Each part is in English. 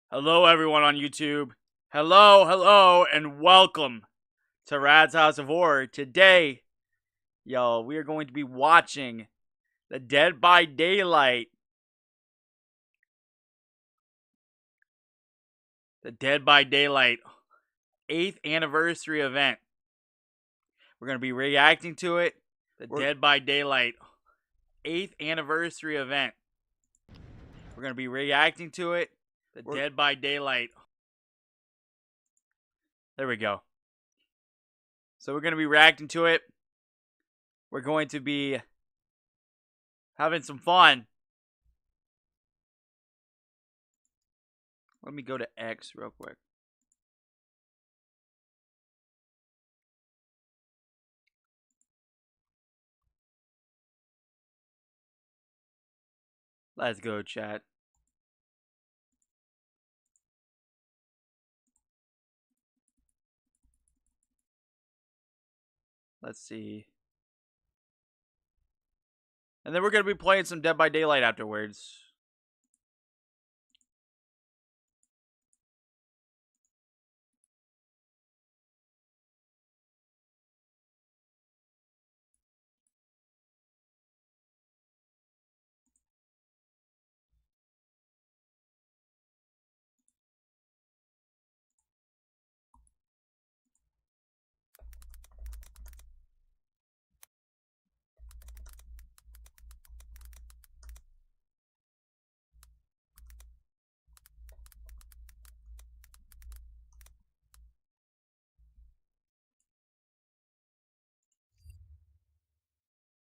Hello, everyone on YouTube. Hello, and welcome to Rad's House of Horror. Today, we are going to be watching the Dead by Daylight. The Dead by Daylight 8th anniversary event. We're going to be reacting to it. Dead by Daylight 8th anniversary event. We're going to be reacting to it. Dead by Daylight. There we go. So we're going to be reacting to it. We're going to be having some fun. Let me go to X real quick. Let's go, chat. Let's see. And then we're going to be playing some Dead by Daylight afterwards.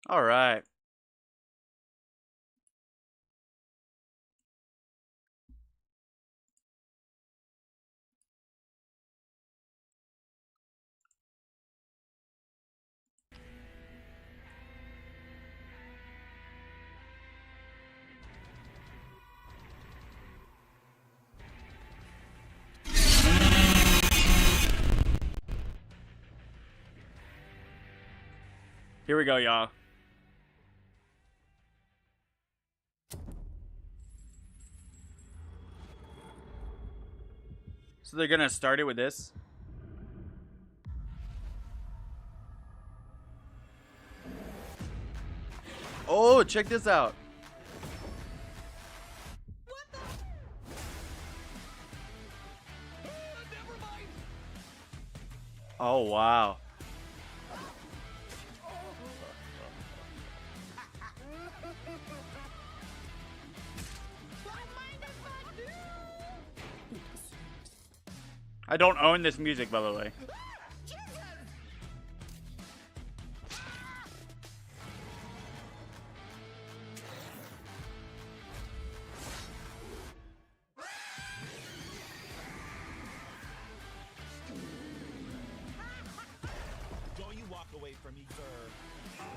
All right. Here we go, y'all. So they're going to start it with this. Oh, check this out. Oh, wow. I don't own this music, by the way. Don't you walk away from me, sir. Oh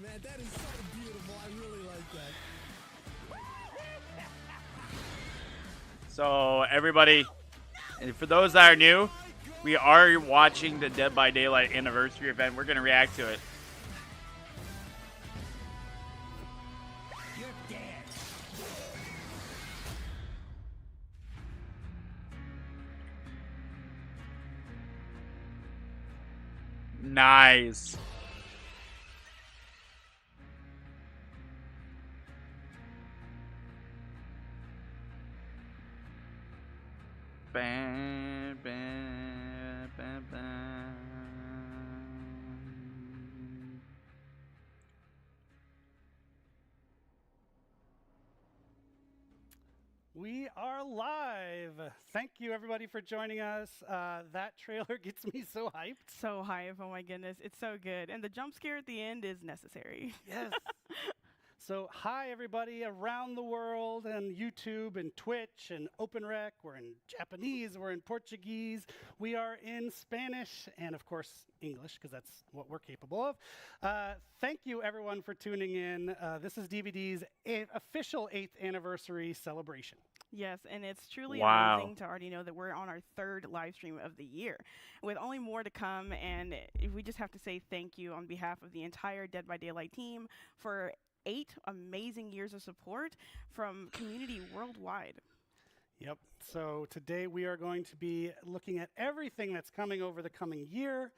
man, that is so beautiful. I really like that. So, everybody, and for those that are new, we are watching the Dead by Daylight anniversary event. We're going to react to it. You're dead. Nice. Bam, bam, bam, bam. We are live. Thank you, everybody, for joining us. That trailer gets me so hyped. So hype. Oh my goodness. It's so good. And the jump scare at the end is necessary. Yes. So, hi, everybody around the world and YouTube and Twitch and OpenRec. We're in Japanese, we're in Portuguese, we are in Spanish, and of course, English, because that's what we're capable of. Thank you, everyone, for tuning in. This is DBD's official 8th anniversary celebration. Yes, and it's truly Wow. amazing to already know that we're on our 3rd live stream of the year, with only more to come. And we just have to say thank you on behalf of the entire Dead by Daylight team for 8 amazing years of support from community worldwide. Yep. So today we are going to be looking at everything that's coming over the coming year.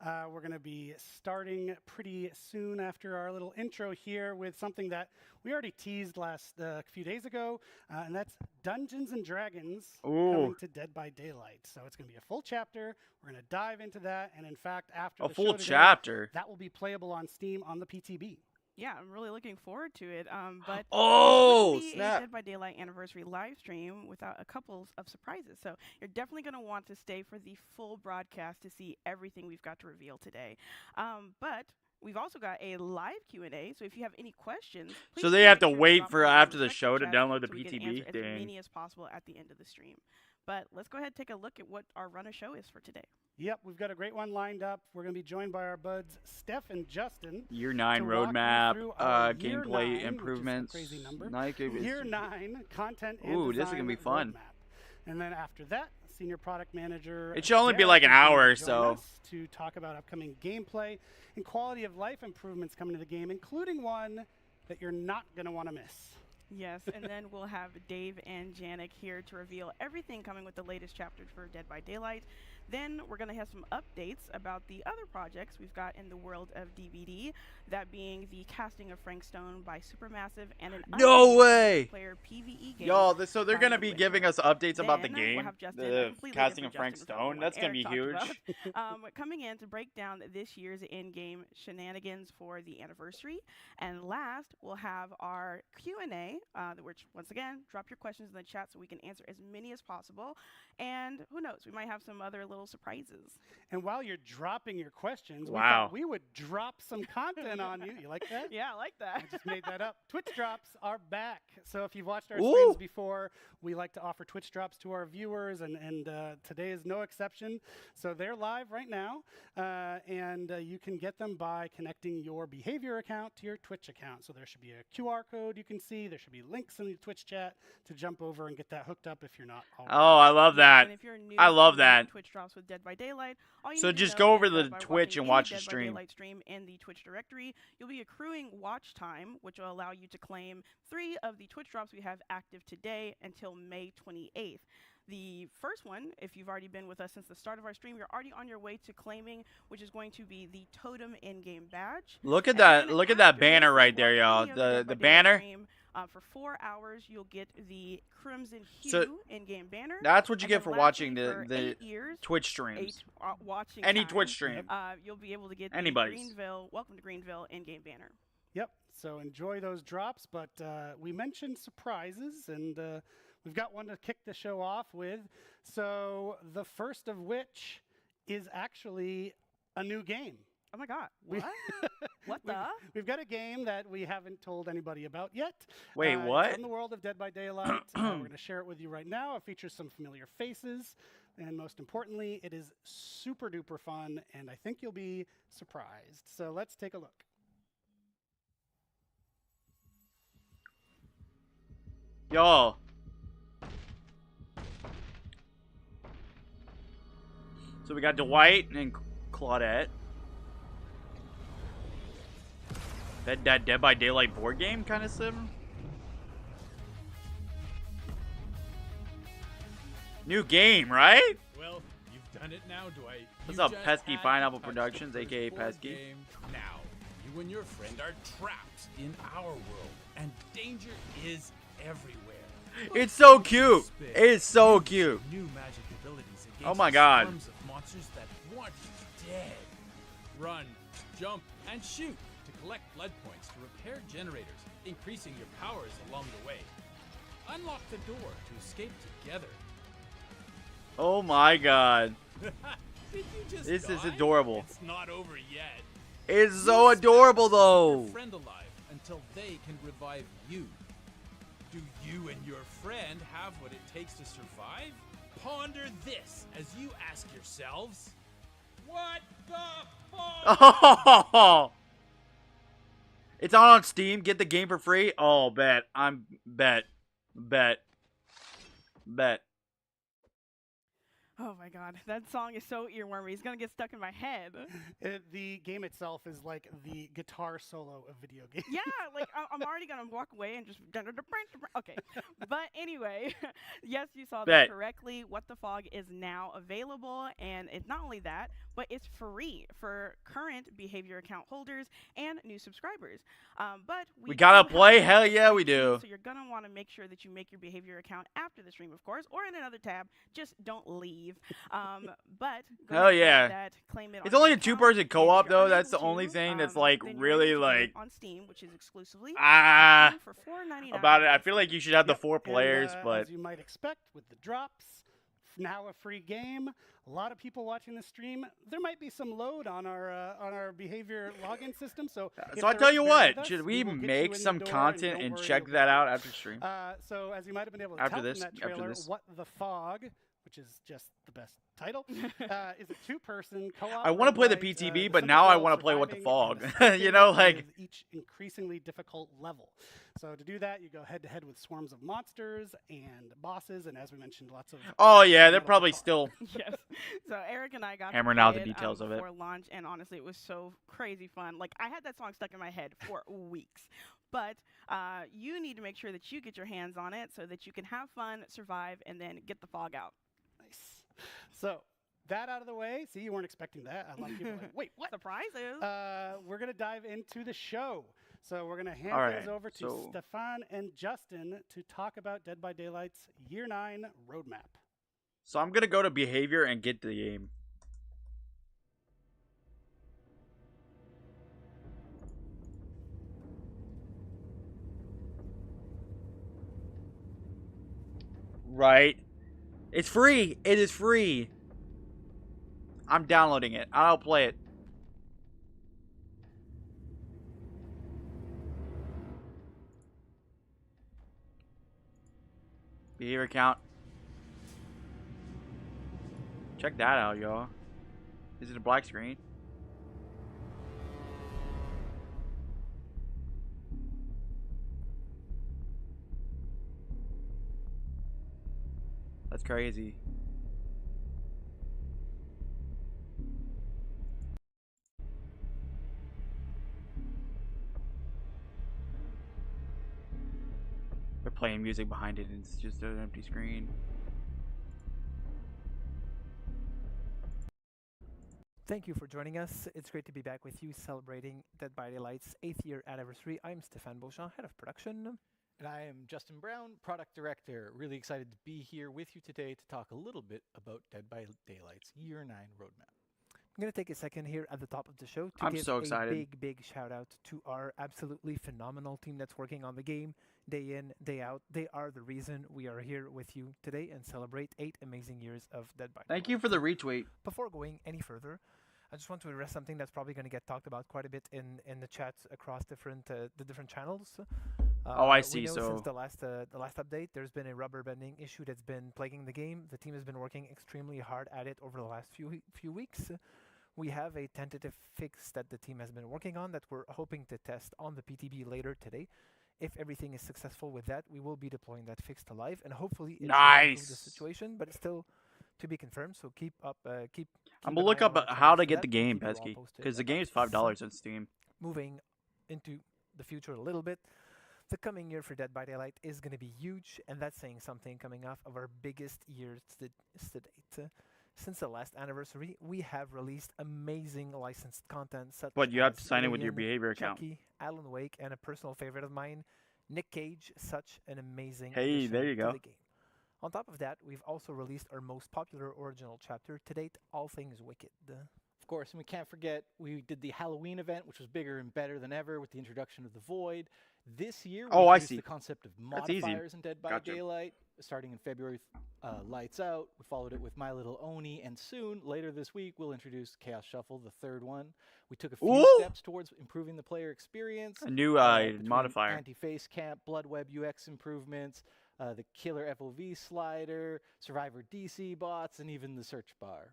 We're going to be starting pretty soon after our little intro here with something that we already teased last few days ago, and that's Dungeons and Dragons coming to Dead by Daylight. So it's going to be a full chapter. We're going to dive into that, and in fact, after A the full show today, chapter. that will be playable on Steam on the PTB. Yeah, I'm really looking forward to it. But Oh, this wouldn't be a Dead by Daylight anniversary live stream without a couple of surprises. So you're definitely going to want to stay for the full broadcast to see everything we've got to reveal today. But we've also got a live Q&A. So if you have any questions, so please they make have to sure wait drop for them in after the respective show to chats download the so we can PTB. answer as many as possible at the end of the stream. But let's go ahead and take a look at what our run of show is for today. Yep, we've got a great one lined up. We're going to be joined by our buds Steph and Justin. Year 9 to walk you roadmap, through our Year 9, gameplay which is a improvements. crazy number. Nike Year 9 content and Ooh, this is design gonna be fun. roadmap. And then after that, senior product manager. It should only be Garrett like an is going hour to or join so. us to talk about upcoming gameplay and quality of life improvements coming to the game, including one that you're not going to want to miss. Yes, and then we'll have Dave and Janik here to reveal everything coming with the latest chapter for Dead by Daylight. Then we're going to have some updates about the other projects we've got in the world of DBD, that being the casting of Frank Stone by Supermassive and an No way! player PvE game. Yo, so they're by going to the be Witcher. giving us updates about the Then we'll game, have Justin, a the completely casting of different Frank Justin from the Stone. one That's going to be Eric talked huge. about. Coming in to break down this year's in-game shenanigans for the anniversary. And last, we'll have our Q&A, which, once again, drop your questions in the chat so we can answer as many as possible. And who knows, we might have some other little surprises. And while you're dropping your questions, we Wow. thought we would drop some content on you. You like that? Yeah, I like that. I just made that up. Twitch drops are back. So if you've watched our Ooh. streams before, we like to offer Twitch drops to our viewers, and today is no exception. So they're live right now, and you can get them by connecting your behavior account to your Twitch account. So there should be a QR code you can see. There should be links in the Twitch chat to jump over and get that hooked up if you're not already. Oh, I love that. And if you're new I love to that. Twitch drops with Dead by Daylight, all you So need to just know go over is to that by Twitch watching and any watch the Dead by stream. Daylight stream in the Twitch directory, you'll be accruing watch time, which will allow you to claim 3 of the Twitch drops we have active today until May 28th. The first one, if you've already been with us since the start of our stream, you're already on your way to claiming, which is going to be the Totem in-game badge. Look at And that! then Look at that after banner this, right watch there, y'all. any of Dead by The Daylight banner. stream, for 4 hours, you'll get the Crimson Hue So, in-game banner. That's what you And get then for lastly, watching for the 8 years, Twitch 8 streams. watching Any time, Twitch stream. you'll be able to get Anybody's. the Greenville, Welcome to Greenville in-game banner. Yep. So enjoy those drops. But we mentioned surprises, and we've got one to kick the show off with. So the first of which is actually a new game. Oh my God! We- What? What the? We've got a game that we haven't told anybody about yet. Wait, what? It's in the world of Dead by Daylight. We're going to share it with you right now. It features some familiar faces. And most importantly, it is super duper fun. And I think you'll be surprised. So let's take a look. Y'all. So we got Dwight and Claudette. That Dead by Daylight board game kind of sim. New game, right? Well, you've done it now, Dwight. What's You up, just Pesky had to Pineapple touch the Productions, first aka board Pesky? game. Now, you and your friend are trapped in our world, and danger is everywhere. It's so Look cute. spin. It's so Use cute. New magic abilities against Oh my God. swarms of monsters that want you dead. Run, jump, and shoot to collect blood points to repair generators, increasing your powers along the way. Unlock the door to escape together. Oh my God. Did you just This is die? adorable. It's not over yet. It's so adorable Keep though. your friend alive until they can revive you. Do you and your friend have what it takes to survive? Ponder this as you ask yourselves, what the fuck? Oh. It's on Steam. Get the game for free. Oh, bet. Bet. Oh my god, that song is so earwormy. It's gonna get stuck in my head. The game itself is like the guitar solo of video games. Yeah, like I'm already gonna walk away and just okay. But anyway, yes, you saw that Bet. correctly. What the Fog is now available, and it's not only that, but it's free for current behavior account holders and new subscribers. But We gotta do play? have Hell yeah, we stream, do. So you're gonna want to make sure that you make your behavior account after the stream, of course, or in another tab. Just don't leave. But go Hell ahead and yeah. grab that, claim it on It's your only a account, two-person and if co-op you're though. That's the unable only to, thing that's like then you're really able to get it like on Steam, which is exclusively ah on Steam for $4.99. about it. I feel like you should have the Yep, 4 players, and, but as you might expect, with the drops, now a free game. A lot of people watching the stream. There might be some load on our behavior login system. So if so I there tell is, you bear what, with us. should we will get you make in the some door, content don't and worry, check it'll be that out fine. after stream? So as you might have been able to After tell this- from that after trailer, this. What the Fog, which is just the best title, is a two-person co-op. I want to play the roguelite, PTB, the but simple now I goal want of to play What the surviving and Fog. You know, escaping like with each increasingly difficult level. So to do that, you go head-to-head with swarms of monsters and bosses, and as we mentioned, lots of oh yeah, they're metal probably guitar. still Yes. So Eric and I got Hammering to out play the it, details of it. before launch, and honestly, it was so crazy fun. Like I had that song stuck in my head for weeks. But you need to make sure that you get your hands on it so that you can have fun, survive, and then get the fog out. Nice. So that out of the way. See, you weren't expecting that. I like people like, wait, what? Surprises. We're gonna dive into the show. So we're gonna hand All things right, over to so- Stefan and Justin to talk about Dead by Daylight's Year 9 roadmap. So I'm gonna go to behavior and get the game. Right. It's free. It is free. I'm downloading it. I'll play it. Behavior count. Check that out, y'all. Is it a black screen? That's crazy. They're playing music behind it and it's just an empty screen. Thank you for joining us. It's great to be back with you celebrating Dead by Daylight's 8th year anniversary. I'm Stéphane Beauchamp, head of production. And I am Justin Brown, product director. Really excited to be here with you today to talk a little bit about Dead by Daylight's Year 9 roadmap. I'm going to take a second here at the top of the show to I'm give so excited. a big shout out to our absolutely phenomenal team that's working on the game day in, day out. They are the reason we are here with you today and celebrate 8 amazing years of Dead by Daylight. Thank you for the retweet. Before going any further, I just want to address something that's probably going to get talked about quite a bit in the chats across the different channels. Oh, I We see, know so- since the last update, there's been a rubber banding issue that's been plaguing the game. The team has been working extremely hard at it over the last few weeks. We have a tentative fix that the team has been working on that we're hoping to test on the PTB later today. If everything is successful with that, we will be deploying that fix to live, and hopefully it should improve the Nice. situation. But it's still to be confirmed. So keep keep I'm an gonna look eye up on our how channels to for get that. the We'll game, keep you all Pesky, posted because the about game's some- $5 on Steam. Moving into the future a little bit, the coming year for Dead by Daylight is going to be huge, and that's saying something coming off of our biggest years to date. Since the last anniversary, we have released amazing licensed content such But you have as to sign in with your Alien, behavior account. Chucky, Alan Wake, and a personal favorite of mine, Nick Cage. Such an amazing Hey, addition there you to go. the game. On top of that, we've also released our most popular original chapter to date, All Things Wicked. Of course, and we can't forget, we did the Halloween event, which was bigger and better than ever with the introduction of the Void. This year, we Oh, I introduced see. the concept of That's easy. modifiers in Dead by Gotcha. Daylight, starting in February, Lights Out. We followed it with My Little Oni, and soon, later this week, we'll introduce Chaos Shuffle, the third one. We took a few Ooh! steps towards improving the player experience. A new between modifier. Anti-face camp, blood web UX improvements, the killer FOV slider, survivor DC bots, and even the search bar.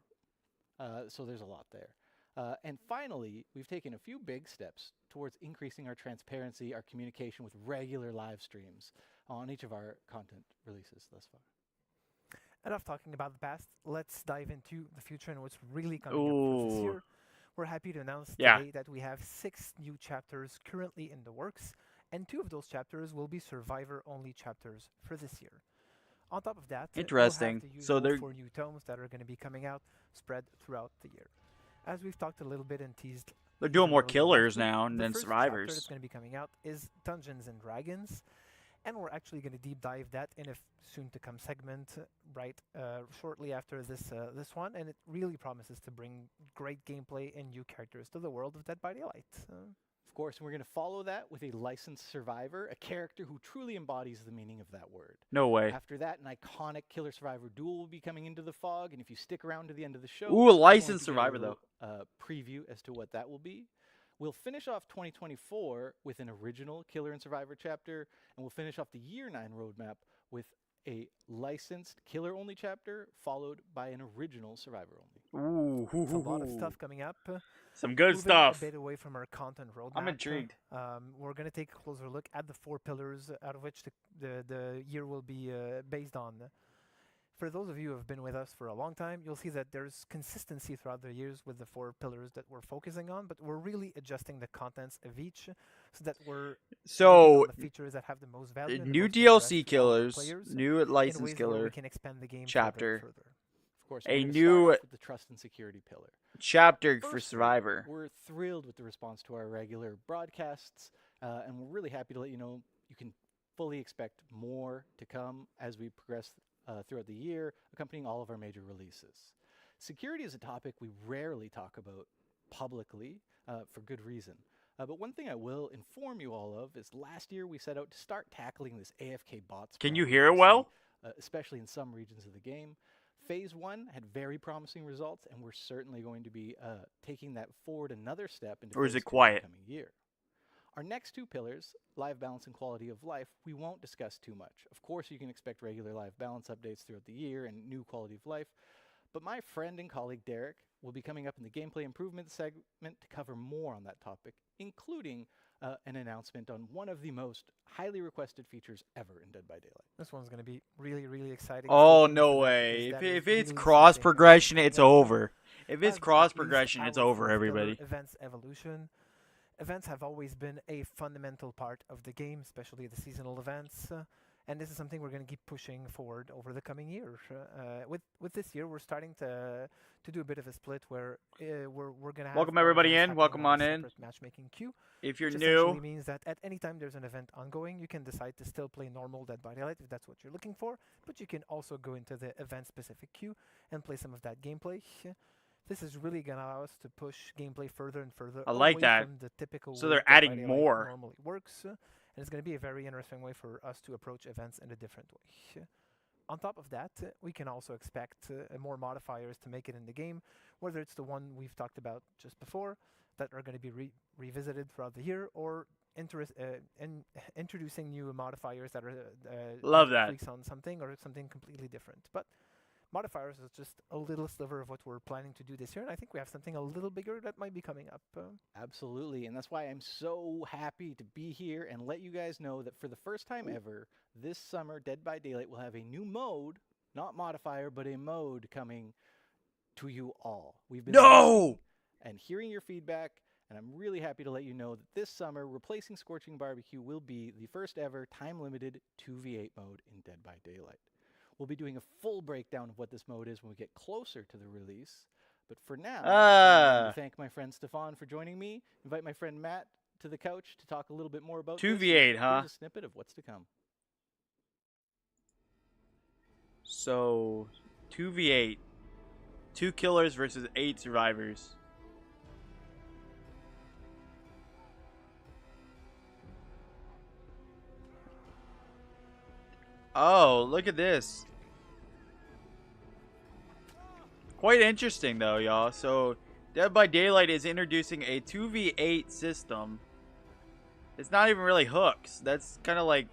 So there's a lot there. And finally, we've taken a few big steps towards increasing our transparency, our communication with regular live streams on each of our content releases thus far. Enough talking about the past. Let's dive into the future and what's really coming up for this Ooh. year. We're happy to announce Yeah. today that we have 6 new chapters currently in the works, and 2 of those chapters will be survivor-only chapters for this year. On top of that, Interesting. we'll have the So usual they're 4 new tomes that are going to be coming out, spread throughout the year. As we've talked a little bit and teased, they're doing more earlier killers last week, now the than first chapter that's survivors. going to be coming out is Dungeons and Dragons, and we're actually going to deep dive that in a soon-to-come segment shortly after this one, and it really promises to bring great gameplay and new characters to the world of Dead by Daylight. Of course, we're going to follow that with a licensed survivor, a character who truly embodies the meaning of that word. No way. After that, an iconic killer-survivor duel will be coming into the fog, and if you stick around to the end of the show, Ooh, a you're going licensed to get survivor, little, preview as to what that will be. We'll finish off 2024 with an original Killer and Survivor chapter, and we'll finish off the Year 9 roadmap with a licensed Killer-only chapter, followed by an original Survivor-only. Ooh, It's a lot of stuff coming up. Some good Moving stuff. a bit away from our content roadmap. I'm intrigued. We're going to take a closer look at the 4 pillars out of which the year will be based on. For those of you who have been with us for a long time, you'll see that there's consistency throughout the years with the 4 pillars that we're focusing on, but we're really adjusting the contents of each so that we're working on the features that have the most value. And the new most DLC interest for our killers, players new in licensed ways where we killer can expand the game chapter. further. Of course, A we're gonna new start off with the trust and security pillar. chapter for Firstly, Survivor. We're thrilled with the response to our regular broadcasts, and we're really happy to let you know you can fully expect more to come as we progress throughout the year, accompanying all of our major releases. Security is a topic we rarely talk about publicly for good reason. But one thing I will inform you all of is last year we set out to start tackling this AFK bots. Can you problem hear it we well? see, especially in some regions of the game. Phase 1 had very promising results, and we're certainly going to be taking that forward another step into Or is Phase it 2 quiet? in the coming year. Our next 2 pillars, live balance and quality of life, we won't discuss too much. Of course, you can expect regular live balance updates throughout the year and new quality of life, but my friend and colleague Derek will be coming up in the gameplay improvement segment to cover more on that topic, including an announcement on one of the most highly requested features ever in Dead by Daylight. This one's going to be really, really exciting. Oh, Stay tuned no for that way. because If, that is if it's really cross something progression, we it's want to over. If it's Last but not cross least, progression, it's our over, fourth pillar, everybody. Events evolution. Events have always been a fundamental part of the game, especially the seasonal events. And this is something we're going to keep pushing forward over the coming years. With this year, we're starting to do a bit of a split where we're going to have Welcome our everybody events in. happening Welcome on a in. separate matchmaking queue. If you're Which new, essentially means that at any time there's an event ongoing, you can decide to still play normal Dead by Daylight if that's what you're looking for, but you can also go into the event-specific queue and play some of that gameplay. This is really going to allow us to push gameplay further and further I like away that. from the typical So way they're Dead by adding Daylight more. normally works, and it's going to be a very interesting way for us to approach events in a different way. On top of that, we can also expect more modifiers to make it in the game, whether it's the one we've talked about just before that are going to be revisited throughout the year, or introducing new modifiers that are Love either that. tweaks on something or something completely different. But modifiers is just a little sliver of what we're planning to do this year, and I think we have something a little bigger that might be coming up. Absolutely, and that's why I'm so happy to be here and let you guys know that for the first time ever, this summer, Dead by Daylight will have a new mode, not modifier, but a mode coming to you all. We've been listening and hearing your feedback, and I'm really happy to let you know that this summer, replacing Scorching Barbecue will be the first ever time-limited 2v8 mode in Dead by Daylight. We'll be doing a full breakdown of what this mode is when we get closer to the release. But for now, I want to thank my friend Stefan for joining me. Invite my friend Matt to the couch to talk a little bit more about 2v8, huh? Here's a snippet of what's to come. So 2v8, 2 killers versus 8 survivors. Oh, look at this. Quite interesting though, y'all. So Dead by Daylight is introducing a 2v8 system. It's not even really hooks. That's kind of like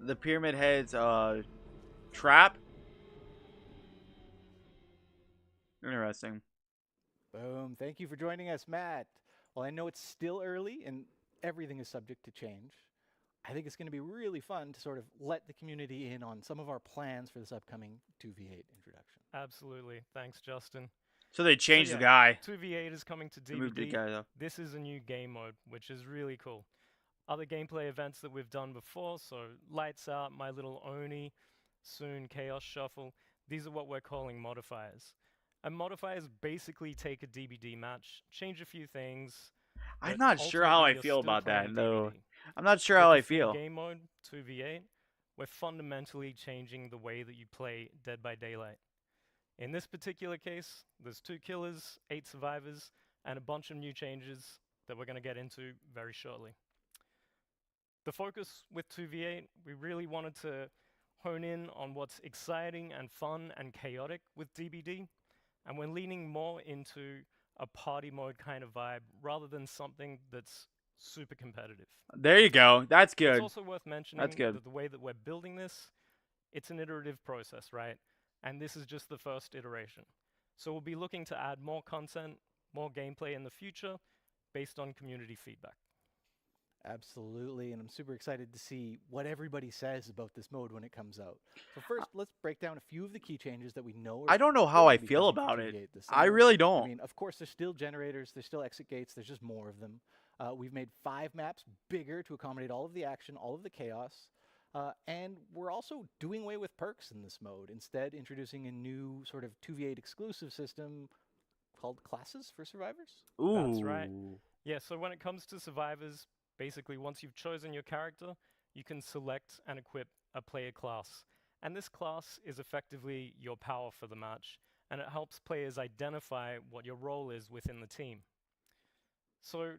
the Pyramid Head's trap. Interesting. Boom. Thank you for joining us, Matt. Well, I know it's still early and everything is subject to change. I think it's going to be really fun to sort of let the community in on some of our plans for this upcoming 2v8 introduction. Absolutely. Thanks, Justin. So they changed the yeah, guy. 2v8 is coming to They moved the DBD. guy though. This is a new game mode, which is really cool. Other gameplay events that we've done before, so Lights Out, My Little Oni, soon Chaos Shuffle, these are what we're calling modifiers. And modifiers basically take a DBD match, change a few things. I'm but not sure how I ultimately you're feel still about that playing though. DBD. I'm not sure With how I this new feel. game mode, 2v8, we're fundamentally changing the way that you play Dead by Daylight. In this particular case, there's 2 killers, 8 survivors, and a bunch of new changes that we're going to get into very shortly. The focus with 2v8, we really wanted to hone in on what's exciting and fun and chaotic with DBD, and we're leaning more into a party mode kind of vibe rather than something that's super competitive. There you go. That's good. It's also worth mentioning good. that the way that we're building this, it's an iterative process, right? And this is just the first iteration. So we'll be looking to add more content, more gameplay in the future based on community feedback. Absolutely, and I'm super excited to see what everybody says about this mode when it comes out. So first, let's break down a few of the key changes that we know. I don't know how going I to be feel coming to about it. 2v8 this I summer. really don't. I mean, of course, there's still generators, there's still exit gates, there's just more of them. We've made 5 maps bigger to accommodate all of the action, all of the chaos. And we're also doing away with perks in this mode, instead introducing a new sort of 2v8 exclusive system called classes for survivors. Ooh. That's right. Yeah, so when it comes to survivors, basically once you've chosen your character, you can select and equip a player class. And this class is effectively your power for the match, and it helps players identify what your role is within the team. So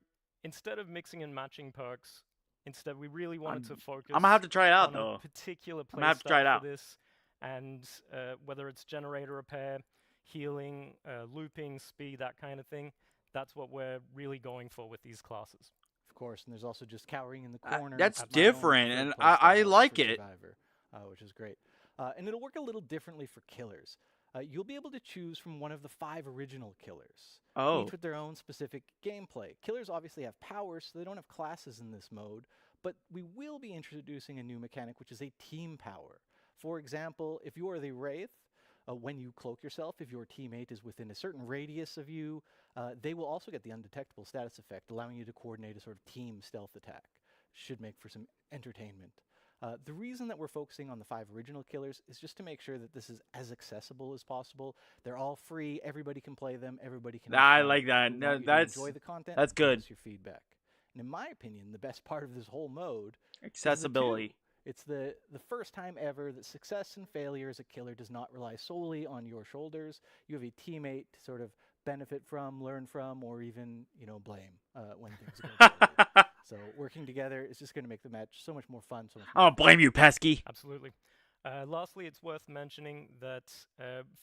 instead of mixing and matching perks, instead we really wanted to focus I'm gonna have to try it out on though. a particular I'm gonna have to try it playstyle out. for this, and whether it's generator repair, healing, looping, speed, that kind of thing, that's what we're really going for with these classes. Of course, and there's also just cowering in the corner. That's at my own different, preferred and playstyle I like for it. Survivor, which is great. And it'll work a little differently for killers. You'll be able to choose from one of the 5 original killers, each with their own specific gameplay. Killers obviously have powers, so they don't have classes in this mode, but we will be introducing a new mechanic, which is a team power. For example, if you are the Wraith, when you cloak yourself, if your teammate is within a certain radius of you, they will also get the undetectable status effect, allowing you to coordinate a sort of team stealth attack. Should make for some entertainment. The reason that we're focusing on the 5 original killers is just to make sure that this is as accessible as possible. They're all free. Everybody can play them. Everybody can. I like that. We No, want you to that's enjoy the content. that's Give good. us your feedback. And in my opinion, the best part of this whole mode is the Accessibility. 2. It's the first time ever that success and failure as a killer does not rely solely on your shoulders. You have a teammate to sort of benefit from, learn from, or even blame when things go poorly. So working together is just going to make the match so much more fun. So much I more don't blame you, pesky. Absolutely. Lastly, it's worth mentioning that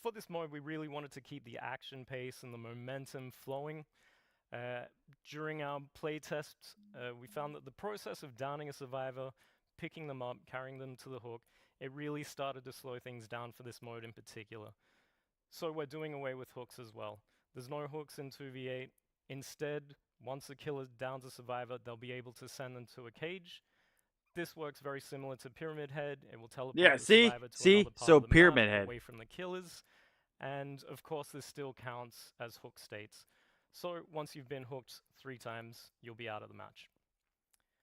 for this mode, we really wanted to keep the action pace and the momentum flowing. During our playtests, we found that the process of downing a survivor, picking them up, carrying them to the hook, it really started to slow things down for this mode in particular. So we're doing away with hooks as well. There's no hooks in 2v8. Instead, once a killer downs a survivor, they'll be able to send them to a cage. This works very similar to Pyramid Head. It will teleport Yeah, the see? survivor to See? another part So of the Pyramid map, Head. away from the killers. And of course, this still counts as hook states. So once you've been hooked 3 times, you'll be out of the match.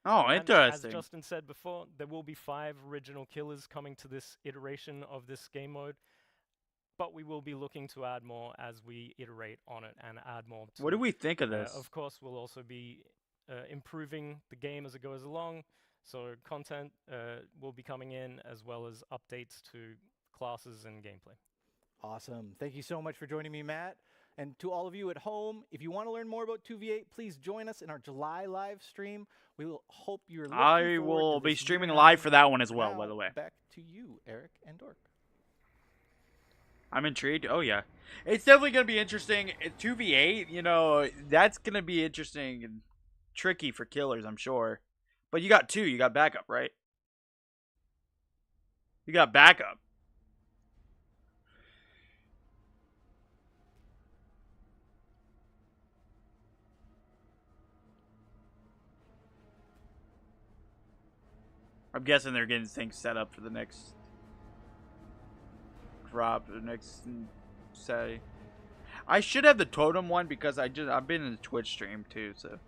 Oh, And interesting. as Justin said before, there will be 5 original killers coming to this iteration of this game mode. But we will be looking to add more as we iterate on it and add more to What do it. we think of this? Of course, we'll also be improving the game as it goes along. So content will be coming in as well as updates to classes and gameplay. Awesome. Thank you so much for joining me, Matt. And to all of you at home, if you want to learn more about 2v8, please join us in our July live stream. We will hope you're looking I forward will to be this streaming year live round. for that one as well, Now, by the way. Back to you, Eric and Dork. I'm intrigued. Oh, yeah. It's definitely going to be interesting. 2v8, that's going to be interesting and tricky for killers, I'm sure. But you got 2. You got backup, right? You got backup. I'm guessing they're getting things set up for the next drop, the next say. I should have the totem one because I've been in the Twitch stream too, so.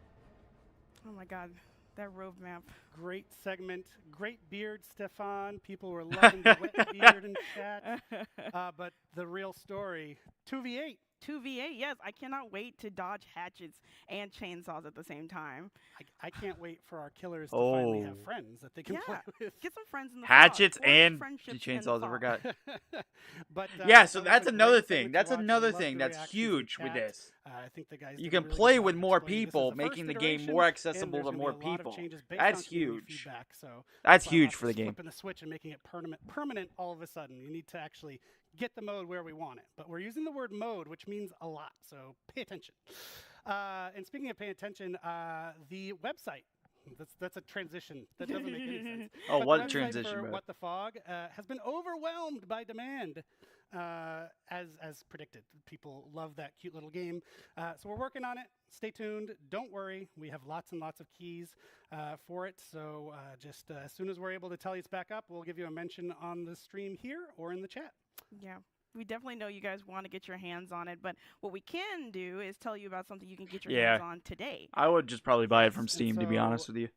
Oh my God, that roadmap. Great segment. Great beard, Stefan. People were loving the wet beard in chat. But the real story, 2v8. 2v8, yes. I cannot wait to dodge hatchets and chainsaws at the same time. I can't wait for our killers to finally have Oh. friends that they can play with. Get some friends in the Hatchets fog. Forge and friendships in the chainsaws, I fog. forgot. But Yeah, so that was that's a great another segment thing. to That's watch. I another love thing the that's reactions in huge with chat. this. I think the guys You did a can really play good with job more explaining this as people, the making first the game iteration, more and accessible there's to gonna more be a lot of people. changes based That's on community huge. feedback, so That's why I'm not huge for the just game. flipping the switch and making it permanent all of a sudden. You need to actually get the mode where we want it. But we're using the word mode, which means a lot, so pay attention. And speaking of paying attention, the website. That's a transition. That doesn't make any sense. Oh, But what the website transition, for bro? What the Fog has been overwhelmed by demand, as predicted. People love that cute little game. So we're working on it. Stay tuned. Don't worry. We have lots and lots of keys for it. So just as soon as we're able to tell you it's back up, we'll give you a mention on the stream here or in the chat. Yeah. We definitely know you guys want to get your hands on it, but what we can do is tell you about something you can get your hands on today. I would just probably buy it from And Steam, to be honest so with you.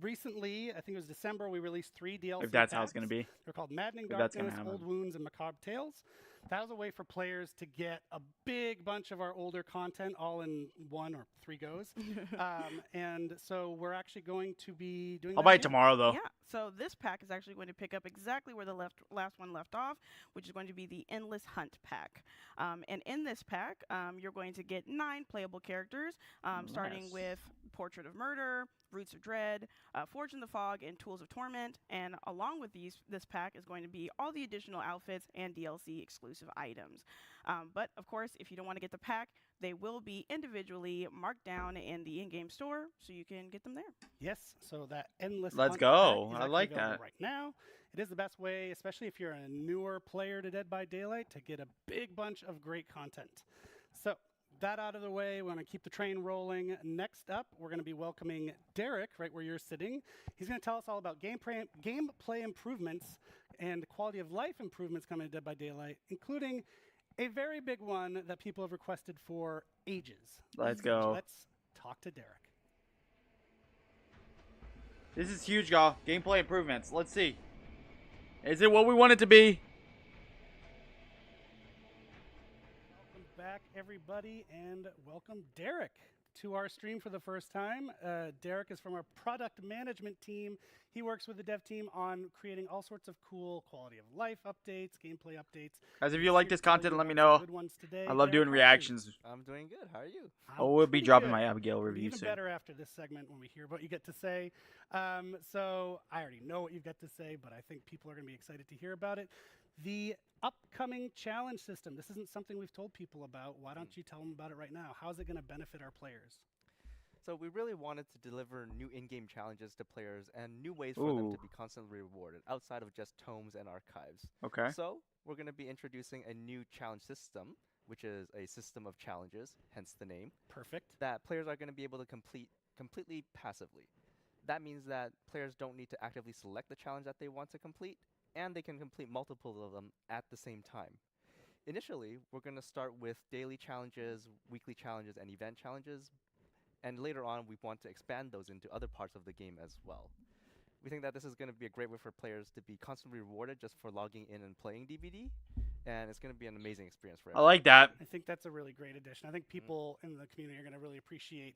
Recently, I think it was December, we released 3 DLC If that's how it's going to packs. be. They're called Maddening If that's gonna Darkness, Old happen. Wounds, and Macabre Tales. That was a way for players to get a big bunch of our older content all in 1 or 3 goes. And so we're actually going to be doing I'll that buy it again. tomorrow, though. Yeah, so this pack is actually going to pick up exactly where the last one left off, which is going to be the Endless Hunt pack. And in this pack, you're going to get 9 playable characters, starting Nice. with Portrait of Murder, Roots of Dread, Forge in the Fog, and Tools of Torment. And along with this pack is going to be all the additional outfits and DLC exclusive items. But of course, if you don't want to get the pack, they will be individually marked down in the in-game store, so you can get them there. Yes, so that Endless Let's Hunt go. pack is I actually like available that. right now. It is the best way, especially if you're a newer player to Dead by Daylight, to get a big bunch of great content. So that out of the way, we want to keep the train rolling. Next up, we're going to be welcoming Derek, right where you're sitting. He's going to tell us all about gameplay improvements and quality of life improvements coming to Dead by Daylight, including a very big one that people have requested for ages. Let's So go. let's talk to Derek. This is huge, y'all. Gameplay improvements. Let's see. Is it what we want it to be? Welcome back, everybody, and welcome Derek to our stream for the first time. Derek is from our product management team. He works with the dev team on creating all sorts of cool quality of life updates, gameplay updates. Guys, if He's you like here this to tell content, you let me about some know. good ones today. I love Derek, doing how are you? reactions. I'm doing good. How are you? Oh, we'll be pretty dropping good. my Abigail It'll be review even soon. better after this segment when we hear what you get to say. So I already know what you've got to say, but I think people are going to be excited to hear about it. The upcoming challenge system. This isn't something we've told people about. Why don't you tell them about it right now? How's it going to benefit our players? So we really wanted to deliver new in-game challenges to players and new ways for them to Ooh. be constantly rewarded outside of just tomes and archives. Okay. So we're going to be introducing a new challenge system, which is a system of challenges, hence the name, Perfect. that players are going to be able to complete completely passively. That means that players don't need to actively select the challenge that they want to complete, and they can complete multiple of them at the same time. Initially, we're going to start with daily challenges, weekly challenges, and event challenges, and later on we want to expand those into other parts of the game as well. We think that this is going to be a great way for players to be constantly rewarded just for logging in and playing DBD, and it's going to be an amazing experience for I everyone. like that. I think that's a really great addition. I think people in the community are going to really appreciate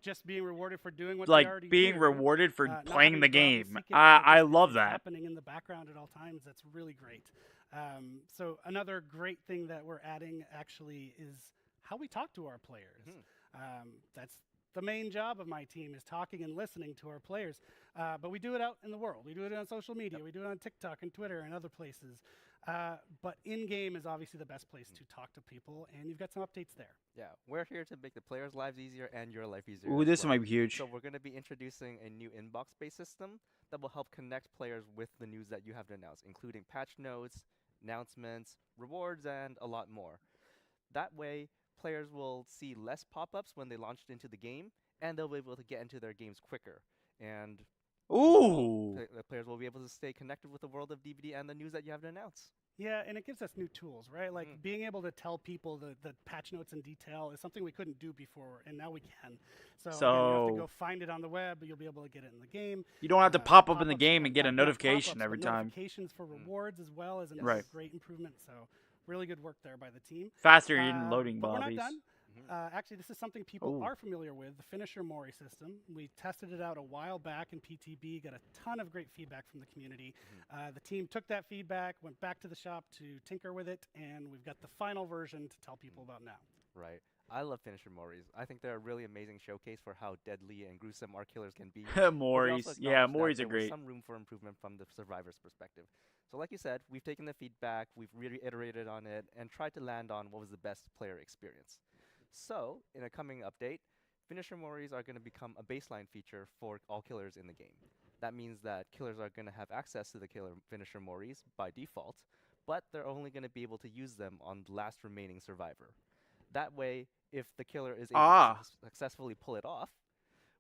just being rewarded for doing what they Like, already being do. rewarded for Not playing having the to go out and game. seek it, but I just love it's that. happening in the background at all times. That's really great. So another great thing that we're adding actually is how we talk to our players. That's the main job of my team, is talking and listening to our players. But we do it out in the world. We do it on social media. We do it on TikTok and Twitter and other places. But in-game is obviously the best place to talk to people, and you've got some updates there. Yeah, we're here to make the players' lives easier and your life easier. Ooh, as this well. might be huge. So we're going to be introducing a new inbox-based system that will help connect players with the news that you have to announce, including patch notes, announcements, rewards, and a lot more. That way, players will see less pop-ups when they launched into the game, and they'll be able to get into their games quicker. And Ooh. The players will be able to stay connected with the world of DBD and the news that you have to announce. Yeah, and it gives us new tools, right? Like Mhm. being able to tell people the patch notes in detail is something we couldn't do before, and now we can. So, again, you have to go find it on the web, but you'll be able to get it in the game. You don't have to pop up in the Pop-ups, game and get a not notification pop-ups, every but time. Notifications for rewards as well is Right. a great improvement. So, really good work there by the team. Faster in loading But we're not lobbies. done. Actually, this is something people Ooh. are familiar with, the finisher Mori system. We tested it out a while back in PTB, got a ton of great feedback from the community. The team took that feedback, went back to the shop to tinker with it, and we've got the final version to tell people about now. Right. I love finisher Moris. I think they're a really amazing showcase for how deadly and gruesome our killers can be. But we Moris. also Yeah, acknowledge that Moris are there was great. some room for improvement from the survivor's perspective. So like you said, we've taken the feedback, we've reiterated on it, and tried to land on what was the best player experience. So, in a coming update, finisher Moris are going to become a baseline feature for all killers in the game. That means that killers are going to have access to the finisher Moris by default, but they're only going to be able to use them on the last remaining survivor. That way, if the killer is able to successfully pull it off,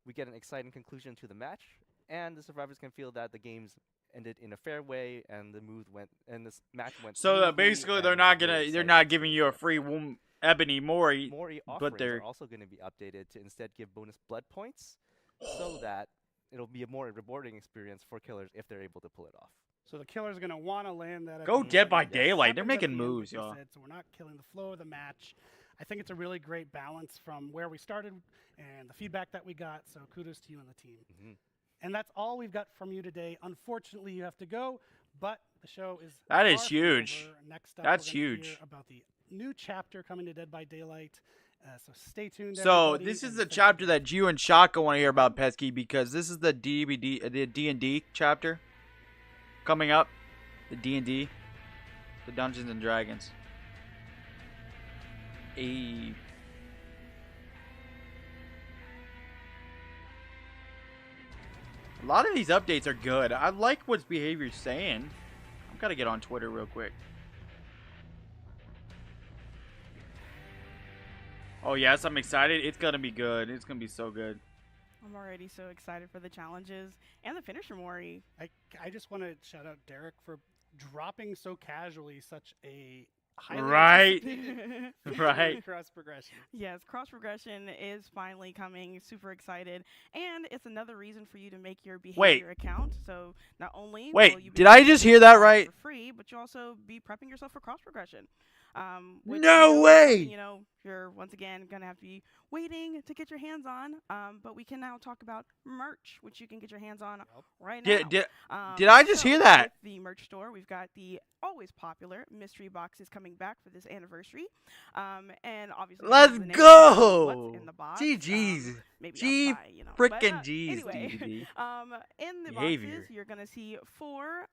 we get an exciting conclusion to the match, and the survivors can feel that the game's ended in a fair way, and this match went. So basically, they're not giving you a free Ebony Mori, Mori but offerings they're are also going to be updated to instead give bonus blood points, so that it'll be a more rewarding experience for killers if they're able to pull it off. So the killer's going to want to land that. Go Dead by Daylight. They're Happens at making the end, moves, like we y'all. said, so we're not killing the flow of the match. I think it's a really great balance from where we started and the feedback that we got. So kudos to you and the team. And that's all we've got from you today. Unfortunately, you have to go, but the show is That is far from huge. over. Next up, That's we're gonna huge. hear about the new chapter coming to Dead by Daylight. So stay tuned. So everybody, this is and the thank you chapter guys. that you and Shaka want to hear about, Pesky, because this is the D&D chapter coming up. The D&D, the Dungeons and Dragons. A lot of these updates are good. I like what Behavior's saying. I've got to get on Twitter real quick. Oh yes, I'm excited. It's gonna be good. It's gonna be so good. I'm already so excited for the challenges and the finisher Mori. I just want to shout out Derek for dropping so casually such a highly Right. anticipated Right. cross progression. Yes, cross progression is finally coming. Super excited, and it's another reason for you to make your behavior account. So not only will you be did I able to just do hear that it right? for free, but you also be prepping yourself for cross progression. No way! You know, you're once again gonna have to be waiting to get your hands on. But we can now talk about merch, which you can get your hands on right now. Did I just hear that? With the merch store, we've got the always popular mystery boxes coming back for this anniversary. And obviously, Let's the name go! What's in the box? GG's. Maybe G I'll buy, you know. frickin' But, G's, anyway, DBD. in the Behavior. boxes, you're gonna see 4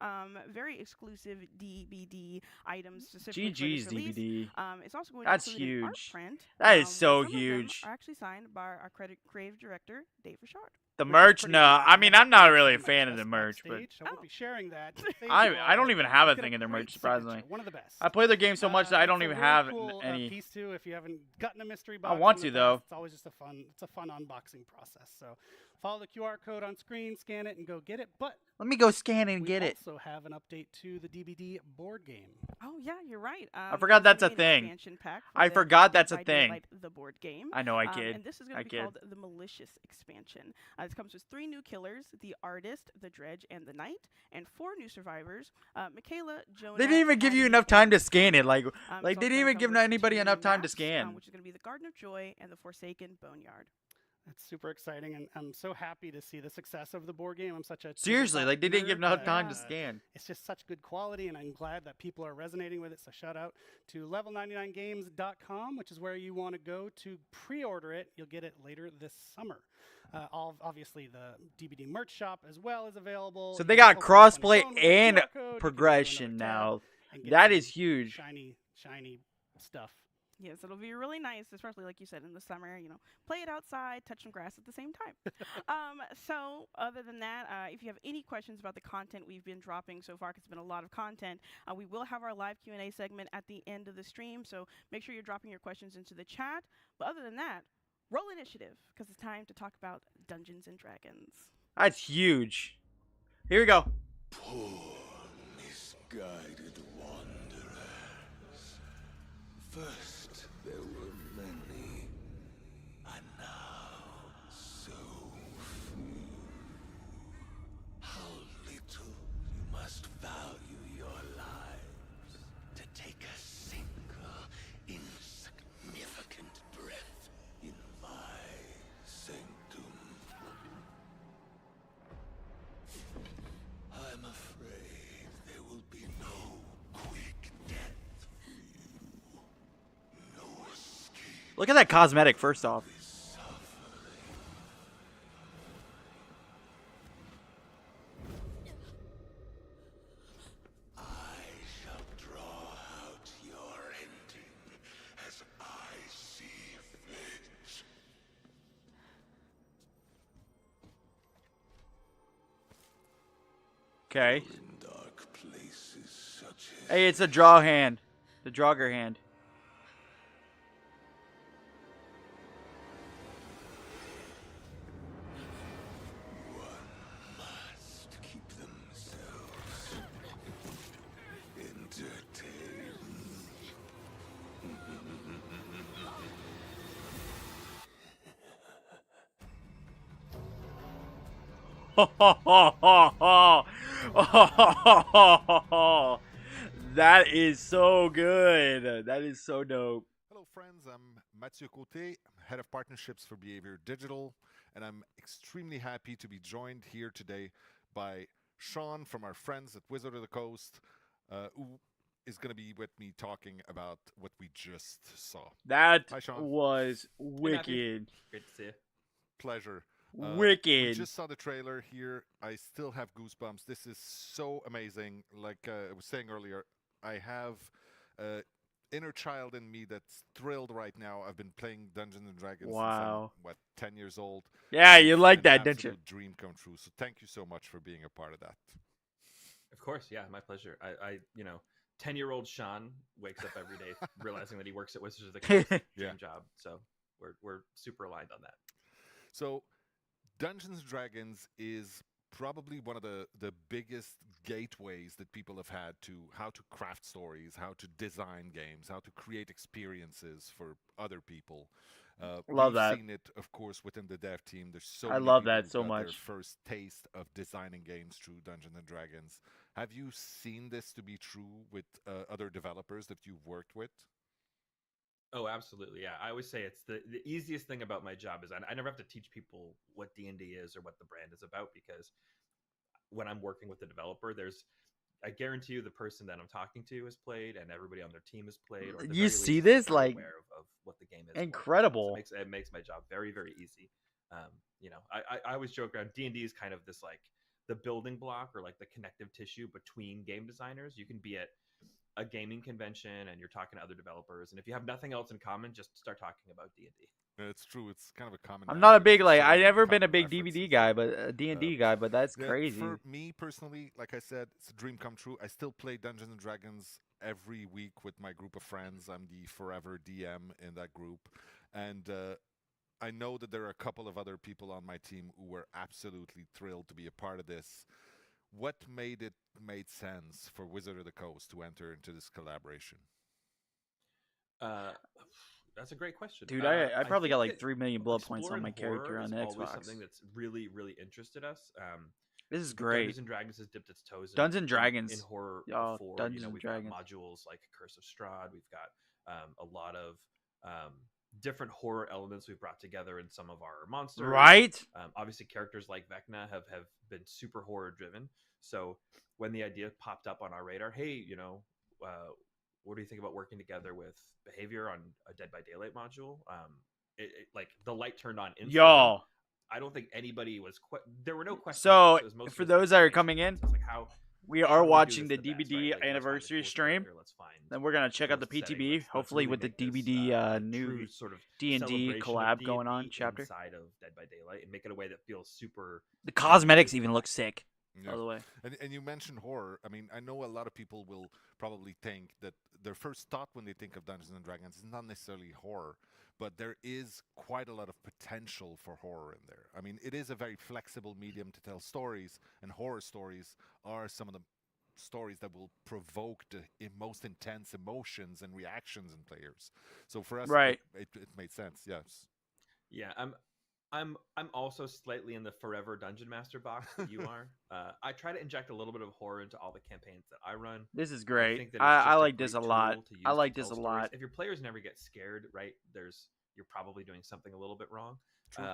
very exclusive DBD items specifically for GG's this release. DBD. It's also going That's to include an art huge. print. That is where so some of them huge. are actually signed by our creative director, Dave Richard. The Which is merch, pretty no. cool. I mean, I'm not really a fan of the Just merch, but backstage. I won't be sharing that. I don't even have a He's got thing in their great merch, surprisingly. signature, one of the best. I play their game so much that I don't it's a even really have cool, any. piece too. If you haven't gotten a mystery box, want in the to, though. past, It's always just a fun unboxing process. So follow the QR code on screen, scan it, and go get it. But Let me go scan and we get it. also have an update to the DBD board game. Oh yeah, you're right. I forgot there's that's a gonna be an thing. expansion pack for I the forgot Dead that's a by thing. Daylight, the board game. I know, I kid. And this is going I to be kid. called the Malicious expansion. This comes with 3 new killers: the Artist, the Dredge, and the Knight, and 4 new survivors: Michaela, Jonah. They didn't even give you Abby, enough time and to scan it. Like it's they also didn't gonna even come give with anybody 2 enough new time to maps, scan. which is going to be the Garden of Joy and the Forsaken Boneyard. It's super exciting, and I'm so happy to see the success of the board game. I'm such a Seriously, tabletop like they didn't give nerd enough that, time to scan. It's just such good quality, and I'm glad that people are resonating with it. So shout out to level99games.com, which is where you want to go to pre-order it. You'll get it later this summer. Obviously, the DBD merch shop as well is available. So You they can got open it up on your crossplay phone with a and QR code. You can go to progression another tab now. and get That some is huge. shiny stuff. Yes, it'll be really nice, especially like you said in the summer. You know, play it outside, touch some grass at the same time. So other than that, if you have any questions about the content we've been dropping so far, 'cause it's been a lot of content, we will have our live Q&A segment at the end of the stream. So make sure you're dropping your questions into the chat. But other than that, roll initiative, because it's time to talk about Dungeons and Dragons. That's huge. Here we go. Poor misguided wanderers. First there were many, and now so few. How little you must value your lives to take a single insignificant breath in my sanctum. I'm afraid there will be no quick death for you. No escape. Look at that cosmetic, first off. I shall draw out your ending as I see fit. Okay. In dark places such as Hey, it's a draw hand. The Draugr hand. must keep themselves entertained. That is so good. That is so dope. Hello, friends. I'm Mathieu Côté, Head of Partnerships for Behavior Digital, and I'm extremely happy to be joined here today by Sean from our friends at Wizard of the Coast, who is going to be with me talking about what we just saw. That Hi, Sean. was Matthew. wicked. Great to see you. Pleasure. We Wicked. just saw the trailer here. I still have goosebumps. This is so amazing. Like I was saying earlier, I have inner child in me that's thrilled right now. I've been playing Dungeons and Dragons since Wow. I'm, 10 years old. Yeah, you It's like an that, didn't you? absolute dream come true. So thank you so much for being a part of that. Of course, yeah, my pleasure. I 10-year-old Sean wakes up every day realizing that he works at Wizards of the Coast. Dream Yeah. job. So we're super aligned on that. So Dungeons and Dragons is probably one of the biggest gateways that people have had to how to craft stories, how to design games, how to create experiences for other people. Love we've that. seen it, of course, within the dev team. There's so I many love people that who so got their much. first taste of designing games through Dungeons and Dragons. Have you seen this to be true with other developers that you've worked with? Oh, absolutely. Yeah. I always say it's the easiest thing about my job is I never have to teach people what D&D is or what the brand is about, because when I'm working with the developer, I guarantee you the person that I'm talking to has played and everybody on their team has played. Or at the You very see least this? is very Like, aware of what the game is. and what it does. incredible. It makes my job very, very easy. I always joke around, D&D is kind of this like the building block or like the connective tissue between game designers. You can be at a gaming convention and you're talking to other developers, and if you have nothing else in common, just start talking about D&D. It's true. It's kind of a common. I'm not a language big for like so I've many never been a common big DVD references. guy, but a D&D guy, but that's Yeah, crazy. For me personally, like I said, it's a dream come true. I still play Dungeons and Dragons every week with my group of friends. I'm the forever DM in that group, and I know that there are a couple of other people on my team who were absolutely thrilled to be a part of this. What made sense for Wizard of the Coast to enter into this collaboration? That's a great question, Dude, I probably got think like that 3 million bullet points on exploring my character horror on is the always Xbox. something that's really, really interested us. This is great. Dungeons and Dragons has dipped its toes Dungeons and in Dragons. horror Oh, before. Dungeons and We've Dragons. got modules like Curse of Strahd. We've got a lot of different horror elements we've brought together in some of our monsters. Right? Obviously, characters like Vecna have been super horror driven. So when the idea popped up on our radar, hey, what do you think about working together with Behavior on a Dead by Daylight module? Like the light turned on instantly. Yo. I don't think anybody was. There were no questions. So, It was mostly for just those that are explanation. coming in, So it's like how we how are do we do watching this the the best, DBD right? Like, let's find a anniversary cool stream. trailer, let's find Then we're gonna check out the cool setting, PTB, let's hopefully really with the make this, DBD a new true sort of D&D celebration of collab going on D&D chapter. inside of Dead by Daylight and make it a way that feels super. The cosmetics even look sick. Yeah. By the way, and you mentioned horror. I mean, I know a lot of people will probably think that their first thought when they think of Dungeons and Dragons is not necessarily horror, but there is quite a lot of potential for horror in there. I mean, it is a very flexible medium to tell stories, and horror stories are some of the stories that will provoke the most intense emotions and reactions in players. So for us, Right. it made sense. Yes. Yeah, I'm also slightly in the forever dungeon master box that you are. I try to inject a little bit of horror into all the campaigns that I run. This is I great. think that it's just I a like this great a lot. tool to use I to like tell this a stories. lot. If your players never get scared, right? You're probably doing something a little bit wrong. True.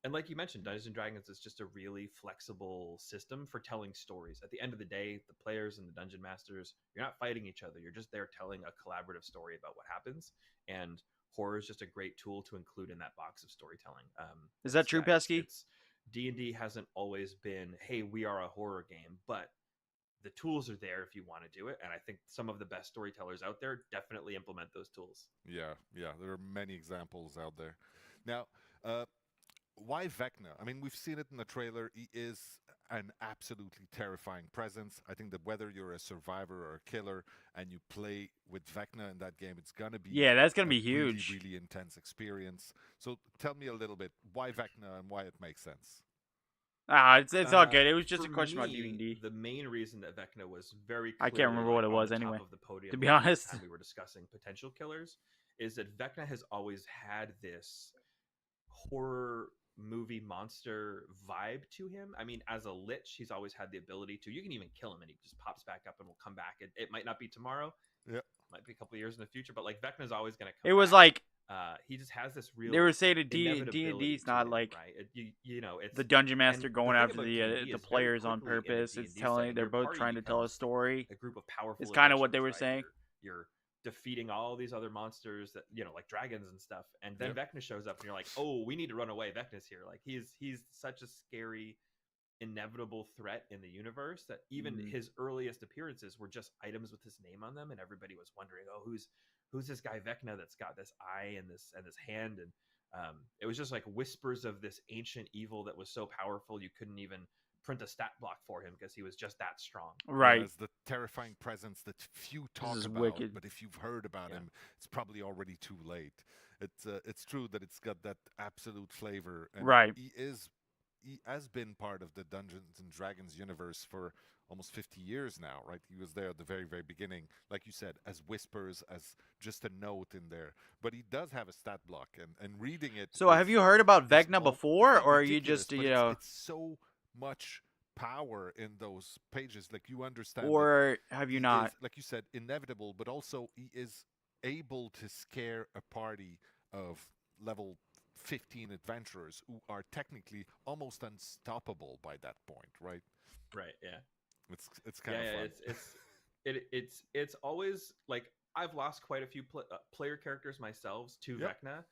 And like you mentioned, Dungeons and Dragons is just a really flexible system for telling stories. At the end of the day, the players and the dungeon masters, you're not fighting each other. You're just there telling a collaborative story about what happens. And horror is just a great tool to include in that box of storytelling. Is that true, Pesky? It's D&D hasn't always been, hey, we are a horror game, but the tools are there if you want to do it. And I think some of the best storytellers out there definitely implement those tools. Yeah, there are many examples out there. Now, why Vecna? I mean, we've seen it in the trailer. He is an absolutely terrifying presence. I think that whether you're a survivor or a killer and you play with Vecna in that game, it's gonna be that's gonna a be huge. really, really intense experience. So tell me a little bit why Vecna and why it makes sense. It's all good. It was just a question about me, D&D. The main reason that Vecna was very I can't clearly, remember what it on was the anyway, top of the podium to be last honest. time we were discussing potential killers is that Vecna has always had this horror movie monster vibe to him. I mean, as a lich, he's always had the ability to, you can even kill him and he just pops back up and will come back. It might not be tomorrow. Yeah. Might be a couple of years in the future, but like Vecna's always going to come It was back. like he just has this real. they were saying that inevitability D&D's to not him, like right? You know, it's the dungeon master and going thing after about the D&D is very players on quickly in a purpose. D&D It's telling setting, they're your both party trying to tell a becomes story. a group of powerful. It's kind of what they were adventurers, right? saying. You're defeating all these other monsters that like dragons and stuff, and then Yep. Vecna shows up, and you're like, oh, we need to run away. Vecna's here. Like he's such a scary, inevitable threat in the universe that even his earliest appearances were just items with his name on them, and everybody was wondering, oh, who's this guy Vecna that's got this eye and this hand, and it was just like whispers of this ancient evil that was so powerful you couldn't even print a stat block for him because he was just that strong. Right. Yeah, it's the terrifying presence that few talk is about, wicked. but if you've heard about him, it's probably already too late. It's true that it's got that absolute flavor, and Right. he has been part of the Dungeons and Dragons universe for almost 50 years now, right? He was there at the very, very beginning, like you said, as whispers, as just a note in there. But he does have a stat block, and reading it. So have you heard about Vecna before, it's or are you ridiculous, just but it's so much power in those pages. Like you understand, or have you he not? is, like you said, inevitable, but also he is able to scare a party of level 15 adventurers who are technically almost unstoppable by that point, right? Right. Yeah. It's kind of fun. It's always like I've lost quite a few player characters myself to Vecna,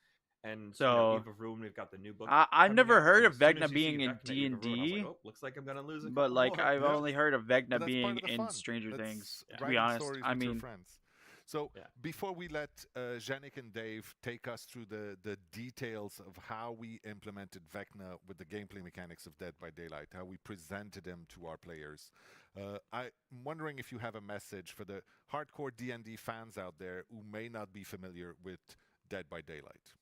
and So, Eve of Ruin, we've got the new book. I've coming never out, heard and of as soon Vecna as you see being in Vecna, Eve of Ruin, I was D&D, like, oh, looks like I'm gonna lose a but couple like more. I've only heard of Vecna But that's part being of the in fun. Stranger That's Things. To writing be honest, stories I with your mean, friends. So Yeah. before we let Yannick and Dave take us through the details of how we implemented Vecna with the gameplay mechanics of Dead by Daylight, how we presented him to our players, I'm wondering if you have a message for the hardcore D&D fans out there who may not be familiar with Dead by Daylight.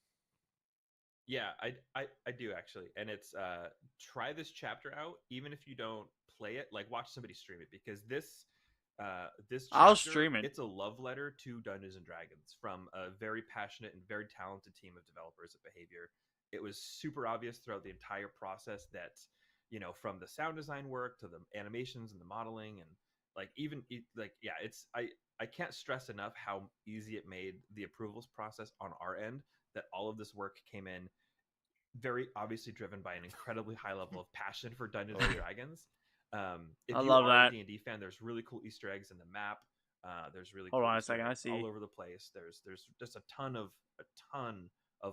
Yeah, I do actually, and it's try this chapter out, even if you don't play it. Like watch somebody stream it, because this I'll chapter, stream it. It's a love letter to Dungeons and Dragons from a very passionate and very talented team of developers at Behavior. It was super obvious throughout the entire process that from the sound design work to the animations and the modeling, and like I can't stress enough how easy it made the approvals process on our end. That all of this work came in very obviously driven by an incredibly high level of passion for Dungeons and Dragons. If I you love are that. a D&D fan, there's really cool Easter eggs in the map. There's really Hold cool on a Easter second, I eggs see. all over the place. There's just a ton of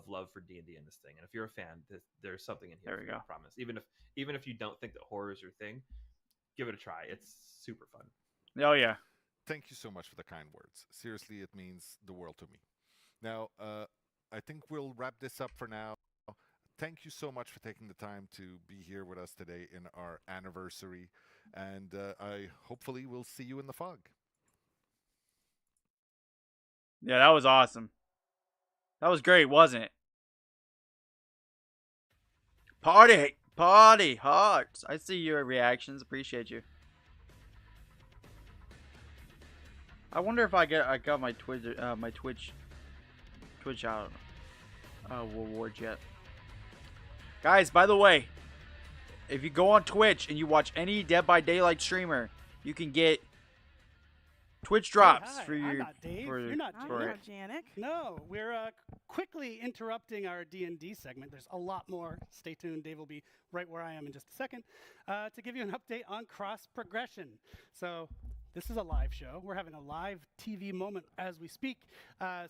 love for D&D in this thing. And if you're a fan, there's something in here. There we for you, go. I promise. Even if you don't think that horror is your thing, give it a try. It's super fun. Oh yeah. Thank you so much for the kind words. Seriously, it means the world to me. Now, I think we'll wrap this up for now. Thank you so much for taking the time to be here with us today in our anniversary, and I hopefully will see you in the fog. Yeah, that was awesome. That was great, wasn't it? Party hearts. I see your reactions. Appreciate you. I wonder if I got my Twitch out rewards yet. Guys, by the way, if you go on Twitch and you watch any Dead by Daylight streamer, you can get Twitch drops for your. I'm not Dave. You're not Janik. I'm not Janik. No, we're quickly interrupting our D&D segment. There's a lot more. Stay tuned. Dave will be right where I am in just a second to give you an update on cross progression. So this is a live show. We're having a live TV moment as we speak.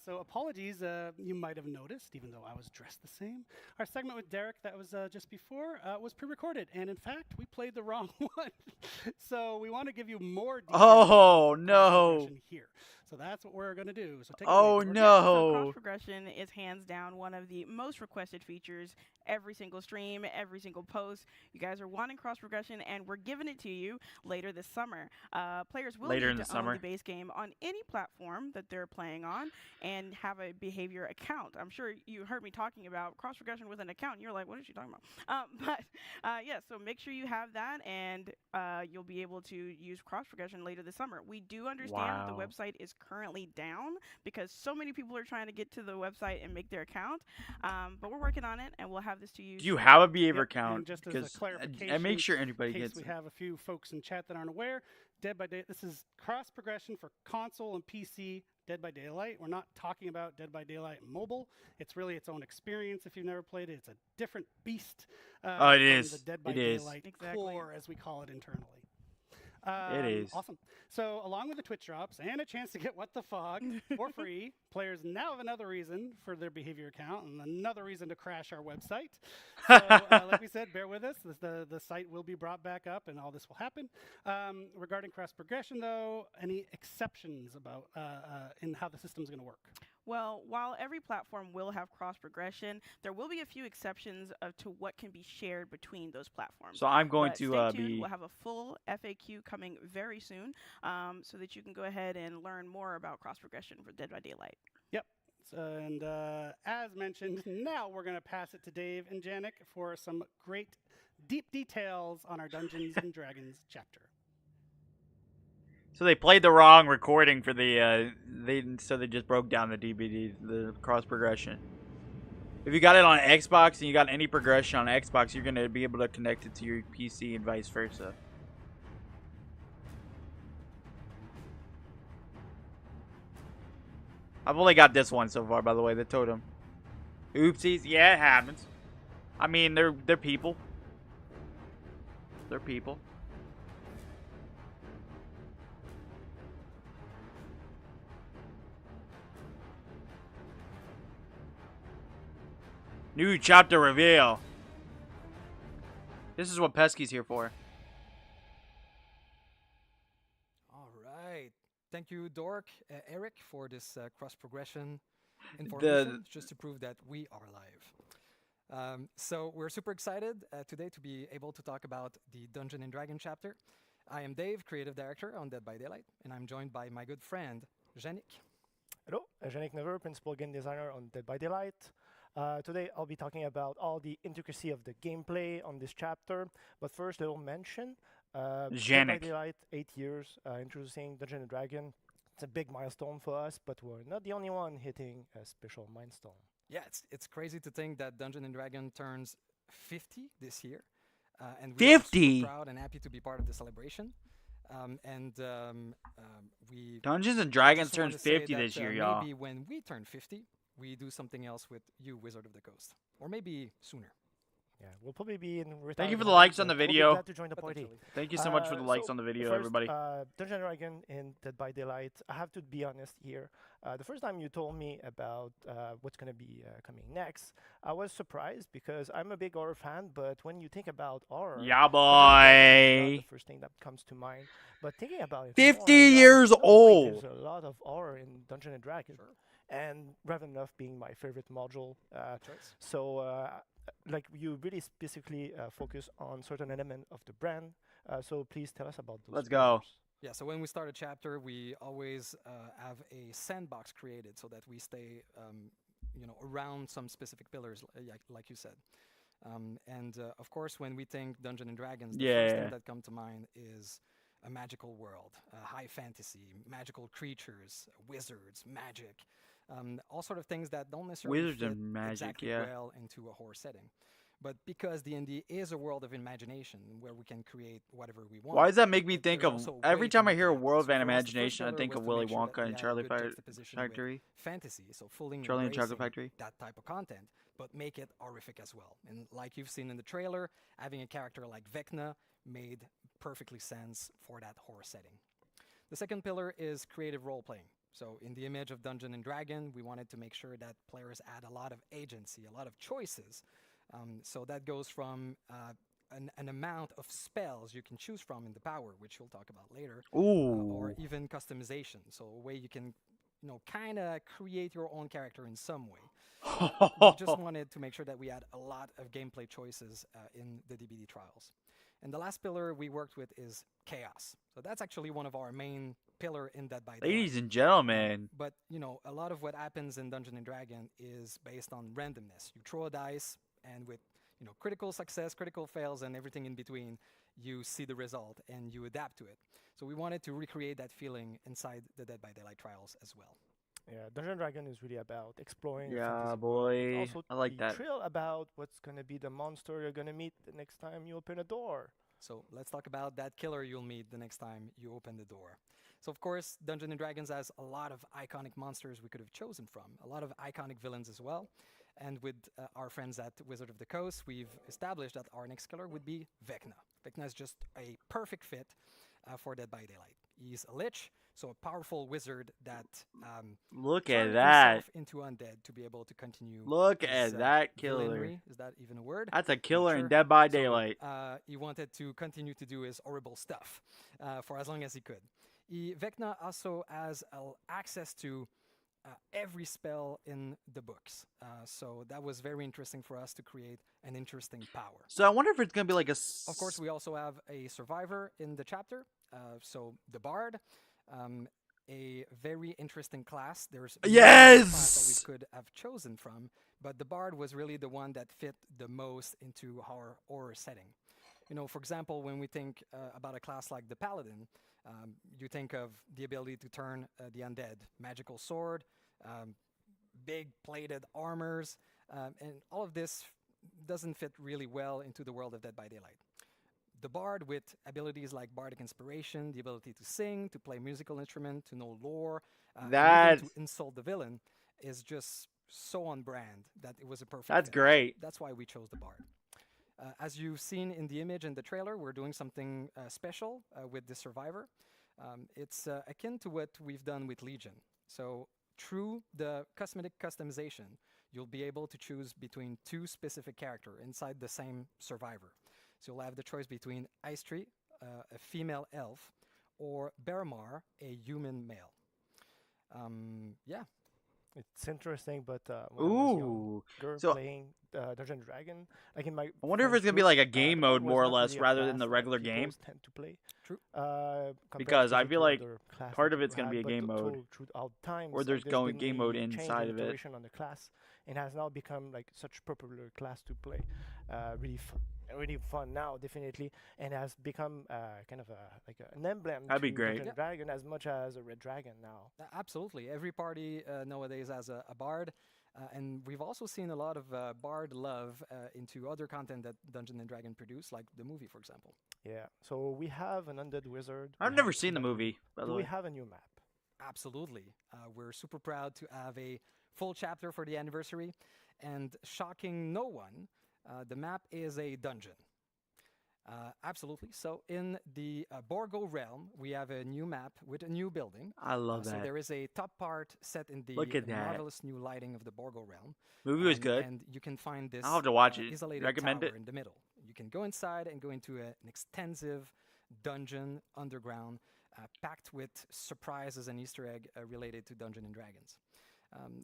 So apologies, you might have noticed, even though I was dressed the same. Our segment with Derek that was just before was pre-recorded. And in fact, we played the wrong one. So we want to give you more details. Oh, no. Here. So that's what we're going to do. So take Oh, it away. no. So cross progression is hands down one of the most requested features. Every single stream, every single post. You guys are wanting cross progression, and we're giving it to you later this summer. Players will need to own the base game on any platform that they're playing on and have a behavior account. I'm sure you heard me talking about cross progression with an account. And you're like, what is she talking about? Yeah, so make sure you have that, and you'll be able to use cross progression later this summer. We do understand that the website is currently down because so many people are trying to get to the website and make their account, but we're working on it, and we'll have this to you. Do you have a behavior account? And just as a clarification, and make sure anybody in case gets we have a few folks in chat that aren't aware, Dead by Daylight, this is cross progression for console and PC Dead by Daylight. We're not talking about Dead by Daylight mobile. It's really its own experience if you've never played it. It's a different beast. It is. The Dead by Daylight core, as we call it internally. It is. Awesome. So along with the Twitch drops and a chance to get What the Fog for free, players now have another reason for their behavior account and another reason to crash our website. So like we said, bear with us. The site will be brought back up and all this will happen. Regarding cross progression, though, any exceptions about in how the system is going to work? Well, while every platform will have cross progression, there will be a few exceptions to what can be shared between those platforms. So I'm going but to stay tuned. be. We'll have a full FAQ coming very soon, so that you can go ahead and learn more about cross progression for Dead by Daylight. Yep. And as mentioned, now we're going to pass it to Dave and Janik for some great deep details on our Dungeons and Dragons chapter. So they played the wrong recording for the so they just broke down the DBD, the cross progression. If you got it on Xbox and you got any progression on Xbox, you're gonna be able to connect it to your PC and vice versa. I've only got this one so far, by the way, the totem. Oopsies, yeah, it happens. I mean, they're people. They're people. New chapter reveal. This is what Pesky's here for. All right. Thank you, Dork, Eric, for this cross-progression information, just to prove that we are live. So we're super excited today to be able to talk about the Dungeon and Dragon chapter. I am Dave, creative director on Dead by Daylight, and I'm joined by my good friend, Janik. Hello, Janik Never, principal game designer on Dead by Daylight. Today I'll be talking about all the intricacy of the gameplay on this chapter, but first a little mention. Dead by Daylight, 8 years, introducing Dungeon and Dragon. It's a big milestone for us, but we're not the only one hitting a special milestone. Yeah, it's crazy to think that Dungeon and Dragon turns 50 this year. And we're 50? super proud and happy to be part of the celebration. We Dungeons and Dragons just wanna turns say 50 that, this year, y'all. Maybe when we turn 50, we do something else with you, Wizard of the Coast. Or maybe sooner. Yeah, we'll probably be in retirement. Thank you for the likes on the We'll be video. glad to join the party. Thank you so much for the likes on the video, first, everybody. Dungeon & Dragon in Dead by Daylight. I have to be honest here. The first time you told me about what's going to be coming next, I was surprised because I'm a big horror fan, but when you think about horror, yeah, boy, not the first thing that comes to mind. But thinking about it, 50 more, years old. There's a lot of horror in Dungeon & Dragon. Sure. And Ravenloft being my favorite module. Like you really specifically focus on certain element of the brand. So please tell us about those. Let's go. Yeah, so when we start a chapter, we always have a sandbox created so that we stay around some specific pillars, like you said. Of course, when we think Dungeon and Dragons, the first thing that come to mind is a magical world, high fantasy, magical creatures, wizards, magic, all sort of things that don't necessarily Wizards fit and magic, exactly yeah. well into a horror setting. But because D&D is a world of imagination where we can create whatever we want. Why does that make me think there's of also a every way to time I make hear it a happen. world So of for us, the first imagination, I pillar think was of to Willy make sure that Wonka we and had a Charlie good juxtaposition with Factory. fantasy, so fully Charlie and Chocolate embracing Factory. that type of content, but make it horrific as well. And like you've seen in the trailer, having a character like Vecna made perfectly sense for that horror setting. The second pillar is creative role-playing. So in the image of Dungeon and Dragon, we wanted to make sure that players had a lot of agency, a lot of choices. So that goes from an amount of spells you can choose from in the power, which we'll talk about later, or even customization. So a way you can, kind of create your own character in some way. We just wanted to make sure that we had a lot of gameplay choices in the DBD trials. And the last pillar we worked with is chaos. So that's actually one of our main pillar in Dead by Daylight. Ladies and gentlemen. But, a lot of what happens in Dungeon and Dragon is based on randomness. You throw a dice, and with, critical success, critical fails, and everything in between, you see the result, and you adapt to it. So we wanted to recreate that feeling inside the Dead by Daylight trials as well. Yeah, Dungeon Dragon is really about exploring. Yeah, the fantasy boy. world. Also, I like the that. thrill about what's gonna be the monster you're gonna meet the next time you open a door. So let's talk about that killer you'll meet the next time you open the door. So of course, Dungeons and Dragons has a lot of iconic monsters we could have chosen from, a lot of iconic villains as well. And with our friends at Wizard of the Coast, we've established that our next killer would be Vecna. Vecna is just a perfect fit for Dead by Daylight. He's a lich, so a powerful wizard that Look turned at that. himself into undead to be able to continue. Look his, at that villainry. killer. Is that even a word? That's a killer in Sure. Dead by So, Daylight. he wanted to continue to do his horrible stuff for as long as he could. Vecna also has access to every spell in the books. So that was very interesting for us to create an interesting power. So I wonder if it's going to be like a... Of course, we also have a survivor in the chapter. So the Bard, a very interesting class. There's many class that we could have chosen from, but the Bard was really the one that fit the most into our horror setting. For example, when we think about a class like the Paladin, you think of the ability to turn the undead, magical sword, big plated armors, and all of this doesn't fit really well into the world of Dead by Daylight. The Bard, with abilities like bardic inspiration, the ability to sing, to play musical instrument, to know lore, and even to insult the villain, is just so on brand that it was a perfect That's fit. great. That's why we chose the Bard. As you've seen in the image and the trailer, we're doing something special with the Survivor. It's akin to what we've done with Legion. So through the cosmetic customization, you'll be able to choose between two specific characters inside the same Survivor. So you'll have the choice between Ice Tree, a female elf, or Bearmar, a human male. Yeah. It's interesting, but when I was younger, So- playing Dungeon Dragon, like in my I wonder if friends it's going to be group, like a the game Bard mode, was more or not less, really a rather class than the that regular people game. tend to play. True. Compared Because I to feel like other class part that of it's you going to be a had, but game mode. throughout times, Or there's there's going been game mode a change inside and of it. iteration on the class, and has now become like such popular class to play. Really fun now, definitely, and has become kind of an emblem That'd be to great. Dungeon Dragon as much as a Red Dragon now. Absolutely. Every party nowadays has a Bard. And we've also seen a lot of Bard love into other content that Dungeon and Dragon produce, like the movie, for example. Yeah. So we have an undead wizard. I've we never have seen the combat movie, group. by the Do way. we have a new map? Absolutely. We're super proud to have a full chapter for the anniversary. And shocking no one, the map is a dungeon. Absolutely. So in the Borgo realm, we have a new map with a new building. I love So that. there is a top part set in the Look at that. marvelous new lighting of the Borgo realm. Movie was good. And you can find this I'll have to watch it. isolated Recommend tower it? in the middle. You can go inside and go into an extensive dungeon underground, packed with surprises and Easter egg related to Dungeons and Dragons.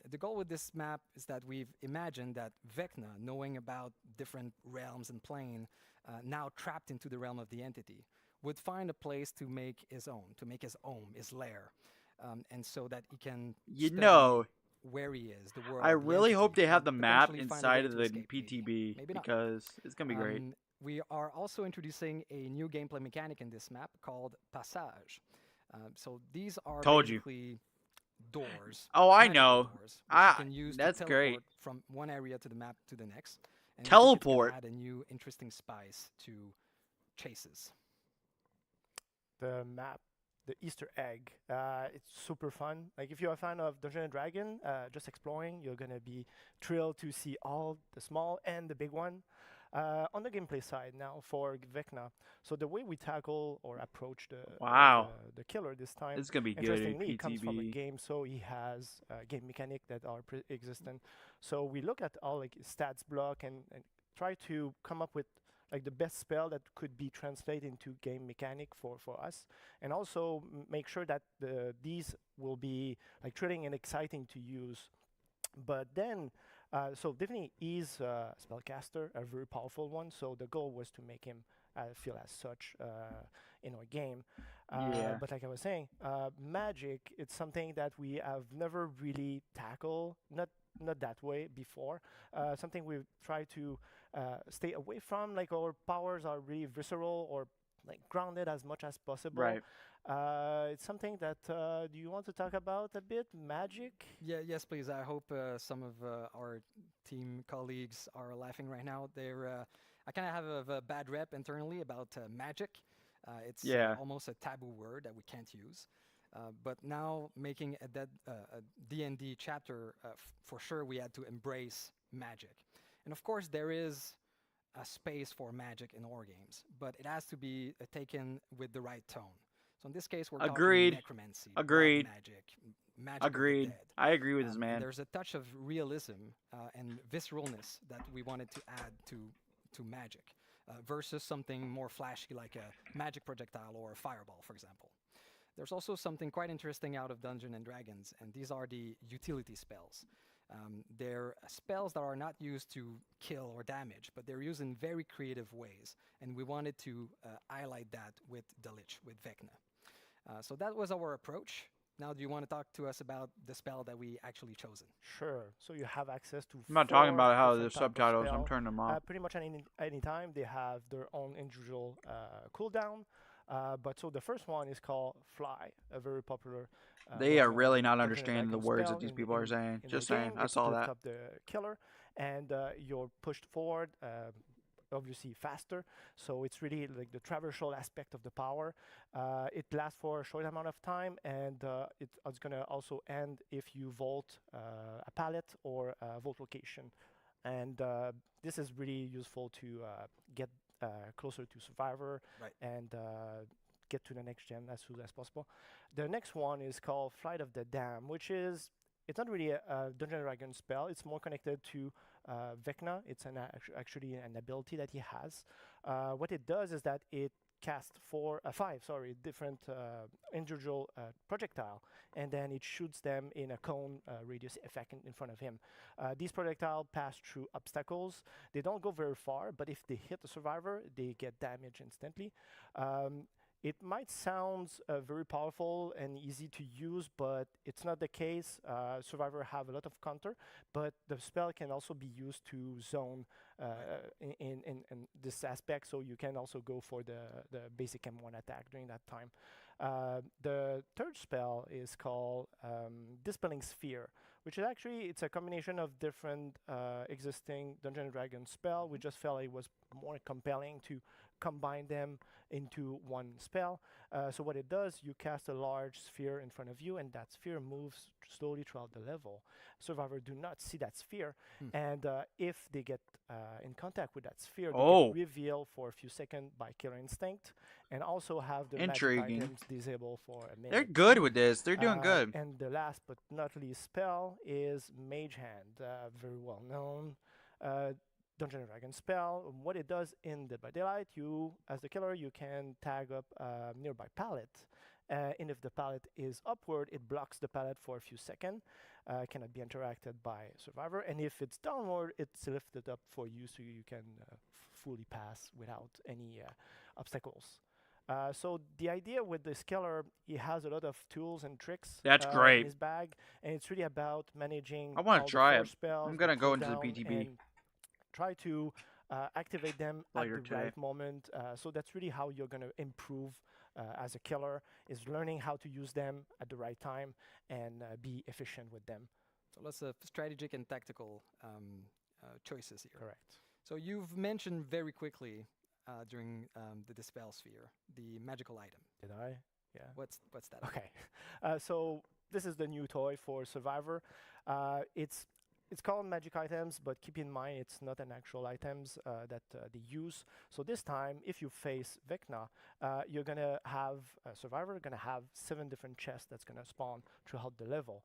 The goal with this map is that we've imagined that Vecna, knowing about different realms and plane, now trapped into the realm of the entity, would find a place to make his own, his lair, and so that he can You steadily know, where he is, the world. I the really hope entity, they have and the map potentially find a inside way of to the escape, maybe. PTB Maybe not. because it's gonna be great. We are also introducing a new gameplay mechanic in this map called Passage. So these are Told you. basically doors. Oh, I magical know. Doors, which you can use That's to great. teleport from one area to the map to the next. And we think it's Teleport. gonna add a new interesting spice to chases. The map, the Easter egg. It's super fun. Like if you're a fan of Dungeon and Dragon, just exploring, you're gonna be thrilled to see all the small and the big one. On the gameplay side now for Vecna, so the way we tackle or approach the killer this time, It's gonna be good. interestingly, it comes from a PTB. game, so he has game mechanic that are existent. So we look at all like stats block and try to come up with like the best spell that could be translated into game mechanic for us, and also make sure that these will be like thrilling and exciting to use. But then, so definitely he's a spellcaster, a very powerful one. So the goal was to make him feel as such in our game. Yeah. But like I was saying, magic, it's something that we have never really tackled, not that way before. Something we've tried to stay away from. Like our powers are really visceral or like grounded as much as possible. Right. It's something that do you want to talk about a bit? Magic? Yes, please. I hope some of our team colleagues are laughing right now. I kind of have a bad rep internally about magic. It's almost a taboo word that we can't use. But now making a D&D chapter, for sure we had to embrace magic. And of course there is a space for magic in our games, but it has to be taken with the right tone. So in this case, we're talking necromancy, black magic, magic of the dead. I agree with this man. There's a touch of realism and visceralness that we wanted to add to magic versus something more flashy like a magic projectile or a fireball, for example. There's also something quite interesting out of Dungeons and Dragons, and these are the utility spells. They're spells that are not used to kill or damage, but they're used in very creative ways, and we wanted to highlight that with the Lich, with Vecna. So that was our approach. Now, do you want to talk to us about the spell that we actually chosen? Sure. So you have access to. I'm not talking about how the subtitles. I'm turning them off. Pretty much any time they have their own individual cooldown. But so the first one is called Fly, a very popular. They are really not understanding the words that these people are saying. Just saying. I saw that. Up the killer, and you're pushed forward. Obviously faster, so it's really like the traversal aspect of the power. It lasts for a short amount of time, and it's gonna also end if you vault a pallet or a vault location. And this is really useful to get closer to Survivor and get to the next gen as soon as possible. The next one is called Flight of the Dam, which is it's not really a Dungeon & Dragon spell. It's more connected to Vecna. It's actually an ability that he has. What it does is that it casts five different individual projectile, and then it shoots them in a cone radius effect in front of him. These projectiles pass through obstacles. They don't go very far, but if they hit the survivor, they get damage instantly. It might sound very powerful and easy to use, but it's not the case. Survivor have a lot of counter, but the spell can also be used to zone in this aspect, so you can also go for the basic M1 attack during that time. The third spell is called Dispelling Sphere, which is actually, it's a combination of different existing Dungeons & Dragons spell. We just felt it was more compelling to combine them into one spell. So what it does, you cast a large sphere in front of you, and that sphere moves slowly throughout the level. Survivor do not see that sphere, and if they get in contact with that sphere, they get revealed for a few seconds by Killer Instinct, and also have the magic items disabled for a minute. They're good with this. They're doing good. And the last but not least spell is Mage Hand, very well known Dungeons & Dragons spell. What it does in Dead by Daylight, you, as the killer, you can tag up a nearby pallet. And if the pallet is upward, it blocks the pallet for a few seconds. Cannot be interacted by Survivor. And if it's downward, it's lifted up for you so you can fully pass without any obstacles. So the idea with this killer, he has a lot of tools and tricks That's in great. his bag, and it's really about managing I want all to the try force it. spells, I'm the gonna go into the cooldown, PTB and try to activate them at later the today. right moment. So that's really how you're going to improve as a killer, is learning how to use them at the right time and be efficient with them. So lots of strategic and tactical choices here. Correct. So you've mentioned very quickly during the Dispel Sphere the magical item. Did I? Yeah. What's that? Okay. So this is the new toy for Survivor. It's called magic items, but keep in mind it's not an actual items that they use. So this time, if you face Vecna, you're gonna have Survivor gonna have 7 different chests that's gonna spawn throughout the level.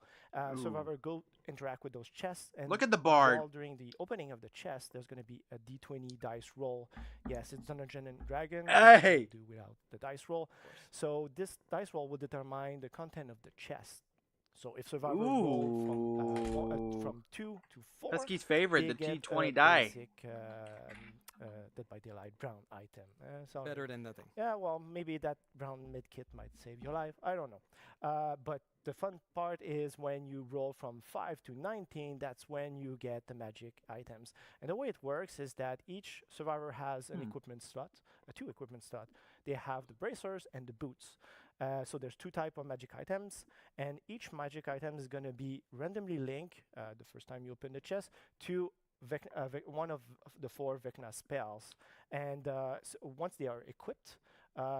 Survivor go interact with those chests, and Look at the bard. while during the opening of the chest, there's gonna be a D20 dice roll. Yes, it's Dungeon and Dragon. Hey! Do without the dice roll. So this dice roll will determine the content of the chest. So if Survivor roll from 2 to 4, Pesky's favorite, they the get T20 a die. basic, Dead by Daylight brown item. Sorry. Better than nothing. Yeah, well, maybe that brown medkit might save your life. I don't know. But the fun part is when you roll from 5 to 19, that's when you get the magic items. And the way it works is that each Survivor has an equipment slot, 2 equipment slot. They have the bracers and the boots. So there's 2 type of magic items, and each magic item is going to be randomly linked the first time you open the chest to one of the 4 Vecna spells. And so once they are equipped,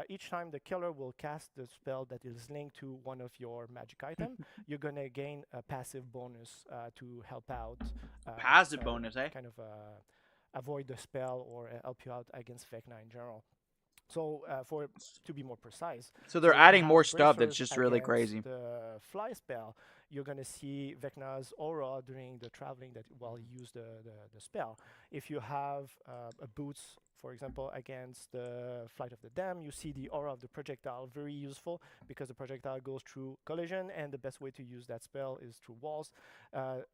each time the killer will cast the spell that is linked to one of your magic item, you're going to gain a passive bonus to help out. Passive bonus, eh? Kind of avoid the spell or help you out against Vecna in general. So to be more precise, So they're if you adding have more stuff that's bracers just really against crazy. The fly spell, you're gonna see Vecna's aura during the traveling that while you use the spell. If you have a boots, for example, against the Flight of the Dam, you see the aura of the projectile, very useful because the projectile goes through collision, and the best way to use that spell is through walls.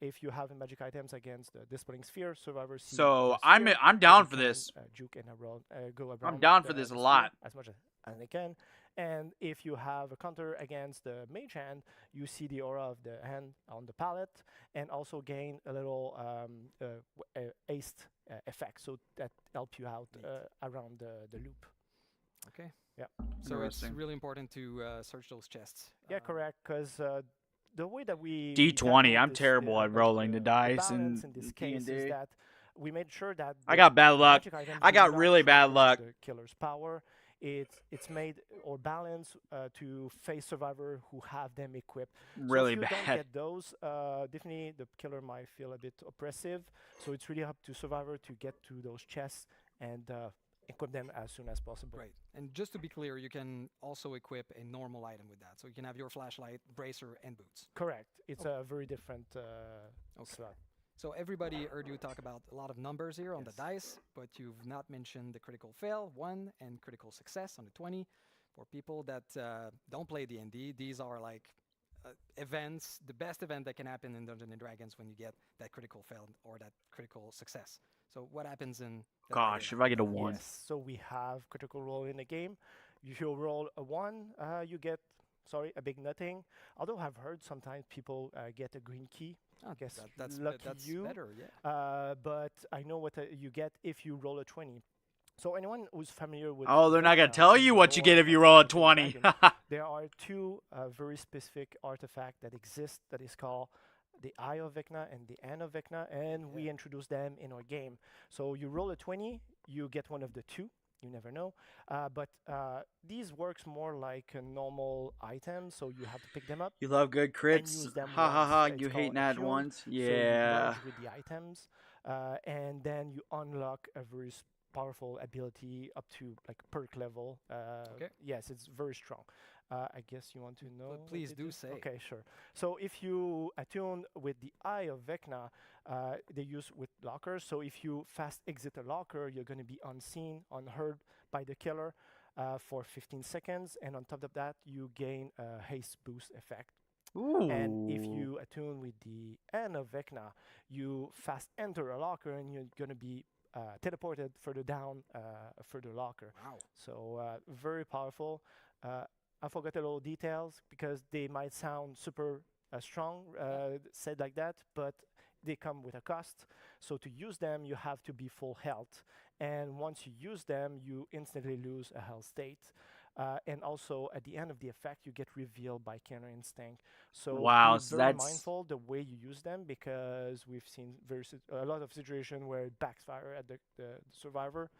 If you have magic items against the Dispelling Sphere, Survivor see So the I'm sphere, I'm so down you for can, this. Juke and go around. I'm down for the this a sphere lot. as much as they can. And if you have a counter against the mage hand, you see the aura of the hand on the palette, and also gain a little aced effect, so that help you out around the loop. Okay. Yeah. So it's Interesting. really important to search those chests. Yeah, correct. Because the way that we D20. tackled I'm this, terrible at rolling the dice balance in in this case D&D. is that we made sure that I the got bad luck. magic items I do got not really bad trigger luck. The killer's power. It's made or balanced to face Survivor who have them equipped. Really so if you don't bad. get those, definitely the killer might feel a bit oppressive. So it's really up to Survivor to get to those chests and equip them as soon as possible. Right. And just to be clear, you can also equip a normal item with that. So you can have your flashlight, bracer, and boots. Correct. It's a very different slot. So everybody heard you talk about a lot of numbers here on the dice, but you've not mentioned the critical fail, 1, and critical success on the 20. For people that don't play D&D, these are like events, the best event that can happen in Dungeons & Dragons when you get that critical fail or that critical success. So what happens in... Gosh, if I get a 1. Yes. So we have critical roll in the game. If you roll a 1, you get, a big nothing. Although I've heard sometimes people get a green key. I guess that's lucky that's you. better, yeah. But I know what you get if you roll a 20. So anyone who's familiar with... Oh, they're not going to tell you what you get if you lore roll a of 20. Dragon, there are 2 very specific artifacts that exist that is called the Eye of Vecna and the Hand of Vecna, and we introduce them in our game. So you roll a 20, you get one of the 2. You never know. But these works more like a normal item, so you have to pick them up. You love good and crits. use them Ha ha once. ha. It's You hate called nat attuned. ones. So you Yeah. merge with the items, and then you unlock a very powerful ability up to like perk level. Okay. Yes, it's very strong. I guess you want to know. what please it do is? say. Okay, sure. So if you attune with the Eye of Vecna, they use with lockers. So if you fast exit a locker, you're going to be unseen, unheard by the killer for 15 seconds. And on top of that, you gain a haste boost effect. Ooh. And if you attune with the Hand of Vecna, you fast enter a locker and you're going to be teleported further down, further locker. Wow. So very powerful. I forgot a little details because they might sound super strong, said like that, but they come with a cost. So to use them, you have to be full health. And once you use them, you instantly lose a health state. And also, at the end of the effect, you get revealed by Counter Instinct. So Wow, be so very that's mindful the way you use them, because we've seen a lot of situations where it backfire at the survivor,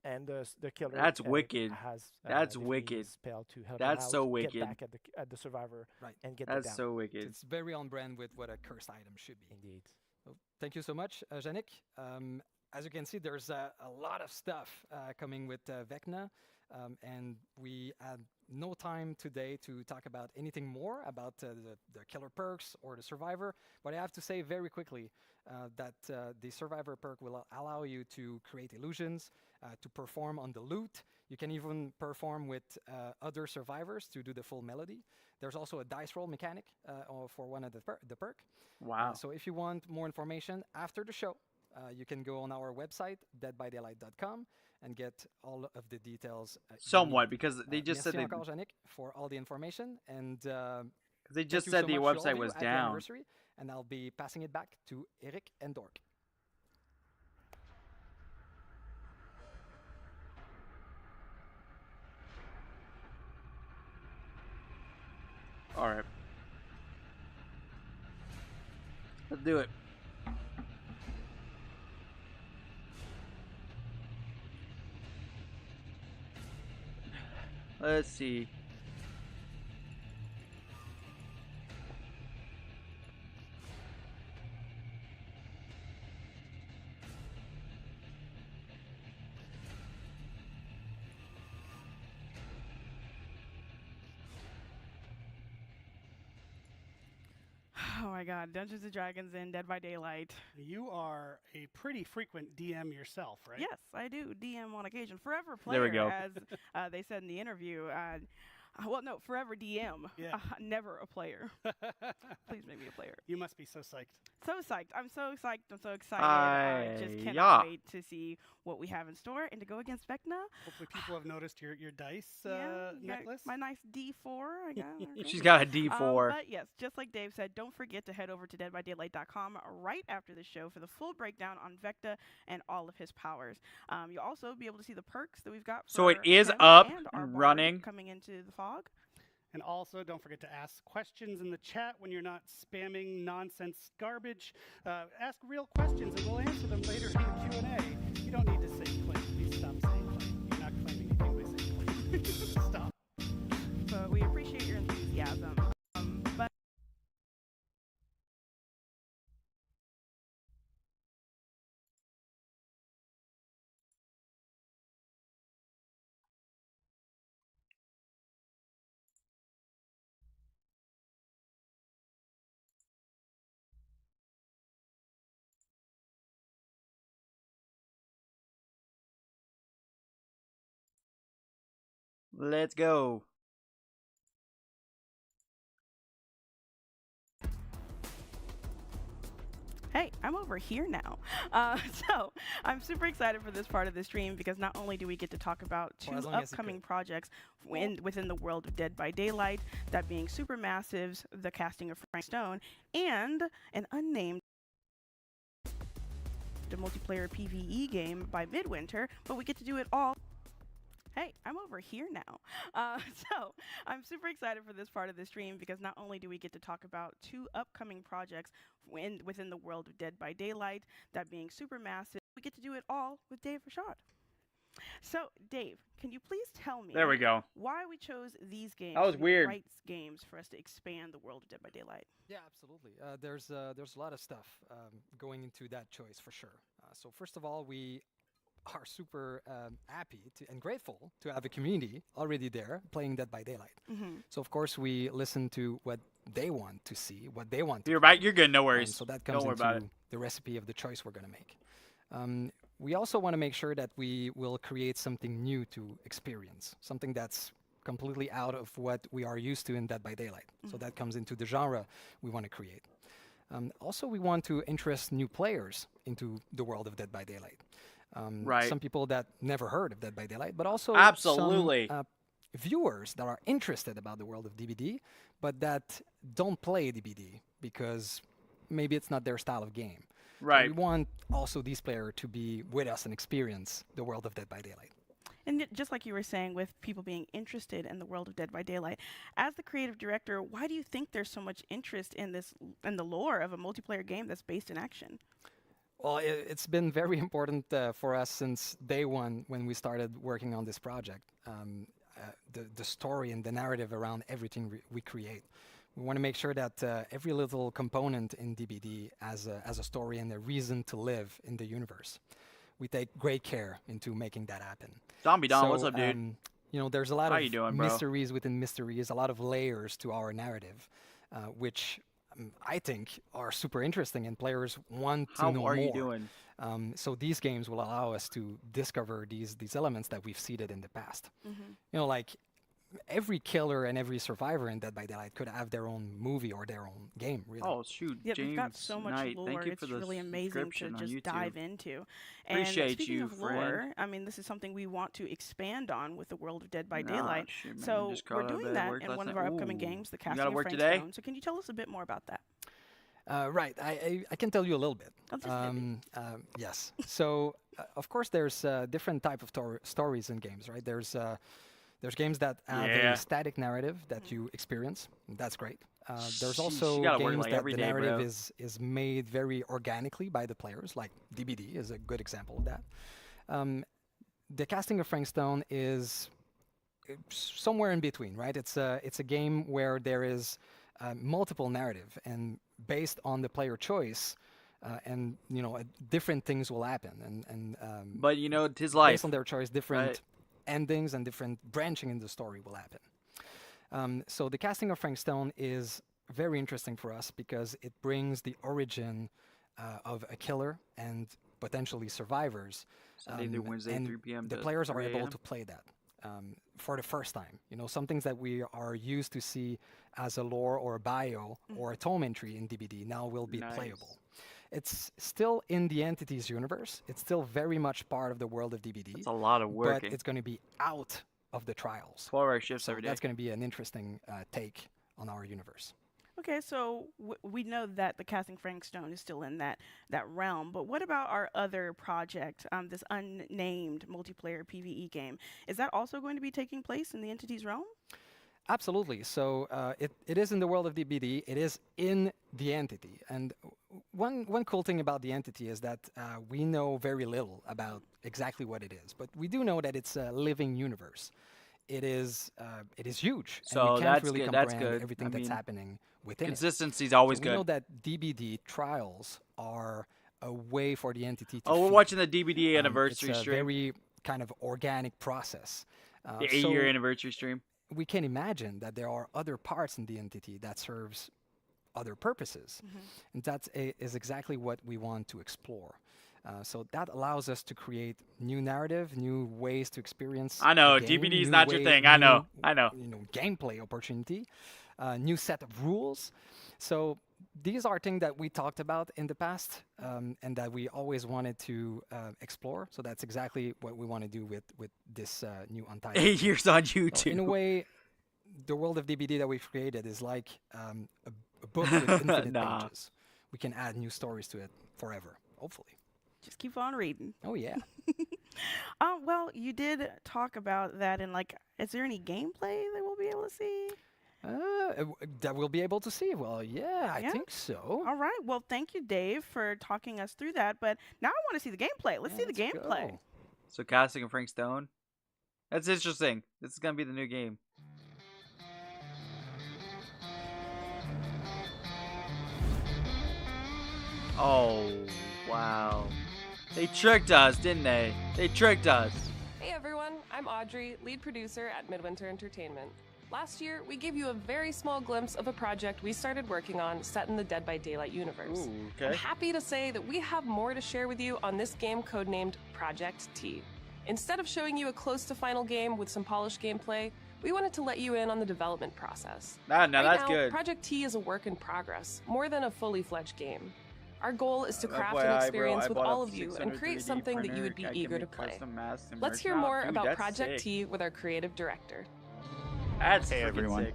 and the killer That's wicked. has That's the wicked. spell to help That's him out, so get wicked. back at the survivor, Right. and get the That's down. so wicked. It's very on brand with what a curse item should be. Indeed. Well, thank you so much, Yannick. As you can see, there's a lot of stuff coming with Vecna, and we had no time today to talk about anything more about the killer perks or the survivor. But I have to say very quickly that the survivor perk will allow you to create illusions, to perform on the loot. You can even perform with other survivors to do the full melody. There's also a dice roll mechanic for one of the perk. Wow. So if you want more information after the show, you can go on our website, deadbydaylight.com, and get all of the details. Somewhat, because they just said merci they. encore, Yannick, for all the information. And They thank just you said so the much to all website of you was at the down. anniversary, and I'll be passing it back to Eric and Dork. All right. Let's do it. Let's see. Oh my God, Dungeons and Dragons and Dead by Daylight. You are a pretty frequent DM yourself, right? Yes, I do DM on occasion. Forever There player, we go. as they said in the interview. Well, no, forever DM. Yeah. Never a player. Please make me a player. You must be so psyched. So psyched. I'm so psyched. I'm so excited. I just cannot wait to see what we have in store and to go against Vecna. Hopefully people have noticed your dice Yeah, necklace. my nice D4. I got. Okay. She's got a D4. But yes, just like Dave said, don't forget to head over to deadbydaylight.com right after the show for the full breakdown on Vecna and all of his powers. You'll also be able to see the perks that we've got. So it for is him up and our and bard running. coming into the fog. And also, don't forget to ask questions in the chat when you're not spamming nonsense garbage. Ask real questions, and we'll answer them later in the Q&A. You don't need to say claim. Please stop saying claim. You're not claiming anything by saying claim. Stop. But we appreciate your enthusiasm. But Let's go. hey, I'm over here now. So I'm super excited for this part of the stream because not only do we get to talk about For two as long as you upcoming could. projects within the world of Dead by Daylight, that being Supermassive's The Casting of Frank Stone and an unnamed multiplayer PvE game by Midwinter, but we get to do it all. Hey, I'm over here now. So I'm super excited for this part of the stream because not only do we get to talk about two upcoming projects within the world of Dead by Daylight, that being Supermassive, we get to do it all with Dave Rashad. So, Dave, can you please tell me There we go. why we chose these games? That was to be weird. The right games for us to expand the world of Dead by Daylight. Yeah, absolutely. There's a lot of stuff going into that choice for sure. So first of all, we are super happy and grateful to have a community already there playing Dead by Daylight. So of course we listen to what they want to see, what they want to You're play. right. You're good. No worries. So that comes Don't worry about into it. the recipe of the choice we're going to make. We also want to make sure that we will create something new to experience, something that's completely out of what we are used to in Dead by Daylight. So that comes into the genre we want to create. Also, we want to interest new players into the world of Dead by Daylight. Right. Some people that never heard of Dead by Daylight, but also Absolutely. some viewers that are interested about the world of DBD, but that don't play DBD because maybe it's not their style of game. Right. So we want also these players to be with us and experience the world of Dead by Daylight. And just like you were saying, with people being interested in the world of Dead by Daylight, as the creative director, why do you think there's so much interest in the lore of a multiplayer game that's based in action? Well, it's been very important for us since day one when we started working on this project. The story and the narrative around everything we create. We want to make sure that every little component in DBD has a story and a reason to live in the universe. We take great care into making that happen. Zombie Don, what's up, dude? You know, there's a lot How of you doing, bro? mysteries within mysteries, a lot of layers to our narrative, which I think are super interesting and players want to know more. How are you doing? So these games will allow us to discover these elements that we've seeded in the past. Mm-hmm. You know, like every killer and every survivor in Dead by Daylight could have their own movie or their own game, really. Oh, shoot. Yeah, James we've got so much Knight, lore. thank you It's for the really amazing to subscription on just YouTube. dive into. Appreciate and speaking you, of lore, friend. I mean, this is something we want to expand on with the world of Dead by Nah, Daylight. shit, man, So just we're caught out of doing bed, that worked in last one of night. our upcoming Ooh. games, The You Casting gotta of work Frank today? Stone. So can you tell us a bit more about that? Right, I can tell you a little bit. Just a bit. Yes. So, of course, there's different type of stories in games, right? There's games that have Yeah. a static narrative that you experience. That's great. There's Sheesh, also you gotta work games like that every the day, narrative bro. is made very organically by the players, like DBD is a good example of that. The Casting of Frank Stone is somewhere in between, right? It's a game where there is multiple narrative, and based on the player choice, and you know, different things will happen, and But you know, 'tis life. based on their choice, different right? endings and different branching in the story will happen. So the Casting of Frank Stone is very interesting for us because it brings the origin of a killer and potentially survivors. Sunday through Wednesday, and 3 p.m. the to players are 3 able a.m. to play that for the first time. You know, some things that we are used to see as a lore or a bio or a tome entry in DBD now will be Nice. playable. It's still in the Entities universe. It's still very much part of the world of DBD. That's a lot of work. But it's going to be out of the trials. 12-hour shifts So every day. that's going to be an interesting take on our universe. Okay, so we know that the Casting Frank Stone is still in that realm, but what about our other project, this unnamed multiplayer PvE game? Is that also going to be taking place in the Entities realm? Absolutely. So it is in the world of DBD. It is in the entity. And one cool thing about the entity is that we know very little about exactly what it is, but we do know that it's a living universe. It is huge. So and we can't that's really good. That's comprehend good. everything I that's mean, happening within it. Consistency's always So we know good. that DBD trials are a way for the entity to Oh, we're feed. watching the DBD anniversary it's a stream. very kind of organic process. The So 8-year anniversary stream. we can imagine that there are other parts in the entity that serves other purposes. And that is exactly what we want to explore. So that allows us to create new narrative, new ways to experience. I know, the game, DBD is new not your way- thing. I know. new, I know. You know, gameplay opportunity, new set of rules. So these are things that we talked about in the past and that we always wanted to explore. So that's exactly what we want to do with this new Untitled. 8 years on So YouTube. in a way, the world of DBD that we've created is like a book with infinite Nah. pages. We can add new stories to it forever, hopefully. Just keep on reading. Oh, yeah. Well, you did talk about that, and like, is there any gameplay that we'll be able to see? That we'll be able to see. Well, yeah, I Yeah? think so. All right. Well, thank you, Dave, for talking us through that. But now I want to see the gameplay. Let's see the gameplay. go. So Casting of Frank Stone. That's interesting. This is gonna be the new game. Oh, wow. They tricked us, didn't they? They tricked us. Hey everyone, I'm Audrey, lead producer at Midwinter Entertainment. Last year, we gave you a very small glimpse of a project we started working on set in the Dead by Daylight universe. Ooh, I'm okay. happy to say that we have more to share with you on this game codenamed Project T. Instead of showing you a close to final game with some polished gameplay, we wanted to let you in on the development process. Now Right that's now, good. Project T is a work in progress, more than a fully fledged game. Our goal is to craft an experience with all of you and create something that you would be eager to play. Let's hear more about Project T with our creative director. That's hey everyone. Sick.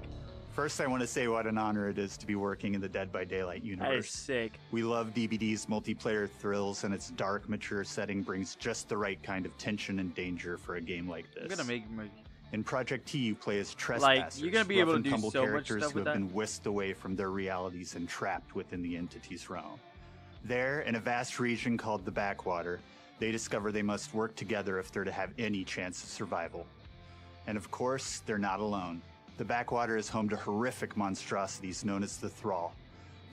First, I want to say what an honor it is to be working in the Dead by Daylight universe. That is sick. We love DBD's multiplayer thrills, and its dark, mature setting brings just the right kind of tension and danger for a game like this. I'm gonna make in Project T, you play as trespassers, you're gonna be able to do tumble so much characters stuff who with have that. been whisked away from their realities and trapped within the entity's realm. There, in a vast region called the Backwater, they discover they must work together if they're to have any chance of survival. And of course, they're not alone. The Backwater is home to horrific monstrosities known as the Thrall.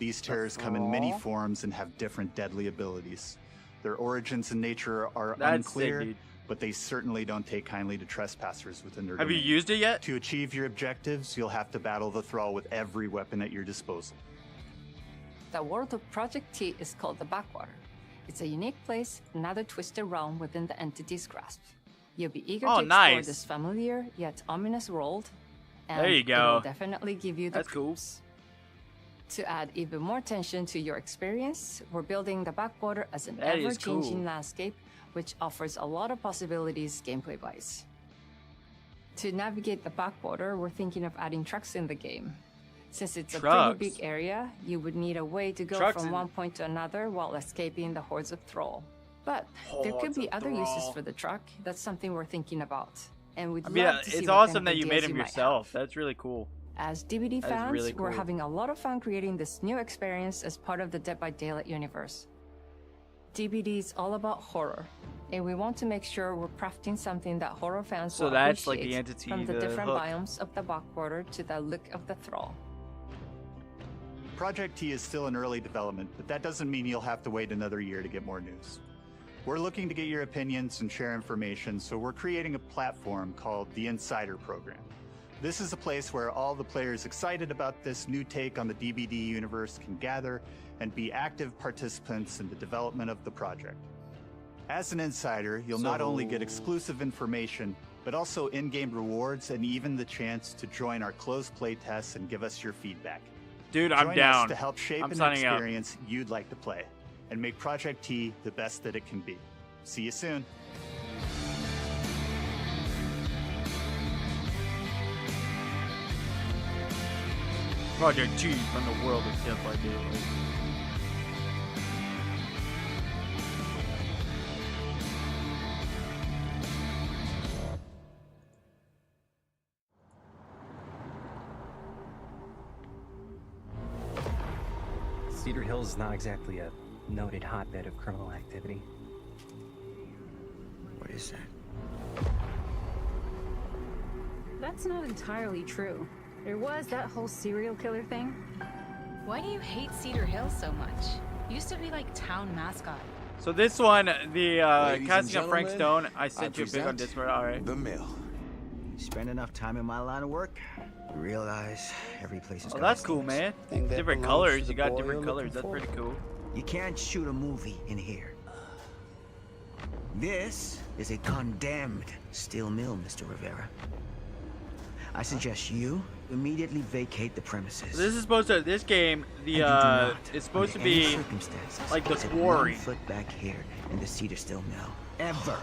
These terrors come in many forms and have different deadly abilities. Their origins and nature are unclear, sick, dude. but they certainly don't take kindly to trespassers within their Have you domain. used it yet? To achieve your objectives, you'll have to battle the Thrall with every weapon at your disposal. The world of Project T is called the Backwater. It's a unique place, another twisted realm within the entity's grasp. You'll be eager to explore this familiar yet ominous world, and there you it go. will definitely give you the That's cool. creeps. To add even more tension to your experience, we're building the Backwater as an That is ever-changing cool. landscape, which offers a lot of possibilities gameplay-wise. To navigate the Backwater, we're thinking of adding trucks in the game. Since it's a pretty big area, you would need a way to go from one point to another while escaping the hordes of Thrall. But there could be other uses for the truck. That's something we're thinking about. And we'd love to see it's what awesome kind that of you ideas made him might yourself. That's really cool. As DBD That is fans, really we're cool. having a lot of fun creating this new experience as part of the Dead by Daylight universe. DBD is all about horror, and we want to make sure we're crafting something that horror fans So will that's like appreciate, the entity, from the the different hook. biomes of the Backwater to the look of the Thrall. Project T is still in early development, but that doesn't mean you'll have to wait another year to get more news. We're looking to get your opinions and share information, so we're creating a platform called the Insider Program. This is a place where all the players excited about this new take on the DBD universe can gather and be active participants in the development of the project. As an insider, you'll not only get exclusive information, but also in-game rewards and even the chance to join our closed play tests and give us your feedback. Dude, I'm Join down. us to help shape I'm an signing up. experience you'd like to play and make Project T the best that it can be. See you soon. Project T from the world of Dead by Daylight. Cedar Hills is not exactly a noted hotbed of criminal activity. What is that? That's not entirely true. There was that whole serial killer thing. Why do you hate Cedar Hills so much? Used to be like town mascot. So this one, the Ladies casting and of Frank gentlemen, Stone, I sent you a pic on present Discord. All right. The Mill. Spend enough time in my line of work, you realize every place is Oh, that's cool, man. Different colors. You got different colors. That's pretty cool. You can't shoot a movie in here. This is a condemned steel mill, Mr. Rivera. I suggest you immediately vacate the premises. This is supposed to. This game, And you do not, it's supposed to under any be circumstances, like the set Quarry. one foot back here in the Cedar Steel Mill. Ever.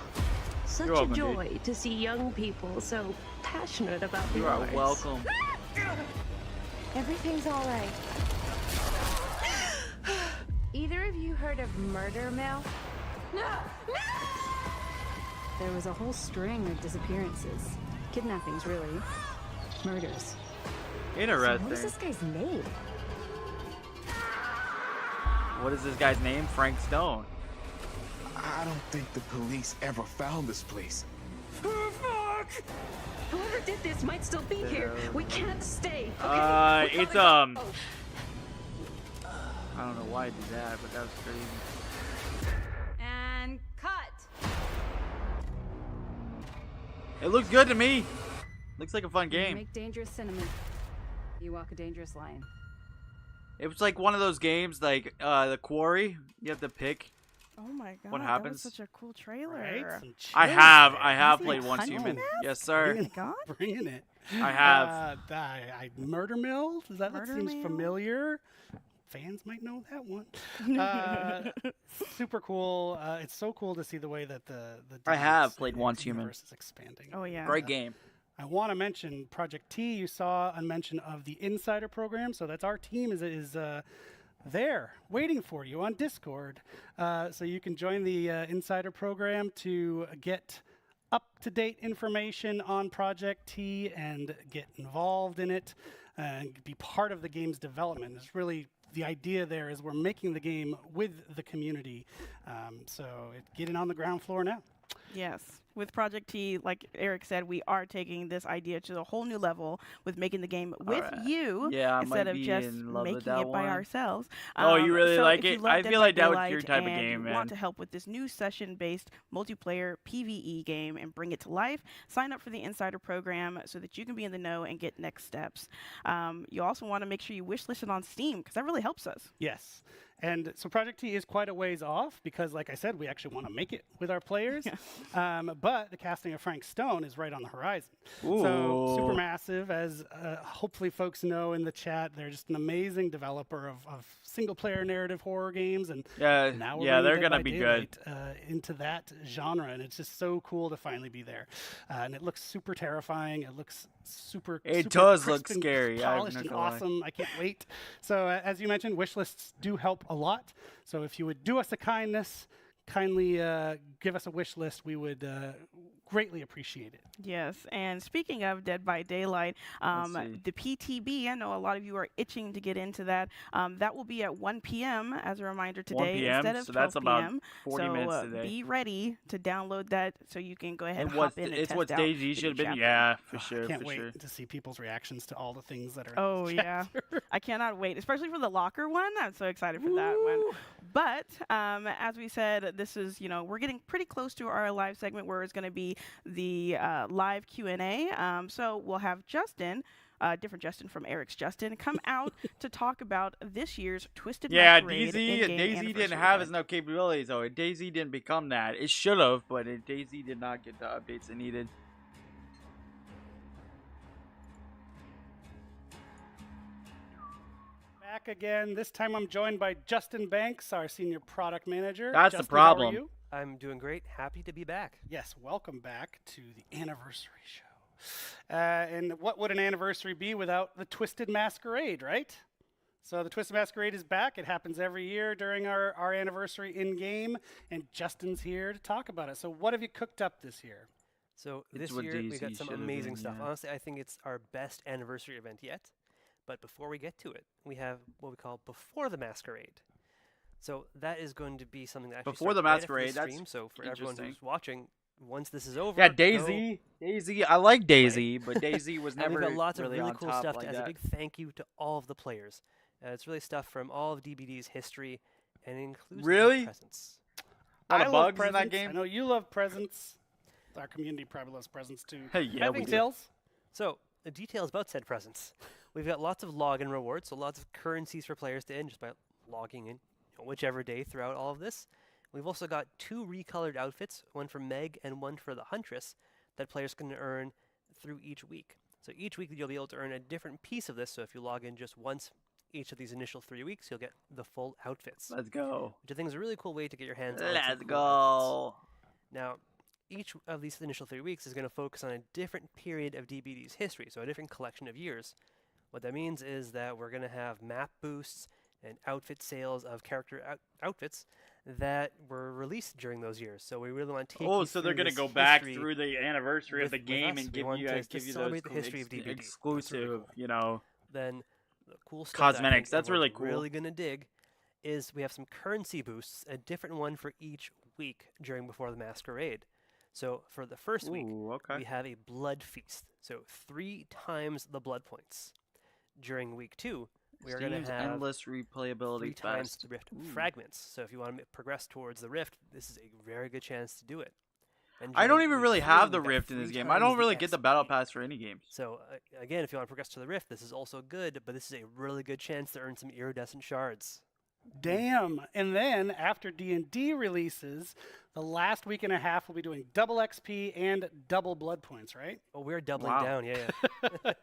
Such You're a welcome, dude. joy to see young people so passionate about the You are arts. welcome. Everything's all right. Either of you heard of Murder Mill? No! There was a whole string of disappearances. Kidnappings, really. Murders. Interesting. What was this guy's name? What is this guy's name? Frank Stone. I don't think the police ever found this place. Fuck! Whoever did this might still be here. We can't stay. It's I don't know why I did that, but that was crazy. And cut. It looks good to me. Looks like a fun You game. make dangerous cinnamon. You walk a dangerous line. It was like one of those games, like the Quarry. You have to pick. Oh my god, What that happens? was such a cool trailer. Right? I have played once human. Yes, sir. Bringing, bringing it. I have. Murder Mill? That seems familiar. fans might know that one. Super cool. It's so cool to see the way that the I have DBD played Once Human. universe is expanding. Oh yeah, Great game. I want to mention Project T. You saw a mention of the Insider program, so that's our team is there waiting for you on Discord. So you can join the Insider program to get up-to-date information on Project T and get involved in it and be part of the game's development. It's really the idea there is we're making the game with the community. So get in on the ground floor now. Yes. With Project T, like Eric said, we are taking this idea to a whole new level with making the game with you instead of just making it by ourselves. Oh, you really so like if you it? love I Dead feel by like that was Daylight your type of and game, you man. want to help with this new session-based multiplayer PvE game and bring it to life, sign up for the Insider program so that you can be in the know and get next steps. You also want to make sure you wishlist it on Steam because that really helps us. Yes. And so Project T is quite a ways off because, like I said, we actually want to make it with our players. But the casting of Frank Stone is right on the horizon. Ooh. So Supermassive, as hopefully folks know in the chat, they're just an amazing developer of single-player narrative horror games. And now we're they're bringing gonna Dead by be Daylight, into that genre, and it's just so cool to finally be there. And it looks super terrifying. It looks super. It super does crisp look and scary. I'm polished not and gonna lie. awesome. I can't wait. So as you mentioned, wish lists do help a lot. So if you would do us a kindness, kindly give us a wish list, we would greatly appreciate it. Yes, and speaking of Dead by Daylight, the PTB, I know a lot of you are itching to get into that. That will be at 1 p.m. as a reminder 1 today p.m., instead of so 12 that's about p.m. 40 so, minutes today. Be ready to download that so you can go ahead and what's hop in and it's test what out DayZ the new should have been. chapter. Yeah, for sure. I can't for wait sure. to see people's reactions to all the things that are. Oh in this yeah, chapter. I cannot wait, especially for the locker one. I'm so excited for that one. But as we said, this is we're getting pretty close to our live segment where it's going to be the live Q&A. So we'll have Justin, different Justin from Eric's Justin, come out to talk about this year's Twisted Masquerade in-game DayZ anniversary didn't have event. enough capabilities though. DayZ didn't become that. It should have, but DayZ did not get the updates it needed. Back again. This time I'm joined by Justin Banks, our senior product manager. That's Justin, the problem. How are you? I'm doing great. Happy to be back. Yes, welcome back to the anniversary show. And what would an anniversary be without the Twisted Masquerade, right? So the Twisted Masquerade is back. It happens every year during our anniversary in-game, and Justin's here to talk about it. So what have you cooked up this year? So It's this what year we DayZ got some should have amazing been, stuff. yeah. Honestly, I think it's our best anniversary event yet. But before we get to it, we have what we call Before the Masquerade. So that is going to be something that actually Before the starts right after Masquerade, the that's stream. So for everyone interesting. who's watching, once this is over, Yeah, go- DayZ. I like DayZ, but DayZ was and never we've got lots really of really on cool top stuff like as that. a big thank you to all of the players. It's really stuff from all of DBD's history, and it includes Really? presents. A lot I of love bugs in that presents. game? I know you love presents. Our community probably loves presents too. Hey, yeah, we do. Details? So the details about said presents. We've got lots of login rewards, so lots of currencies for players to earn just by logging in whichever day throughout all of this. We've also got 2 recolored outfits, one for Meg and one for the Huntress, that players can earn through each week. So each week you'll be able to earn a different piece of this, so if you log in just once each of these initial 3 weeks, you'll get the full outfits. Let's go. Which I think is a really cool way to get your hands on some Let's cool go. outfits. Now, each of these initial 3 weeks is going to focus on a different period of DBD's history, so a different collection of years. What that means is that we're going to have map boosts and outfit sales of character outfits that were released during those years. So we really want to take you So they're through gonna this go back history through the anniversary of the with game us. and We give want you to those celebrate the history of DBD. That's really exclusive, cool. Then the cool stuff Cosmetics, that I think that's really everyone's cool. really going to dig is we have some currency boosts, a different one for each week during Before the Masquerade. So for the first week, we have a blood feast. So 3 times the blood points. During week 2, we are going Steam's to have endless replayability 3 times best. the Rift Ooh. fragments. So if you want to progress towards the Rift, this is a very good chance to do it. And I don't during even week really 3, have the we've got Rift in this 3 game. I times don't the really get the SP. Battle Pass for any games. So again, if you want to progress to the Rift, this is also good, but this is a really good chance to earn some iridescent shards. Damn. And then after D&D releases, the last week and a half we'll be doing double XP and double blood points, right? Oh, we're doubling down, yeah.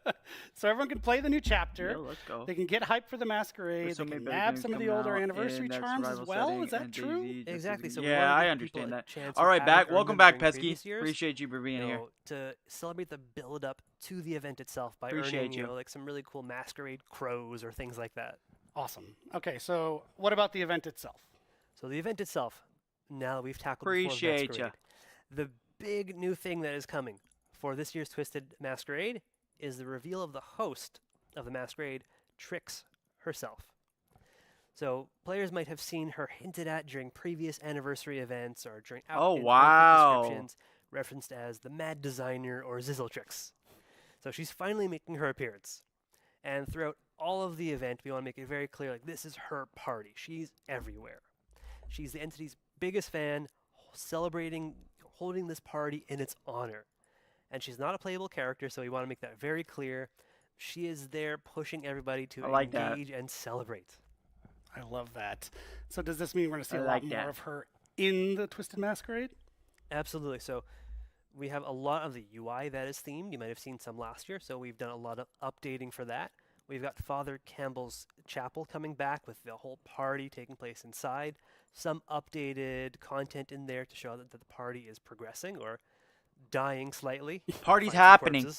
So everyone can play the new chapter. Yeah, let's go. They can get hyped for the masquerade. They can nab some of the older anniversary charms as well. Is that true? Exactly. So yeah, I understand that. All right, welcome back, Pesky. Appreciate you for being here. To celebrate the build up to the event itself by Appreciate earning, you. like some really cool masquerade crows or things like that. Awesome. Okay, so what about the event itself? So the event itself, now that we've tackled Appreciate before Masquerade, the big new thing that is coming for this year's Twisted Masquerade is the reveal of the host of the Masquerade, Trix herself. So players might have seen her hinted at during previous anniversary events or during outfit descriptions, referenced as the Mad Designer or Zizzletrix. So she's finally making her appearance. And throughout all of the event, we want to make it very clear, like, this is her party. She's everywhere. She's the entity's biggest fan, celebrating, holding this party in its honor. And she's not a playable character, so we want to make that very clear. She is there pushing everybody to engage and celebrate. I love that. So does this mean we're going to see a lot more of her in the Twisted Masquerade? Absolutely. So we have a lot of the UI that is themed. You might have seen some last year, so we've done a lot of updating for that. We've got Father Campbell's Chapel coming back with the whole party taking place inside. Some updated content in there to show that the party is progressing or dying slightly. Party's happening.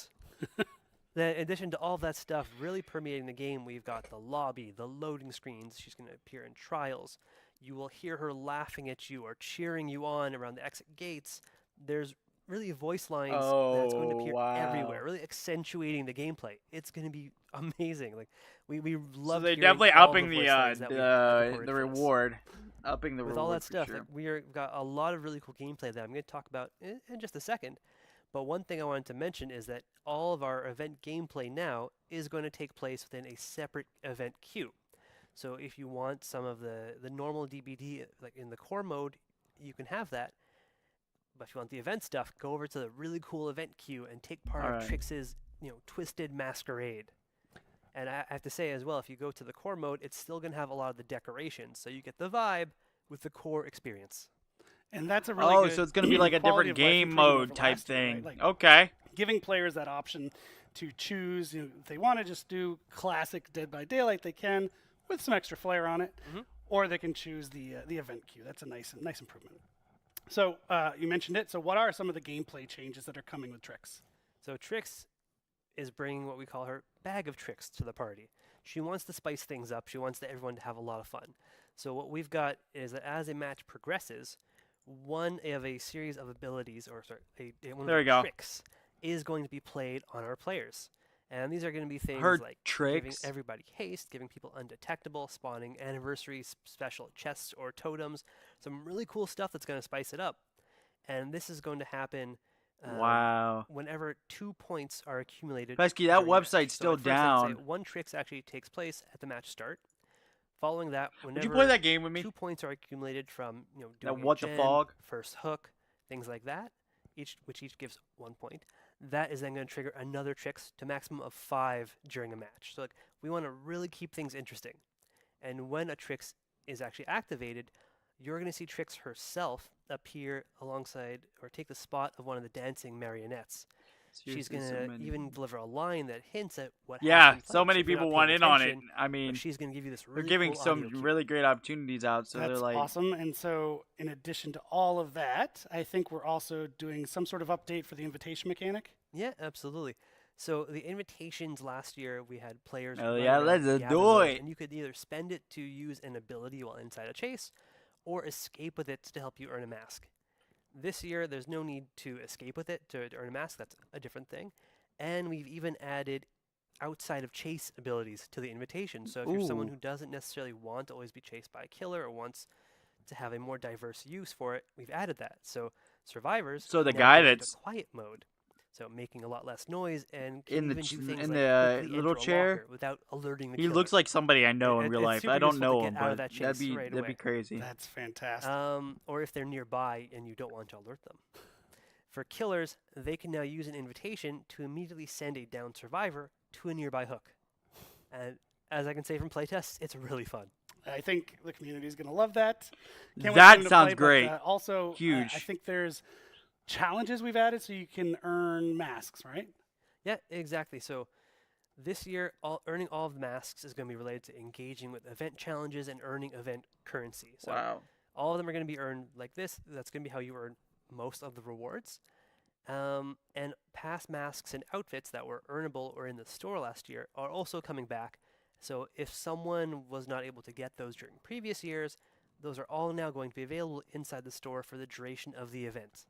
Then, in addition to all that stuff really permeating the game, we've got the lobby, the loading screens. She's going to appear in trials. You will hear her laughing at you or cheering you on around the exit gates. There's really voice lines that's going to appear everywhere, really accentuating the gameplay. It's going to be amazing. Like we love. So they're definitely upping the reward, upping the with reward all that stuff. Sure. Like we've got a lot of really cool gameplay that I'm going to talk about in just a second. But one thing I wanted to mention is that all of our event gameplay now is going to take place within a separate event queue. So if you want some of the normal DBD, like in the core mode, you can have that. But if you want the event stuff, go over to the really cool event queue and take part of Trix's, Twisted Masquerade. And I have to say as well, if you go to the core mode, it's still going to have a lot of the decorations, so you get the vibe with the core experience. And that's a really good so it's going to be like a different game mode type thing. Right? Okay. Giving players that option to choose, if they want to just do classic Dead by Daylight, they can with some extra flair on it, or they can choose the event queue. That's a nice improvement. So you mentioned it. So what are some of the gameplay changes that are coming with Trix? So Trix is bringing what we call her bag of tricks to the party. She wants to spice things up. She wants everyone to have a lot of fun. So what we've got is that as a match progresses, one of a series of abilities, or sorry, one of the tricks is going to be played on our players. And these are going to be things like giving everybody haste, giving people undetectable, spawning anniversary special chests or totems, some really cool stuff that's going to spice it up. And this is going to happen whenever 2 points are accumulated. Pesky, that website's still down. One trick actually takes place at the match start. Following that, whenever Would you play that game with me? 2 points are accumulated from doing what the fog, first hook, things like that, which each gives 1 point. That is then going to trigger another tricks to maximum of 5 during a match. So we want to really keep things interesting. And when a tricks is actually activated, you're going to see Trix herself appear alongside or take the spot of one of the dancing marionettes. She's going to even deliver a line that hints at what happened. So many people want in on it. I mean, she's going to give you this they're giving some really great opportunities out. So that's they're like awesome. And so in addition to all of that, I think we're also doing some sort of update for the invitation mechanic. Yeah, absolutely. So the invitations last year, we had players. Oh yeah, let's do it. And you could either spend it to use an ability while inside a chase, or escape with it to help you earn a mask. This year, there's no need to escape with it to earn a mask. That's a different thing. And we've even added outside of chase abilities to the invitation. So if you're someone who doesn't necessarily want to always be chased by a killer or wants to have a more diverse use for it, we've added that. So survivors. So the guy that's quiet mode. So making a lot less noise and in the little like chair without alerting the He killer. looks like somebody I know in real life. I don't know him, but that'd be crazy. That's fantastic. Or if they're nearby and you don't want to alert them. For killers, they can now use an invitation to immediately send a downed survivor to a nearby hook. And as I can say from playtests, it's really fun. I think the community is going to love that. Can't wait for That them to sounds play, great. But, also, Huge. I think there's challenges we've added so you can earn masks, right? Yeah, exactly. So this year, earning all of the masks is going to be related to engaging with event challenges and earning event currency. So Wow. all of them are going to be earned like this. That's going to be how you earn most of the rewards. And past masks and outfits that were earnable or in the store last year are also coming back. So if someone was not able to get those during previous years, those are all now going to be available inside the store for the duration of the event.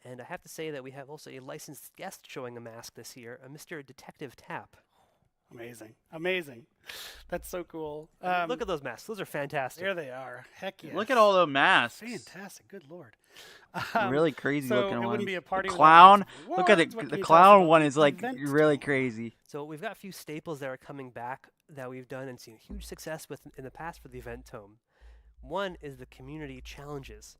And I have to say that we have also a licensed guest showing a mask this year, a Mr. Detective Tap. Amazing. Amazing. That's so cool. Look at those masks. Those are fantastic. There they are. Heck yes. Look at all the masks. Fantastic. Good Lord. Really crazy so looking it ones. wouldn't be a party The without clown. lots of Look at rewards. What the can you tell us clown about one the is like event really tone? crazy. So we've got a few staples that are coming back that we've done and seen huge success with in the past for the event tome. One is the community challenges.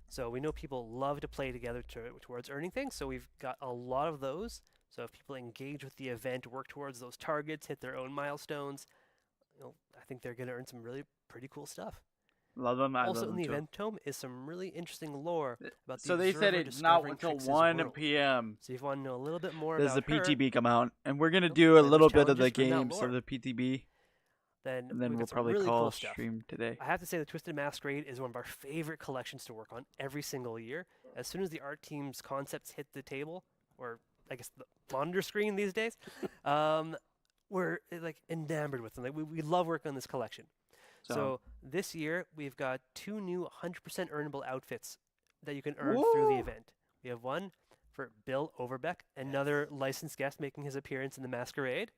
So we know people love to play together towards earning things, so we've got a lot of those. So if people engage with the event, work towards those targets, hit their own milestones, I think they're going to earn some really pretty cool stuff. Love them. I Also love in them the too. event tome is some really interesting lore about the So they said observer it's not discovering until Trix's 1 world. p.m. So if you want to know a little bit more Does the about her, PTB come out, and we're gonna Nope, do a play those little bit of the challenges, bring out games lore. of the PTB, then and then we've we'll got some probably really call cool a stuff. stream today. I have to say the Twisted Masquerade is one of our favorite collections to work on every single year. As soon as the art team's concepts hit the table, or I guess the monitor screen these days, we're like enamored with them. Like we love working on this collection. So this year we've got 2 new 100% earnable outfits that you can earn through the event. We have one for Bill Overbeck, another licensed guest making his appearance in the Masquerade,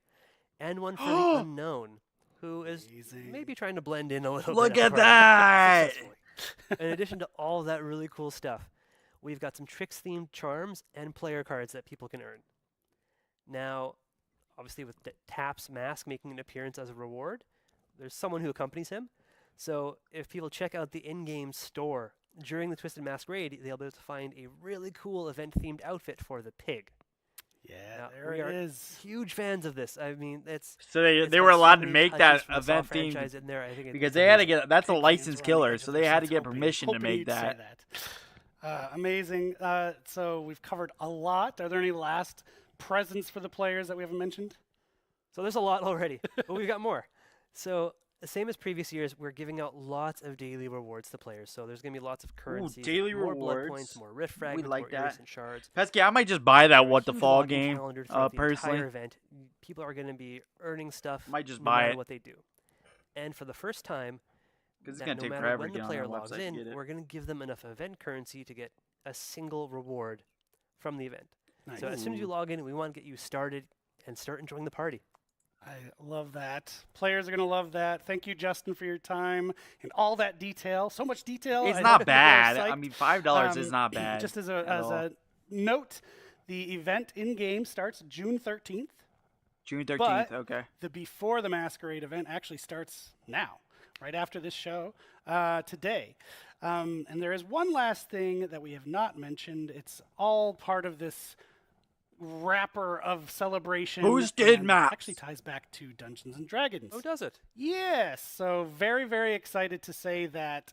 and one for the Unknown, who is maybe trying to blend in a little bit. Look at the party, that! successfully. In addition to all that really cool stuff, we've got some Tricks-themed charms and player cards that people can earn. Now, obviously with Tap's mask making an appearance as a reward, there's someone who accompanies him. So if people check out the in-game store during the Twisted Masquerade, they'll be able to find a really cool event-themed outfit for the pig. Yeah, Now, there we it are is. huge fans of this. I mean, it's So they it's were got so allowed to many make touches that from the Saw event themed franchise in there. I think because it's they had to amazing. get that's a Big licensed fans around the killer, edge so of they their had to seats get hoping- permission to hoping make you'd say that. Amazing. So we've covered a lot. Are there any last presents for the players that we haven't mentioned? So there's a lot already, but we've got more. So the same as previous years, we're giving out lots of daily rewards to players. So there's going to be lots of currencies, daily more blood rewards. points, more rift We fragments, like more that. iridescent shards. Pesky, I might just buy that What the Huge Fall login game calendar throughout the personally. entire event. People are going to be earning stuff. Might just no buy matter it. what they do. And for the first time, 'Cause it's that gonna no take matter forever when to the get on player their logs website to in, get it. we're going to give them enough event currency to get a single reward from the event. Nice. So as soon as you log in, we want to get you started and start enjoying the party. I love that. Players are going to love that. Thank you, Justin, for your time and all that detail. So much detail. It's I not hope people are bad. psyched. I mean, $5 is not bad. Just as at all. a note, the event in-game starts June 13th. June 13th. But Okay. the Before the Masquerade event actually starts now, right after this show, today. And there is one last thing that we have not mentioned. It's all part of this wrapper of celebration. Boosted and maps. actually ties back to Dungeons and Dragons. Oh, does it? Yes. So very, very excited to say that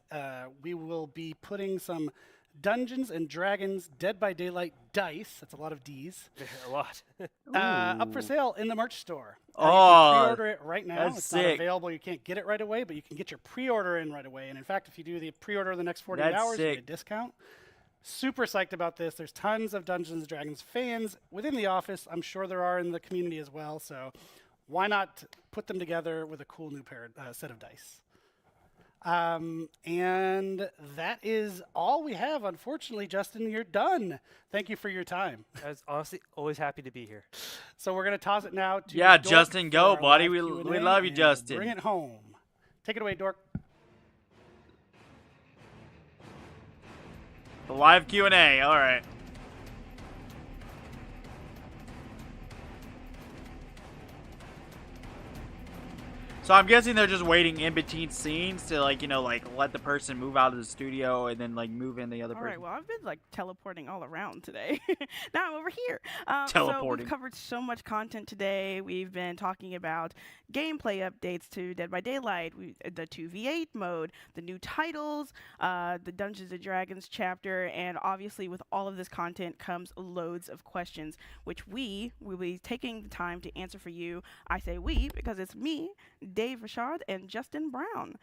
we will be putting some Dungeons and Dragons Dead by Daylight dice. That's a lot of Ds. A lot. Up for sale in the merch store. You Oh, can pre-order it right now. that's It's sick. not available. You can't get it right away, but you can get your pre-order in right away. And in fact, if you do the pre-order in the next 48 That's hours, you get a sick. discount. Super psyched about this. There's tons of Dungeons and Dragons fans within the office. I'm sure there are in the community as well. So why not put them together with a cool new set of dice? And that is all we have. Unfortunately, Justin, you're done. Thank you for your time. I was honestly always happy to be here. So we're going to toss it now to Yeah, Dork Justin, for go, our buddy. live We Q&A, love you, and Justin. Bring it home. Take it away, Dork. The live Q&A. All right. So I'm guessing they're just waiting in between scenes to like let the person move out of the studio and then like move in the other All person. right, well, I've been like teleporting all around today. Now I'm over here. So Teleporting. we've covered so much content today. We've been talking about gameplay updates to Dead by Daylight, the 2v8 mode, the new titles, the Dungeons and Dragons chapter, and obviously with all of this content comes loads of questions, which we will be taking the time to answer for you. I say we because it's me, Dave Rashad, and Justin Brown.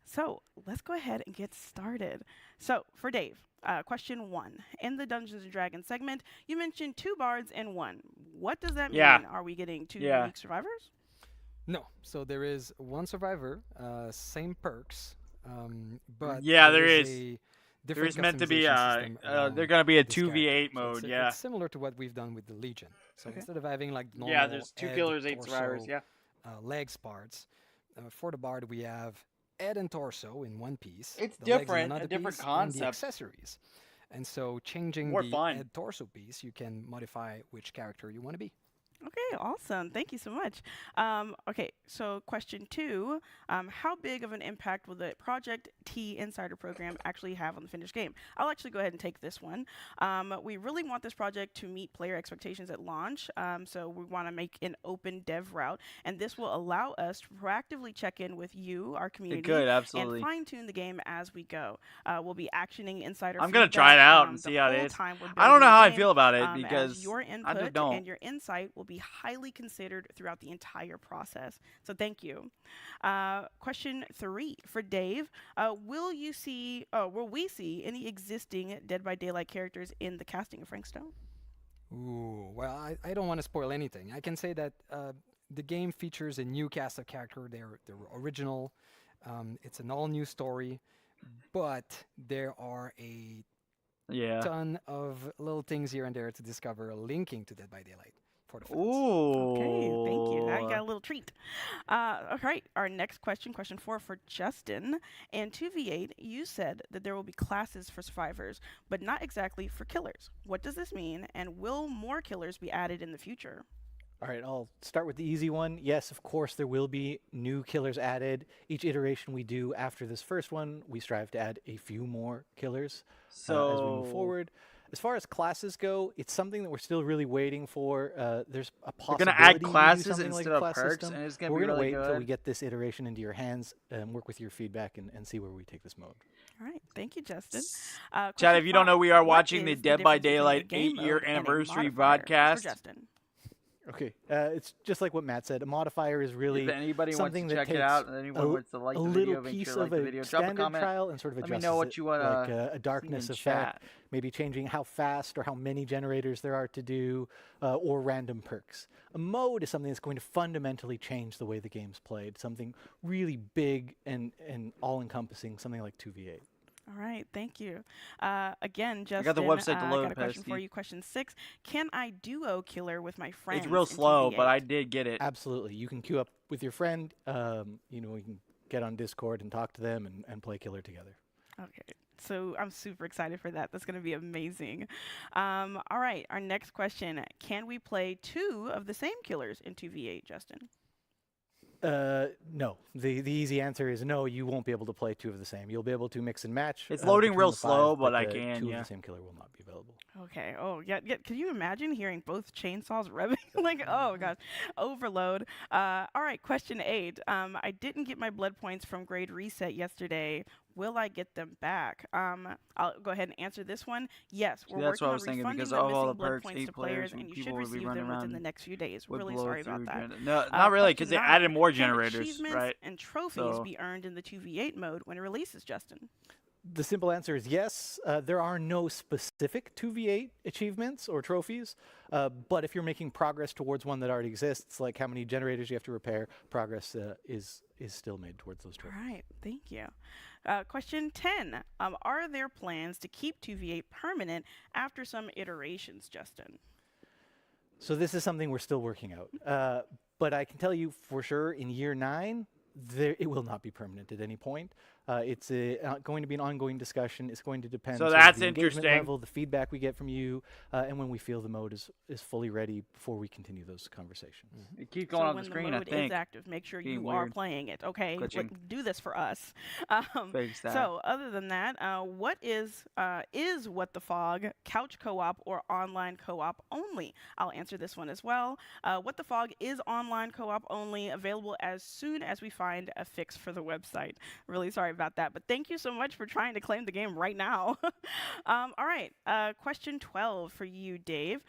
So let's go ahead and get started. So for Dave, question 1. In the Dungeons and Dragons segment, you mentioned 2 bards and 1. What does that mean? Are we getting 2 unique survivors? No. So there is 1 survivor, same perks, but there is. a There different is meant to be customization system they're gonna be a this 2v8 character. So mode. Yeah. it's similar to what we've done with the Legion. So Okay. instead of having like normal there's 2 head, killers, 8 torso, survivors. Yeah. legs parts, for the bard we have head and torso in one piece. It's the legs in different, another a different piece, and the concept. accessories. And so changing More the fun. head torso piece, you can modify which character you want to be. Okay, awesome. Thank you so much. Okay, so question 2, how big of an impact will the Project T Insider program actually have on the finished game? I'll actually go ahead and take this one. We really want this project to meet player expectations at launch, so we want to make an open dev route, and this will allow us to proactively check in with you, our community, absolutely. and fine-tune the game as we go. We'll be actioning Insider I'm gonna feedback, try it out and the see how it whole is. time we're I don't know building how the I game, feel about it as because your I just input don't. and your insight will be highly considered throughout the entire process. So thank you. Question 3 for Dave: will we see any existing Dead by Daylight characters in the casting of Frank Stone? Ooh, well, I don't want to spoil anything. I can say that the game features a new cast of character. They're original. It's an all-new story, but there are a ton of little things here and there to discover linking to Dead by Daylight. Okay, thank you. Now you got a little treat. All right, our next question, question 4 for Justin. In 2v8, you said that there will be classes for survivors, but not exactly for killers. What does this mean, and will more killers be added in the future? All right, I'll start with the easy one. Yes, of course, there will be new killers added. Each iteration we do after this first one, we strive to add a few more killers as we move forward. As far as classes go, it's something that we're still really waiting for. There's a possibility They're gonna add we do classes something instead like a of class perks, system. and it's gonna We're be gonna really wait until we good. get this iteration into your hands and work with your feedback and see where we take this mode. All right, thank you, Justin. Chad, if you don't know, we are What watching the is Dead by difference between a Daylight game 8-year mode and a anniversary modifier for broadcast. Justin? Okay, it's just like what Matt said. A modifier is really If anybody wants something to that check takes it out, and anyone wants to like a the little video, make piece sure to like of the a video. Drop a standard comment. trial and sort of Let me adjusts know what it, you want like to a darkness in effect, chat. maybe changing how fast or how many generators there are to do, or random perks. A mode is something that's going to fundamentally change the way the game's played, something really big and all-encompassing, something like 2v8. All right, thank you. Again, Justin, got the website to I load, got a question for Pesky. you. Question 6: can I duo killer with my friends? It's real in slow, 2v8? but I did get it. Absolutely, you can queue up with your friend. You know, you can get on Discord and talk to them and play killer together. Okay, so I'm super excited for that. That's going to be amazing. All right, our next question: can we play 2 of the same killers in 2v8, Justin? No. The easy answer is no. You won't be able to play 2 of the same. You'll be able to mix and match. It's loading between real the 5, slow, but I 2 can, of yeah. the same killer will not be available. Okay. Oh, yeah. Can you imagine hearing both chainsaws revving? Like, oh gosh, overload. All right. Question 8. I didn't get my blood points from grade reset yesterday. Will I get them back? I'll go ahead and answer this one. Yes, we're That's working what I on was thinking, refunding because the of all missing the blood perks, points 8 to players, players, and and you should people would be receive running them within the around next few days. with Really blow sorry about through that. gen- No, not really, because they Question 9, added more can generators, achievements right? and trophies So- be earned in the 2v8 mode when it releases, Justin? The simple answer is yes. There are no specific 2v8 achievements or trophies, but if you're making progress towards one that already exists, like how many generators you have to repair, progress is still made towards those All trophies. right, thank you. Question 10. Are there plans to keep 2v8 permanent after some iterations, Justin? So this is something we're still working out. But I can tell you for sure in year 9, it will not be permanent at any point. It's going to be an ongoing discussion. It's going to depend So on that's the engagement interesting. level, the feedback we get from you, and when we feel the mode is fully ready before we continue those conversations. It keeps going on the when screen, the I mode think. is active, make sure Being you are weird. playing it. Okay, Glitching. do this for us. Fix that. So other than that, what is What the Fog couch co-op or online co-op only? I'll answer this one as well. What the Fog is online co-op only, available as soon as we find a fix for the website. Really sorry about that, but thank you so much for trying to claim the game right now. All right, question 12 for you, Dave.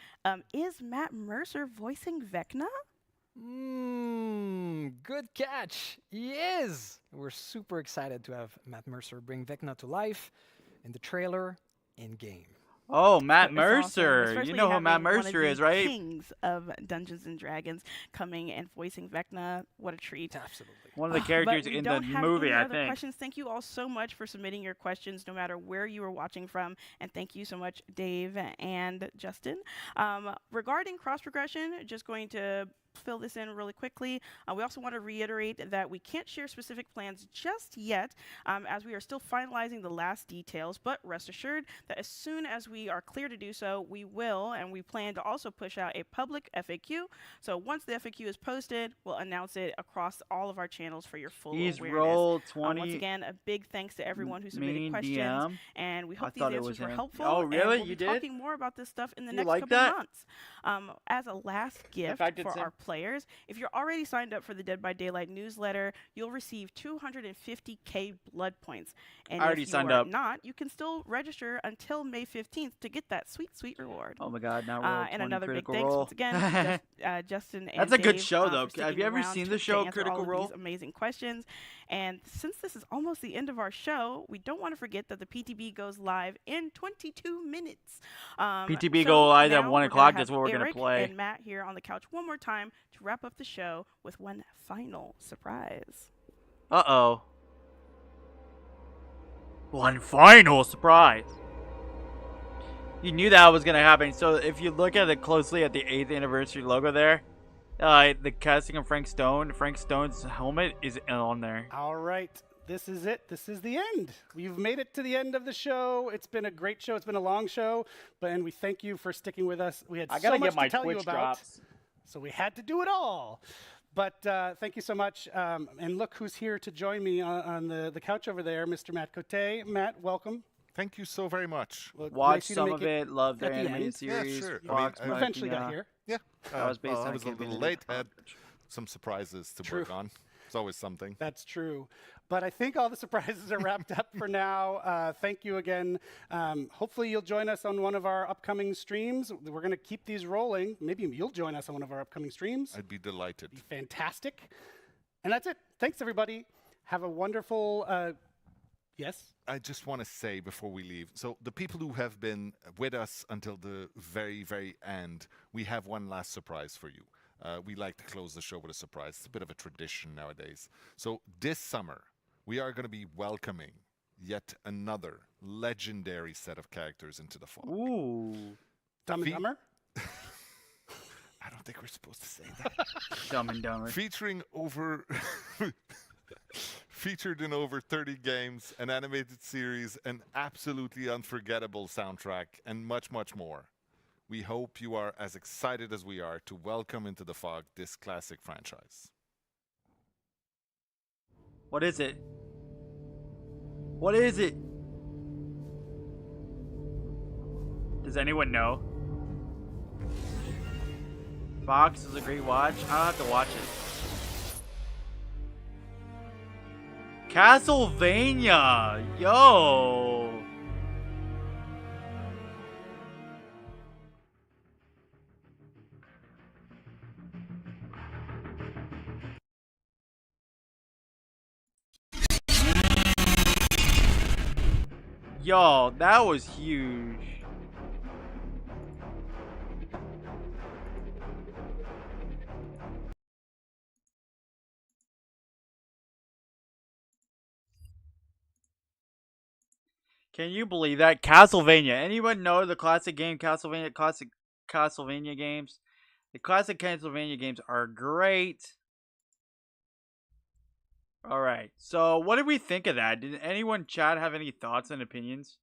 Is Matt Mercer voicing Vecna? Good catch. He is. We're super excited to have Matt Mercer bring Vecna to life in the trailer, in game. Oh, Matt It's Mercer. awesome, You especially know who Matt having one of Mercer the is, right? Kings of Dungeons and Dragons coming and voicing Vecna. What a treat! Absolutely. One of the But characters we in the don't have movie, any I other think. questions. Thank you all so much for submitting your questions, no matter where you are watching from, and thank you so much, Dave and Justin. Regarding cross progression, just going to fill this in really quickly. We also want to reiterate that we can't share specific plans just yet, as we are still finalizing the last details, but rest assured that as soon as we are clear to do so, we will, and we plan to also push out a public FAQ. So once the FAQ is posted, we'll announce it across all of our channels for your full He's awareness. roll Once 20 again, a big thanks to everyone who submitted main questions, DM. and we I hope these thought it answers was were him. helpful. Oh, and really? we'll You be did? talking more about this stuff in the You next like couple that? months. As a last gift fact it's for him. our players, if you're already signed up for the Dead by Daylight newsletter, you'll receive 250k blood points. And I already if you signed are up. not, you can still register until May 15th to get that sweet, sweet reward. Oh my God! Now roll 20 And another big Critical thanks Role. once again to Justin and That's a good Dave, show, for though. Have sticking you ever around seen to- the show to answer Critical all of Role? these amazing questions. And since this is almost the end of our show, we don't want to forget that the PTB goes live in 22 minutes. PTB go live at now 1 we're gonna o'clock. That's have what we're gonna Eric play. and Matt here on the couch one more time to wrap up the show with one final surprise. Uh-oh. One final surprise. You knew that was going to happen. So if you look at it closely at the 8th anniversary logo there, the casting of Frank Stone's helmet is on there. All right. This is it. This is the end. We've made it to the end of the show. It's been a great show. It's been a long show, and we thank you for sticking with us. We had I so gotta much get my to tell you Twitch about, drops. so we had to do it all. But thank you so much. And look who's here to join me on the couch over there, Mr. Matt Cote. Matt, welcome. Thank you so very much. Well, Watch nice you to some make of it. Love their at the animated end. series. Yeah, sure. Fox, I mean, eventually got Machina. here. Yeah. I was based I on was a little Campaign late. Leader. Had some surprises to True. work on. It's always something. That's true. But I think all the surprises are wrapped up for now. Thank you again. Hopefully you'll join us on one of our upcoming streams. We're going to keep these rolling. Maybe you'll join us on one of our upcoming streams. I'd be delighted. Be fantastic. And that's it. Thanks, everybody. Have a wonderful... yes? I just want to say before we leave, so the people who have been with us until the very, very end, we have one last surprise for you. We like to close the show with a surprise. It's a bit of a tradition nowadays. So this summer, we are going to be welcoming yet another legendary set of characters into the fog. Ooh. Dumb and Dumber? I don't think we're supposed to say that. Dumb and Dumber. Featured in over 30 games, an animated series, an absolutely unforgettable soundtrack, and much, much more. We hope you are as excited as we are to welcome into the fog this classic franchise. What is it? What is it? Does anyone know? Fox is a great watch. I'll have to watch it. Castlevania! Yo! Yo, that was huge. Can you believe that? Castlevania. Anyone know the classic game Castlevania? Classic Castlevania games? The classic Castlevania games are great. All right. So, what did we think of that? Did anyone chat have any thoughts and opinions?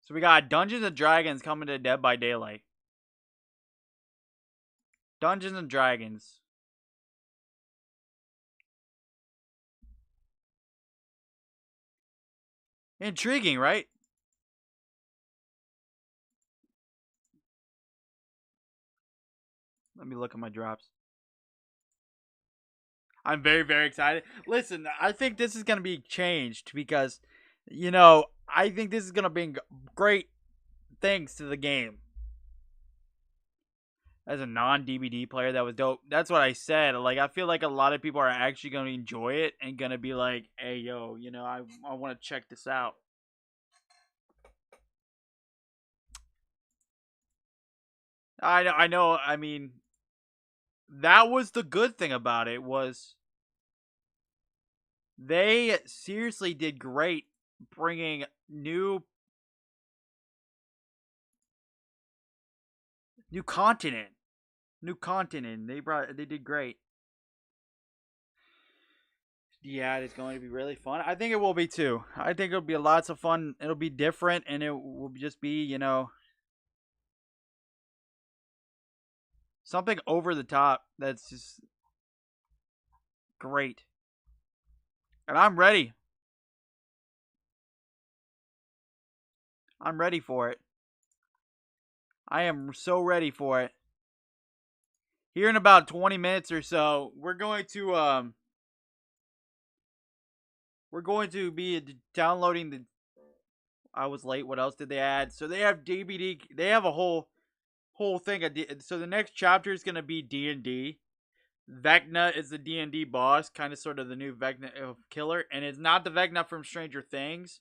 So we got Dungeons and Dragons coming to Dead by Daylight. Dungeons and Dragons. Intriguing, right? Let me look at my drops. I'm very, very excited. Listen, I think this is going to be changed because, you know, I think this is going to bring great things to the game. As a non-DBD player, that was dope. That's what I said. Like, I feel like a lot of people are actually going to enjoy it and going to be like, hey, yo, you know, I want to check this out. I know. I mean, that was the good thing about it was they seriously did great bringing new continent. They did great. Yeah, it's going to be really fun. I think it will be too. I think it'll be lots of fun. It'll be different and it will just be, you know, something over the top that's just great. And I'm ready. I'm ready for it. I am so ready for it. Here in about 20 minutes or so, we're going to be downloading the I was late. What else did they add? So they have DBD. They have a whole thing. So the next chapter is going to be D&D. Vecna is the D&D boss, kind of sort of the new Vecna killer, and it's not the Vecna from Stranger Things,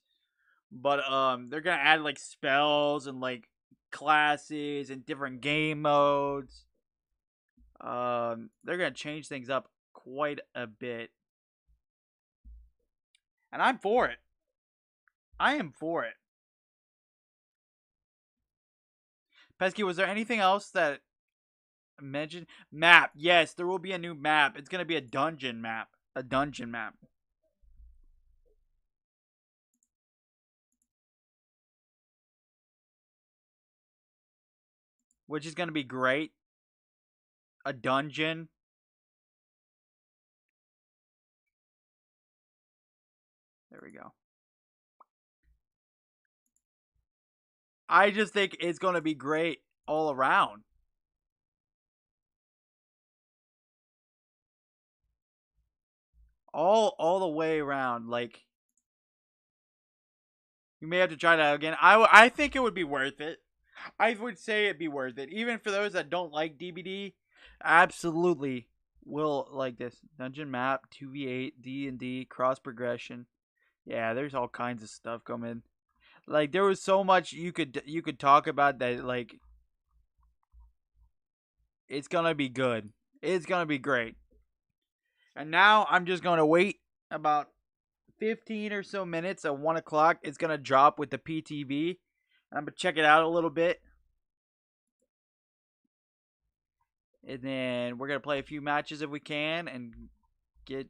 but they're going to add like spells and like classes and different game modes. They're going to change things up quite a bit. And I'm for it. I am for it. Pesky, was there anything else that mentioned? Map. Yes, there will be a new map. It's going to be a dungeon map. A dungeon map. Which is going to be great. A dungeon. There we go. I just think it's going to be great all around. All the way around. Like, you may have to try that again. I think it would be worth it. I would say it'd be worth it. Even for those that don't like DBD, absolutely will like this. Dungeon map, 2v8, D&D, cross progression. Yeah, there's all kinds of stuff coming. Like, there was so much you could talk about that, like, it's gonna be good. It's gonna be great. And now I'm just gonna wait about 15 or so minutes at 1 o'clock. It's gonna drop with the PTB. I'm gonna check it out a little bit. And then we're gonna play a few matches if we can and get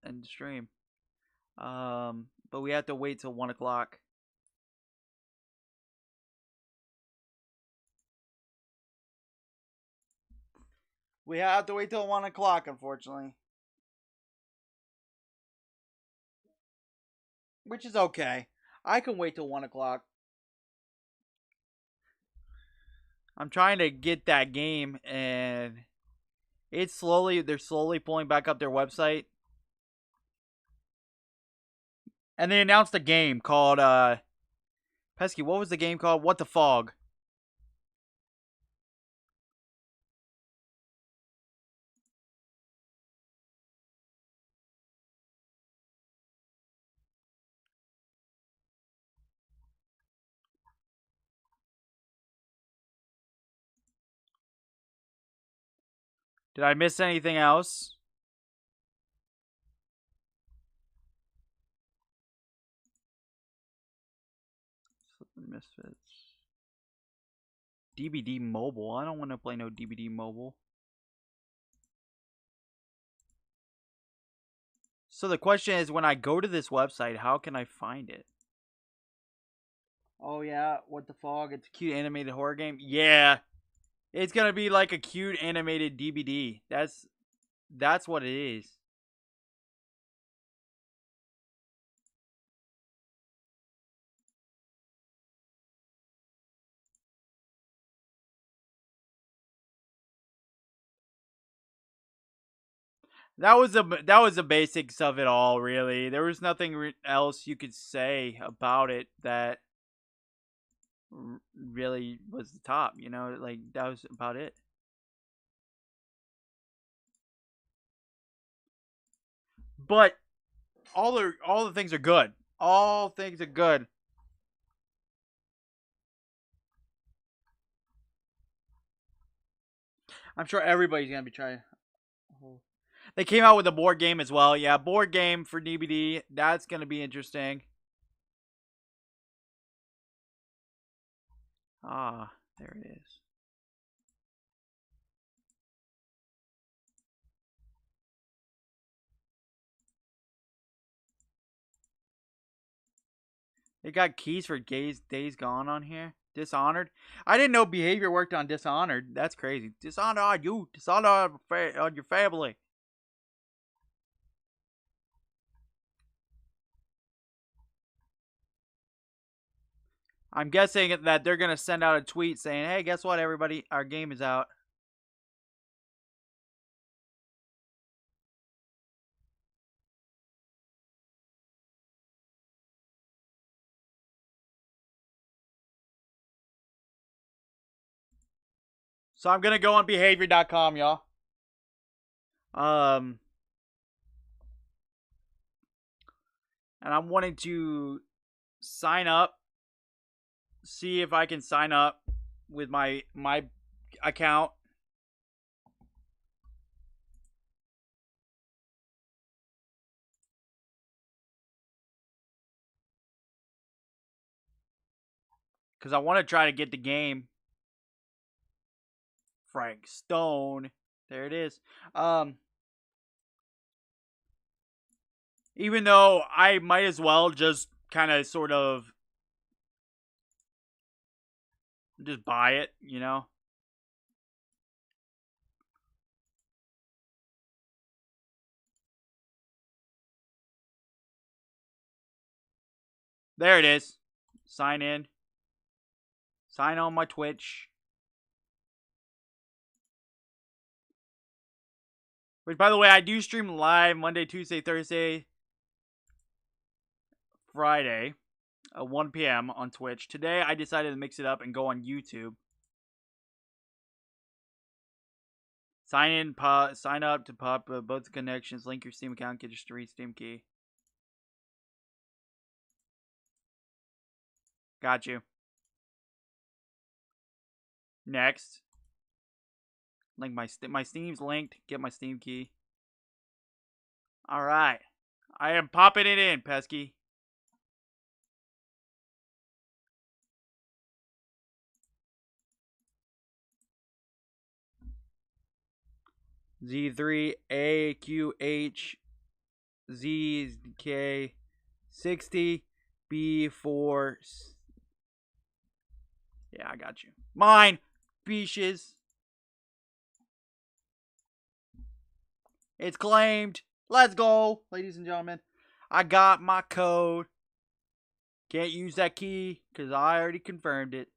and stream. But we have to wait till 1 o'clock. We have to wait till 1 o'clock, unfortunately. Which is okay. I can wait till 1 o'clock. I'm trying to get that game, and they're slowly pulling back up their website. And they announced a game called, Pesky, what was the game called? What the Fog? Did I miss anything else? Misfits. DBD Mobile. I don't want to play no DBD Mobile. So the question is, when I go to this website, how can I find it? Oh yeah, what the fog? It's a cute animated horror game. Yeah, it's gonna be like a cute animated DBD. That's what it is. That was the basics of it all, really. There was nothing else you could say about it that really was the top, you know? Like, that was about it. But all the things are good. All things are good. I'm sure everybody's gonna be trying. They came out with a board game as well. Yeah, board game for DBD. That's gonna be interesting. Ah, there it is. They got keys for Days Gone on here. Dishonored. I didn't know behavior worked on Dishonored. That's crazy. Dishonor on you. Dishonor on your family. I'm guessing that they're going to send out a tweet saying, hey, guess what, everybody? Our game is out. So I'm going to go on behavior.com, y'all. And I'm wanting to sign up. See if I can sign up with my account. Because I want to try to get the game. Frank Stone. There it is. Even though I might as well just kind of sort of just buy it, you know? There it is. Sign in. Sign on my Twitch. Which, by the way, I do stream live Monday, Tuesday, Thursday, Friday at 1 p.m. on Twitch. Today, I decided to mix it up and go on YouTube. Sign up to pop both connections. Link your Steam account. Get your Steam key. Got you. Next. Link my Steam's linked. Get my Steam key. All right. I am popping it in, Pesky. Z3AQH ZK 60 B4. Yeah, I got you. Mine, beaches. It's claimed. Let's go, ladies and gentlemen. I got my code. Can't use that key because I already confirmed it.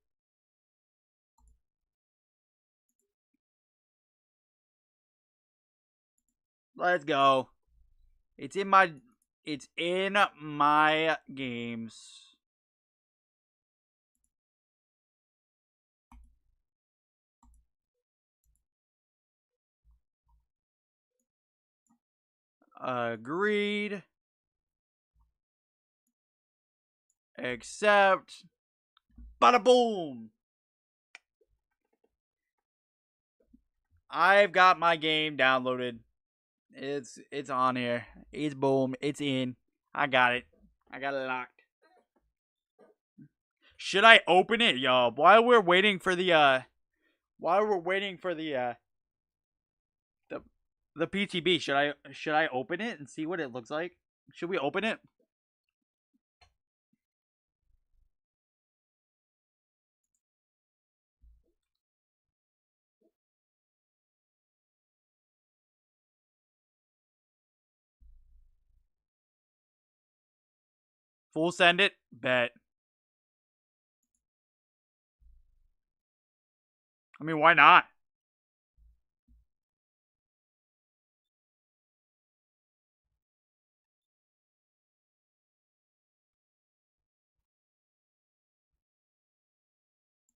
Let's go. It's in my games. Agreed. Accept. Bada boom. I've got my game downloaded. It's on here. It's boom. It's in. I got it. I got it locked. Should I open it, y'all? While we're waiting for the the PTB, should I open it and see what it looks like? Should we open it? Full send it? Bet. I mean, why not?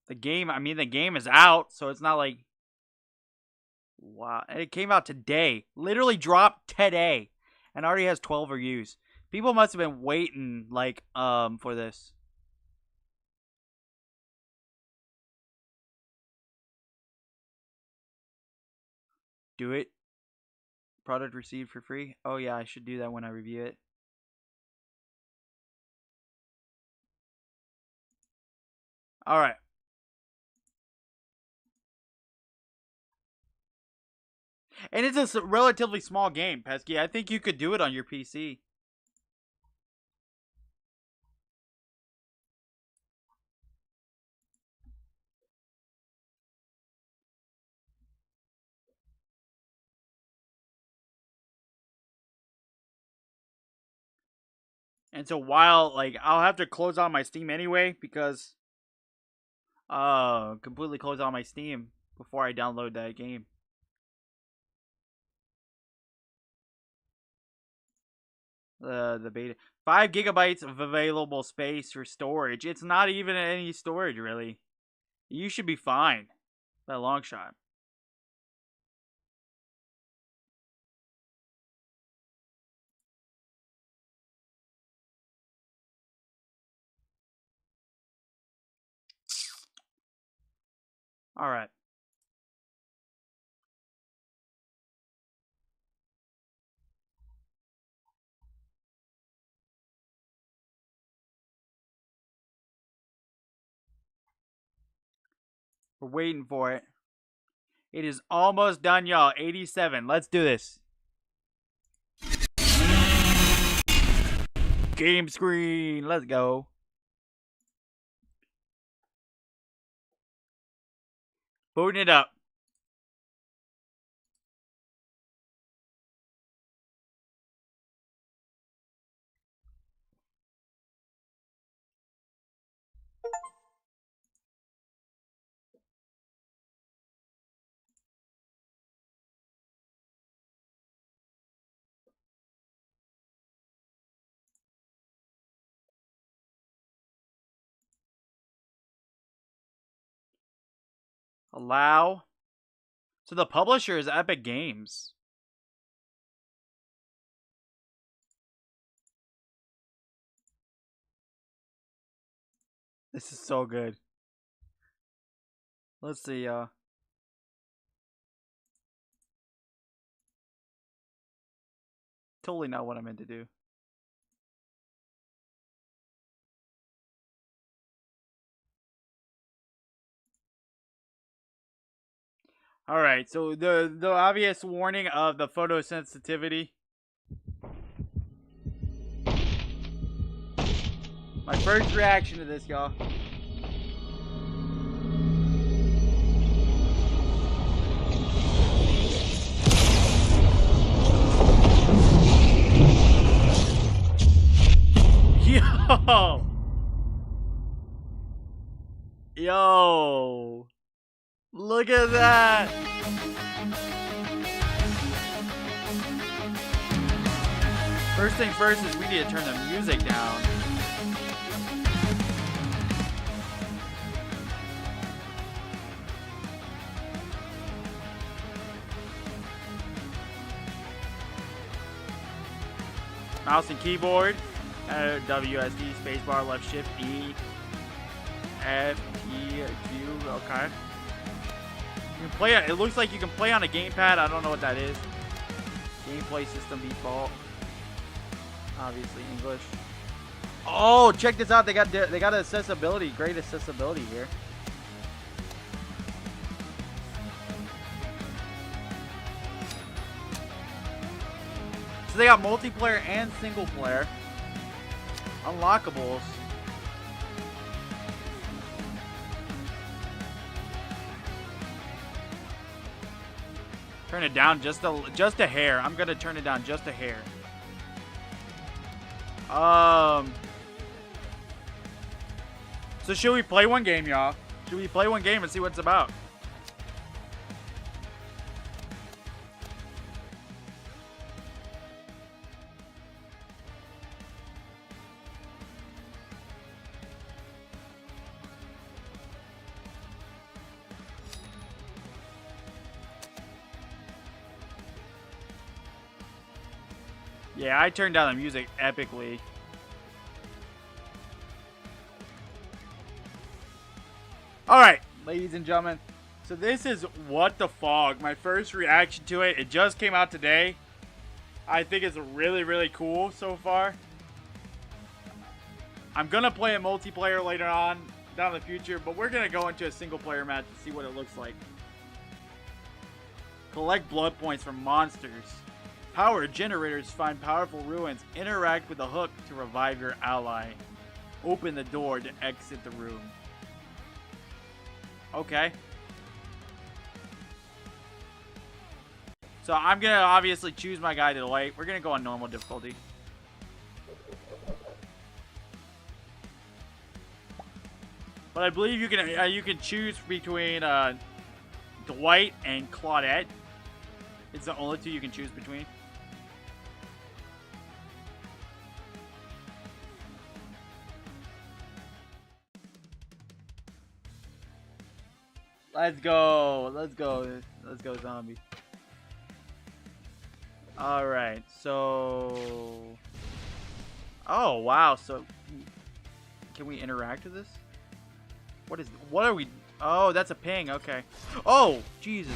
The game is out, so it's not like... Wow, it came out today. Literally dropped today. And already has 12 reviews. People must have been waiting, like, for this. Do it. Product received for free. Oh yeah, I should do that when I review it. Alright. And it's a relatively small game, Pesky. I think you could do it on your PC. And so while, like, I'll have to close out my Steam anyway, because completely close out my Steam before I download that game. The beta. 5 gigabytes of available space for storage. It's not even any storage, really. You should be fine. By a long shot. Alright. We're waiting for it. It is almost done, y'all. 87. Let's do this. Game screen. Let's go. Booting it up. Allow. So the publisher is Epic Games. This is so good. Let's see, totally not what I meant to do. Alright, so the obvious warning of the photosensitivity. My first reaction to this, y'all. Yo! Yo! Look at that! First thing first is we need to turn the music down. Mouse and keyboard. WSD, spacebar, left shift, E, F, T, Q, okay. You can play it looks like you can play on a gamepad, I don't know what that is. Gameplay system default. Obviously English. Oh, check this out. They got accessibility, great accessibility here. So they got multiplayer and single player unlockables. Turn it down just a hair. I'm gonna turn it down just a hair. So should we play one game, y'all? Should we play one game and see what it's about? Yeah, I turned down the music epically. Alright, ladies and gentlemen. So this is What the Fog. My first reaction to it. It just came out today. I think it's really, really cool so far. I'm going to play a multiplayer later on down in the future. But we're going to go into a single player match to see what it looks like. Collect blood points from monsters. Power generators find powerful ruins. Interact with the hook to revive your ally. Open the door to exit the room. Okay. So I'm going to obviously choose my guy to the light. We're going to go on normal difficulty. But I believe you can choose between Dwight and Claudette. It's the only two you can choose between. Let's go. Let's go. Let's go, zombie. Alright, so... Oh, wow. So, can we interact with this? What are we... Oh, that's a ping. Okay. Oh, Jesus.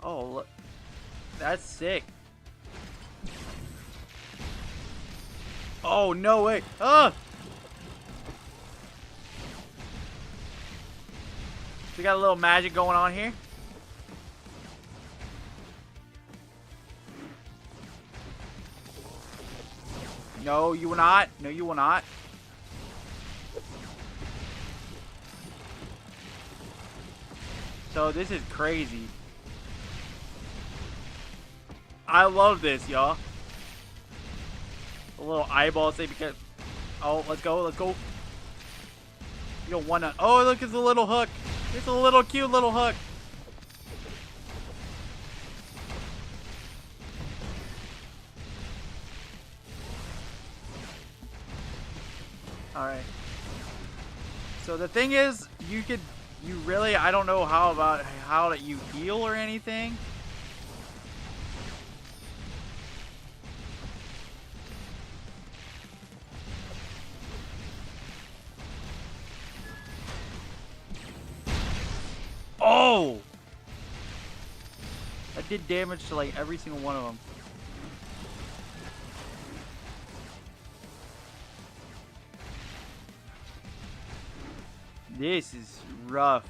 Oh, look. That's sick. Oh, no way. Ah! We got a little magic going on here. No, you will not. No, you will not. So this is crazy. I love this, y'all. A little eyeball say because... Oh, let's go, let's go. You don't want to... Oh, look, it's a little hook. It's a little cute little hook. Alright. So the thing is, you really, I don't know how that you heal or anything. Oh! That did damage to like every single one of them. This is rough.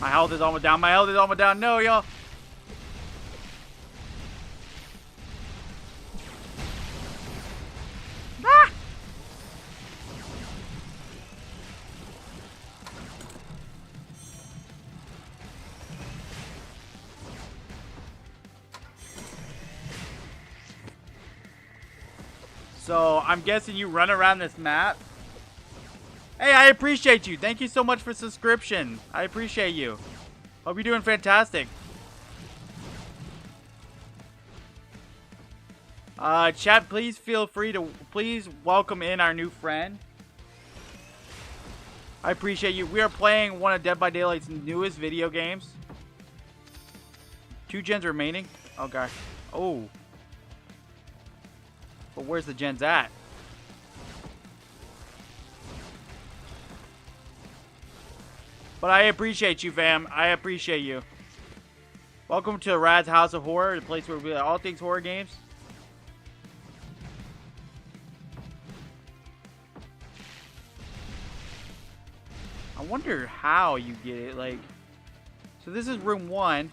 My health is almost down. My health is almost down. No, y'all. Ah! So, I'm guessing you run around this map. Hey, I appreciate you. Thank you so much for subscription. I appreciate you. Hope you're doing fantastic. Chat, please feel free to please welcome in our new friend. I appreciate you. We are playing one of Dead by Daylight's newest video games. 2 gens remaining. Oh, gosh. Oh. But where's the gens at? But I appreciate you, fam. I appreciate you. Welcome to Rad's House of Horror, the place where we play all things horror games. I wonder how you get it. Like, so this is room 1.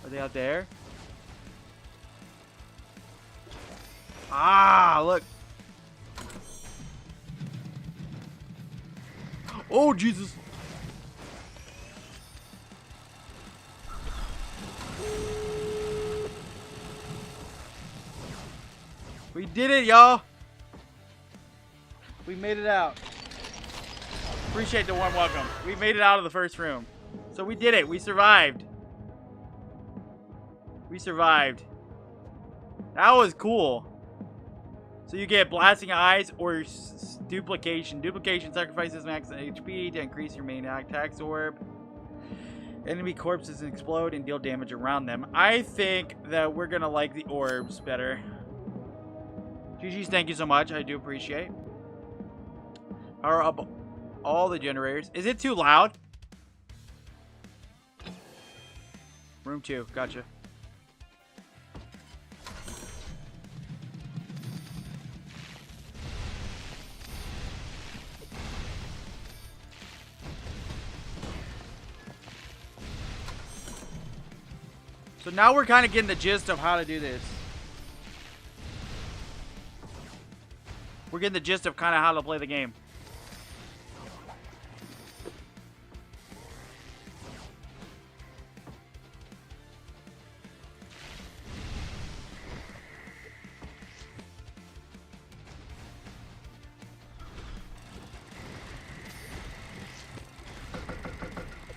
Are they out there? Ah, look. Oh, Jesus. We did it, y'all. We made it out. Appreciate the warm welcome. We made it out of the first room. So we did it. We survived. We survived. That was cool. So you get blasting eyes or duplication. Duplication sacrifices max HP to increase your main attack orb. Enemy corpses explode and deal damage around them. I think that we're gonna like the orbs better. GG's, thank you so much. I do appreciate. Power up all the generators. Is it too loud? Room 2, gotcha. So now we're kind of getting the gist of how to do this. We're getting the gist of kind of how to play the game.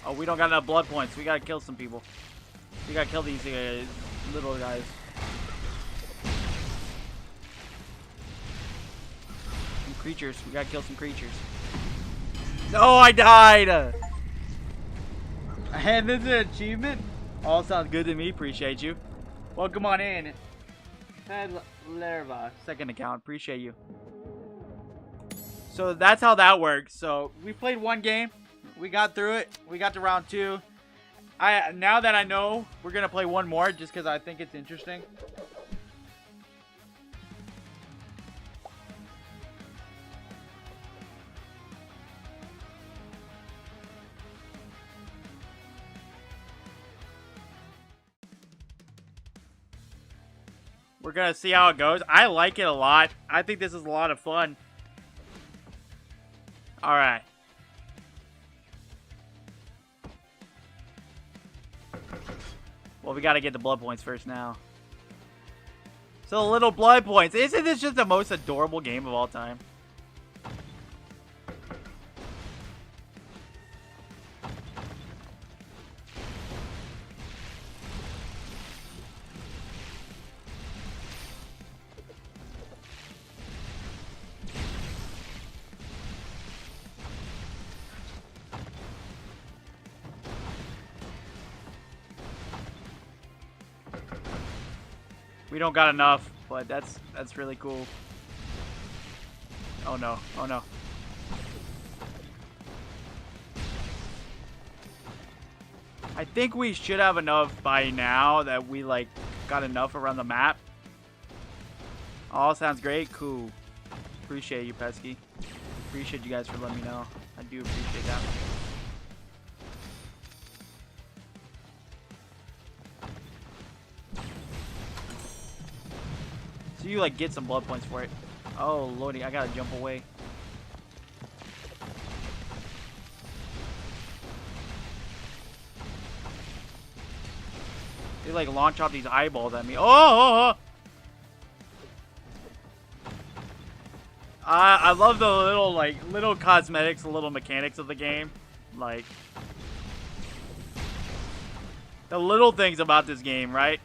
Oh, we don't got enough blood points. We gotta kill some people. We gotta kill these little guys. Some creatures. We gotta kill some creatures. No, I died! And this is an achievement? All sounds good to me. Appreciate you. Welcome on in. Head Lerva. Second account. Appreciate you. So that's how that works. So we played one game. We got through it. We got to round 2. Now that I know, we're gonna play one more just because I think it's interesting. We're gonna see how it goes. I like it a lot. I think this is a lot of fun. All right. Well, we gotta get the blood points first now. So little blood points. Isn't this just the most adorable game of all time? We don't got enough, but that's really cool. Oh no, oh no. I think we should have enough by now that we like got enough around the map. All sounds great, cool. Appreciate you, Pesky. Appreciate you guys for letting me know. I do appreciate that. So you like get some blood points for it. Oh lordy, I gotta jump away. They like launch off these eyeballs at me. Oh! I love the little cosmetics, the little mechanics of the game. Like the little things about this game, right?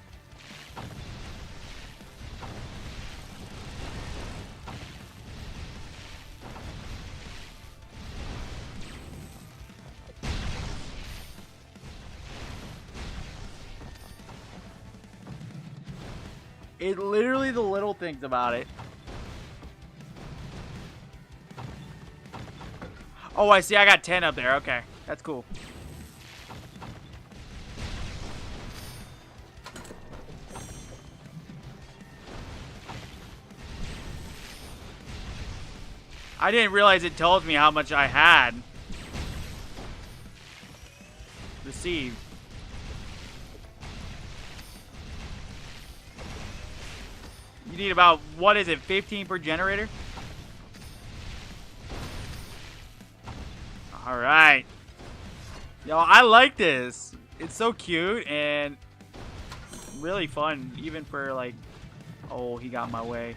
It literally the little things about it. Oh, I see. I got 10 up there. Okay. That's cool. I didn't realize it tells me how much I had received. You need about, what is it, 15 per generator? Alright. Yo, I like this. It's so cute and really fun, even for like, oh, he got in my way.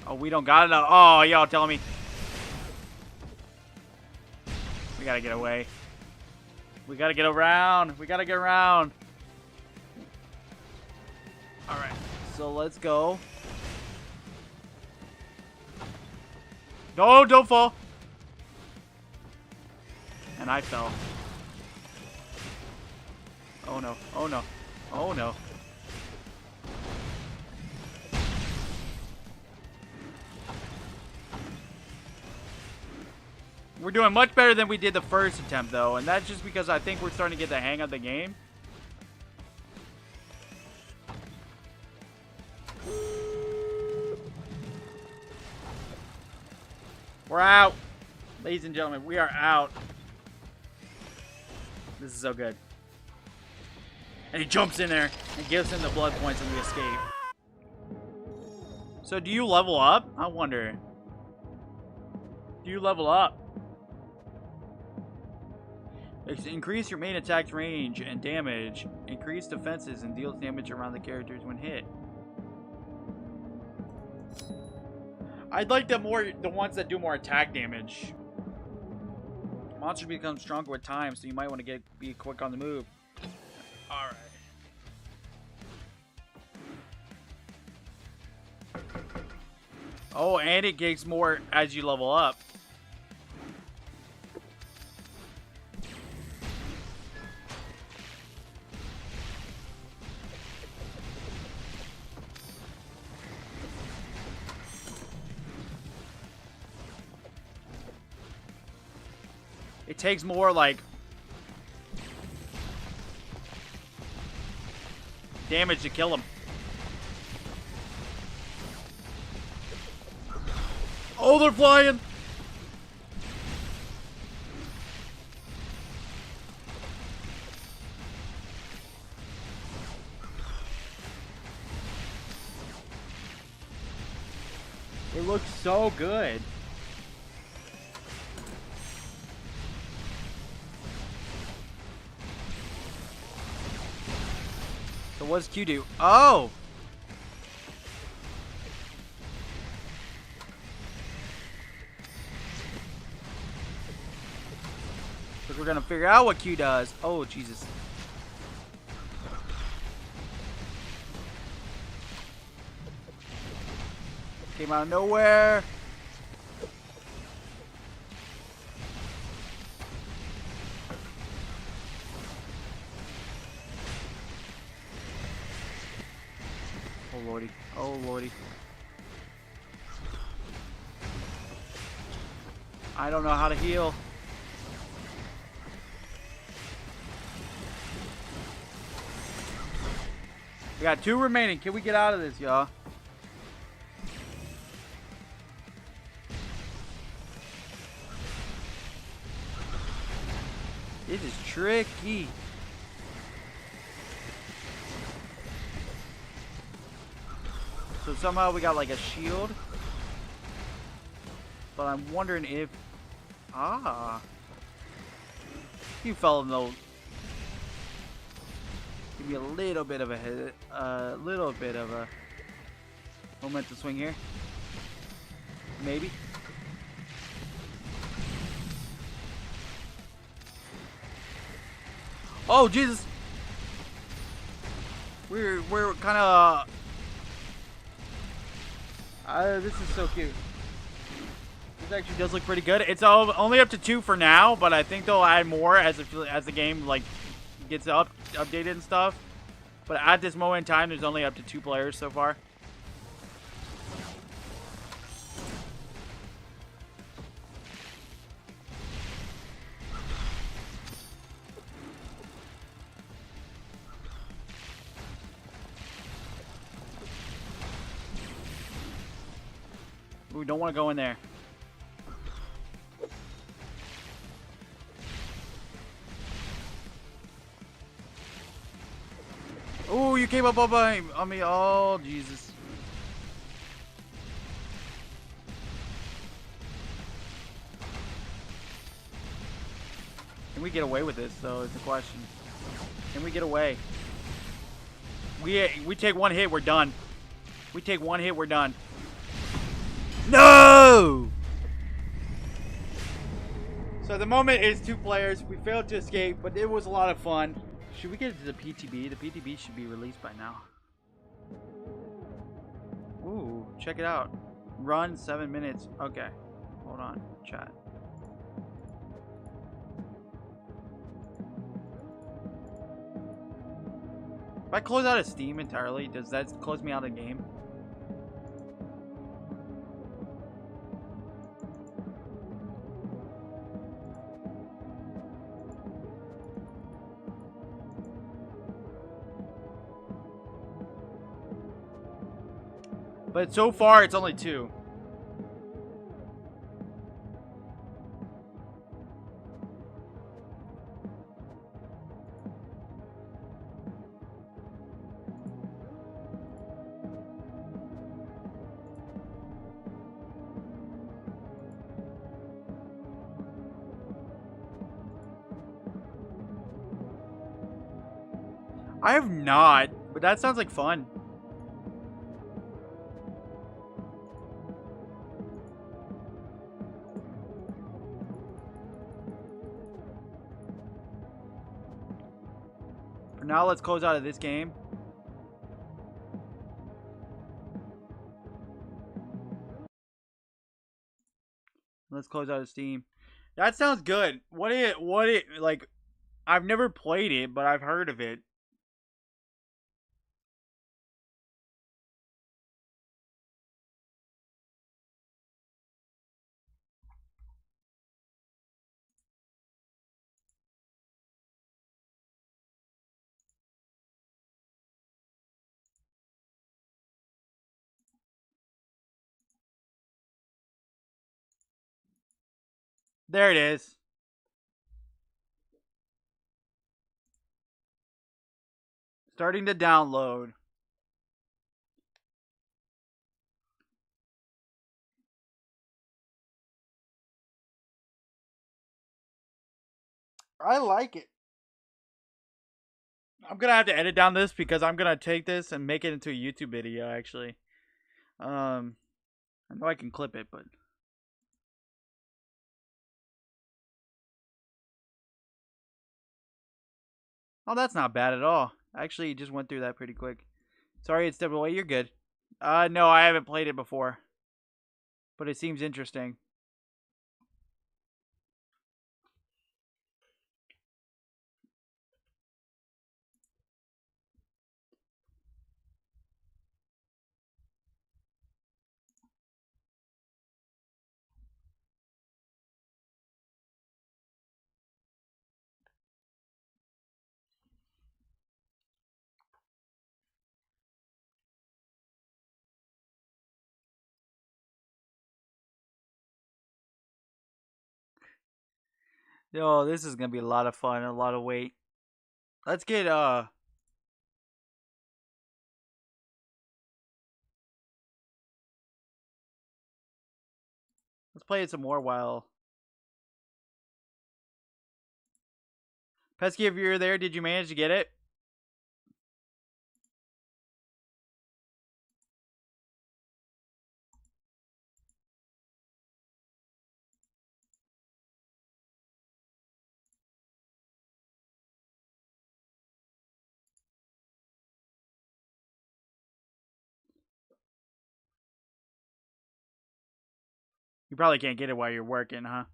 Oh, we don't got enough. Oh, y'all telling me. We gotta get away. We gotta get around. We gotta get around. Alright, so let's go. No, don't fall. And I fell. Oh no, oh no, oh no. We're doing much better than we did the first attempt, though, and that's just because I think we're starting to get the hang of the game. We're out. Ladies and gentlemen, we are out. This is so good. And he jumps in there and gives him the blood points and we escape. So do you level up? I wonder. Do you level up? Increase your main attack's range and damage. Increase defenses and deals damage around the characters when hit. I'd like the ones that do more attack damage. Monsters become stronger with time, so you might want to be quick on the move. Alright. Oh, and it gives more as you level up. It takes more, like, damage to kill him. Oh, they're flying! It looks so good. So what does Q do? Oh! Because we're gonna figure out what Q does. Oh, Jesus. Came out of nowhere. Oh lordy, oh lordy. I don't know how to heal. We got 2 remaining. Can we get out of this, y'all? This is tricky. So somehow we got like a shield. But I'm wondering if... Ah. You fell in the... Give me a little bit of a hit. A little bit of a momentum swing here. Maybe. Oh, Jesus. We're kind of... this is so cute. This actually does look pretty good. It's only up to 2 for now, but I think they'll add more as the game like gets updated and stuff. But at this moment in time, there's only up to 2 players so far. We don't want to go in there. Oh, you came up on me. Oh, Jesus. Can we get away with this, though, is the question. Can we get away? We take 1 hit, we're done. We take 1 hit, we're done. No! So at the moment it's 2 players. We failed to escape, but it was a lot of fun. Should we get to the PTB? The PTB should be released by now. Ooh, check it out. Run 7 minutes. Okay. Hold on. Chat. If I close out of Steam entirely, does that close me out of the game? But so far, it's only 2. I have not, but that sounds like fun. For now, let's close out of this game. Let's close out of Steam. That sounds good. What it like? I've never played it, but I've heard of it. There it is. Starting to download. I like it. I'm gonna have to edit down this because I'm gonna take this and make it into a YouTube video. Actually, I know I can clip it, but oh, that's not bad at all. Actually, you just went through that pretty quick. Sorry, it's stepped away. You're good. No, I haven't played it before, but it seems interesting. Yo, this is gonna be a lot of fun, a lot of weight. Let's get let's play it some more while Pesky, if you're there, did you manage to get it? You probably can't get it while you're working, huh?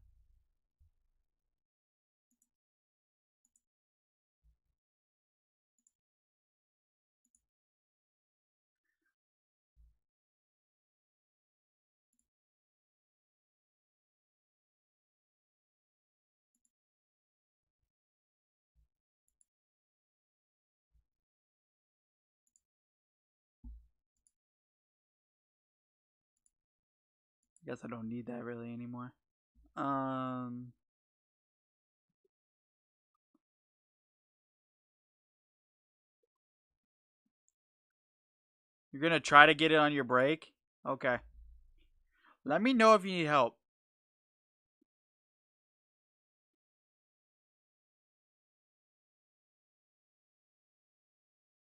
Guess I don't need that really anymore. You're gonna try to get it on your break? Okay. Let me know if you need help.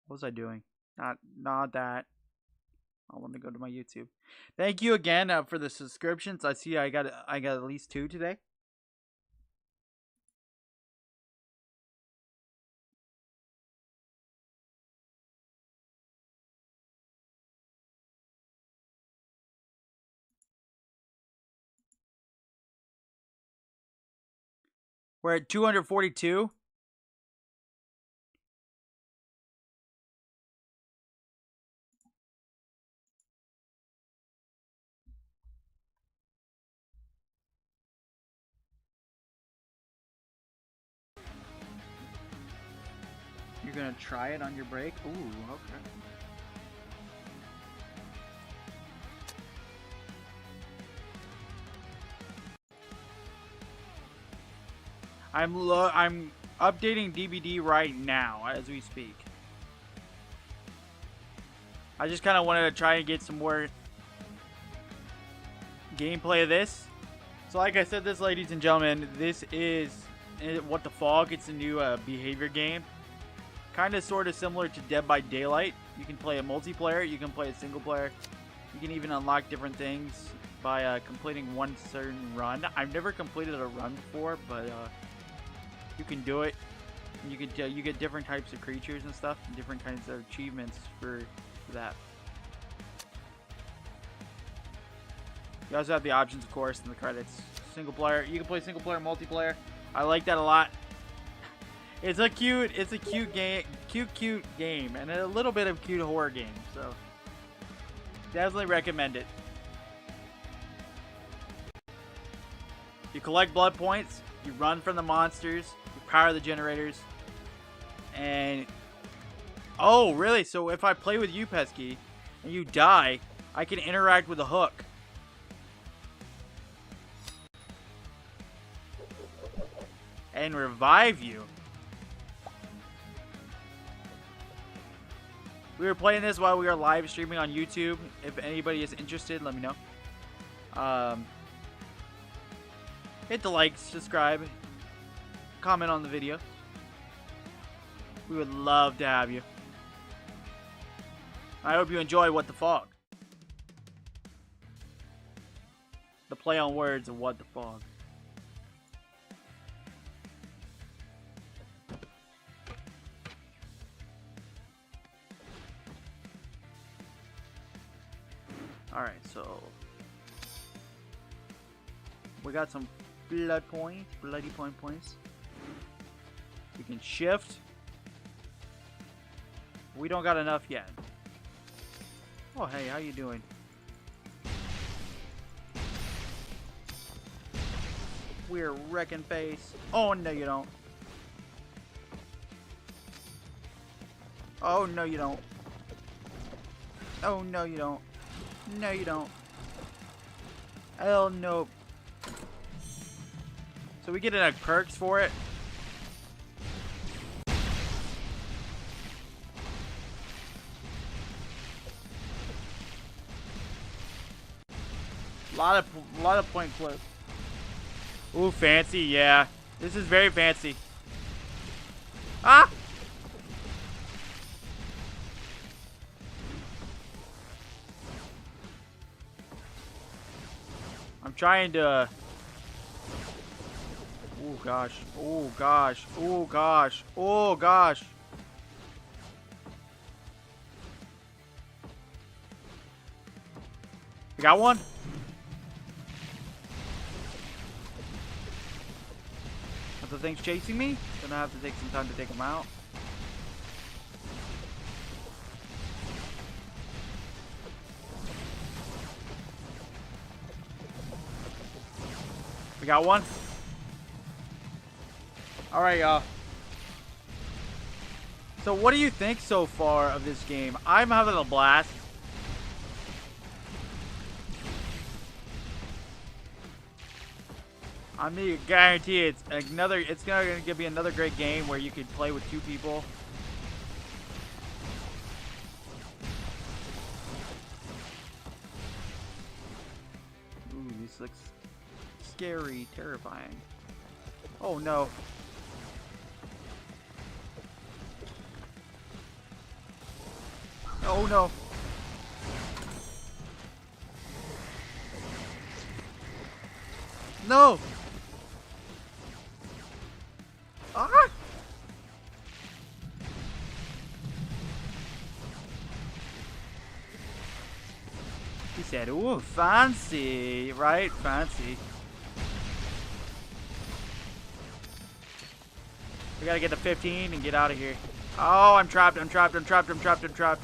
What was I doing? Not that. I want to go to my YouTube. Thank you again for the subscriptions. I see I got at least 2 today. We're at 242. You're gonna try it on your break? Ooh, okay. I'm updating DBD right now as we speak. I just kind of wanted to try and get some more gameplay of this. So like I said, ladies and gentlemen, this is What the Fog. It's a new behavior game. Kind of sort of similar to Dead by Daylight. You can play a multiplayer, you can play a single player. You can even unlock different things by completing one certain run. I've never completed a run before, but you can do it. You get different types of creatures and stuff, and different kinds of achievements for that. You also have the options, of course, in the credits. Single player. You can play single player, multiplayer. I like that a lot. It's a cute game, cute game, and a little bit of cute horror game. So definitely recommend it. You collect blood points. You run from the monsters. You power the generators. And oh, really? So if I play with you, Pesky, and you die, I can interact with the hook. And revive you. We were playing this while we were live streaming on YouTube. If anybody is interested, let me know. Hit the like, subscribe, comment on the video. We would love to have you. I hope you enjoy What the Fog. The play on words of What the Fog. Alright, so we got some bloody point points. We can shift. We don't got enough yet. Oh, hey, how you doing? We're wrecking face. Oh, no, you don't. Oh, no, you don't. Oh, no, you don't. No, you don't. Hell no. So we get enough perks for it. Lot of point clip. Ooh, fancy, yeah. This is very fancy. Ah! I'm trying to... Oh gosh. Oh gosh. Oh gosh. Oh gosh. You got one? the thing's chasing me. Gonna have to take some time to take him out. We got one. Alright, y'all. So what do you think so far of this game? I'm having a blast. I mean, guarantee it's gonna be another great game where you can play with 2 people. Ooh, this looks scary, terrifying. Oh no. Oh no. No. Ah! He said, ooh, fancy, right? Fancy. We gotta get to 15 and get out of here. Oh, I'm trapped, I'm trapped, I'm trapped, I'm trapped, I'm trapped.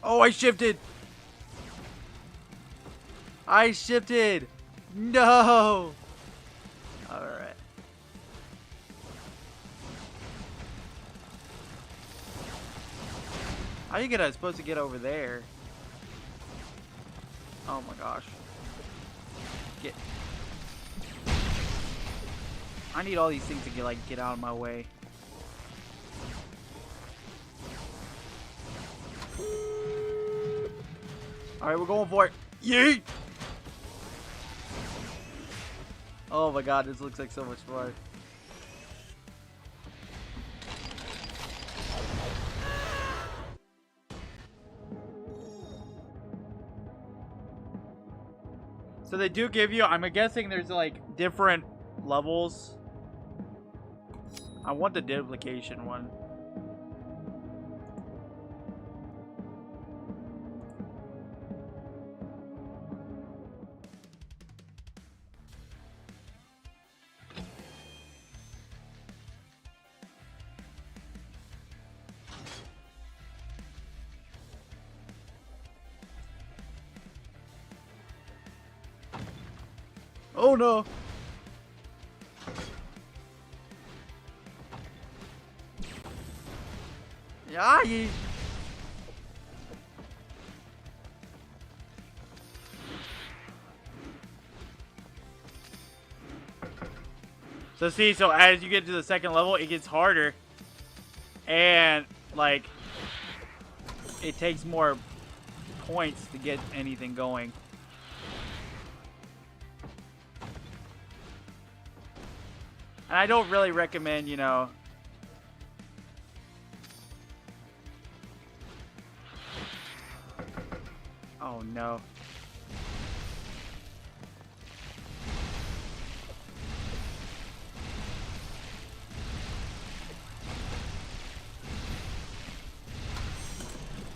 Oh, I shifted. I shifted. No. All right. How are you supposed to get over there? Oh my gosh. Get. I need all these things to get out of my way. Alright, we're going for it. Yeet! Oh my god, this looks like so much fun. So they do give you, I'm guessing there's like different levels. I want the duplication one. Oh no! Yeah, ye. So see, so as you get to the second level, it gets harder. And, like, it takes more points to get anything going. And I don't really recommend, you know... Oh, no.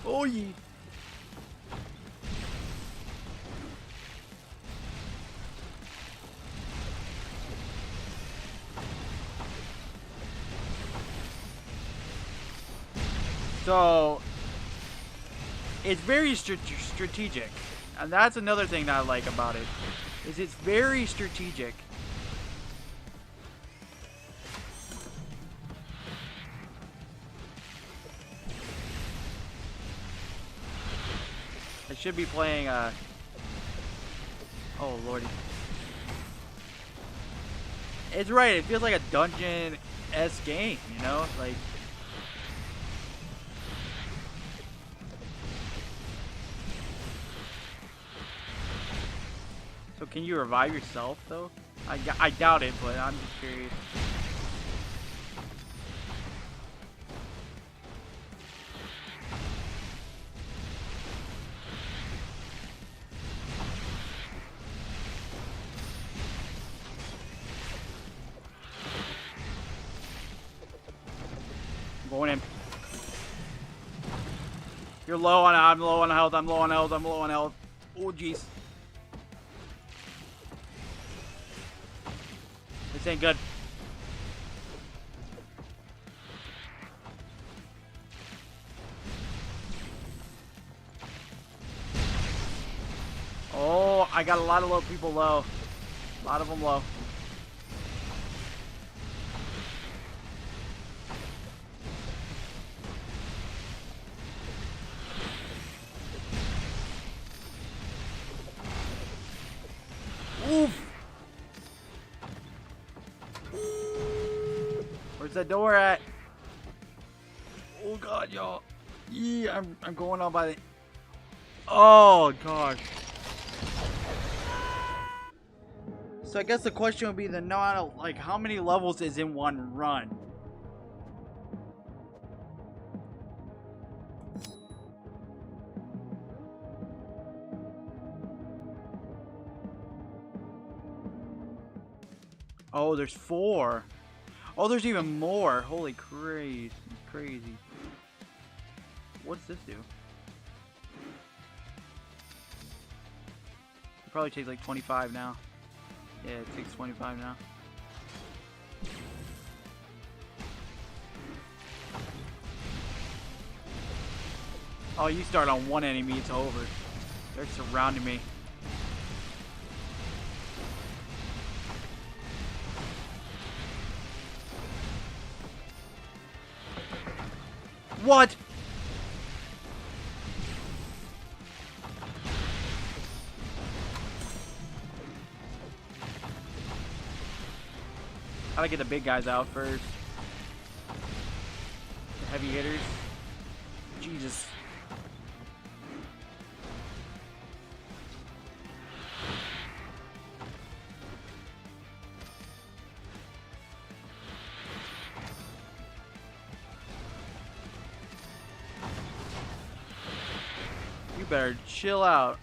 Oh, yeah. So, it's very strategic. And that's another thing that I like about it. Is it's very strategic. I should be playing oh lordy. It's right, it feels like a dungeon-esque game, you know? Like, so can you revive yourself though? I doubt it, but I'm just curious. I'm going in. You're low on. I'm low on health. I'm low on health. I'm low on health. Oh, jeez. This ain't good. Oh, I got a lot of low people low. A lot of them low. Oof. Where's that door at? Oh god, y'all. Yeah, I'm going on by the. Oh god. So I guess the question would be the like how many levels is in one run? Oh, there's 4. Oh, there's even more. Holy crazy. What's this do? It probably takes like 25 now. Yeah, it takes 25 now. Oh, you start on one enemy, it's over. They're surrounding me. What? Gotta get the big guys out first. The heavy hitters. Jesus. You better chill out.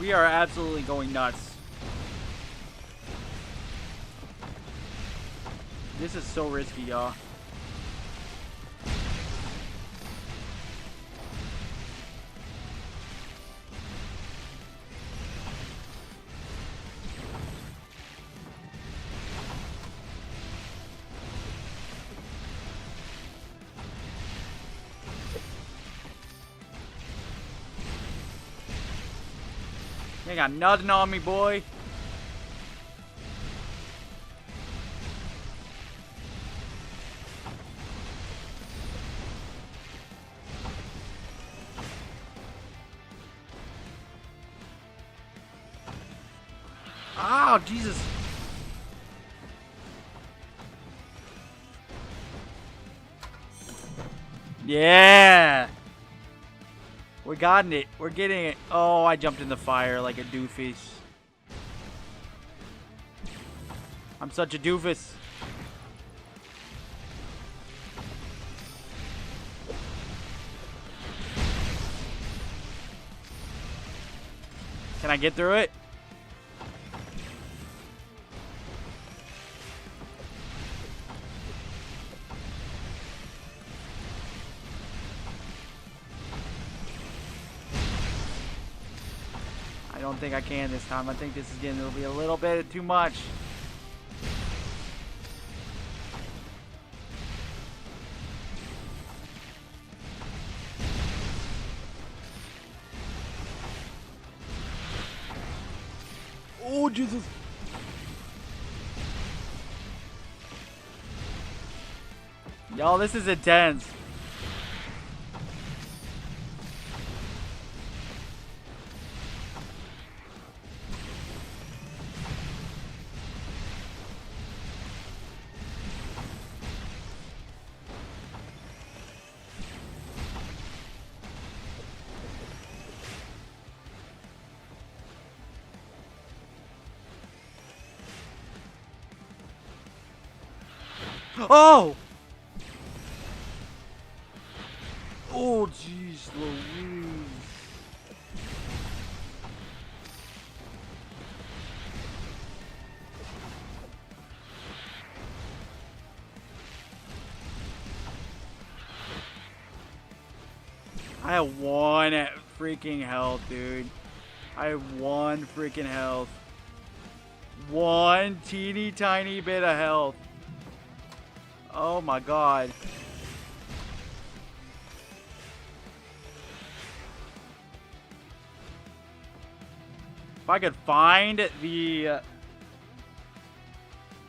We are absolutely going nuts. This is so risky, y'all. You ain't got nothing on me, boy. Oh, Jesus. Yeah. We got it. We're getting it. Oh, I jumped in the fire like a doofus. I'm such a doofus. Can I get through it? I don't think I can this time. I think this is getting to be a little bit too much. Oh, Jesus. Y'all, this is intense. Oh! Oh, jeez, Louise. I have 1 freaking health, dude. I have 1 freaking health. 1 teeny tiny bit of health. Oh my god. If I could find the... is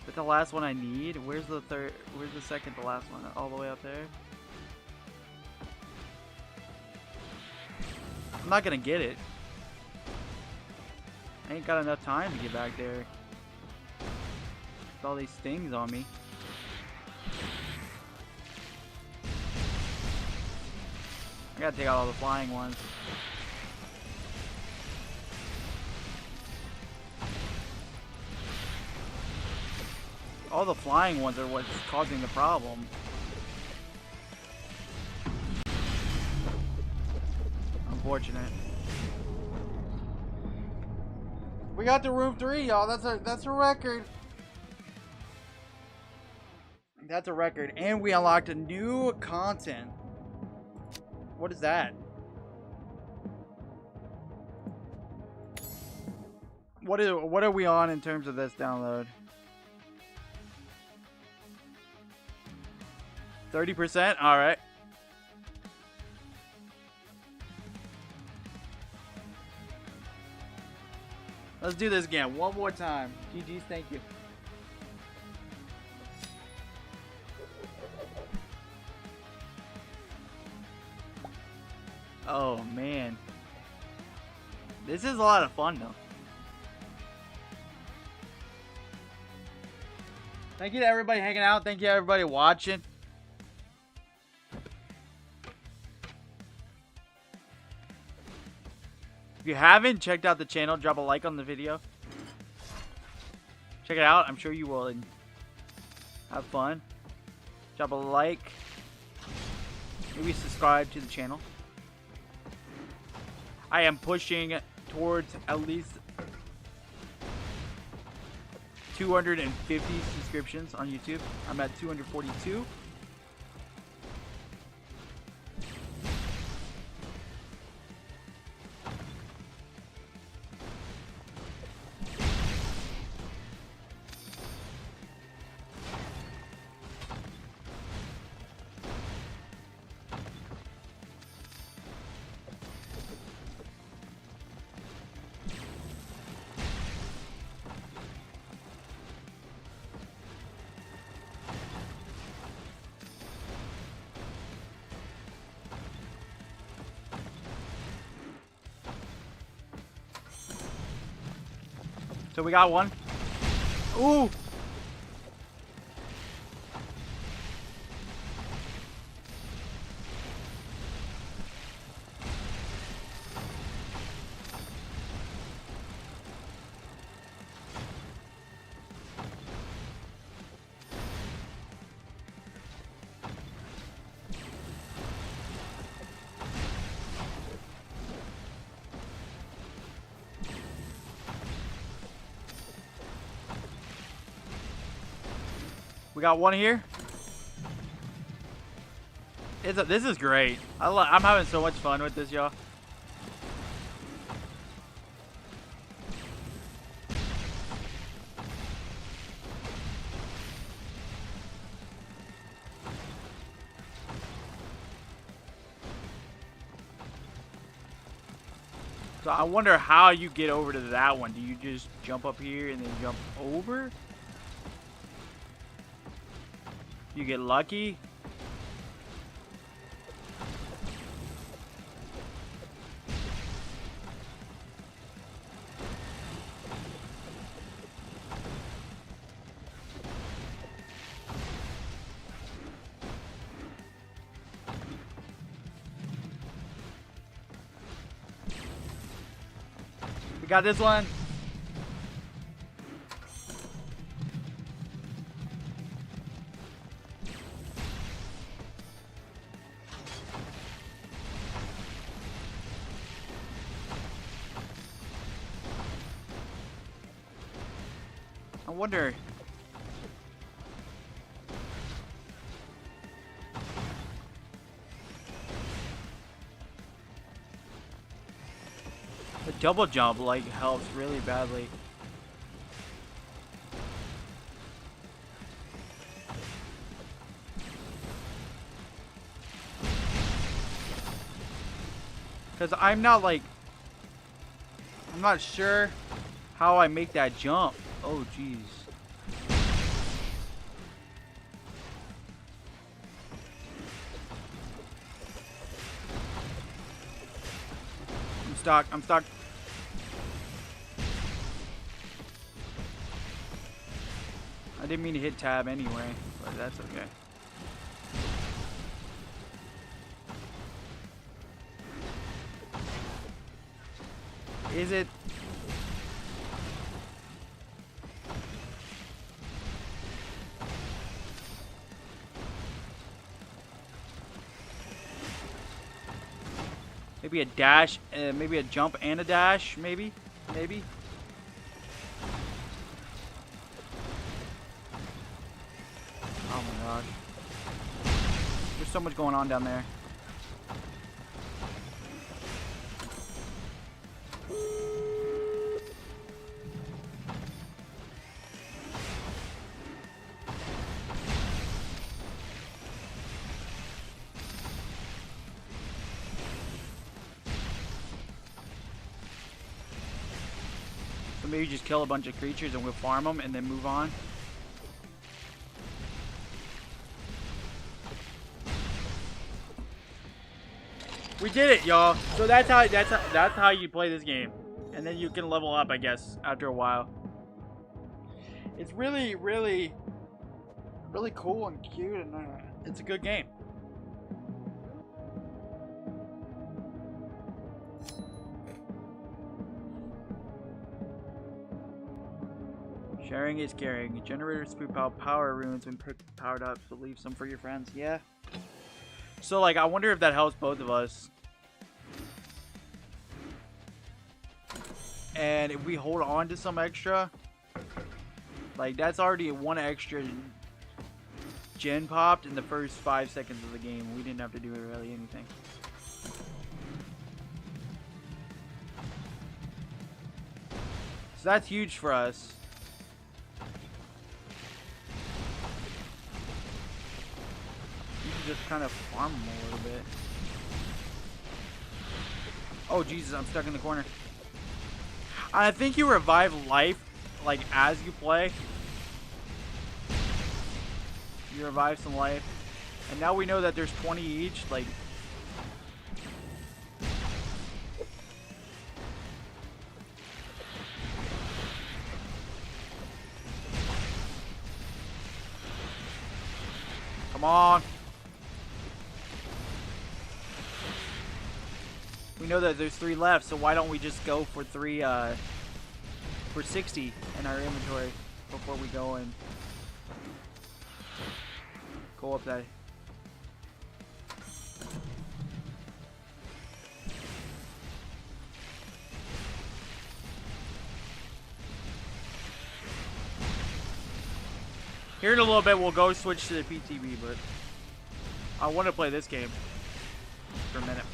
that the last one I need? Where's the third? Where's the second to last one? All the way up there? I'm not gonna get it. I ain't got enough time to get back there. With all these things on me. I gotta take out all the flying ones. All the flying ones are what's causing the problem. Unfortunate. We got to room 3, y'all. That's a record. That's a record. And we unlocked a new content. What is that? What are we on in terms of this download? 30%? Alright. Let's do this again. One more time. GG's, thank you. Oh, man. This is a lot of fun, though. Thank you to everybody hanging out. Thank you to everybody watching. If you haven't checked out the channel, drop a like on the video. Check it out. I'm sure you will and have fun. Drop a like. Maybe subscribe to the channel. I am pushing towards at least 250 subscriptions on YouTube. I'm at 242. So we got one. Ooh! We got one here. This is great. I'm having so much fun with this, y'all. So I wonder how you get over to that one. Do you just jump up here and then jump over? You get lucky. We got this one. I wonder. The double jump like helps really badly. Cause I'm not sure how I make that jump. Oh jeez. I'm stuck. I didn't mean to hit tab anyway, but that's okay. Is it? Maybe a dash, maybe a jump and a dash, maybe? Maybe? Oh my gosh. There's so much going on down there. So maybe just kill a bunch of creatures and we'll farm them and then move on. We did it, y'all. So that's how you play this game, and then you can level up, I guess, after a while. It's really, really, really cool and cute, and it's a good game. Sharing is caring. Generators poop out power runes when powered up, so leave some for your friends. Yeah. So, like, I wonder if that helps both of us. And if we hold on to some extra, like, that's already one extra gen popped in the first 5 seconds of the game. We didn't have to do really anything. So that's huge for us. Just kind of farm them a little bit. Oh Jesus, I'm stuck in the corner. I think you revive life like as you play. You revive some life. And now we know that there's 20 each, like come on. We know that there's 3 left, so why don't we just go for 3, for 60 in our inventory before we go and go up that. Here in a little bit, we'll go switch to the PTB, but I want to play this game for a minute.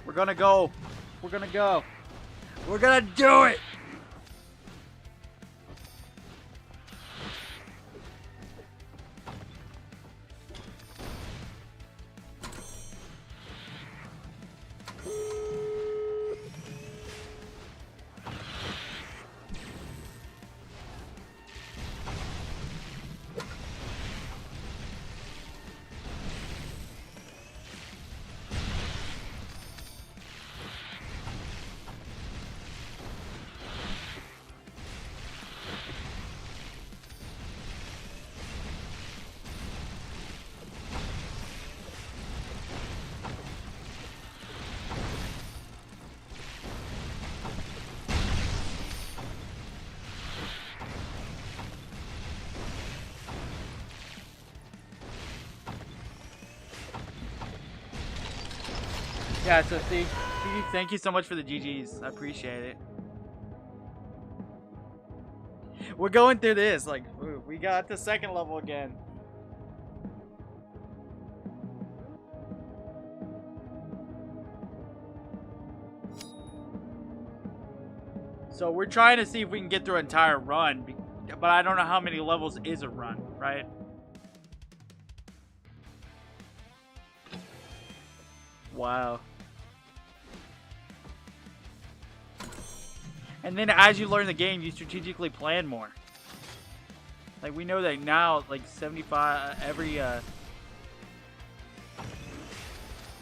We're gonna go. We're gonna go. We're gonna do it. Cat Swifty. Thank you so much for the GGs. I appreciate it. We're going through this. Like, we got the second level again. So we're trying to see if we can get through an entire run, but I don't know how many levels is a run, right? Wow. And then as you learn the game, you strategically plan more. Like, we know that now, like 75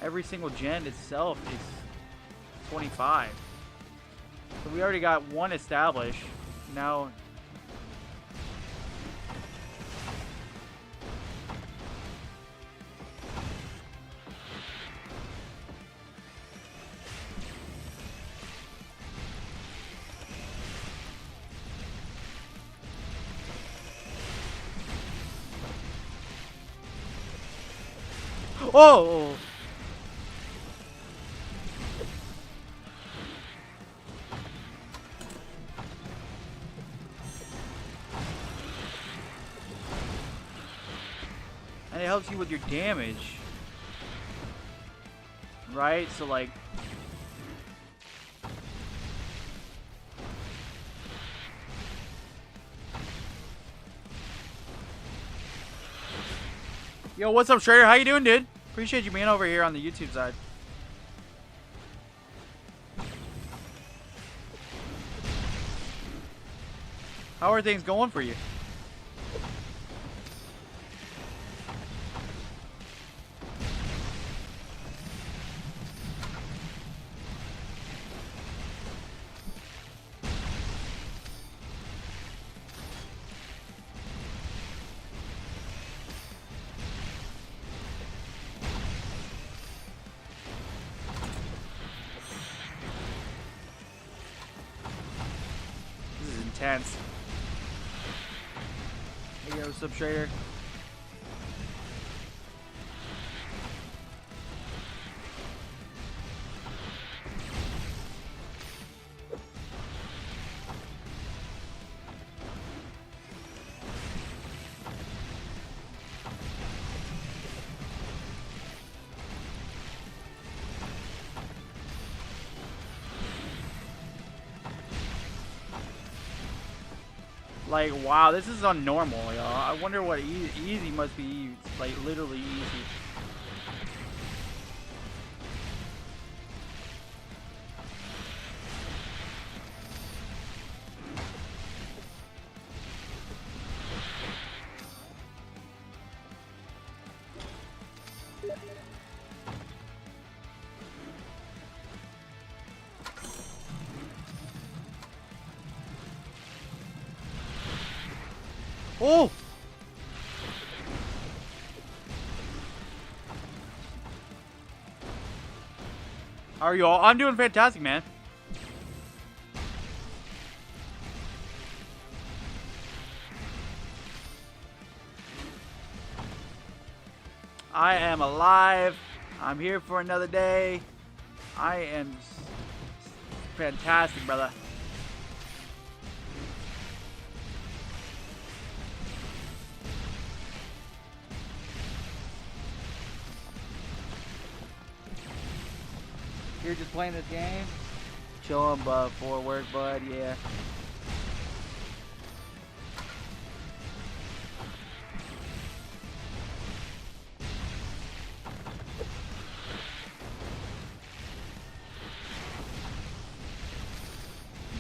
every single gen itself is 25. So we already got one established. Now oh! And it helps you with your damage. Right? So like... Yo, what's up, Schrader? How you doing, dude? Appreciate you being over here on the YouTube side. How are things going for you? Intense. Hey, yo, what's up, Trader? Like, wow, this is unnormal, y'all. I wonder what easy must be, like, literally easy. Oh! How are you all? I'm doing fantastic, man. I am alive. I'm here for another day. I am fantastic, brother. You're just playing this game? Chilling, before work, bud, yeah.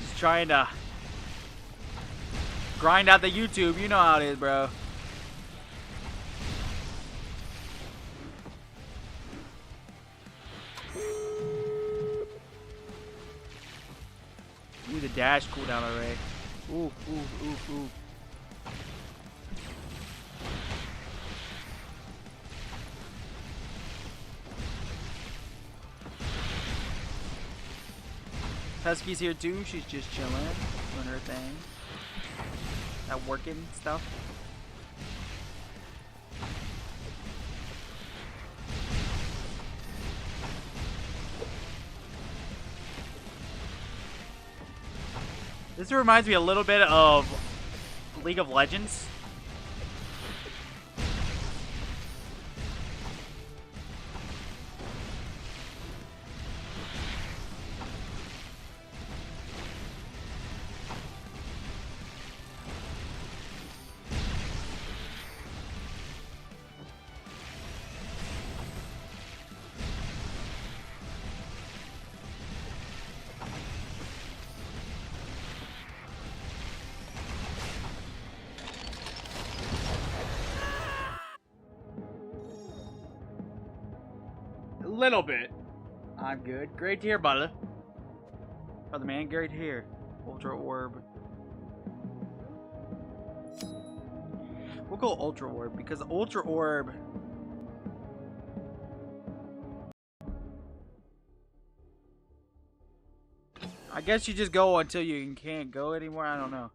Just trying to grind out the YouTube, you know how it is, bro. The dash cooldown array. Ooh, ooh, ooh, ooh. Husky's here too. She's just chilling, doing her thing. That working stuff. This reminds me a little bit of League of Legends. Little bit. I'm good. Great to hear, brother. Brother man, great to hear. Ultra Orb. We'll go Ultra Orb because Ultra Orb. I guess you just go until you can't go anymore. I don't know.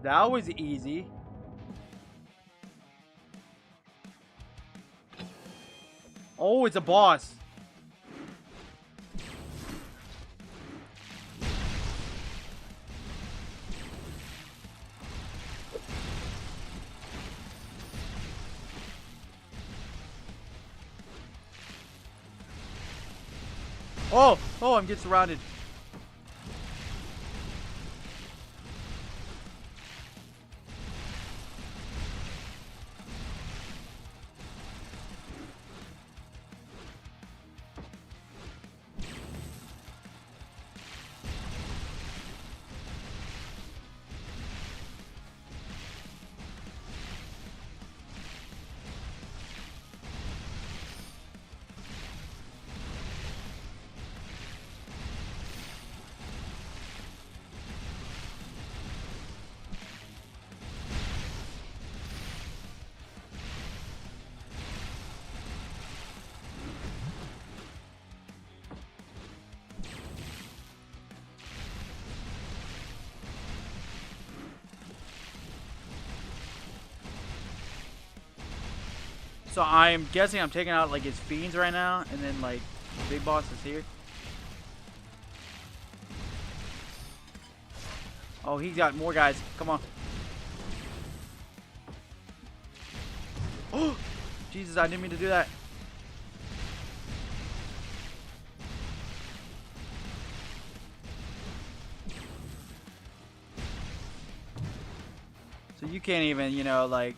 That was easy. Oh, it's a boss. Oh, I'm getting surrounded. So I'm guessing I'm taking out like his fiends right now, and then like the big boss is here. Oh, he's got more guys. Come on. Oh, Jesus! I didn't mean to do that. So you can't even, you know, like.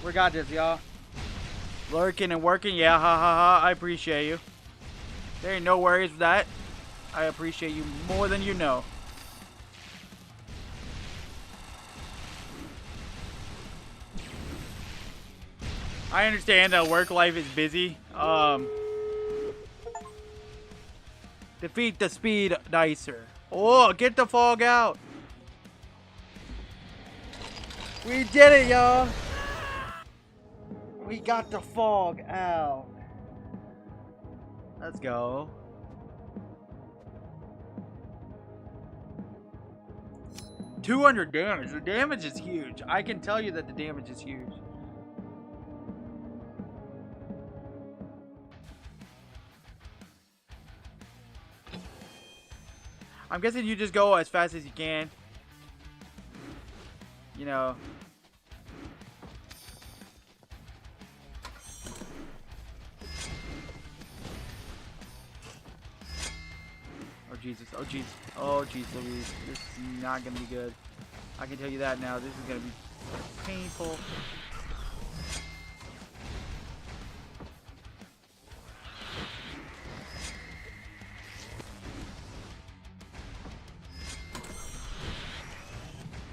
We got this, y'all. Lurking and working, yeah, ha ha ha. I appreciate you. There ain't no worries with that. I appreciate you more than you know. I understand that work life is busy. Defeat the speed dicer. Oh, get the fog out. We did it, y'all. We got the fog out. Let's go. $200 damage. The damage is huge. I can tell you that the damage is huge. I'm guessing you just go as fast as you can. You know. Jesus. Oh Jesus. Oh jeez Louise. This is not gonna be good. I can tell you that now. This is gonna be painful.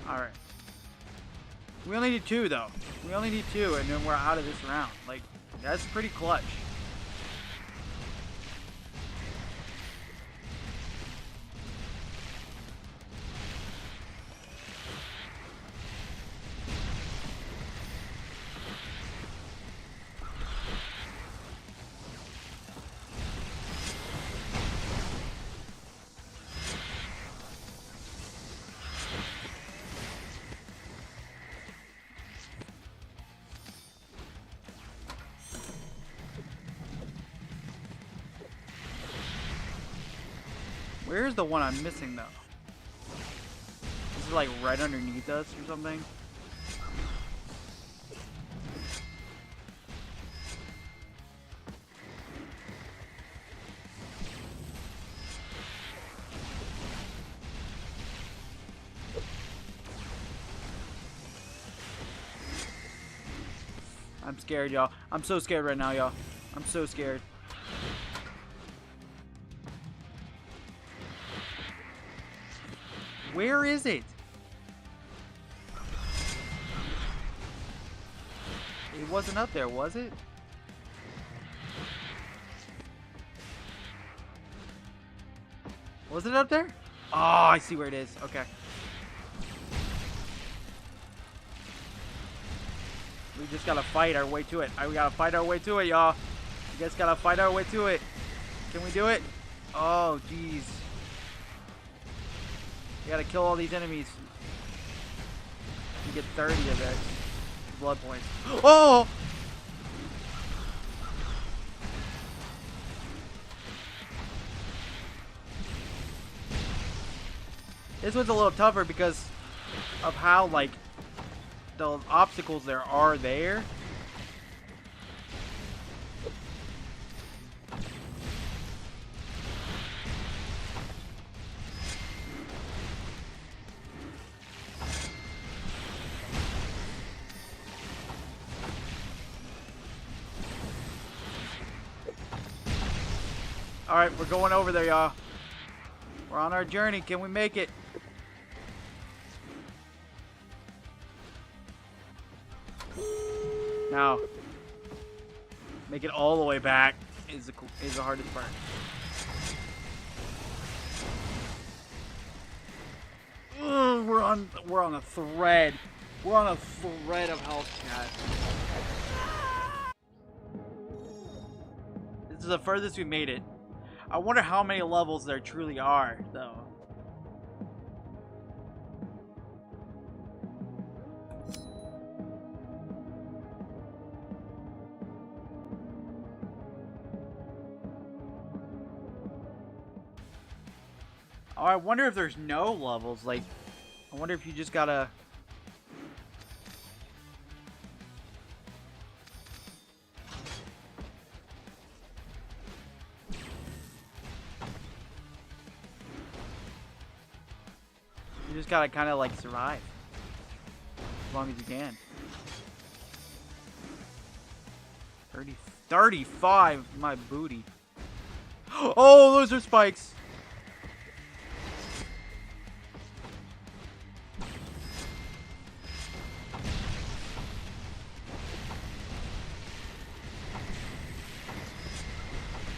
Alright. We only need 2 though. We only need 2 and then we're out of this round. Like, that's pretty clutch. Where's the one I'm missing though? Is it like right underneath us or something? I'm scared, y'all. I'm so scared right now, y'all. I'm so scared. Where is it? It wasn't up there, was it? Was it up there? Oh, I see where it is. Okay. We just gotta fight our way to it. We gotta fight our way to it, y'all. We just gotta fight our way to it. Can we do it? Oh, jeez. We gotta kill all these enemies. You get 30 of that blood points. Oh! This one's a little tougher because of how, like, the obstacles there are there. Alright, we're going over there, y'all. We're on our journey. Can we make it? Now, make it all the way back is the hardest part. Ugh, we're on a thread. We're on a thread of health, chat. This is the furthest we made it. I wonder how many levels there truly are, though. Oh, I wonder if there's no levels. Like, I wonder if you just gotta... You just gotta kind of like survive. As long as you can. 35, my booty. Oh, those are spikes.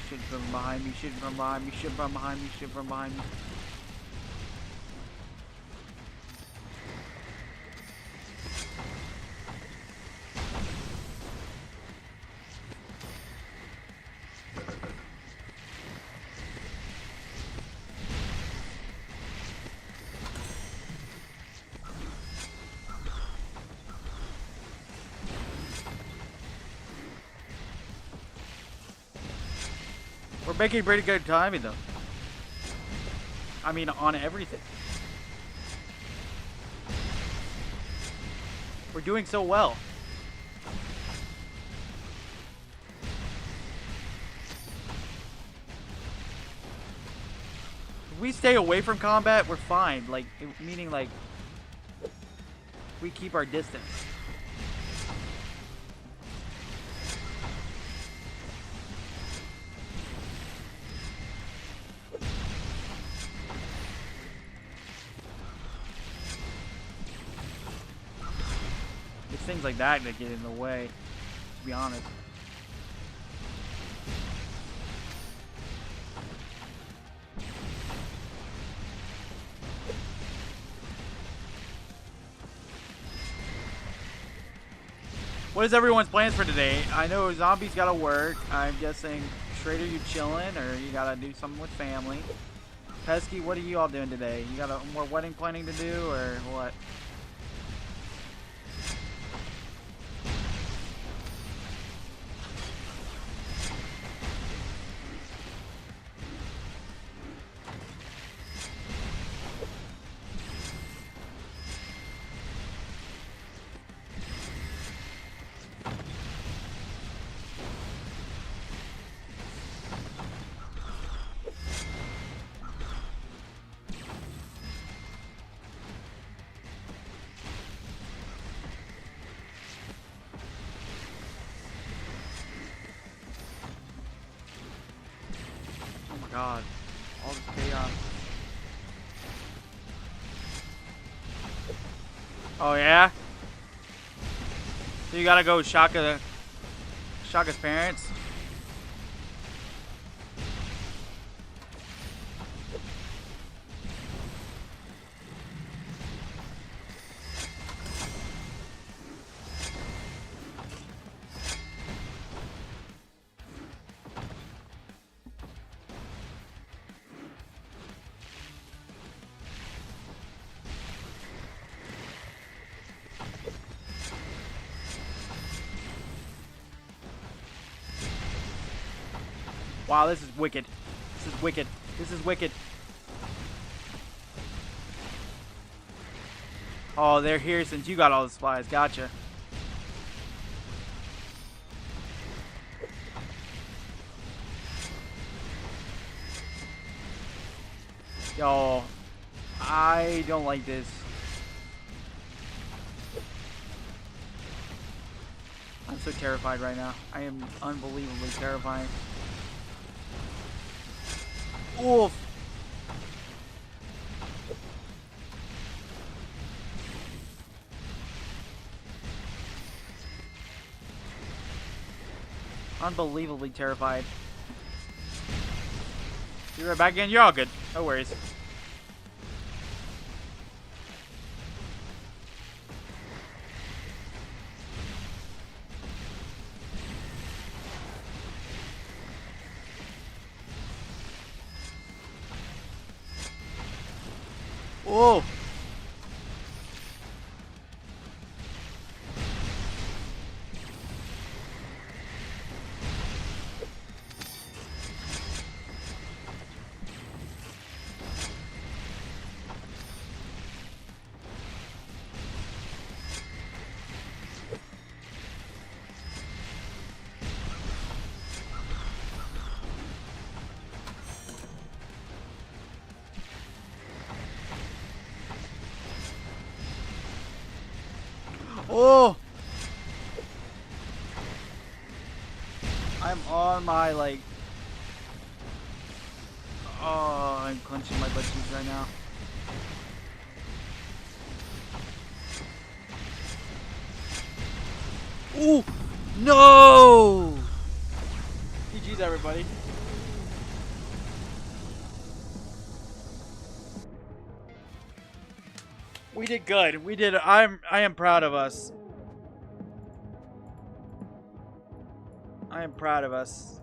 Shit from behind me, shit from behind me, shit from behind me, shit from behind me. We're making pretty good timing though. I mean, on everything. We're doing so well. we stay away from combat, we're fine. Like, meaning like we keep our distance. It's things like that that get in the way, to be honest. What is everyone's plans for today? I know Zombie's gotta work. I'm guessing Schrader, you chilling, or you gotta do something with family. Pesky, what are you all doing today? You got more wedding planning to do, or what? God, all this chaos. Oh yeah? So you gotta go Shaka's parents? Wow, this is wicked. This is wicked. This is wicked. Oh, they're here since you got all the supplies. Gotcha. Yo, I don't like this. I'm so terrified right now. I am unbelievably terrifying. Oof. Unbelievably terrified. You're right back in. You're all good. No worries. Whoa. Oh! I'm on my, like... Oh, I'm clenching my butt cheeks right now. Ooh! No! GG's, everybody. We did good. We did. I am proud of us. I am proud of us.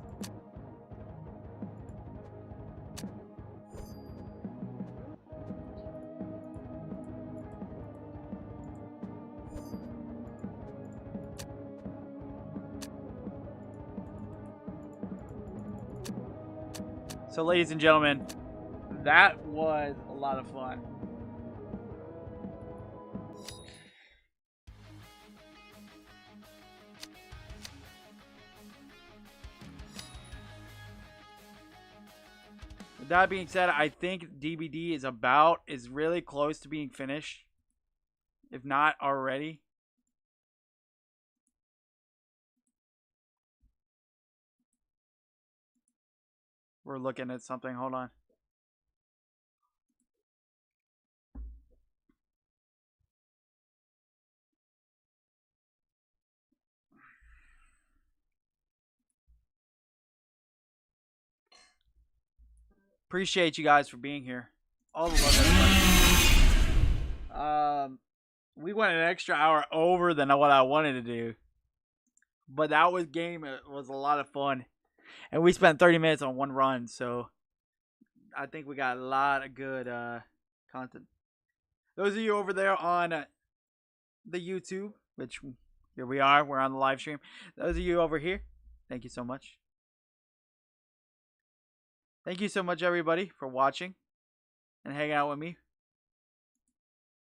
So, ladies and gentlemen, that was a lot of fun. With that being said, I think DBD is really close to being finished, if not already. We're looking at something. Hold on. Appreciate you guys for being here. All the love, everybody. We went an extra hour over than what I wanted to do, but that was a lot of fun, and we spent 30 minutes on one run, so I think we got a lot of good content. Those of you over there on the YouTube, which here we are, we're on the live stream. Those of you over here, thank you so much. Thank you so much, everybody, for watching and hanging out with me.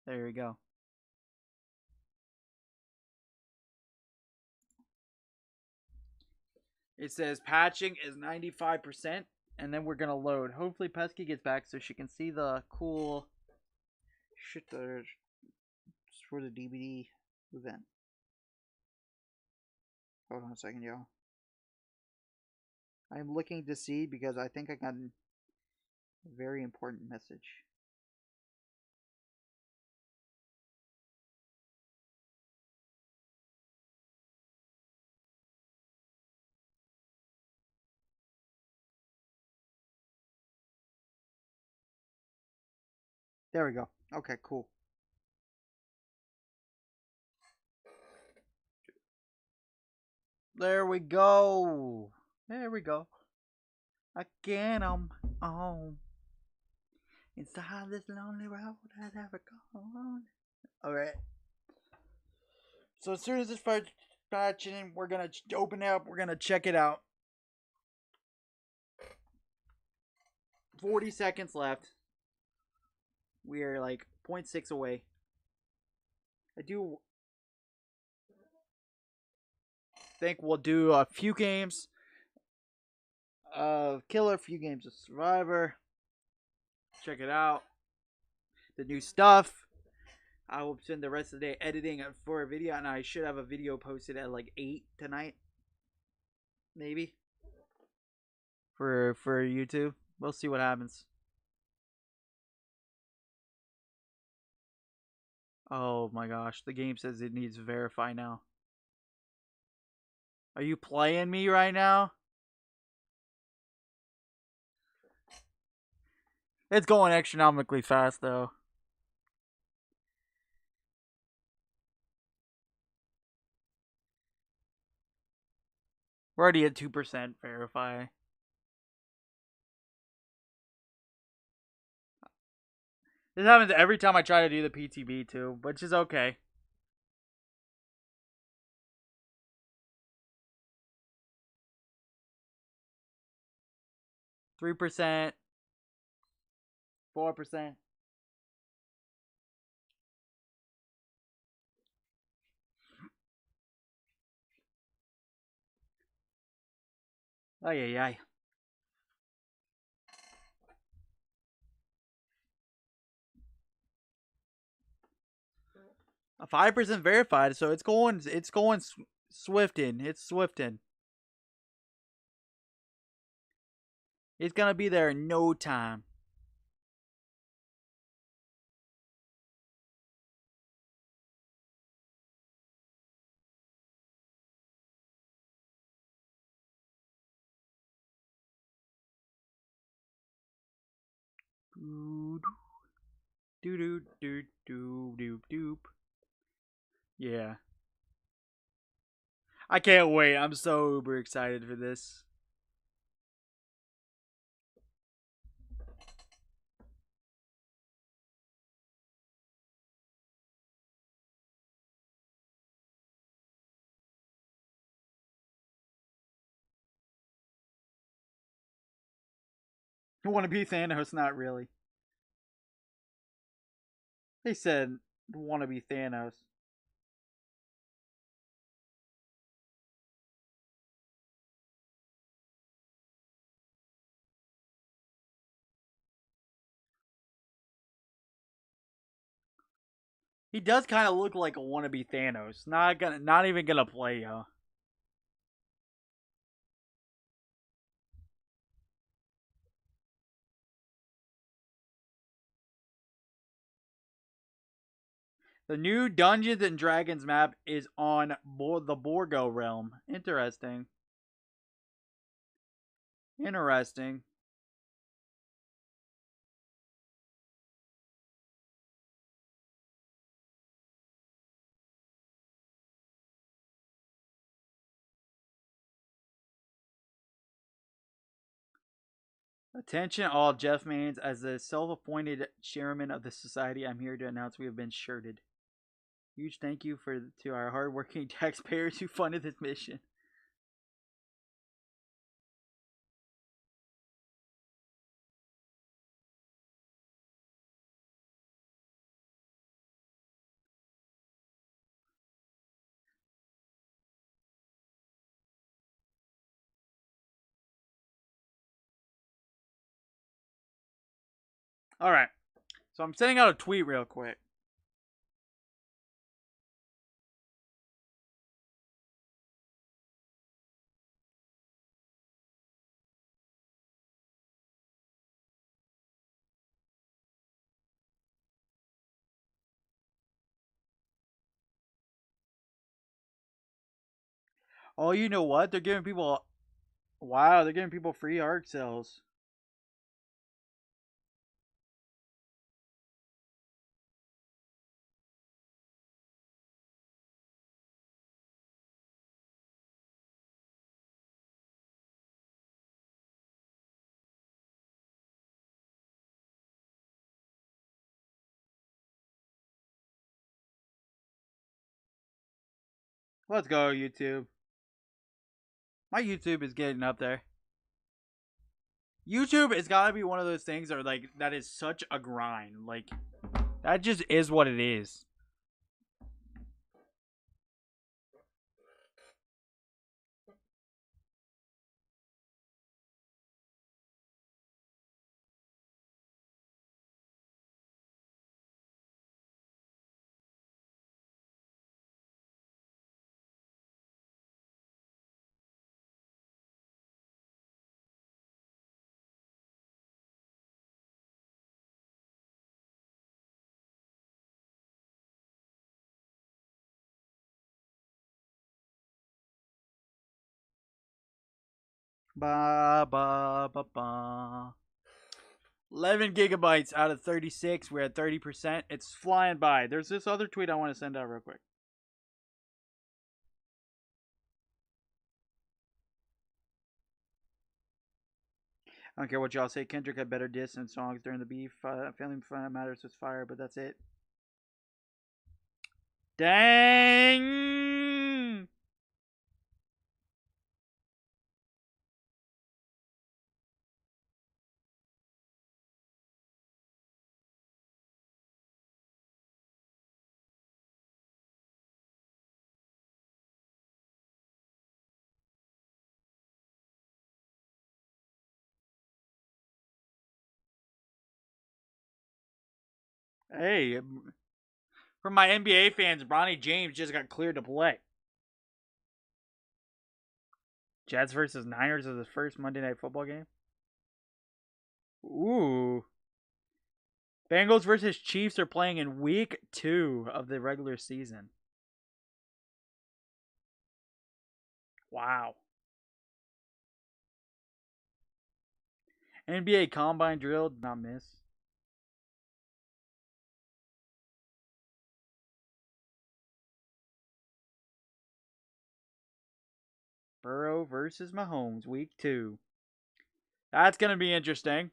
There we go. It says patching is 95%, and then we're going to load. Hopefully Pesky gets back so she can see the cool shit for the DBD event. Hold on a second, y'all. I'm looking to see because I think I got a very important message. There we go. Okay, cool. There we go. There we go. Again, I'm on. Inside this lonely road I've ever gone. Alright. So as soon as this starts patching, we're going to open it up. We're going to check it out. 40 seconds left. We are like 0.6 away. I do think we'll do a few games of Killer, a few games of Survivor. Check it out. The new stuff. I will spend the rest of the day editing for a video, and I should have a video posted at like 8 tonight. Maybe. For YouTube. We'll see what happens. Oh my gosh, the game says it needs verify now. Are you playing me right now? It's going astronomically fast though. We're already at 2% verify. This happens every time I try to do the PTB too, which is okay. %, 4%. Ay, ay, ay. A 5% verified, so it's going swifting. It's swifting. It's gonna be there in no time. Doo doo doo doo doo doop. Yeah. I can't wait. I'm so uber excited for this. I want to be Thanos, not really. They said want to be Thanos. He does kind of look like a wannabe Thanos. Not even gonna play, yo. The new Dungeons and Dragons map is on the Borgo realm. Interesting. Interesting. Attention all Jeff Mains, as the self-appointed chairman of the society, I'm here to announce we have been shirted. Huge thank you to our hardworking taxpayers who funded this mission. Alright, so I'm sending out a tweet real quick. Oh, you know what? They're giving people... Wow, they're giving people free arc cells. Let's go, YouTube. My YouTube is getting up there. YouTube has got to be one of those things that is such a grind. Like, that just is what it is. Ba ba ba ba. 11 gigabytes out of 36. We're at 30%. It's flying by. There's this other tweet I want to send out real quick. I don't care what y'all say. Kendrick had better diss and songs during the beef. Family Matters was fire, but that's it. Dang! Hey, for my NBA fans, Bronny James just got cleared to play. Jets versus Niners is the first Monday Night Football game. Ooh. Bengals versus Chiefs are playing in week 2 of the regular season. Wow. NBA Combine drill, did not miss. Burrow versus Mahomes, week 2. That's going to be interesting.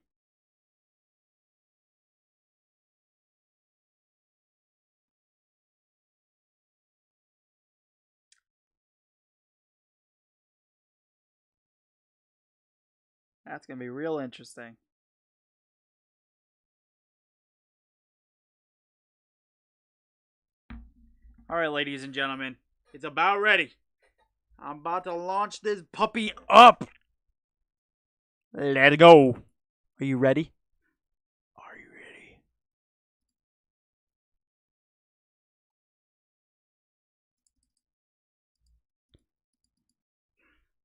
That's going to be real interesting. All right, ladies and gentlemen, it's about ready. I'm about to launch this puppy up. Let it go. Are you ready?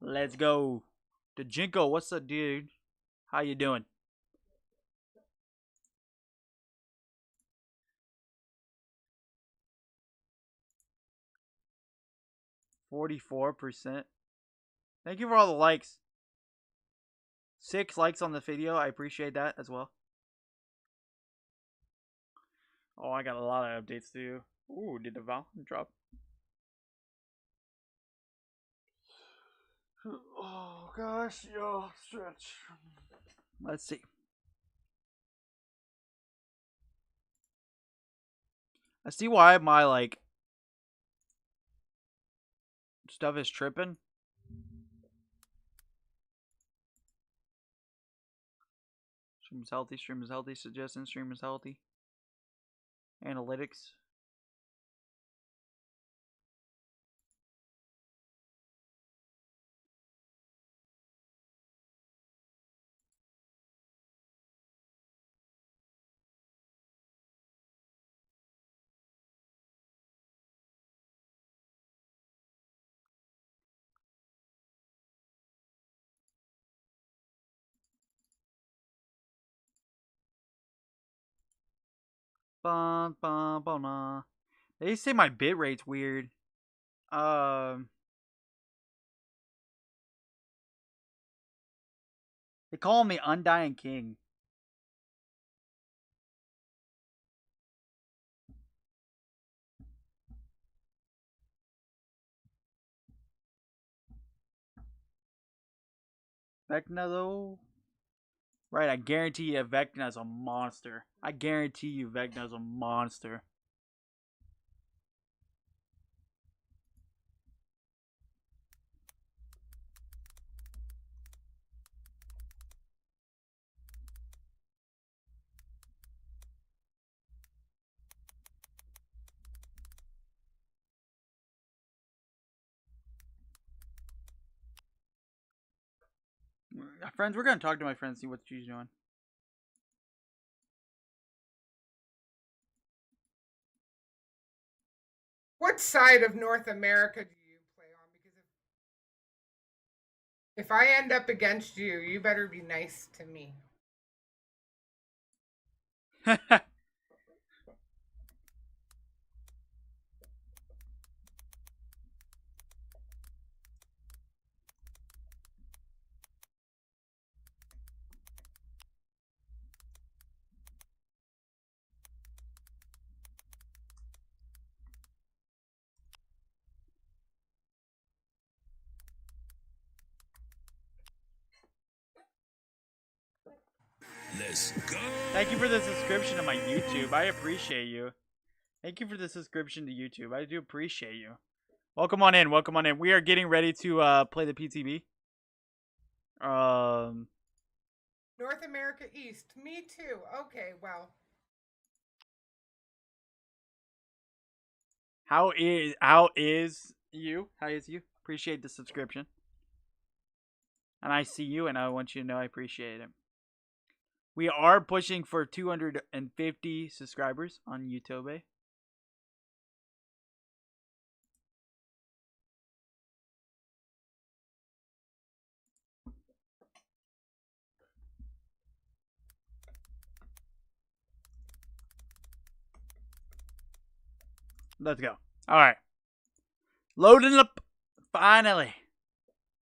Let's go. Dejinko, what's up, dude? How you doing? %. Thank you for all the likes. 6 likes on the video. I appreciate that as well. Oh, I got a lot of updates to do. Ooh, did the Val drop? Oh gosh, yo, stretch. Let's see. I see why my like stuff is tripping. Stream is healthy, stream is healthy, suggesting stream is healthy. Analytics. Bum, bum, bum, nah. They say my bit rate's weird. They call me Undying King. Vecna though? Right, I guarantee you Vecna's a monster. I guarantee you Vecna's a monster. Friends, we're gonna talk to my friends, see what she's doing. What side of North America do you play on? Because if I end up against you, you better be nice to me. Let's go. Thank you for the subscription to my YouTube. I appreciate you. Thank you for the subscription to YouTube. I do appreciate you. Welcome on in. Welcome on in. We are getting ready to play the PTB. North America East. Me too. Okay, well. How is you? How is you? Appreciate the subscription. And I see you, and I want you to know I appreciate it. We are pushing for 250 subscribers on YouTube. Let's go. All right. Loading up. Finally.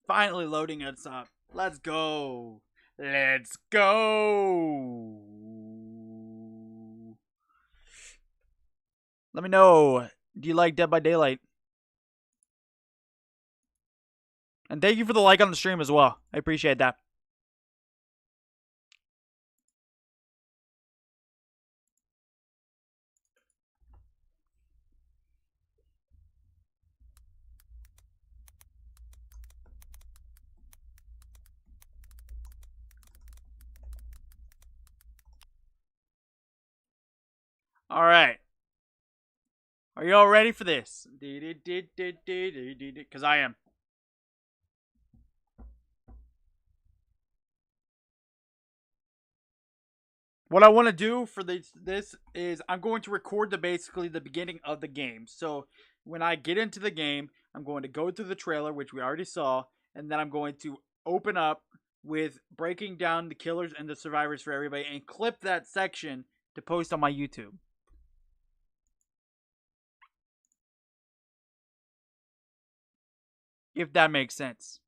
Finally loading us up. Let's go. Let's go. Let me know. Do you like Dead by Daylight? And thank you for the like on the stream as well. I appreciate that. All right. Are you all ready for this? Because I am. What I want to do for this is I'm going to record basically the beginning of the game. So when I get into the game, I'm going to go through the trailer, which we already saw, and then I'm going to open up with breaking down the killers and the survivors for everybody and clip that section to post on my YouTube. If that makes sense.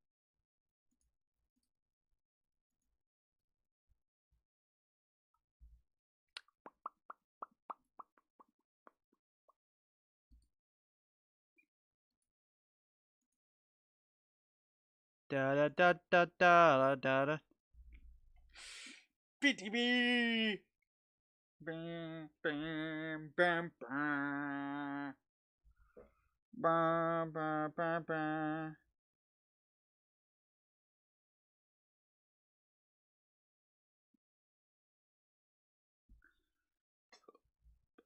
Da da da da da da da. PTB. Bam bam bam bam. Bam bam bam bam.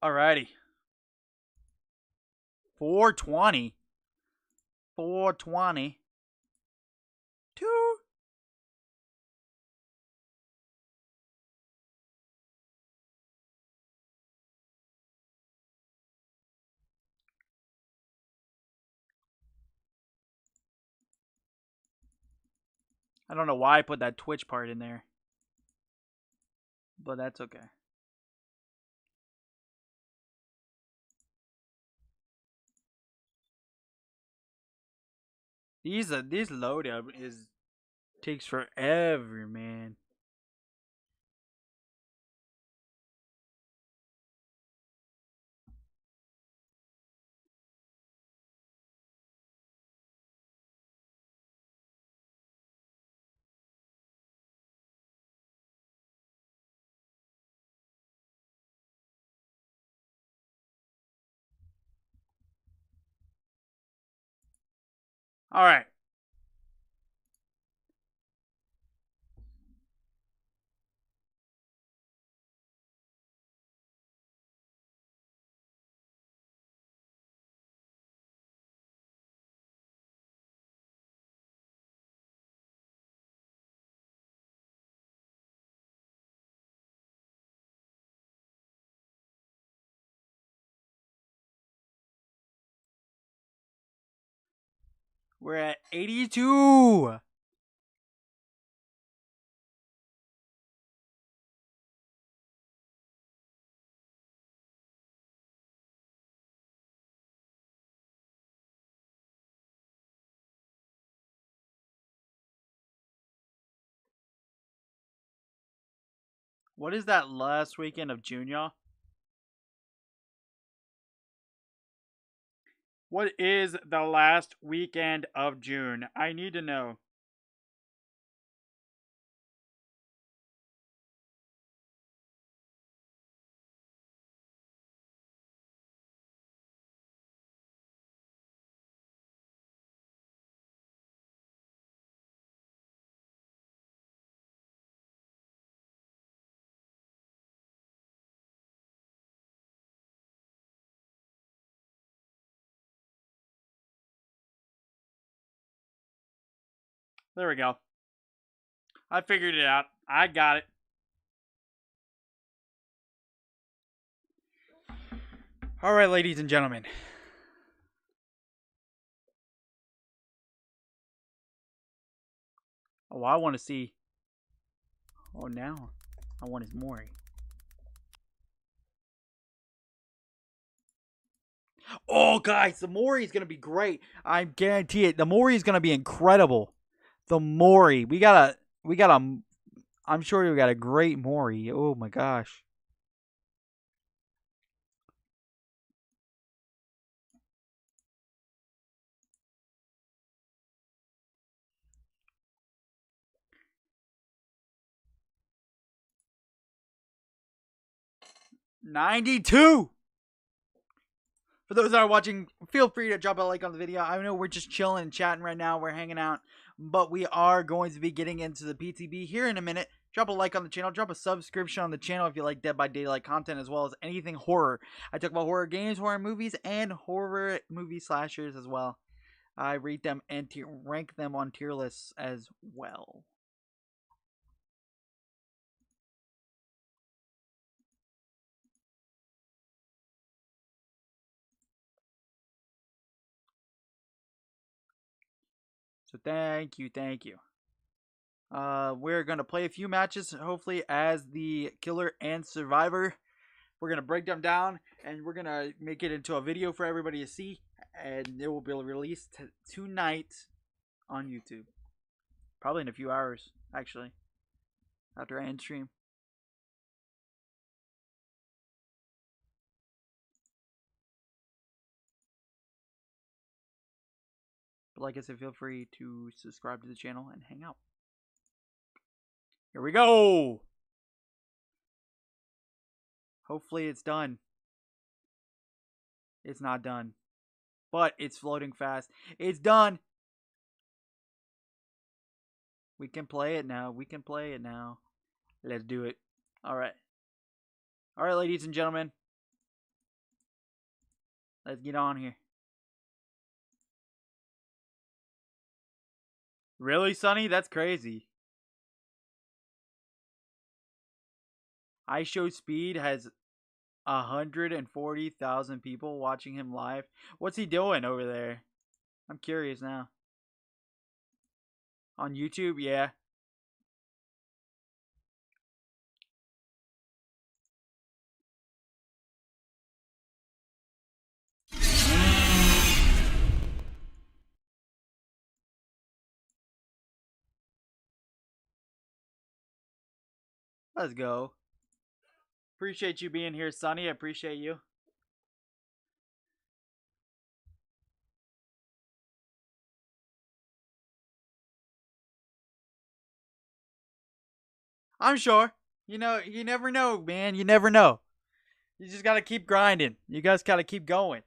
Alrighty. 420. 420. 2. I don't know why I put that Twitch part in there. But that's okay. This load up takes forever, man. All right. We're at 82. What is that last weekend of June, y'all? What is the last weekend of June? I need to know. There we go. I figured it out. I got it. All right, ladies and gentlemen. Oh, I want to see. Oh, now I want his Mori. Oh, guys, the Mori is gonna be great. I guarantee it. The Mori is gonna be incredible. The Mori. We got a. I'm sure we got a great Mori. Oh my gosh. $92. For those that are watching, feel free to drop a like on the video. I know we're just chilling and chatting right now. We're hanging out. But we are going to be getting into the PTB here in a minute. Drop a like on the channel. Drop a subscription on the channel if you like Dead by Daylight content as well as anything horror. I talk about horror games, horror movies, and horror movie slashers as well. I rate them and rank them on tier lists as well. So thank you. We're gonna play a few matches, hopefully as the killer and survivor. We're gonna break them down, and we're gonna make it into a video for everybody to see, and it will be released tonight on YouTube. Probably in a few hours, actually, after I end stream. But like I said, feel free to subscribe to the channel and hang out. Here we go! Hopefully it's done. It's not done. But it's floating fast. It's done! We can play it now. Let's do it. Alright. Alright, ladies and gentlemen. Let's get on here. Really, Sonny? That's crazy. iShowSpeed has 140,000 people watching him live. What's he doing over there? I'm curious now. On YouTube, yeah. Let's go. Appreciate you being here, Sonny. I appreciate you. I'm sure. You know, you never know, man. You never know. You just gotta keep grinding. You guys gotta keep going.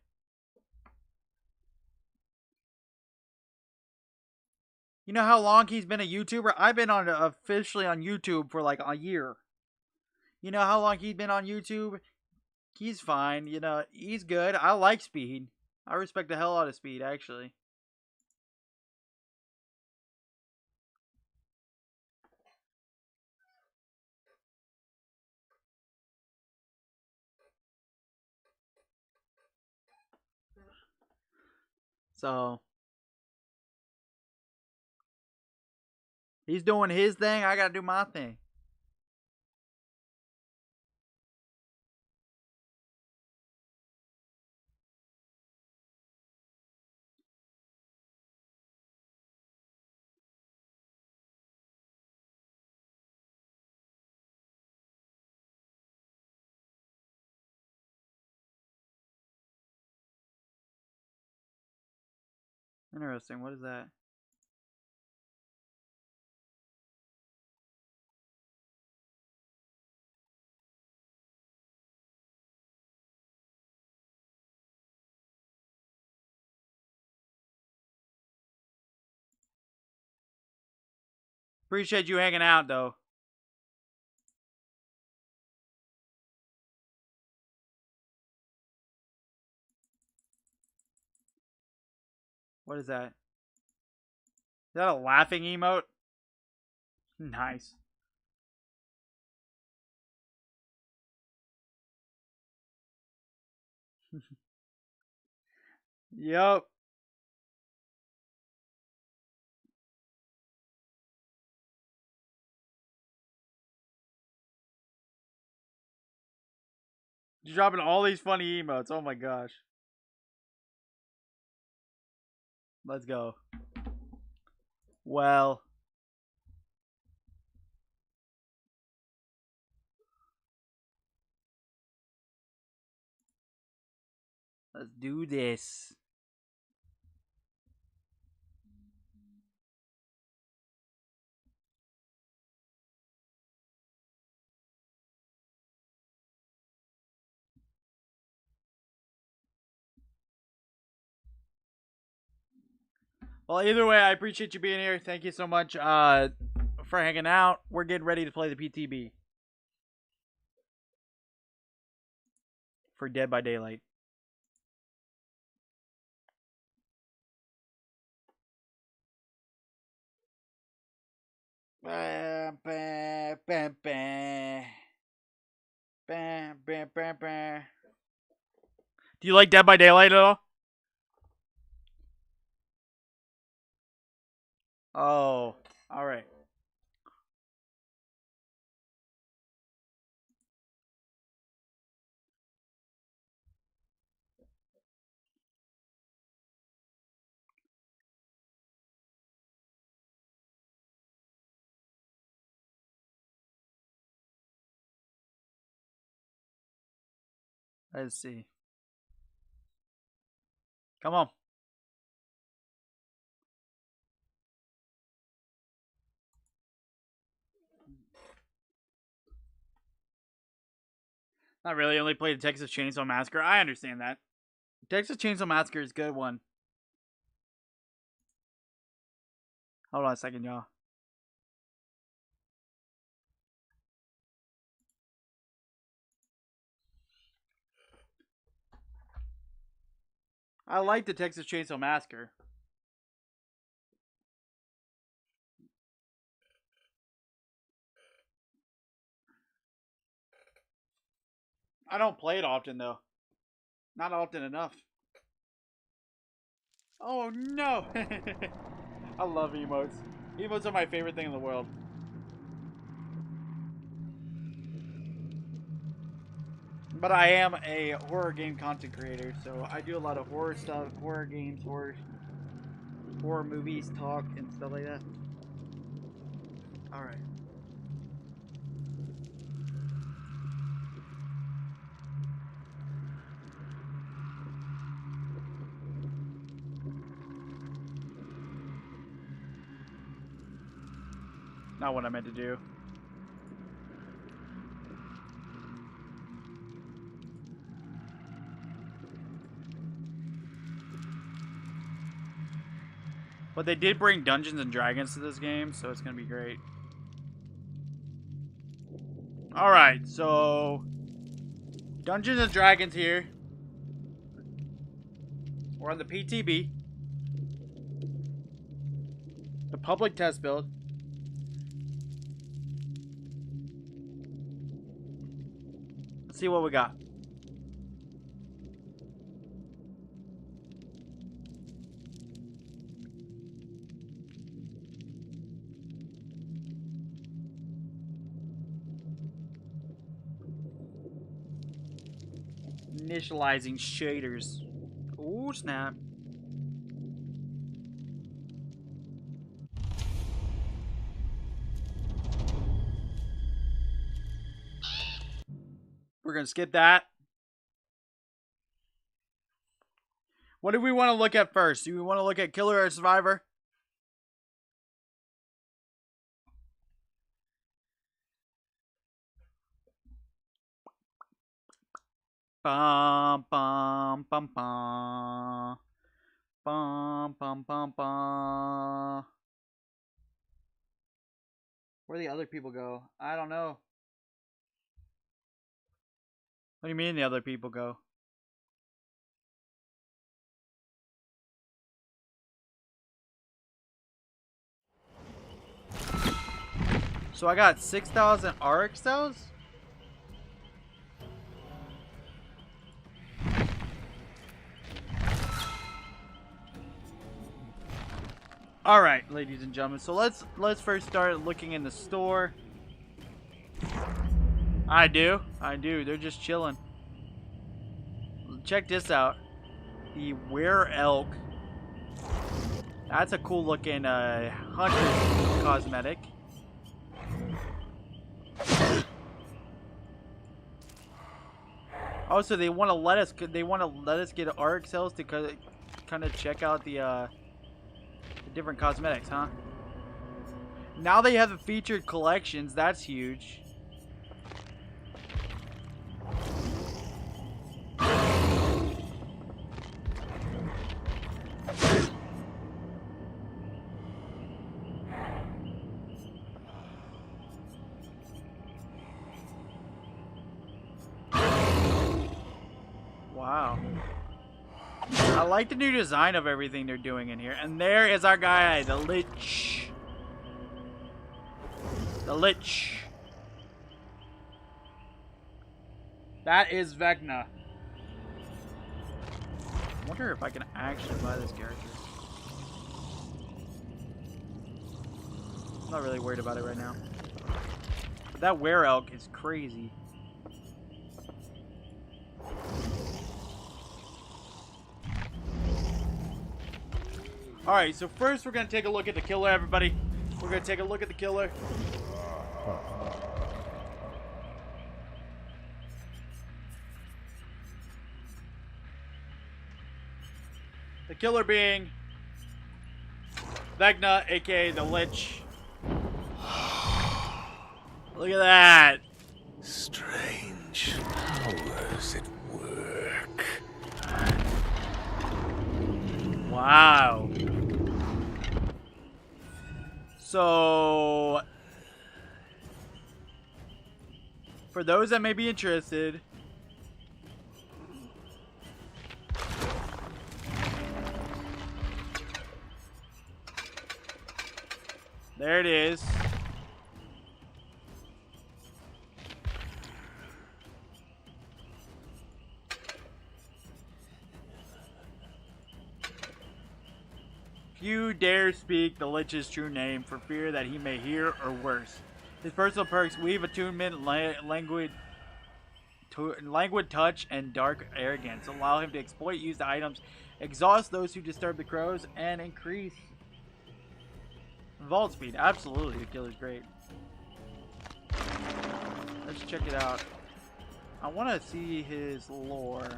You know how long he's been a YouTuber? I've been officially on YouTube for like a year. You know how long he's been on YouTube? He's fine. You know, he's good. I like Speed. I respect the hell out of Speed, actually. So, he's doing his thing. I gotta do my thing. Interesting. What is that? Appreciate you hanging out, though. What is that? Is that a laughing emote? Nice. Yup. You're dropping all these funny emotes. Oh my gosh. Let's go. Well. Let's do this. Well, either way, I appreciate you being here. Thank you so much for hanging out. We're getting ready to play the PTB for Dead by Daylight. Bam, bam, bam, bam. Bam, bam, bam, bam. Do you like Dead by Daylight at all? Oh, all right. Let's see. Come on. Not really. Only played Texas Chainsaw Massacre. I understand that. Texas Chainsaw Massacre is a good one. Hold on a second, y'all. I like the Texas Chainsaw Massacre. I don't play it often, though. Not often enough. Oh, no! I love emotes. Emotes are my favorite thing in the world. But I am a horror game content creator, so I do a lot of horror stuff, horror games, horror movies, talk, and stuff like that. Alright. Not what I meant to do. But they did bring Dungeons and Dragons to this game, so it's gonna be great. Alright, so Dungeons and Dragons here. We're on the PTB. The public test build. Let's see what we got. Initializing shaders. Ooh, snap. We're gonna skip that. What do we want to look at first? Do we want to look at Killer or Survivor? Bum bum bum bum bum bum bum bum. Where the other people go? I don't know. What do you mean the other people go? So I got 6,000 RX cells? Alright, ladies and gentlemen. So let's first start looking in the store. I do. They're just chilling. Check this out. The Were Elk. That's a cool looking hunter cosmetic. Also, they want to let us get ARC cells to kind of check out the different cosmetics, huh? Now they have the featured collections. That's huge. Wow. I like the new design of everything they're doing in here. And there is our guy, the Lich. The Lich. That is Vecna. I wonder if I can actually buy this character. not really worried about it right now. That were elk is crazy. Alright, so first we're going to take a look at the killer, everybody. We're going to take a look at the killer. The killer being Vecna, aka the Lich. Look at that. Strange powers at work. Wow. So, for those that may be interested, there it is. Few dare speak the Lich's true name for fear that he may hear, or worse. His personal perks: weave attunement, languid touch, and dark arrogance allow him to exploit used items, exhaust those who disturb the crows, and increase vault speed. Absolutely, the killer's great. Let's check it out. I want to see his lore.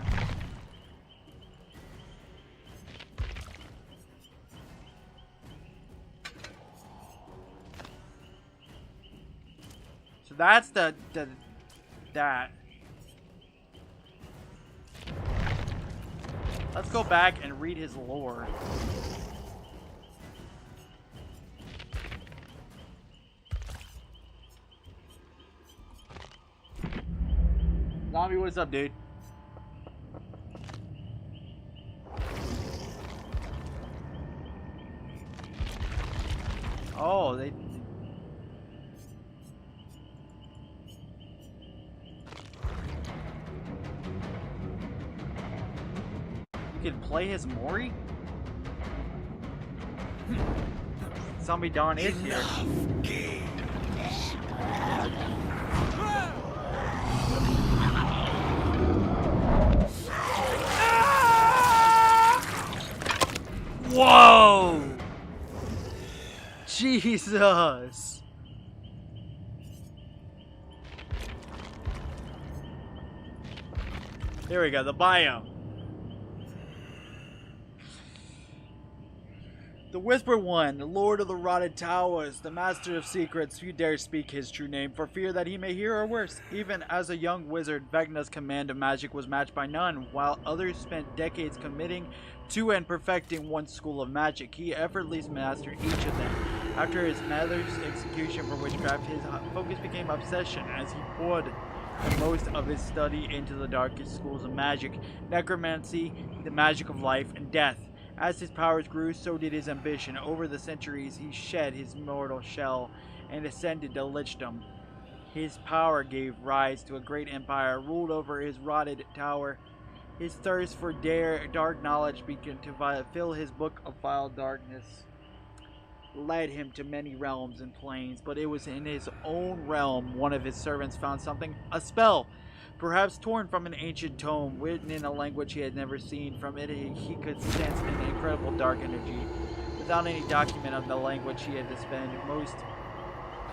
So that's that. Let's go back and read his lore. Zombie, what's up, dude? Oh, they... You can play his Mori? Zombie Dawn is here. Whoa! Jesus! There we go, the bio. The Whisper One, the Lord of the Rotted Towers, the Master of Secrets, few dare speak his true name for fear that he may hear, or worse. Even as a young wizard, Vecna's command of magic was matched by none, while others spent decades committing to and perfecting one school of magic. He effortlessly mastered each of them. After his mother's execution for witchcraft, his focus became obsession as he poured the most of his study into the darkest schools of magic, necromancy, the magic of life and death. As his powers grew, so did his ambition. Over the centuries, he shed his mortal shell and ascended to lichdom. His power gave rise to a great empire, ruled over his rotted tower. His thirst for dark knowledge began to fill his book of vile darkness, led him to many realms and planes, but it was in his own realm one of his servants found something, a spell, perhaps torn from an ancient tome, written in a language he had never seen. From it he could sense an incredible dark energy. Without any document of the language, he had to spend most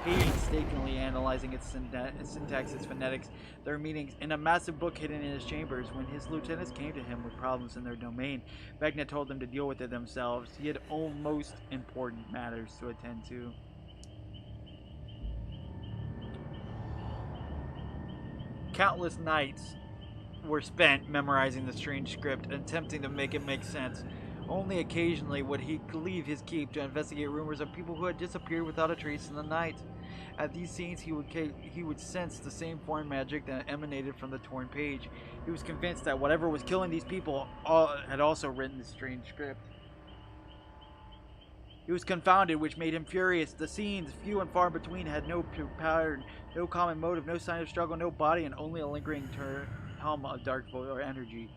painstakingly analyzing its syntax, its phonetics, their meanings, in a massive book hidden in his chambers. When his lieutenants came to him with problems in their domain, Vecna told them to deal with it themselves. He had most important matters to attend to. Countless nights were spent memorizing the strange script, attempting to make it make sense. Only occasionally would he leave his keep to investigate rumors of people who had disappeared without a trace in the night. At these scenes, he would sense the same foreign magic that emanated from the torn page. He was convinced that whatever was killing these people had also written the strange script. He was confounded, which made him furious. The scenes, few and far between, had no pattern, no common motive, no sign of struggle, no body, and only a lingering hum of dark energy.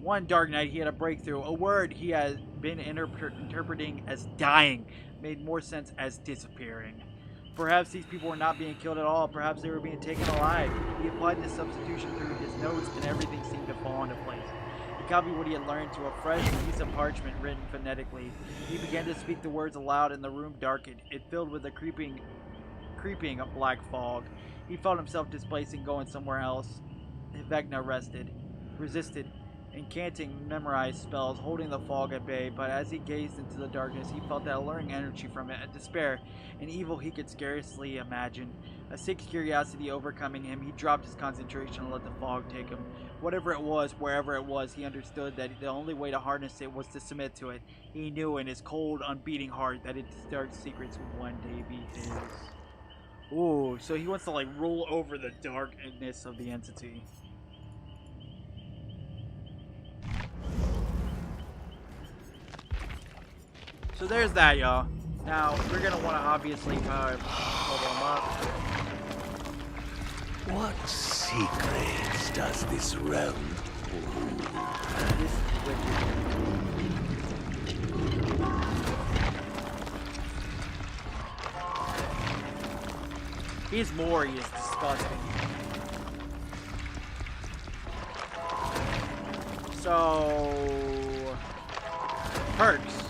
One dark night, he had a breakthrough. A word he had been interpreting as dying made more sense as disappearing. Perhaps these people were not being killed at all. Perhaps they were being taken alive. He applied this substitution through his notes, and everything seemed to fall into place. He copied what he had learned to a fresh piece of parchment written phonetically. He began to speak the words aloud, and the room darkened. It filled with a creeping black fog. He felt himself displacing, going somewhere else. Vecna resisted, incanting memorized spells, holding the fog at bay, but as he gazed into the darkness, he felt that alluring energy from it, a despair, an evil he could scarcely imagine. A sick curiosity overcoming him, he dropped his concentration and let the fog take him. Whatever it was, wherever it was, he understood that the only way to harness it was to submit to it. He knew in his cold, unbeating heart that its dark secrets would one day be his. Ooh, so he wants to like rule over the darkness of the entity. So there's that, y'all. Now, we're going to want to obviously level them up. What secrets does this realm hold? This is wicked. He's more, he is disgusting. So... perks.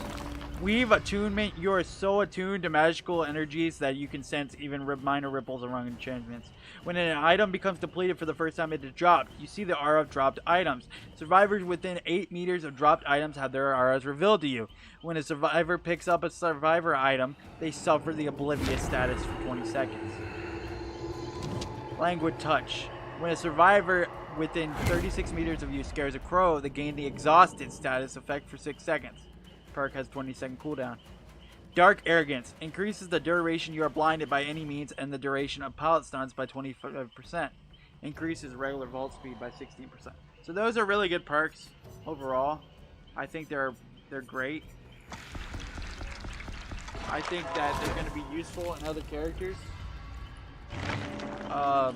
Weave attunement. You are so attuned to magical energies that you can sense even minor ripples around enchantments. When an item becomes depleted for the first time, it is dropped. You see the aura of dropped items. Survivors within 8 meters of dropped items have their auras revealed to you. When a survivor picks up a survivor item, they suffer the oblivious status for 20 seconds. Languid touch. When a survivor within 36 meters of you scares a crow, they gain the exhausted status effect for 6 seconds. Perk has 20-second cooldown. Dark Arrogance increases the duration you are blinded by any means and the duration of pallet stuns by 25%. Increases regular vault speed by 16%. So those are really good perks overall. I think they're great. I think that they're going to be useful in other characters. I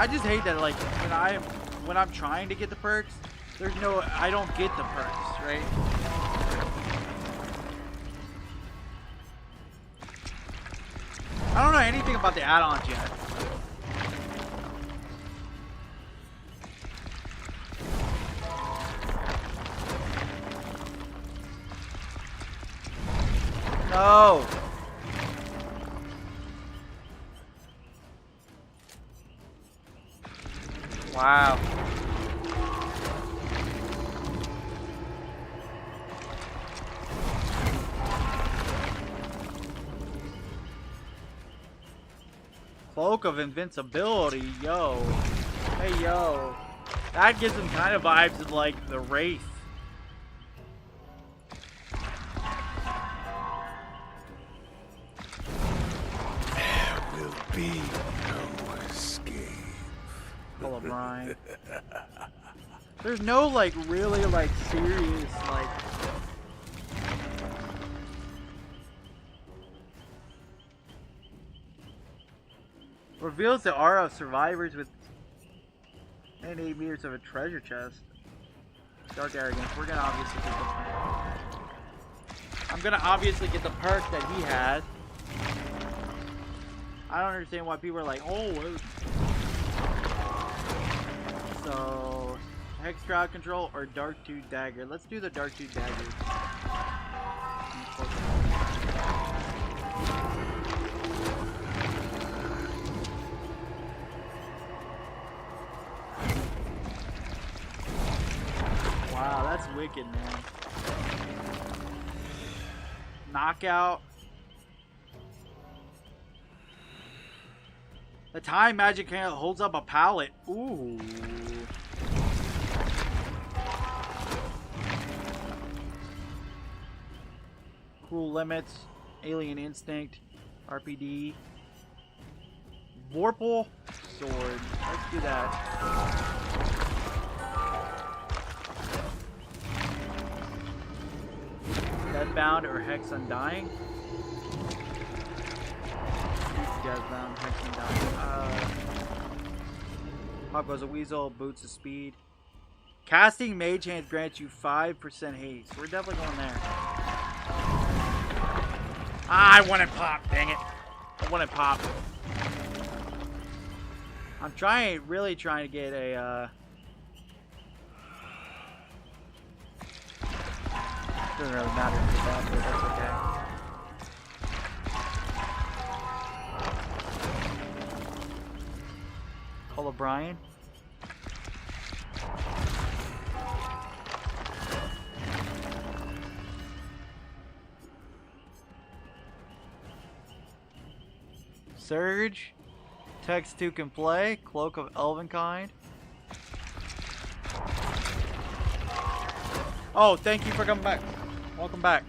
just hate that like when I'm trying to get the perks, I don't get the perks, right? I don't know anything about the add-ons yet. No! Wow. Cloak of Invincibility, yo. Hey, yo. That gives him kind of vibes of, like, the Wraith. There will be no escape. Full of rhyme. There's no, like, really, like, serious, like... Reveals the aura of survivors with 8 meters of a treasure chest. Dark Arrogance. We're gonna obviously get the perk. I'm gonna obviously get the perk that he had. I don't understand why people are like, oh. So, Hex Crowd Control or Dark Tooth Dagger. Let's do the Dark Tooth Dagger. Wow, that's wicked, man. Knockout. The time magic hand holds up a pallet. Ooh. Cruel Limits. Alien Instinct. RPD. Vorpal Sword. Let's do that. Deadbound or Hex Undying? Deadbound, Hex Undying. Pop goes a weasel, boots of speed. Casting Mage Hand grants you 5% haste. We're definitely going there. Ah, I wanted pop, dang it. I wanted pop. I'm really trying to get a, doesn't really matter to that, but that's okay. Call O'Brien. Surge. Text 2 can play. Cloak of Elvenkind. Oh, thank you for coming back. Welcome back.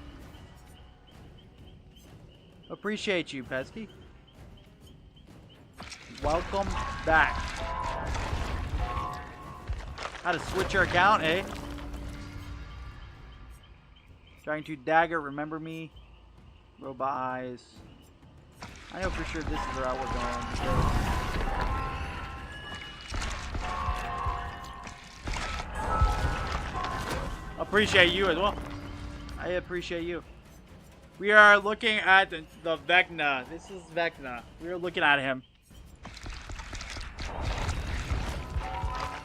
Appreciate you, Pesky. Welcome back. How to switch your account, eh? Trying to dagger, remember me. Robot eyes. I know for sure this is the route we're going. Appreciate you as well. I appreciate you. We are looking at the Vecna. This is Vecna. We are looking at him.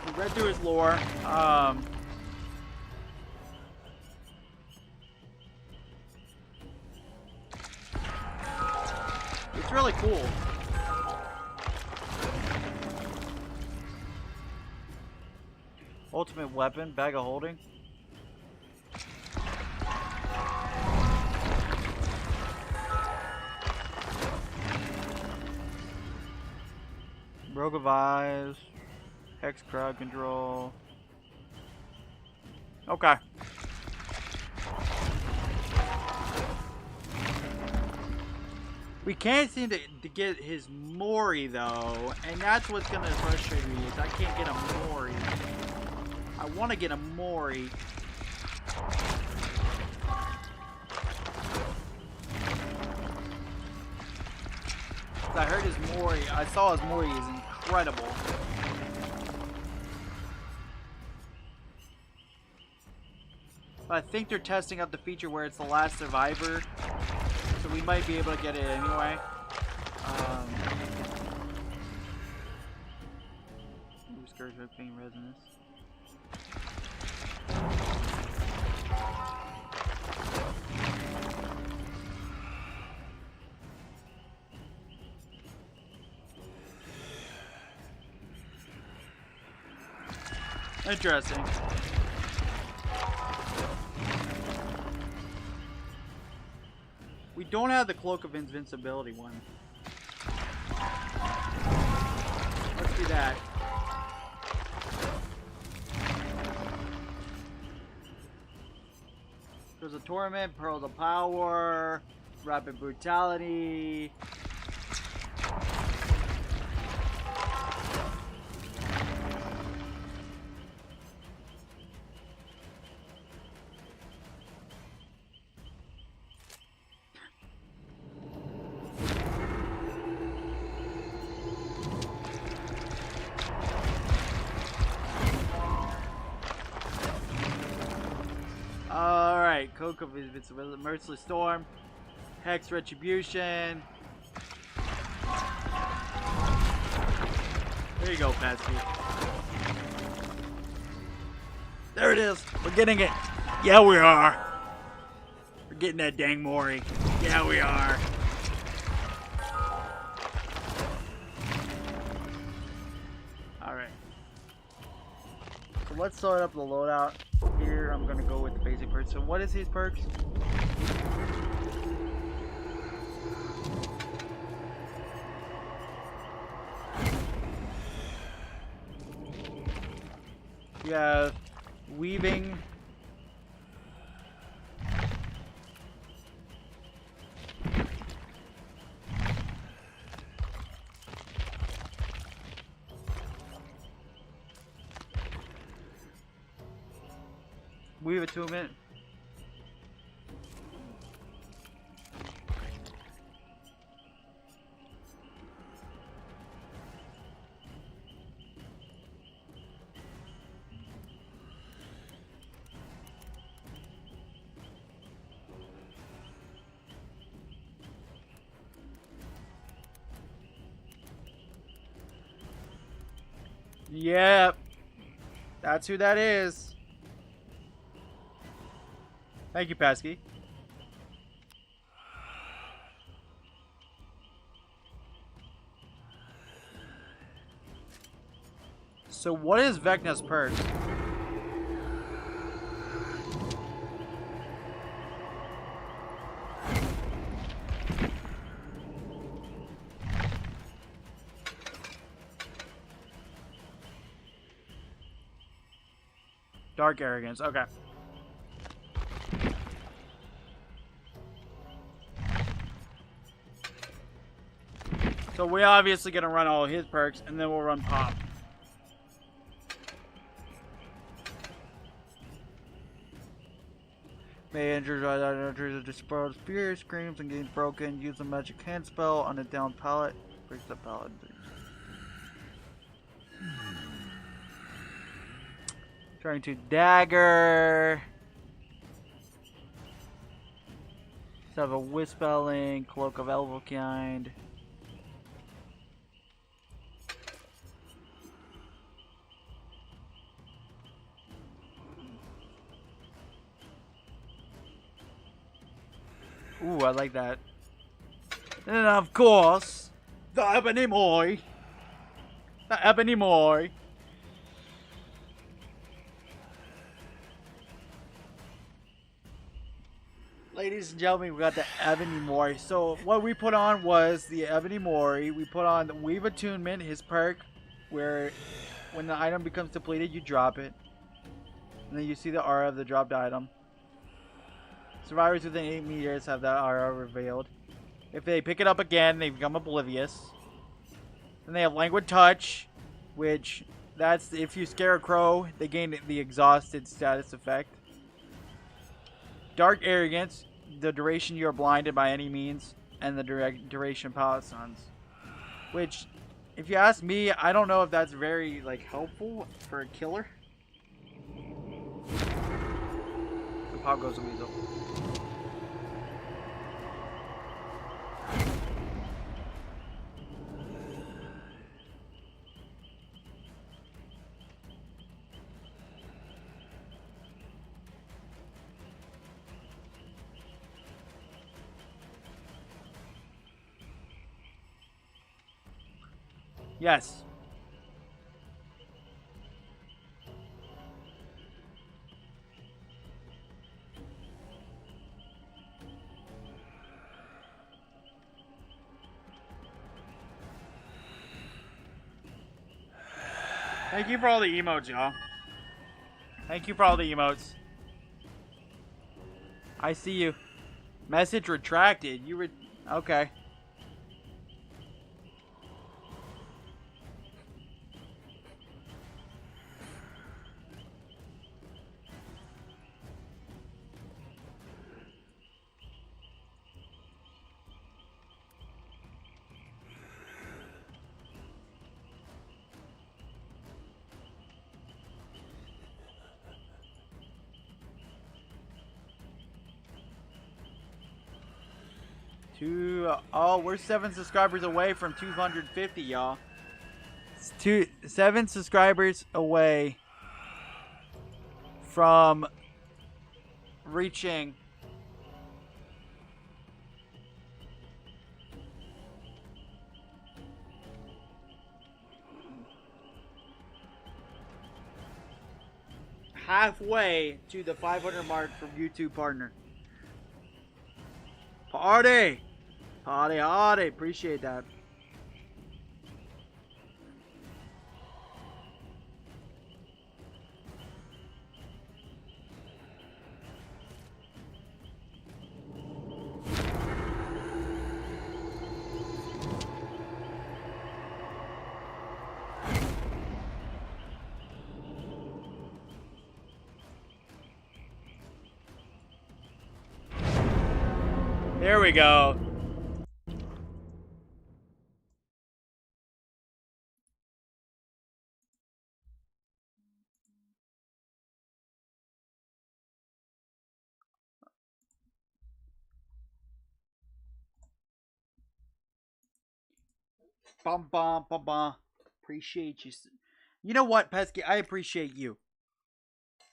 We read through his lore. It's really cool. Ultimate weapon, bag of holding. Rogue of Eyes, Hex crowd control. Okay. We can't seem to get his Mori though, and that's what's gonna frustrate me is I can't get a Mori. I want to get a Mori. I heard his Mori. I saw his Mori is incredible. But I think they're testing out the feature where it's the last survivor. So we might be able to get it anyway. Scourge Ripping Resonance. Interesting. We don't have the Cloak of Invincibility one. Let's do that. There's a Torment, Pearls of Power, Rapid Brutality. Cloak of Invincibility, Merciless Storm, Hex Retribution. There you go, Patsy. There it is. We're getting it. Yeah, we are. We're getting that dang Mori. Yeah, we are. Alright. So let's start up the loadout. Here, I'm gonna go with the basic perks. So what is these perks? We have Weaving. Weave Attunement. Yep. That's who that is. Thank you, Pesky. So what is Vecna's perk? Dark Arrogance, okay. So we're obviously gonna run all his perks, and then we'll run Pop. May injure enters dispels fear, screams, and gains broken. Use a magic hand spell on a down pallet. Breaks the pallet. Turning to dagger. Let's have a Wispelling, Cloak of Elvikind. Ooh, I like that. And then, of course, the Ebony Moy. The Ebony Moy. Ladies and gentlemen, we got the Ebony Moy. So what we put on was the Ebony Moy. We put on the Weave Attunement, his perk, where when the item becomes depleted, you drop it. And then you see the aura of the dropped item. Survivors within 8 meters have that aura revealed. If they pick it up again, they become oblivious. Then they have Languid Touch, which that's if you scare a crow, they gain the exhausted status effect. Dark Arrogance, the duration you are blinded by any means, and the duration Palisons. Which, if you ask me, I don't know if that's very helpful for a killer. The pop goes a weasel. Yes. Thank you for all the emotes, y'all. Thank you for all the emotes. I see you. Message retracted. Okay. We're 7 subscribers away from 250, y'all. 7 subscribers away from reaching halfway to the 500 mark from YouTube partner. Party! Party, party. Appreciate that. There we go. Bum bum bum bum. Appreciate you. You know what, Pesky? I appreciate you.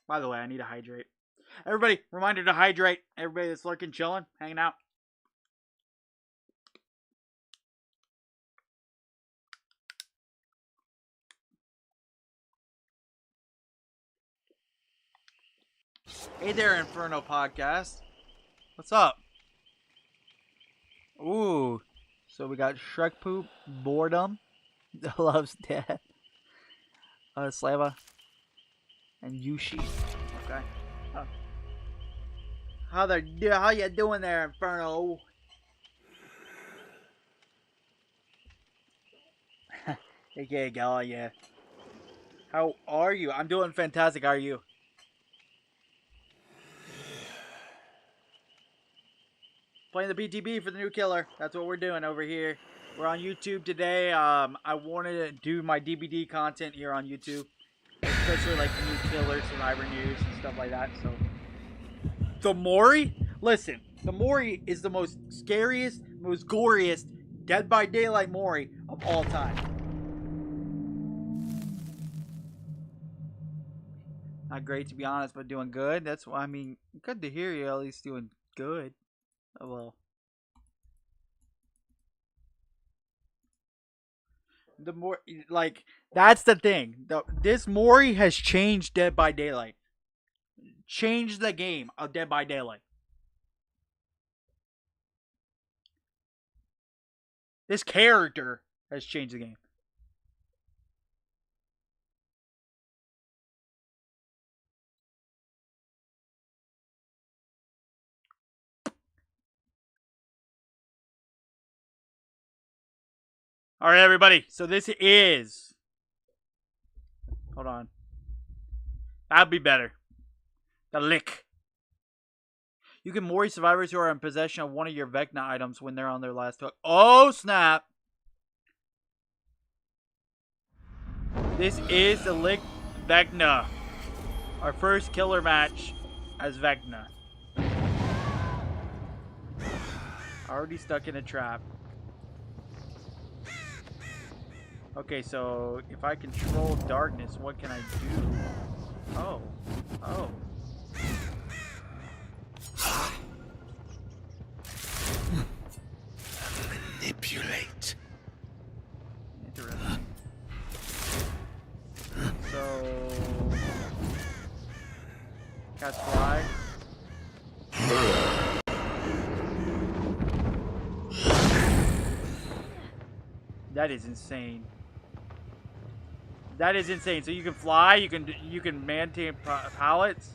By the way, I need to hydrate. Everybody, reminder to hydrate. Everybody that's lurking, chilling, hanging out. Hey there, Inferno Podcast. What's up? Ooh. So we got Shrek Poop, Boredom, Loves Death, Slava, and Yushi. Okay. How you doing there, Inferno? Okay, gal, yeah. How are you? I'm doing fantastic. How are you? Playing the PTB for the new killer. That's what we're doing over here. We're on YouTube today. I wanted to do my DBD content here on YouTube, especially like the new killer, survivor news, and stuff like that. So, the Mori? Listen, the Mori is the most scariest, most goriest Dead by Daylight Mori of all time. Not great to be honest, but doing good. That's why, I mean, good to hear you at least doing good. Oh well. The more, like, that's the thing. This Mori has changed Dead by Daylight. Changed the game of Dead by Daylight. This character has changed the game. All right, everybody. So this is... Hold on. That'd be better. The lick. You can Mori survivors who are in possession of one of your Vecna items when they're on their last hook. Oh, snap. This is the lick Vecna. Our first killer match as Vecna. Already stuck in a trap. Okay, so if I control darkness, what can I do? Oh. Oh. Manipulate. Interesting. So... Cast fly. That is insane. That is insane. So you can fly, you can maintain pallets.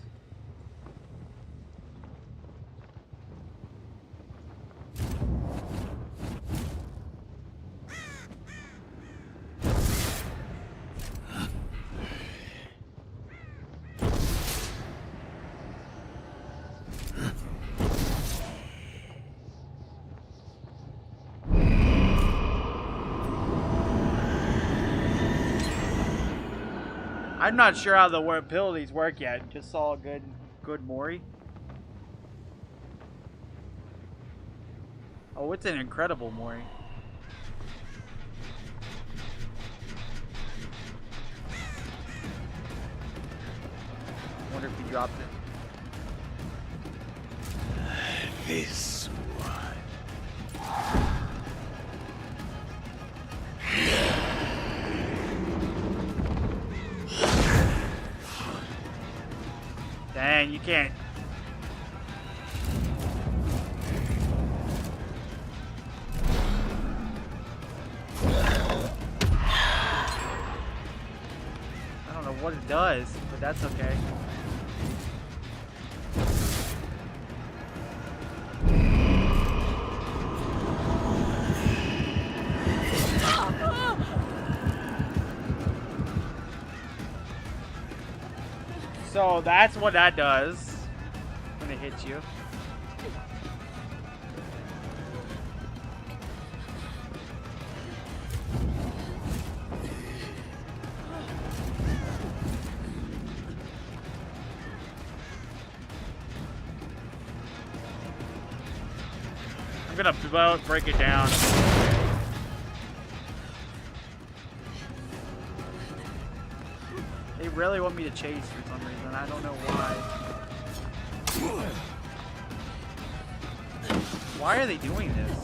I'm not sure how the abilities work yet. Just saw a good Mori. Oh, it's an incredible Mori. Wonder if he dropped it. This one. Dang, you can't. I don't know what it does, but that's okay. So that's what that does when it hits you. I'm gonna about break it down. They really want me to chase for some reason. I don't know why. Why are they doing this?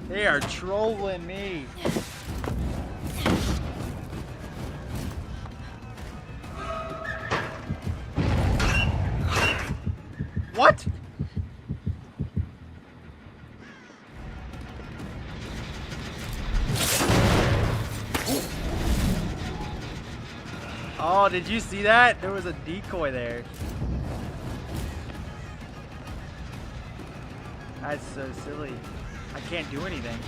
They are trolling me. What? Oh, did you see that? There was a decoy there. That's so silly. I can't do anything.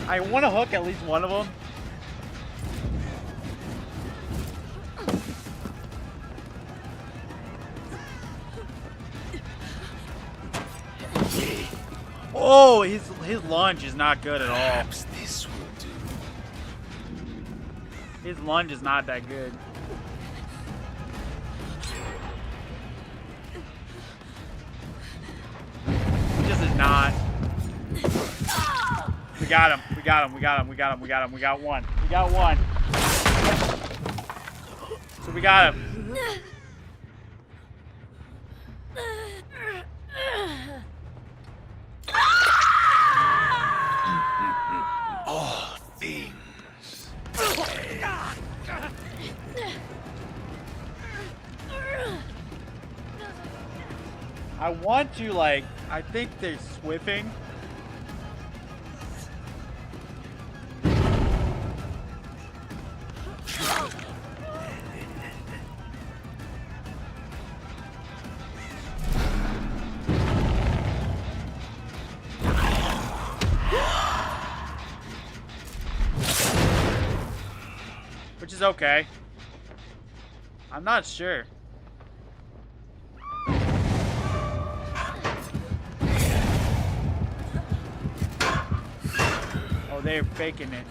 I want to hook at least one of them. Oh, his lunge is not good at all. Perhaps this will do. His lunge is not that good. He just is not. We got him. We got him. We got him. We got him. We got him. We got one. We got one. So we got him. All things. I want to, like, I think they're swiffing. Which is okay. I'm not sure. Oh, they're faking it.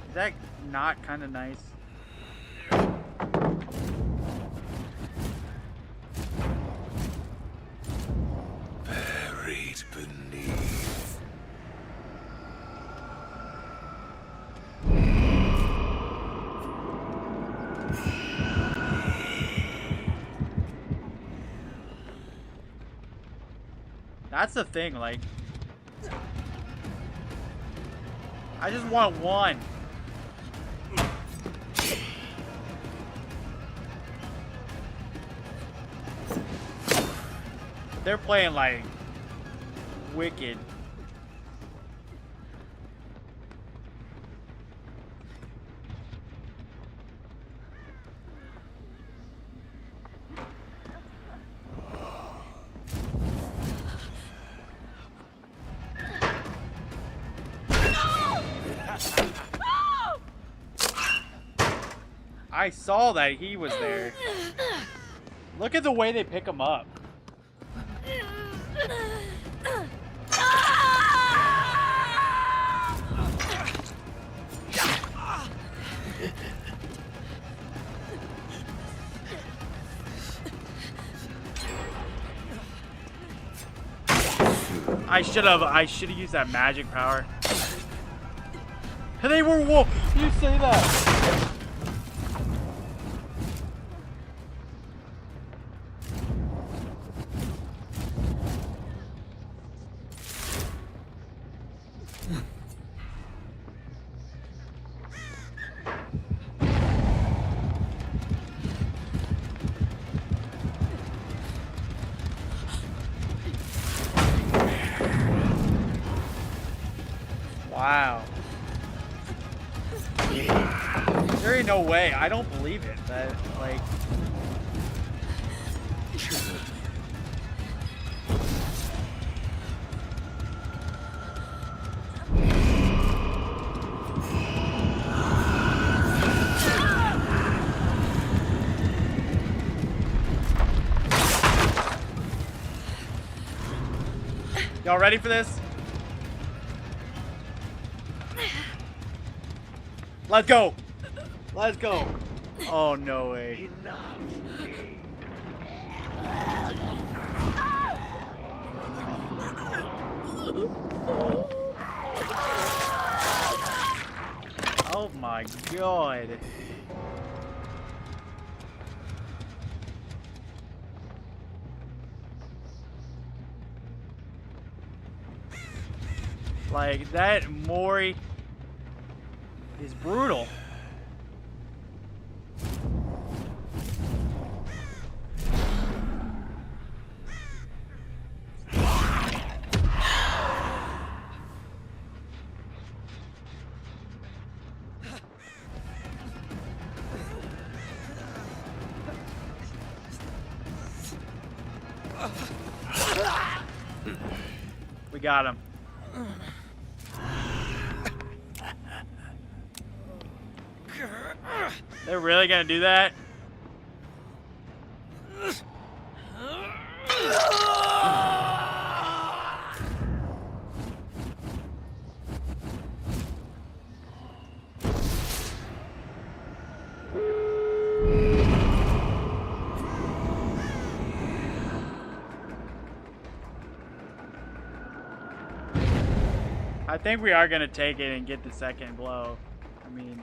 Is that not kind of nice? Buried beneath. That's the thing, like, I just want one. They're playing like wicked. I saw that he was there. Look at the way they pick him up. I should have used that magic power. They were wolf. You say that. Wow. There ain't no way. I don't believe it. That, like... Y'all ready for this? Let's go! Let's go! Oh, no way. Oh my god. Like, that Mori is brutal. We got him. They're really gonna do that? I think we are gonna take it and get the second blow. I mean...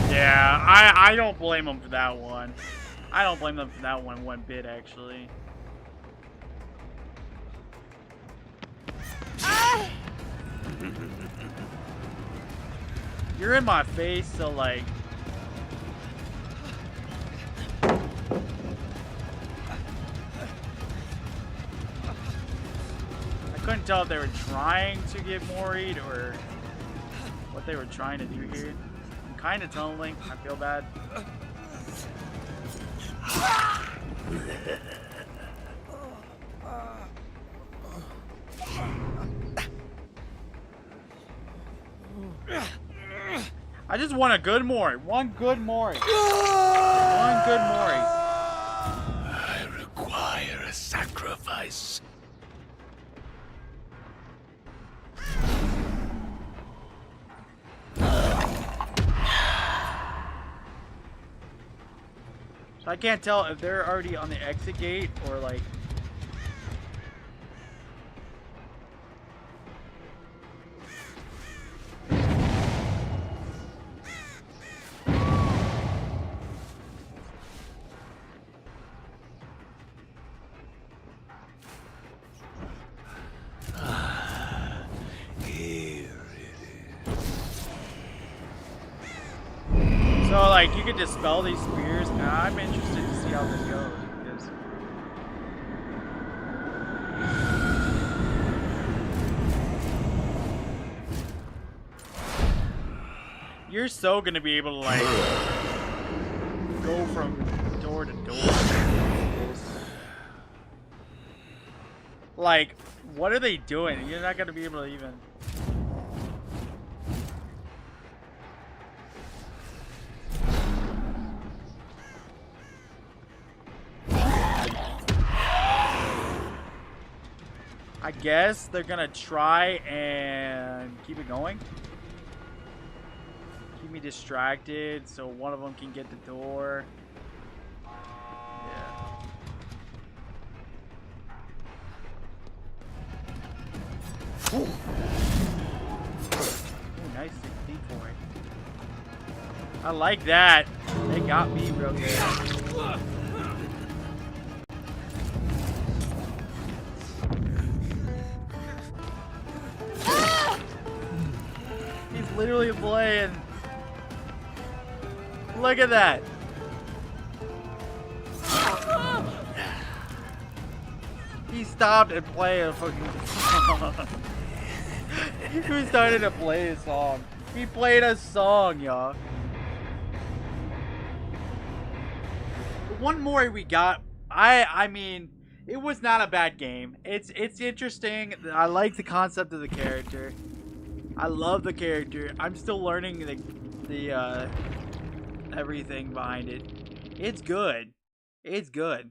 Yeah, I don't blame them for that one. I don't blame them for that one bit, actually. You're in my face, so like... I couldn't tell if they were trying to get Mori'd or what they were trying to do here. I'm kind of tunneling. I feel bad. I just want a good Mori. One good Mori. One good Mori. I require a sacrifice. So I can't tell if they're already on the exit gate or like... So, like, you could dispel these spears. Now, I'm interested to see how this goes. Because... You're so gonna be able to, like, go from door to door. Like, what are they doing? You're not gonna be able to even... I guess they're gonna try and keep it going. Keep me distracted so one of them can get the door. Yeah. Ooh, nice 16 for it. I like that. They got me real good. literally playing. Look at that. He stopped and played a fucking song. He started to play a song. He played a song, y'all. One more we got. I mean, it was not a bad game. It's interesting. I like the concept of the character. I love the character. I'm still learning the everything behind it. It's good. It's good.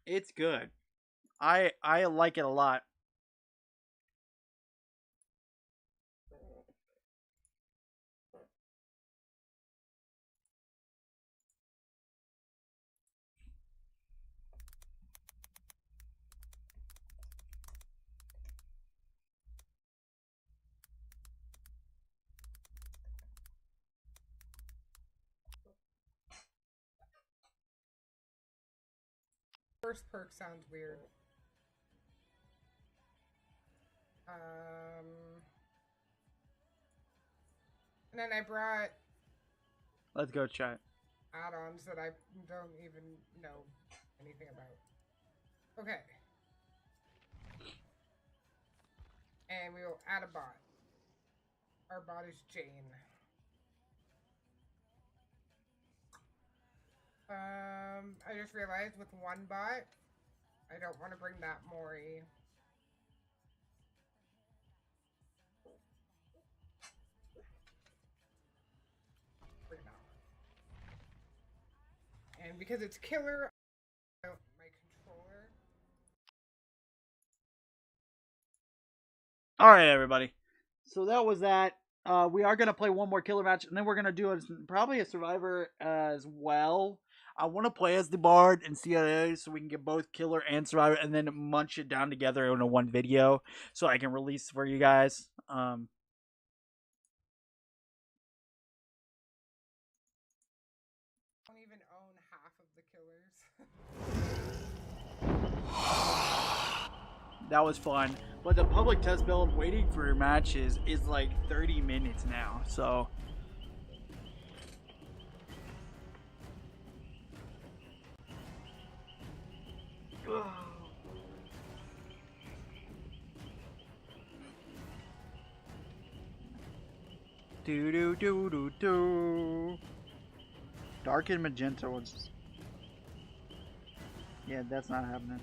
It's good. I like it a lot. First perk sounds weird. And then I brought Let's go, chat. add-ons that I don't even know anything about. Okay. And we will add a bot. Our bot is Jane. I just realized with one bot, I don't want to bring that Mori. Bring it on. And because it's killer, my controller. All right, everybody. So that was that. We are gonna play one more killer match, and then we're gonna do probably a survivor as well. I want to play as the Bard and see how it is, so we can get both killer and survivor, and then munch it down together in a one video, so I can release for you guys. I don't even own half of the killers. That was fun, but the public test build waiting for matches is like 30 minutes now, so. Do do do do do. Dark and magenta was. Yeah, that's not happening.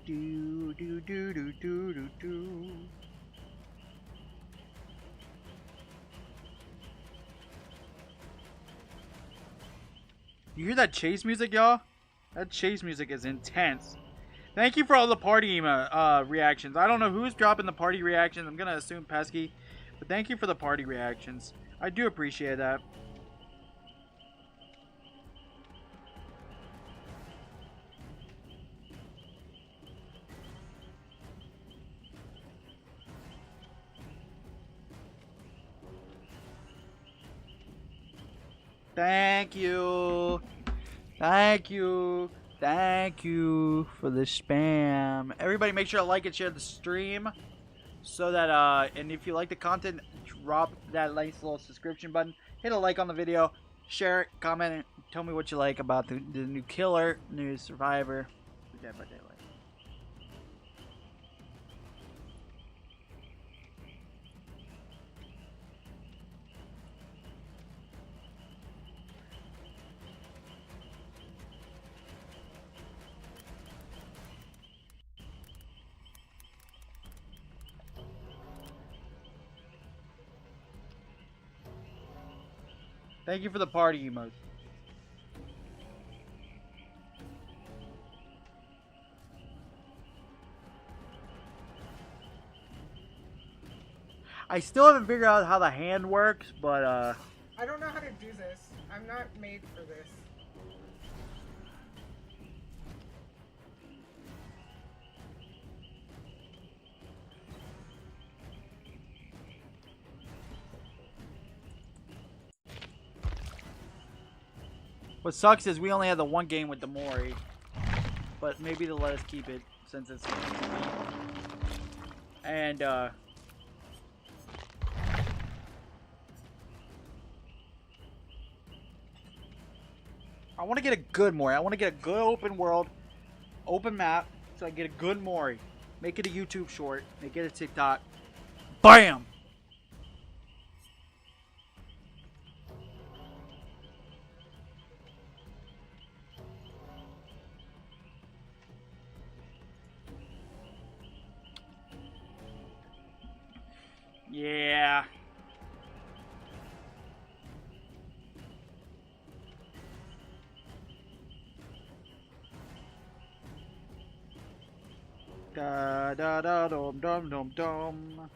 Do do do do do do do. You hear that chase music, y'all? That chase music is intense. Thank you for all the party reactions. I don't know who's dropping the party reactions. I'm gonna assume Pesky, but thank you for the party reactions. I do appreciate that. Thank you. Thank you. Thank you for the spam. Everybody make sure to like and share the stream so that, and if you like the content, drop that nice little subscription button. Hit a like on the video. Share it, comment it. Tell me what you like about the new killer, new survivor. Dead by Daylight. Thank you for the party emote. I still haven't figured out how the hand works, but I don't know how to do this. I'm not made for this. What sucks is we only had the one game with the Mori. But maybe they'll let us keep it since it's PTB. And, I want to get a good Mori. I want to get a good open world, open map, so I get a good Mori. Make it a YouTube short. Make it a TikTok. BAM! Yeah. Da da da dum dum dum dum.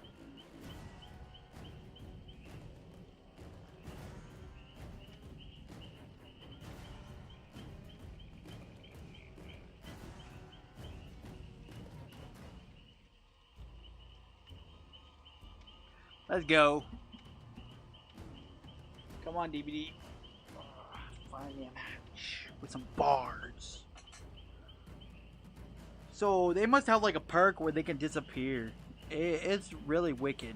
Let's go. Come on, DBD. Find me a match with some bards. So they must have like a perk where they can disappear. It's really wicked.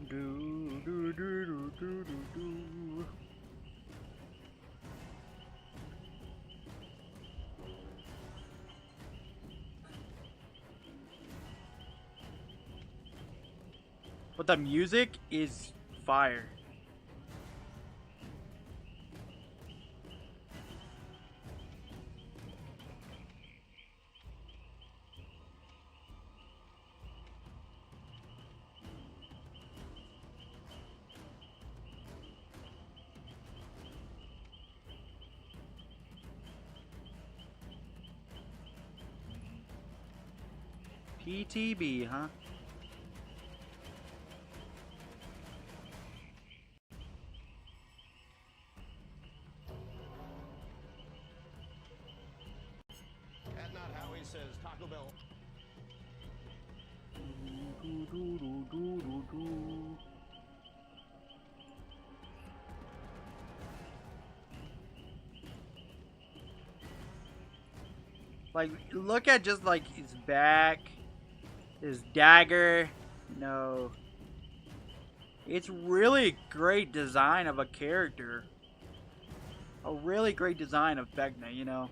Do, do, do, do, do, do, do. But the music is fire. PTB, huh? At Not Howie says Taco Bell. Do, do, do, do, do, do. Like, look at just like his back, his dagger. No, it's really great design of a character. A really great design of Vecna, you know.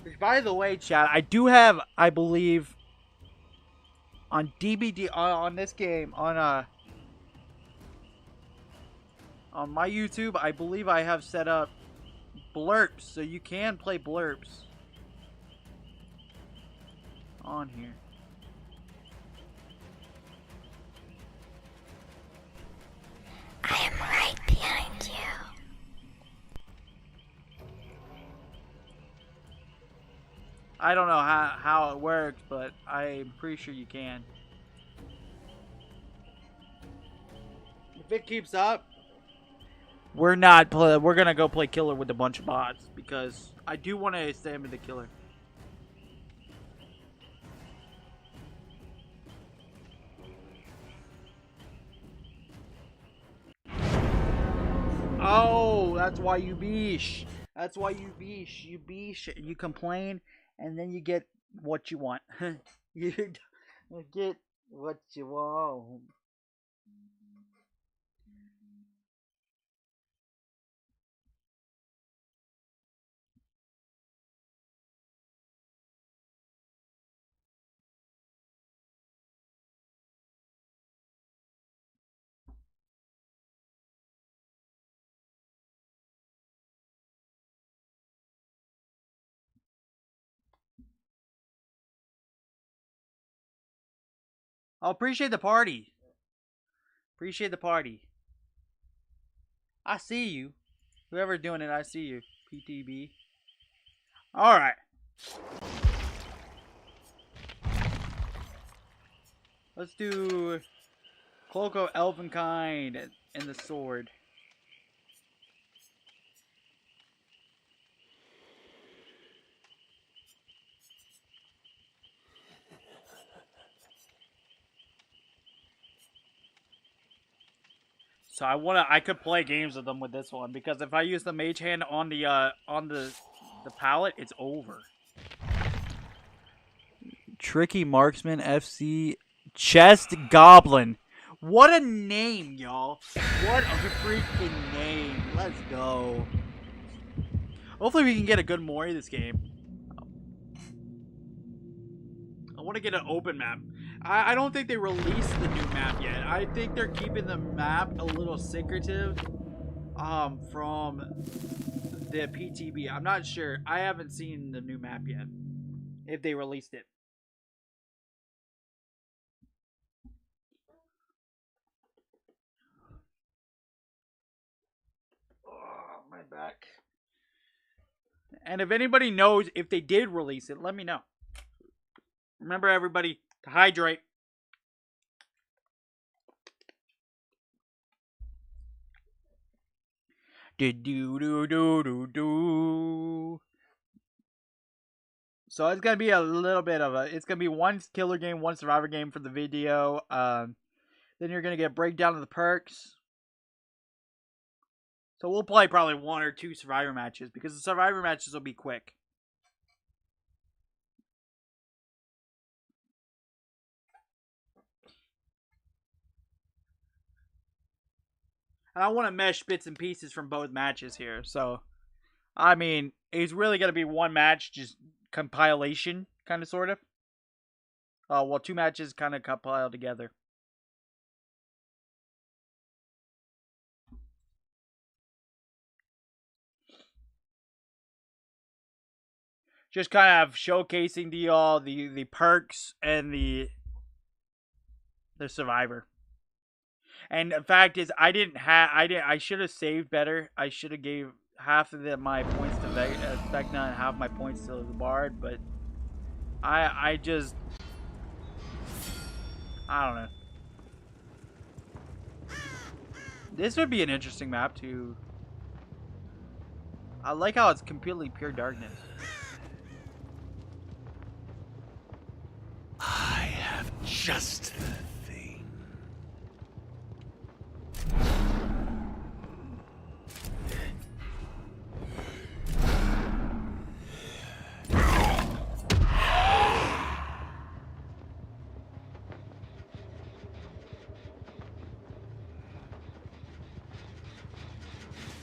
Which, by the way, chat, I do have, I believe, on DBD on this game on my YouTube, I believe I have set up blurps, so you can play blurps on here. I am right behind you. I don't know how it works, but I'm pretty sure you can. If it keeps up, we're gonna go play killer with a bunch of bots because I do want to stay with the killer. Oh, that's why you beesh. That's why you beesh. You beesh. You complain, and then you get what you want. You get what you want. I'll appreciate the party. Appreciate the party. I see you. Whoever's doing it, I see you. PTB. Alright. Let's do Cloak of Elvenkind and the sword. So I could play games with them with this one, because if I use the mage hand on the palette, it's over. Tricky Marksman FC Chest Goblin. What a name, y'all. What a freaking name. Let's go. Hopefully we can get a good Mori this game. I want to get an open map. I don't think they released the new map yet. I think they're keeping the map a little secretive from the PTB. I'm not sure. I haven't seen the new map yet, if they released it. Oh, my back. And if anybody knows if they did release it, let me know. Remember, everybody, to hydrate. So it's gonna be a little bit of it's gonna be one killer game, one survivor game for the video. Then you're gonna get a breakdown of the perks. So we'll play probably 1 or 2 survivor matches, because the survivor matches will be quick. And I want to mesh bits and pieces from both matches here. So, I mean, it's really going to be one match, just compilation, kind of, sort of. Well, 2 matches kind of compiled together. Just kind of showcasing the perks and the survivor. And the fact is, I should have saved better. I should have gave half of my points to Vecna and half my points to the Bard, but I don't know. This would be an interesting map too. I like how it's completely pure darkness. I have just the thing.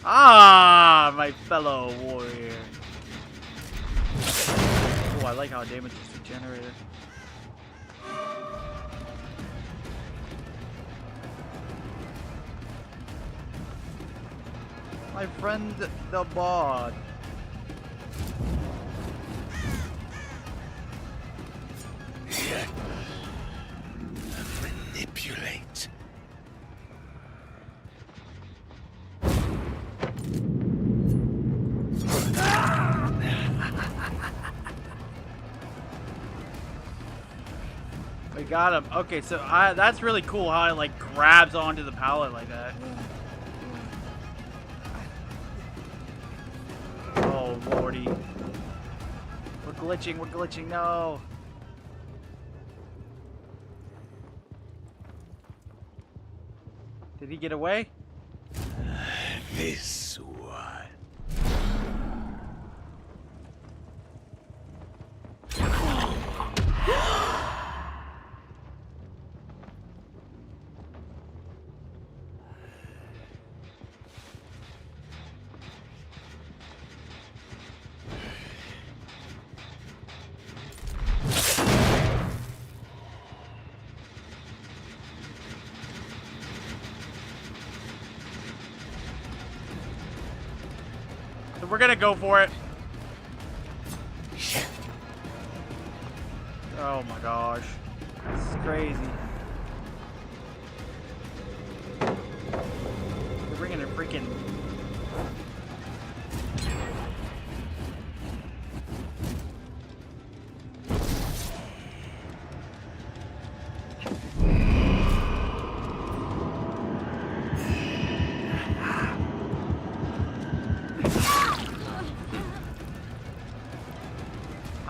Ah, my fellow warrior. Oh, I like how damage is regenerated. My friend, the bard. Manipulate. We got him. Okay, so that's really cool how it like grabs onto the pallet like that. Oh lordy. We're glitching, no. Did he get away? This one. So we're gonna go for it. Oh my gosh. This is crazy. They're bringing a freaking...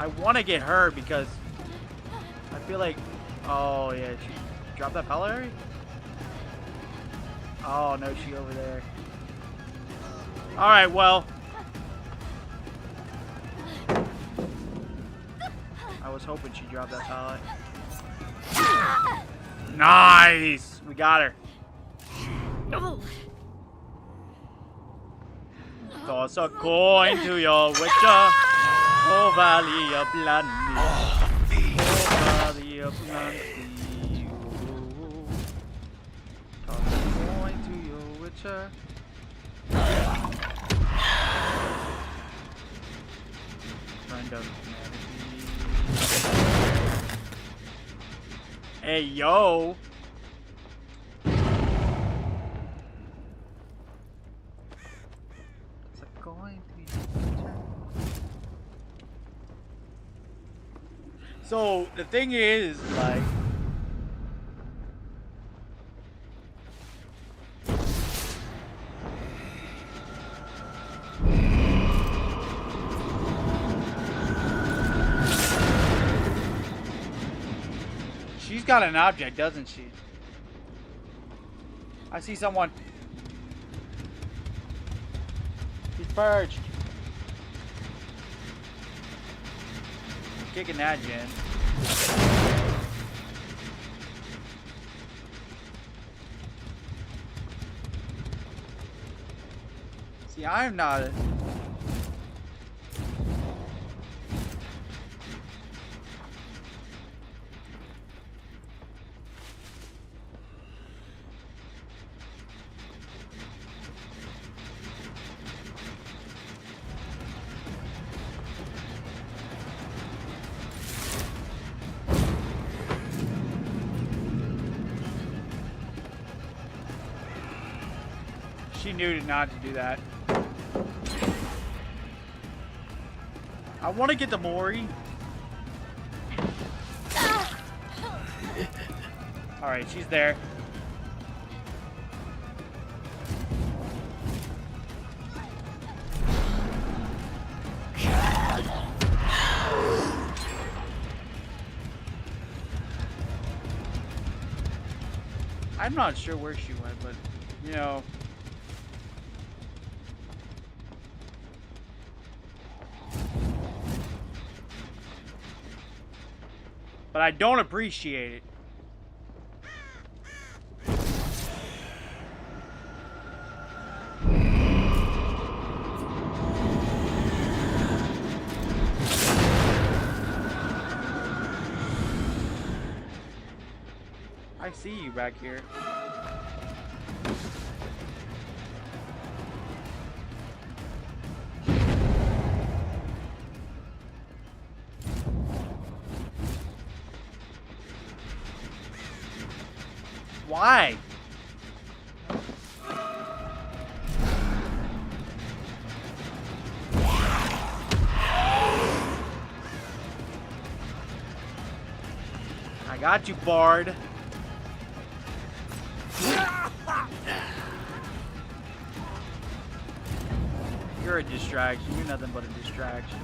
I want to get her because I feel like... Oh, yeah. She dropped that pellet? Oh, no. She over there. Alright, well. I was hoping she dropped that pallet. Nice! We got her. Toss a coin to your witcher. Oh, valley of Blondie. Oh, valley of Blondie. Toss a coin to your witcher. Friend of humanity. Hey, yo. So the thing is, like, she's got an object, doesn't she? I see someone. He's purged. Kicking that, Jen. See, I'm not. She knew not to do that. I want to get the Mori. Alright, she's there. I'm not sure where she went, but, you know... But I don't appreciate it. I see you back here. Why? I got you, Bard. You're a distraction. You're nothing but a distraction.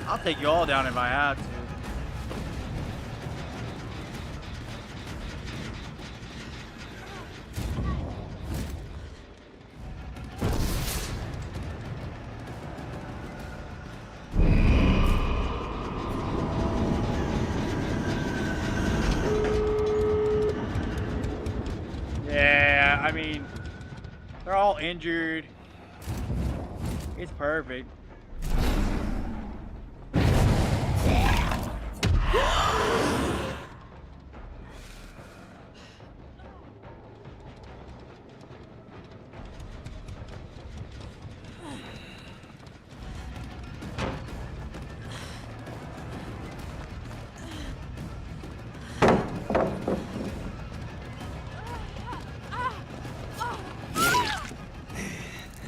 I'll take you all down if I have to. Yeah, I mean, they're all injured. It's perfect.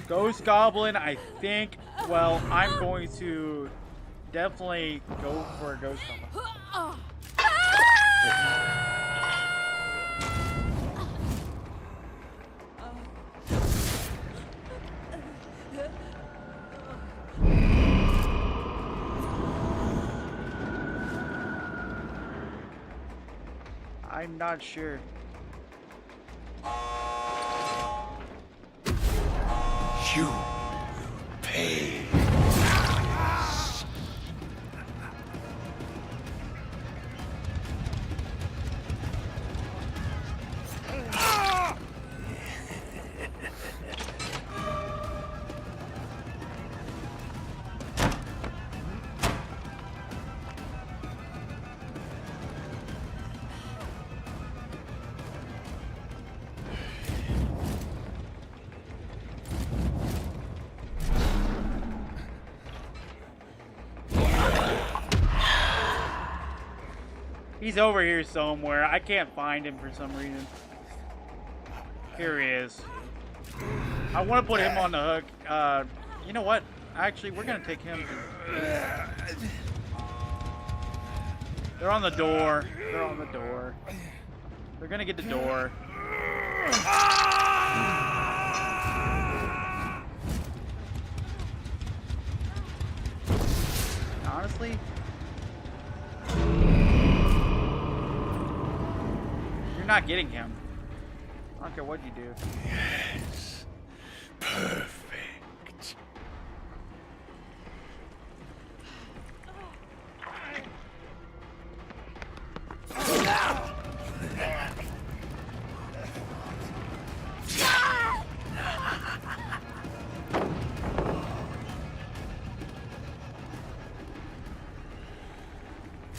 Ghost Goblin, I think, well, I'm going to definitely go for a Ghost Goblin. I'm not sure. You will pay. He's over here somewhere. I can't find him for some reason. Here he is. I want to put him on the hook. You know what? Actually, we're going to take him. They're on the door. They're on the door. They're going to get the door. Honestly, you're not getting him. I don't care what you do. Yes. Perfect.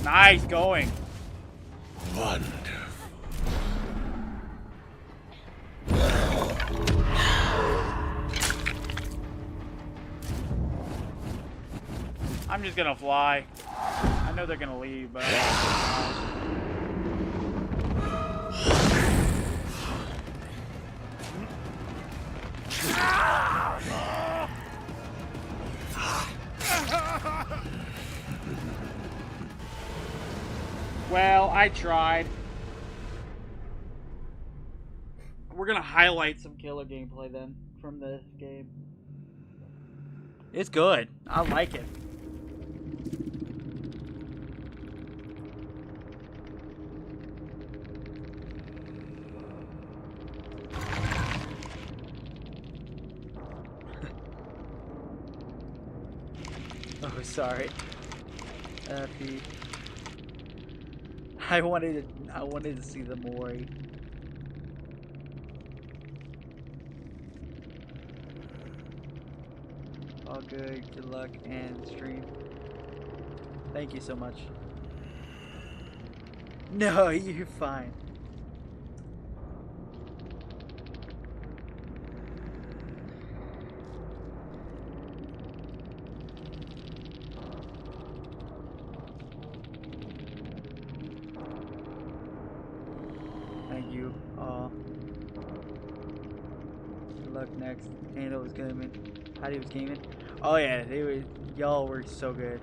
Nice going. Wonderful. I'm just gonna fly. I know they're gonna leave, but well, I tried. We're gonna highlight some killer gameplay then from this game. It's good. I like it. Oh, sorry. Happy. I wanted to see the Mori. All good. Good luck and stream. Thank you so much. No, you're fine. Thank you. Good luck next. Handle was gaming. Heidi was gaming. Oh yeah, y'all were so good.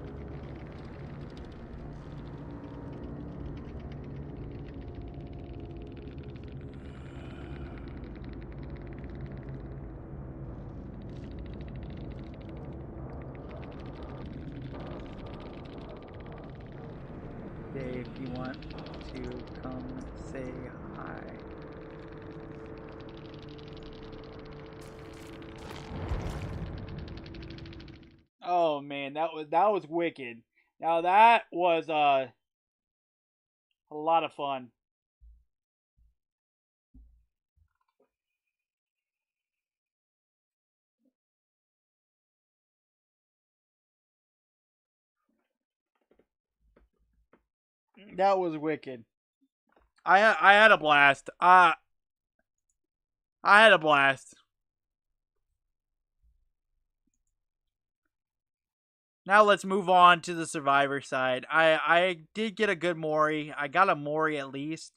Dave, you want to come say hi? Oh man, that was wicked. Now that was a lot of fun. That was wicked. I had a blast. I had a blast. Now let's move on to the Survivor side. I did get a good Mori. I got a Mori at least.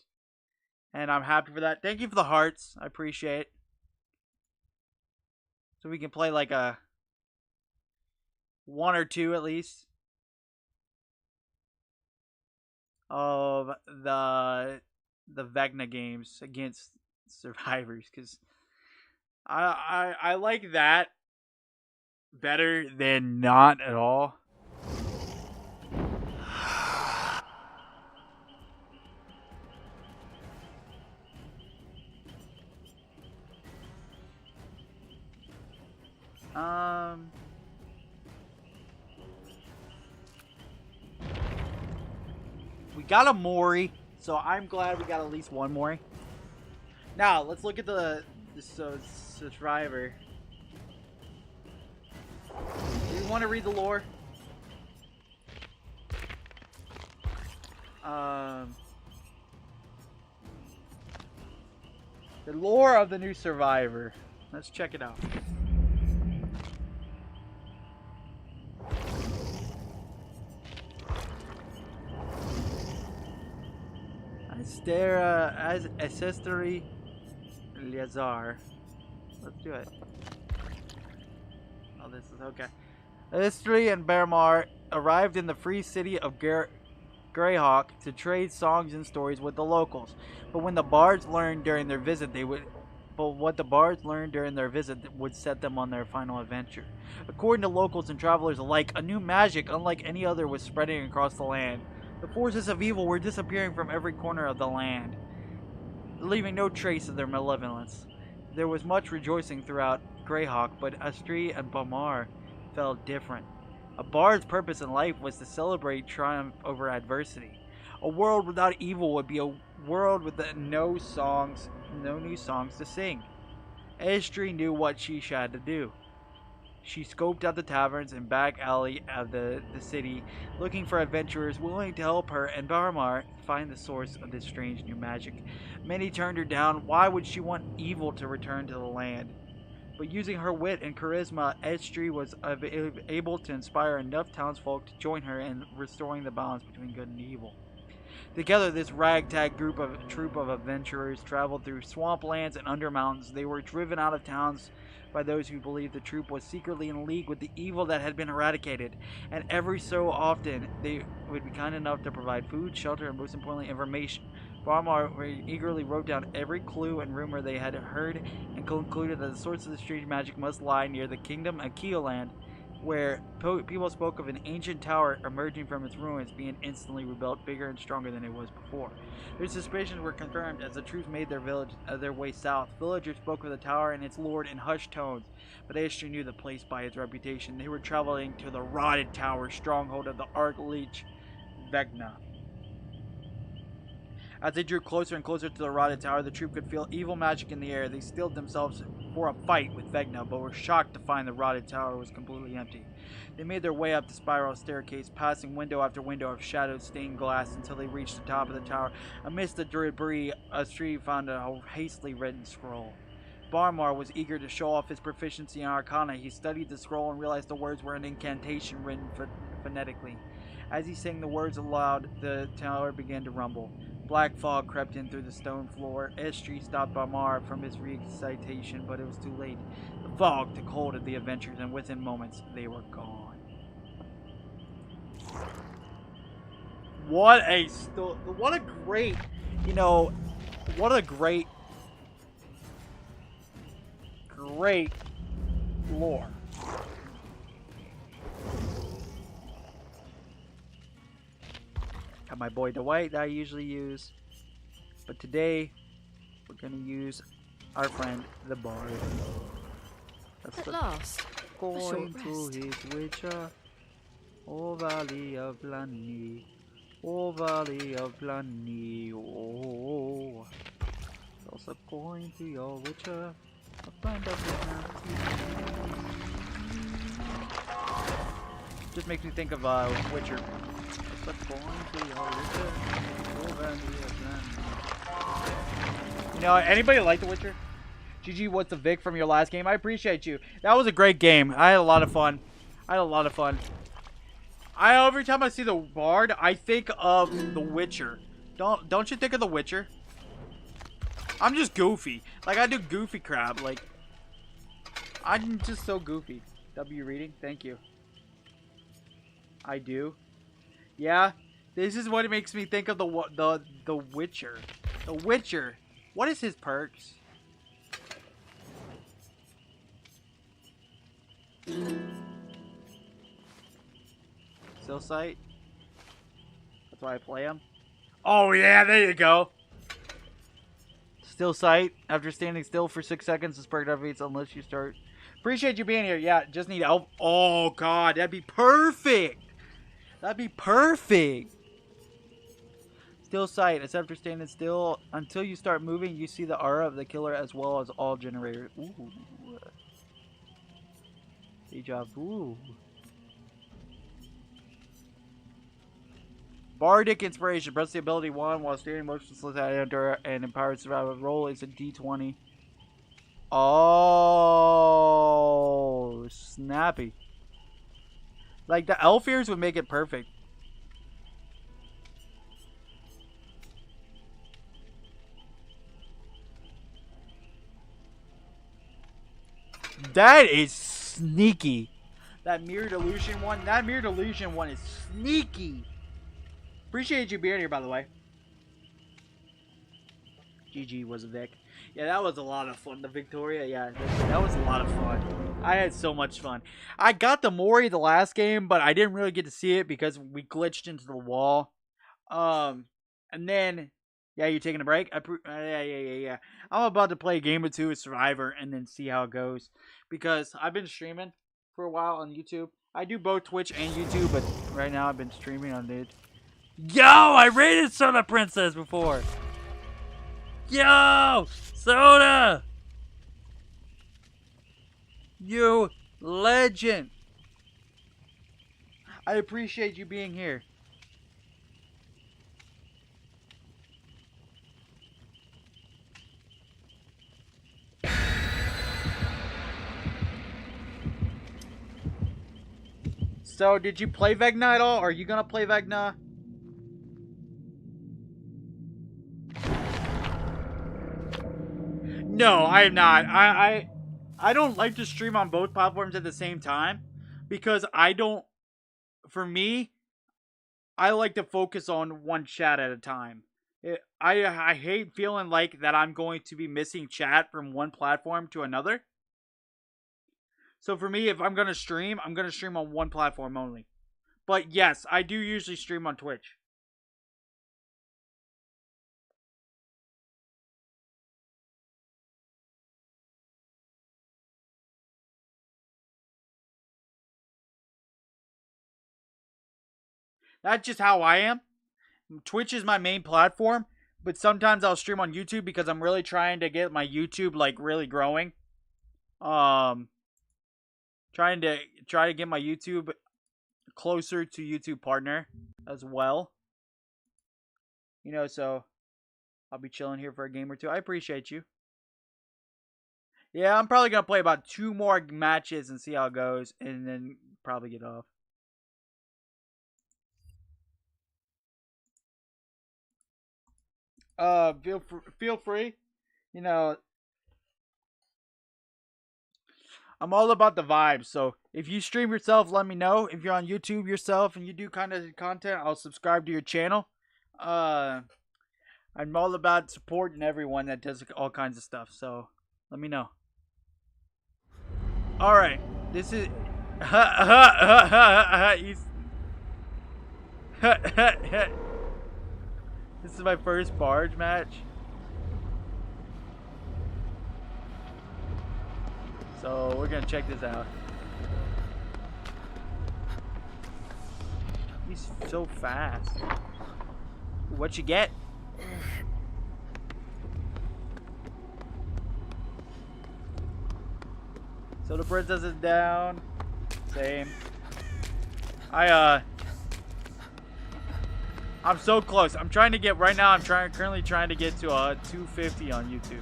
And I'm happy for that. Thank you for the hearts. I appreciate it. So we can play like a 1 or 2 at least of the Vecna games against survivors, because I like that better than not at all. We got a Mori, so I'm glad we got at least one Mori. Now, let's look at the survivor. Do you want to read the lore? The lore of the new survivor. Let's check it out. Astera as Ancestry Liazar. Let's do it. Oh, this is okay. Istri and Bermar arrived in the free city of Greyhawk to trade songs and stories with the locals. But what the bards learned during their visit would set them on their final adventure. According to locals and travelers alike, a new magic unlike any other was spreading across the land. The forces of evil were disappearing from every corner of the land, leaving no trace of their malevolence. There was much rejoicing throughout Greyhawk, but Astri and Bamar felt different. A bard's purpose in life was to celebrate triumph over adversity. A world without evil would be a world with no new songs to sing. Astri knew what she had to do. She scoped out the taverns and back alley of the city, looking for adventurers willing to help her and Barmar find the source of this strange new magic. Many turned her down. Why would she want evil to return to the land? But using her wit and charisma, Estri was able to inspire enough townsfolk to join her in restoring the balance between good and evil. Together, this ragtag troop of adventurers traveled through swamplands and undermountains. They were driven out of towns by those who believed the troop was secretly in league with the evil that had been eradicated, and every so often they would be kind enough to provide food, shelter, and most importantly, information. Barmar eagerly wrote down every clue and rumor they had heard and concluded that the source of the strange magic must lie near the kingdom of Keoland, where people spoke of an ancient tower emerging from its ruins being instantly rebuilt bigger and stronger than it was before. Their suspicions were confirmed as the troops made their way south. Villagers spoke of the tower and its lord in hushed tones, but Astri knew the place by its reputation. They were traveling to the rotted tower, stronghold of the Archleech Vegna. As they drew closer and closer to the rotted tower, the troop could feel evil magic in the air. They steeled themselves for a fight with Vegna, but were shocked to find the rotted tower was completely empty. They made their way up the spiral staircase, passing window after window of shadowed stained glass until they reached the top of the tower. Amidst the debris, Astri found a hastily written scroll. Barmar was eager to show off his proficiency in Arcana. He studied the scroll and realized the words were an incantation written phonetically. As he sang the words aloud, the tower began to rumble. Black fog crept in through the stone floor. Estri stopped Barmar from his recitation, but it was too late. The fog took hold of the adventurers, and within moments, they were gone. What a great, what a great lore. Got my boy Dwight that I usually use, but today we're gonna use our friend the Bard. At last, going to his witcher, oh valley of Blanny, oh valley of Blanny, oh. Also going to your witcher, a friend of his. Just makes me think of Witcher. Anybody like The Witcher? GG, what's the Vic from your last game? I appreciate you. That was a great game. I had a lot of fun. Every time I see the Bard, I think of The Witcher. Don't you think of The Witcher? I'm just goofy. Like, I do goofy crap. Like, I'm just so goofy. W reading? Thank you. I do. Yeah, this is what it makes me think of the Witcher. The Witcher. What is his perks? Still sight. That's why I play him. Oh yeah, there you go. Still sight. After standing still for 6 seconds, this perk activates unless you start. Appreciate you being here. Yeah, just need help. Oh, God. That'd be perfect. That'd be perfect. Still sight. It's after standing still. Until you start moving, you see the aura of the killer as well as all generators. Ooh. Deja vu. Bardic Inspiration. Press the ability 1 while standing motionless at enter and empowered survival. Roll is a d20. Oh, snappy. Like, the elf ears would make it perfect. That is sneaky. That mirrored illusion one. That mirrored illusion one is sneaky. Appreciate you being here, by the way. GG was a Vic. Yeah, that was a lot of fun. The Victoria, yeah, that was a lot of fun. I had so much fun. I got the Mori the last game, but I didn't really get to see it because we glitched into the wall. And then, yeah, you taking a break? Yeah. I'm about to play a game or two with Survivor and then see how it goes. Because I've been streaming for a while on YouTube. I do both Twitch and YouTube, but right now I've been streaming on it. Yo, I rated Soda Princess before. Yo, Soda. You legend. I appreciate you being here. So, did you play Vecna at all? Are you gonna play Vecna? No, I am not. I don't like to stream on both platforms at the same time because for me, I like to focus on one chat at a time. I hate feeling like that I'm going to be missing chat from one platform to another. So for me, if I'm going to stream on one platform only. But yes, I do usually stream on Twitch. That's just how I am. Twitch is my main platform, but sometimes I'll stream on YouTube because I'm really trying to get my YouTube like really growing. Trying to get my YouTube closer to YouTube partner as well. You know, so I'll be chilling here for a game or two. I appreciate you. Yeah, I'm probably going to play about 2 more matches and see how it goes and then probably get off. Feel free. You know, I'm all about the vibes. So if you stream yourself, let me know. If you're on YouTube yourself and you do kind of content, I'll subscribe to your channel. I'm all about supporting everyone that does all kinds of stuff. So let me know. All right, this is. This is my first barge match. So we're gonna check this out. He's so fast. What you get? So the princess is down. Same. I'm so close. I'm trying to get right now. Currently trying to get to 250 on YouTube.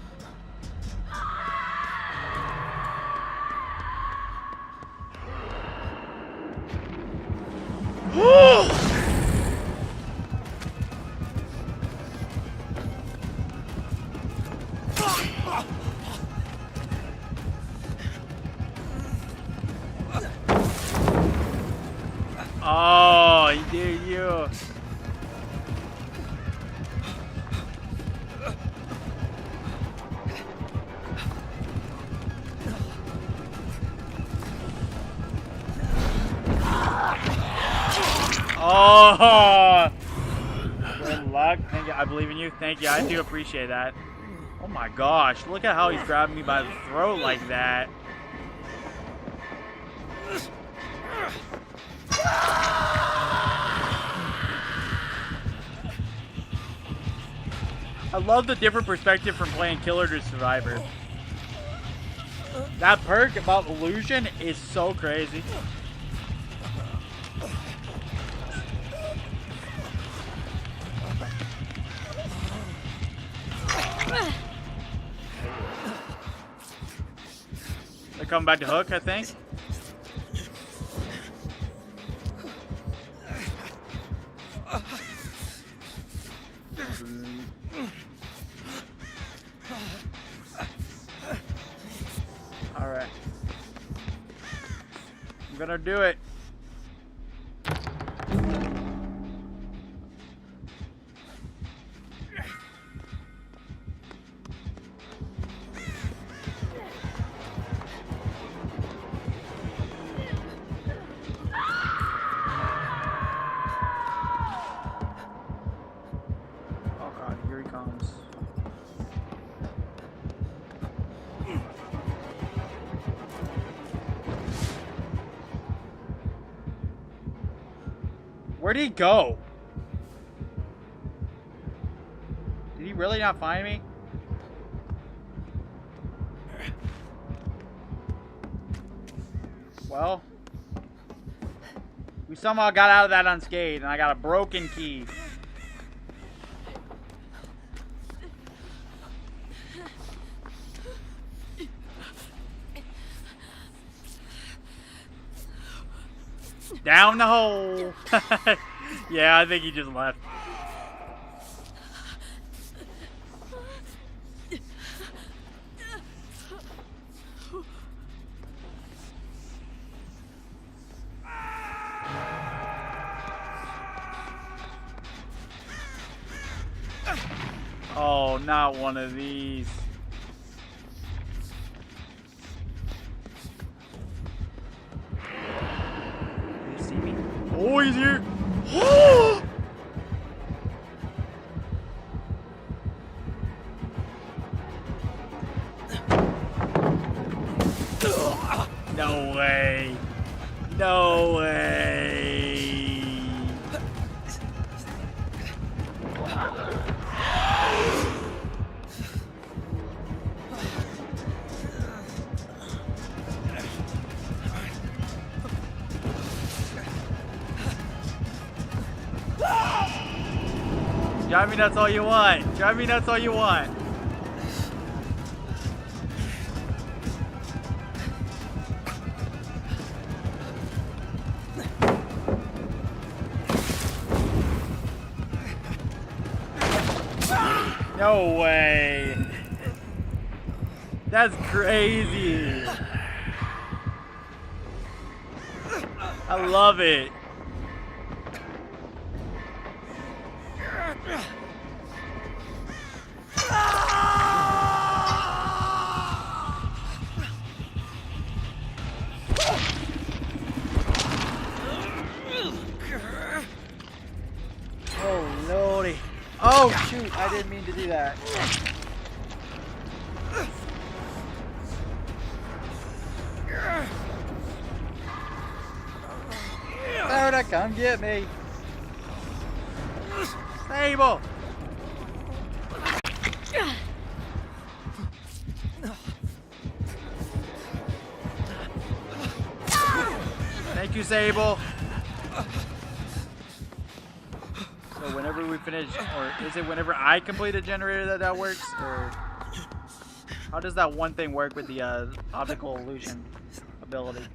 Oh, he did you. Oh, good luck. Thank you. I believe in you. Thank you. I do appreciate that. Oh my gosh, look at how he's grabbing me by the throat like that. I love the different perspective from playing Killer to Survivor. That perk about illusion is so crazy. They're coming back to hook, I think. All right. I'm gonna do it. Where'd he go? Did he really not find me? Well, we somehow got out of that unscathed, and I got a broken key. Down the hole. Yeah, I think he just left. Oh, not one of these. Oh, he's here. No way. No way. Drive me nuts all you want. Drive me nuts all you want. No way. That's crazy. I love it. Oh lordy. Oh shoot, I didn't mean to do that. Florida, come get me. Sable. Thank you, Sable. So whenever we finish, or is it whenever I complete a generator that works, or how does that one thing work with the optical illusion ability?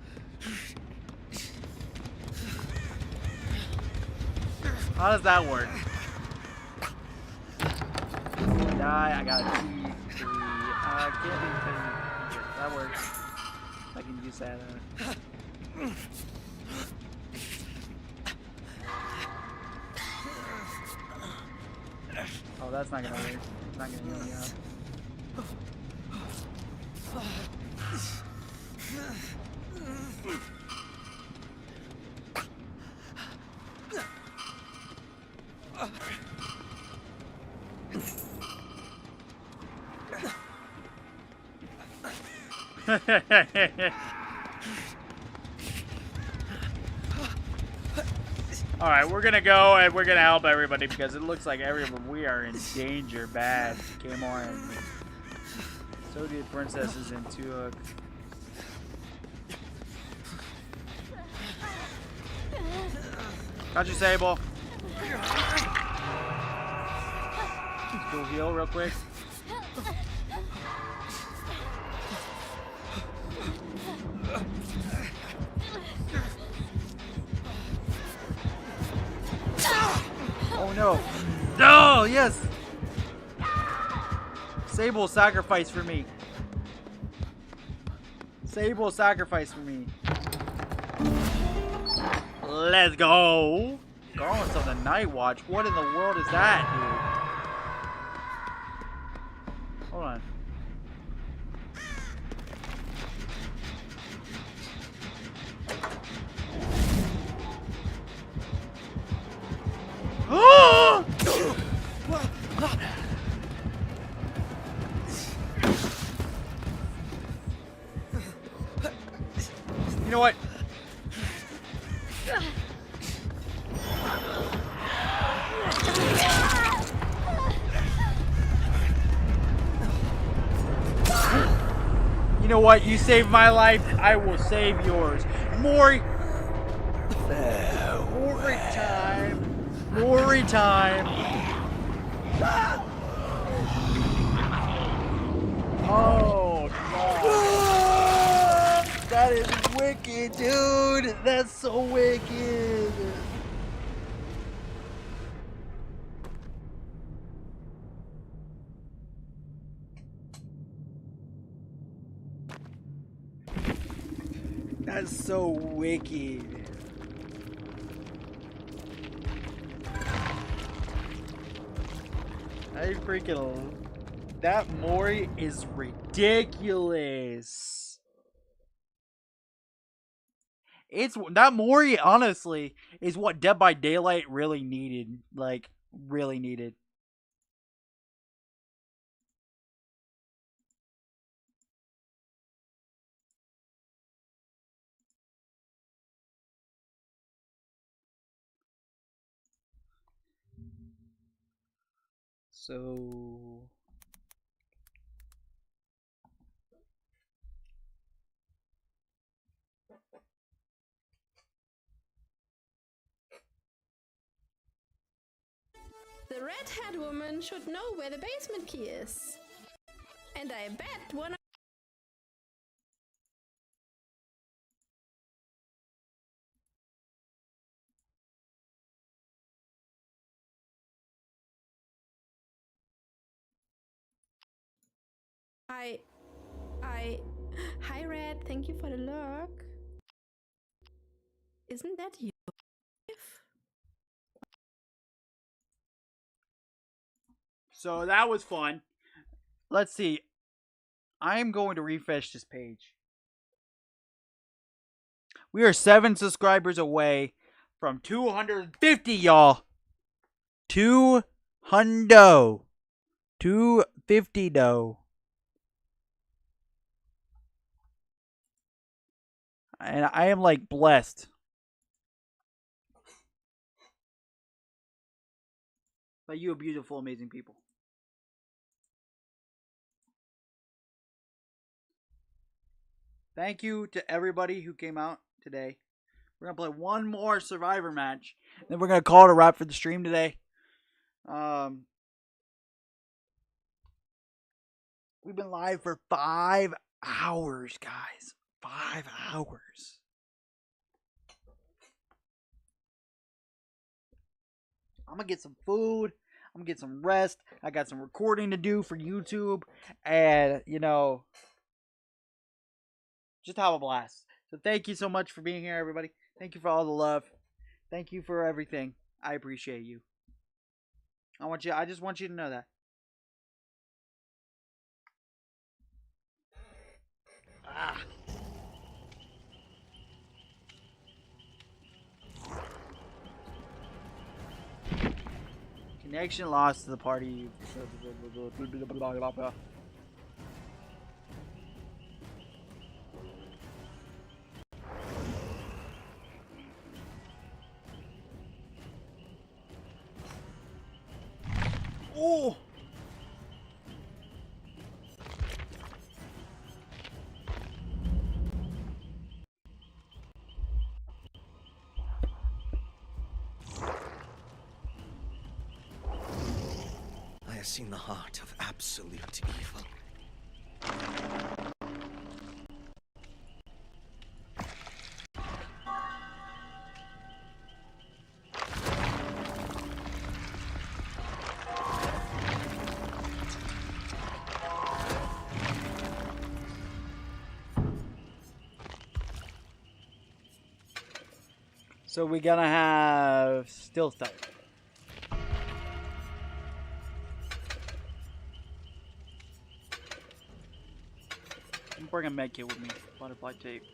How does that work? Die, I got a 2, 3, can't be that works. I can use that. Oh, that's not gonna work. It's not gonna heal me up. Alright, we're gonna go and we're gonna help everybody because it looks like we are in danger bad. Came on. So the princess is in 2 hook. Got you, Sable. Let's go heal real quick. Oh no. No, yes. Sable sacrifice for me. Sable sacrifice for me. Let's go. Garlands of the Night Watch. What in the world is that, dude? Hold on. You know what? You know what? You saved my life. I will save yours. Mori. Mori time. Mori time. Oh, no. That is wicked, dude. That's so wicked. That's so wicked. I freaking... That Mori is ridiculous. That Mori, honestly, is what Dead by Daylight really needed. Like, really needed. So... The red-haired woman should know where the basement key is. And I bet one of... Hi, Red. Thank you for the lurk. Isn't that you? So that was fun. Let's see. I'm going to refresh this page. We are 7 subscribers away from 250, y'all. 250 though. And I am like blessed. By you beautiful, amazing people. Thank you to everybody who came out today. We're going to play one more Survivor match. Then we're going to call it a wrap for the stream today. We've been live for 5 hours, guys. 5 hours. I'm going to get some food. I'm going to get some rest. I got some recording to do for YouTube. And, you know, just have a blast. So thank you so much for being here, everybody. Thank you for all the love. Thank you for everything. I appreciate you. I just want you to know that. Connection lost to the party. Oh! I have seen the heart of absolute evil. So we're gonna have still stuff. I'm bringing a med kit with me. Butterfly tape.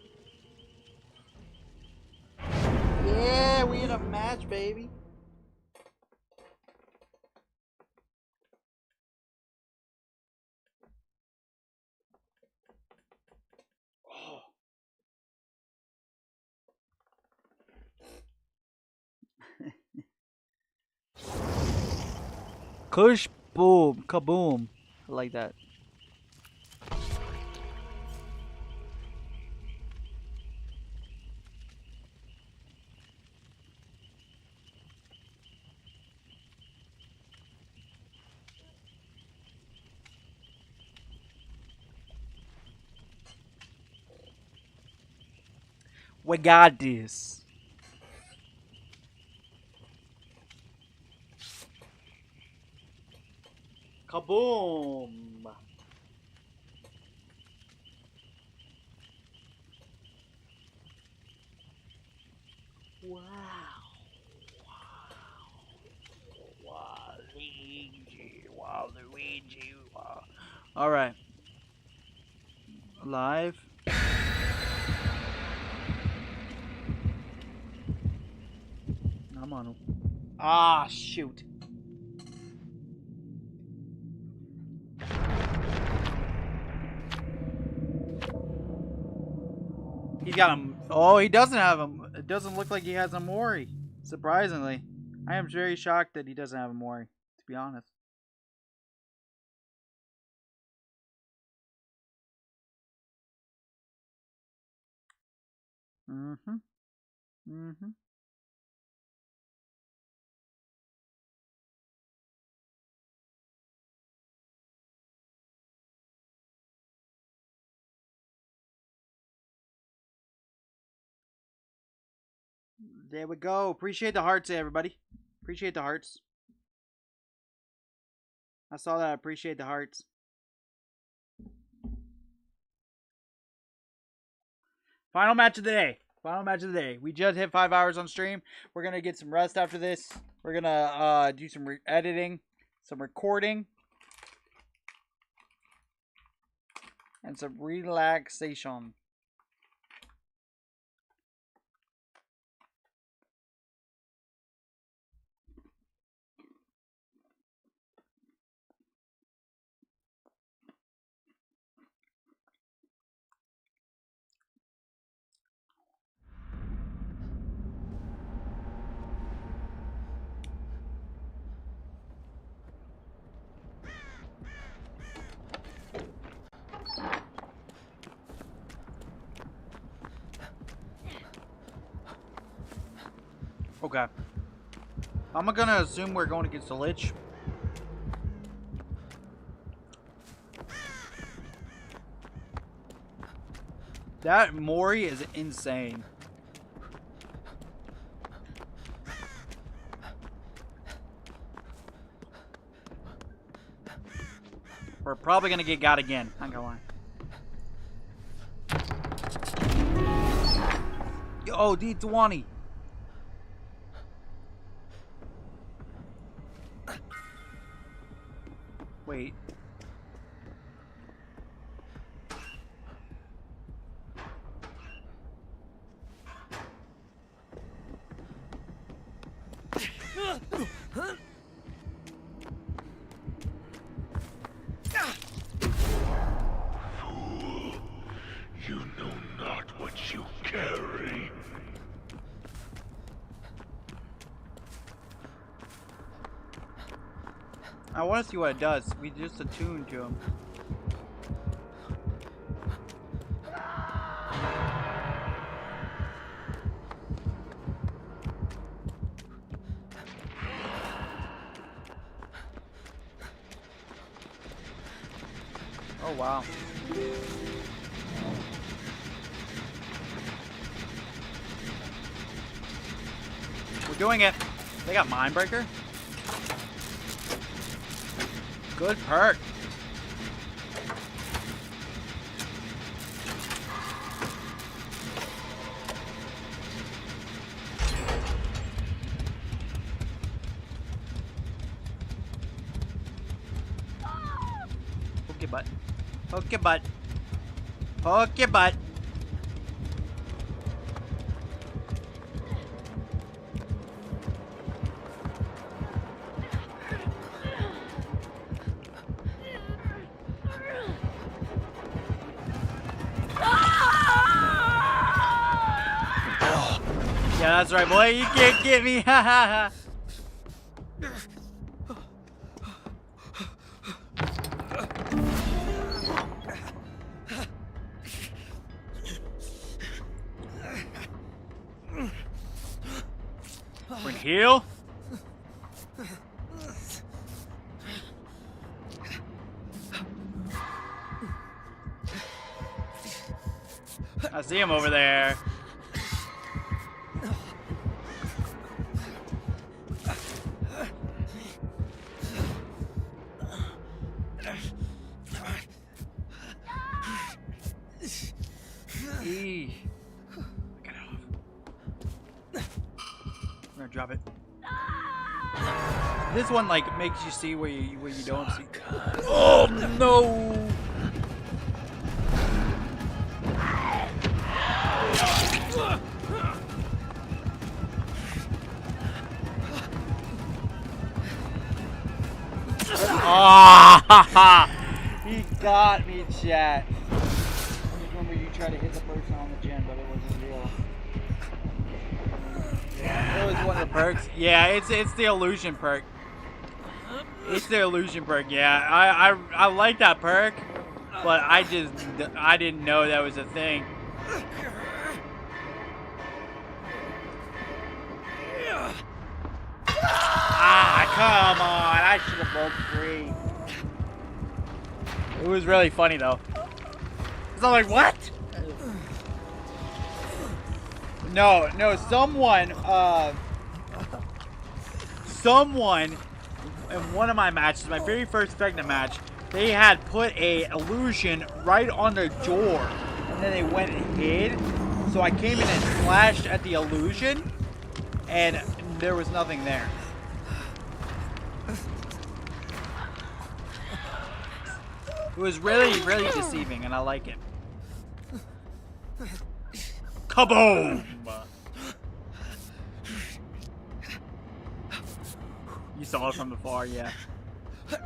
Yeah, we in a match, baby. Oh. Kush boom, kaboom. I like that. We got this. Kaboom! Wow. Wow. Waluigi. Wow. Alright. Live. I'm on him. Ah, shoot. He's got him. Oh, he doesn't have him. It doesn't look like he has a Mori. Surprisingly. I am very shocked that he doesn't have a Mori, to be honest. Mm-hmm. Mm-hmm. There we go. Appreciate the hearts, everybody. Appreciate the hearts. I saw that. Appreciate the hearts. Final match of the day. Final match of the day. We just hit 5 hours on stream. We're going to get some rest after this. We're going to do some editing, some recording, and some relaxation. Okay. I'm gonna assume we're going against the Lich. That Mori is insane. We're probably gonna get got again. Not gonna lie. Oh, D20. Wait. You know not what you carry. I want to see what it does. We just attuned to him. Oh, wow. We're doing it. They got Mindbreaker. Good perk. Poke your butt. Poke your butt. Poke your butt. Yeah, that's right, boy. You can't get me. Ha ha ha. Bring heal. I see him over there. Eesh. Get it off. I'm gonna drop it. This one like makes you see where you don't see. Oh no! Ah! He got me, chat. Remember, you tried to hit the person on the chin, but it wasn't real. It was one of the perks. Yeah, it's the illusion perk. It's the illusion perk. Yeah, I like that perk, but I didn't know that was a thing. Ah, come on! I should have broke free. It was really funny though. So I'm like, what? No, someone in one of my matches, my very first Vecna match, they had put a illusion right on the door, and then they went and hid. So I came in and slashed at the illusion, and there was nothing there. It was really, really deceiving, and I like it. Kaboom! You saw it from afar, yeah. So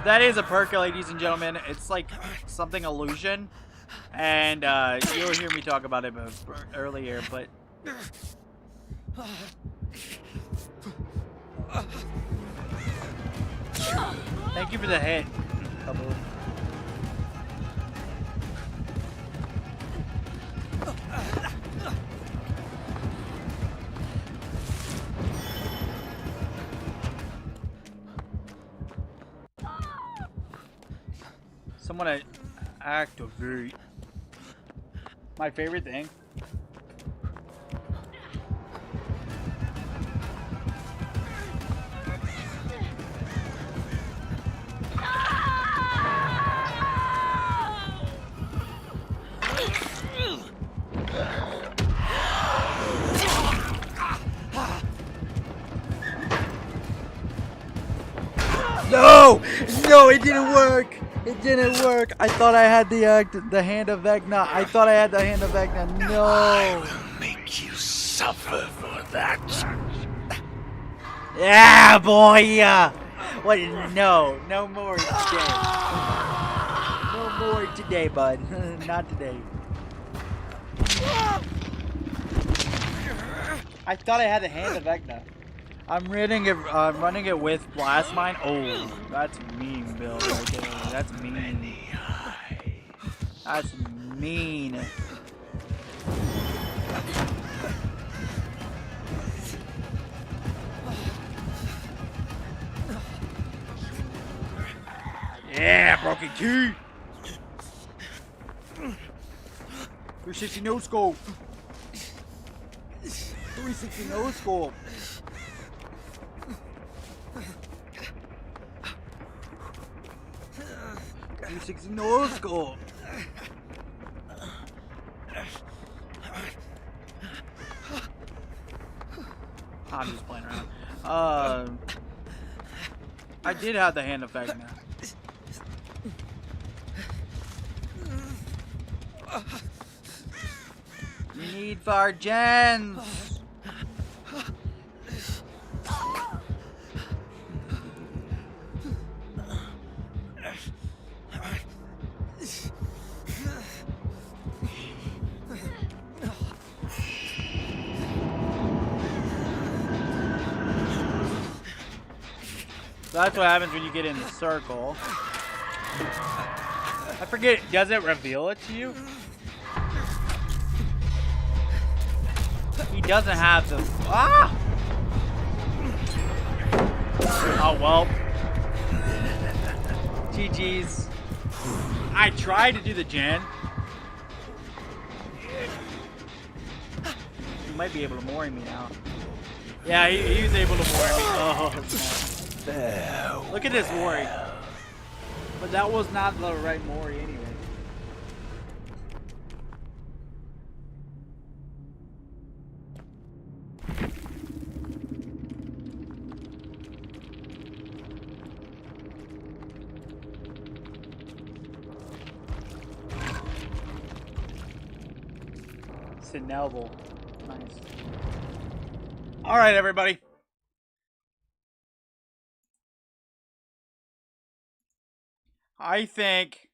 that is a perk, ladies and gentlemen. It's like something illusion, and you'll hear me talk about it earlier, but thank you for the hit. Kaboom. Someone activate. My favorite thing. No! No, it didn't work! It didn't work! I thought I had the hand of Vecna. I thought I had the hand of Vecna. No! I will make you suffer for that. Yeah, boy! What? No. No more today. No more today, bud. Not today. I thought I had the hand of Vecna. I'm running it with Blast Mine. Oh, that's mean, Bill. Right there. That's mean. That's mean. Yeah, broken key. 360 no scope. 360 no scope. No scope. I'm just playing around. I did have the hand effect now. Need for gens. So that's what happens when you get in the circle. I forget, does it reveal it to you? He doesn't have the... Ah! Oh, well. GG's. I tried to do the gen. He might be able to mori me now. Yeah, he was able to mori me. Oh, man. Look at this mori. But that was not the right mori anyway. Sinelble. Nice. Alright, everybody. I think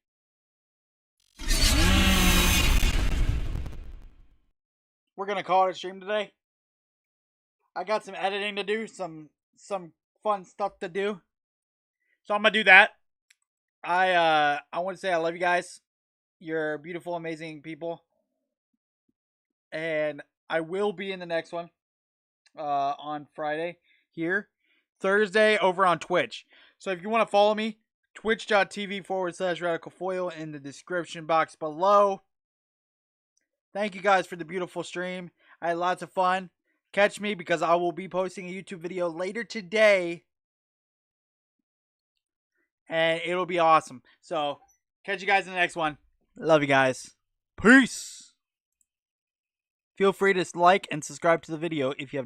we're gonna call it a stream today. I got some editing to do, some fun stuff to do. So I'm gonna do that. I want to say I love you guys. You're beautiful, amazing people. And I will be in the next one on Friday here. Thursday over on Twitch. So if you want to follow me, twitch.tv/radicalfoil in the description box below. Thank you guys for the beautiful stream. I had lots of fun. Catch me because I will be posting a YouTube video later today. And it'll be awesome. So, catch you guys in the next one. Love you guys. Peace. Feel free to like and subscribe to the video if you have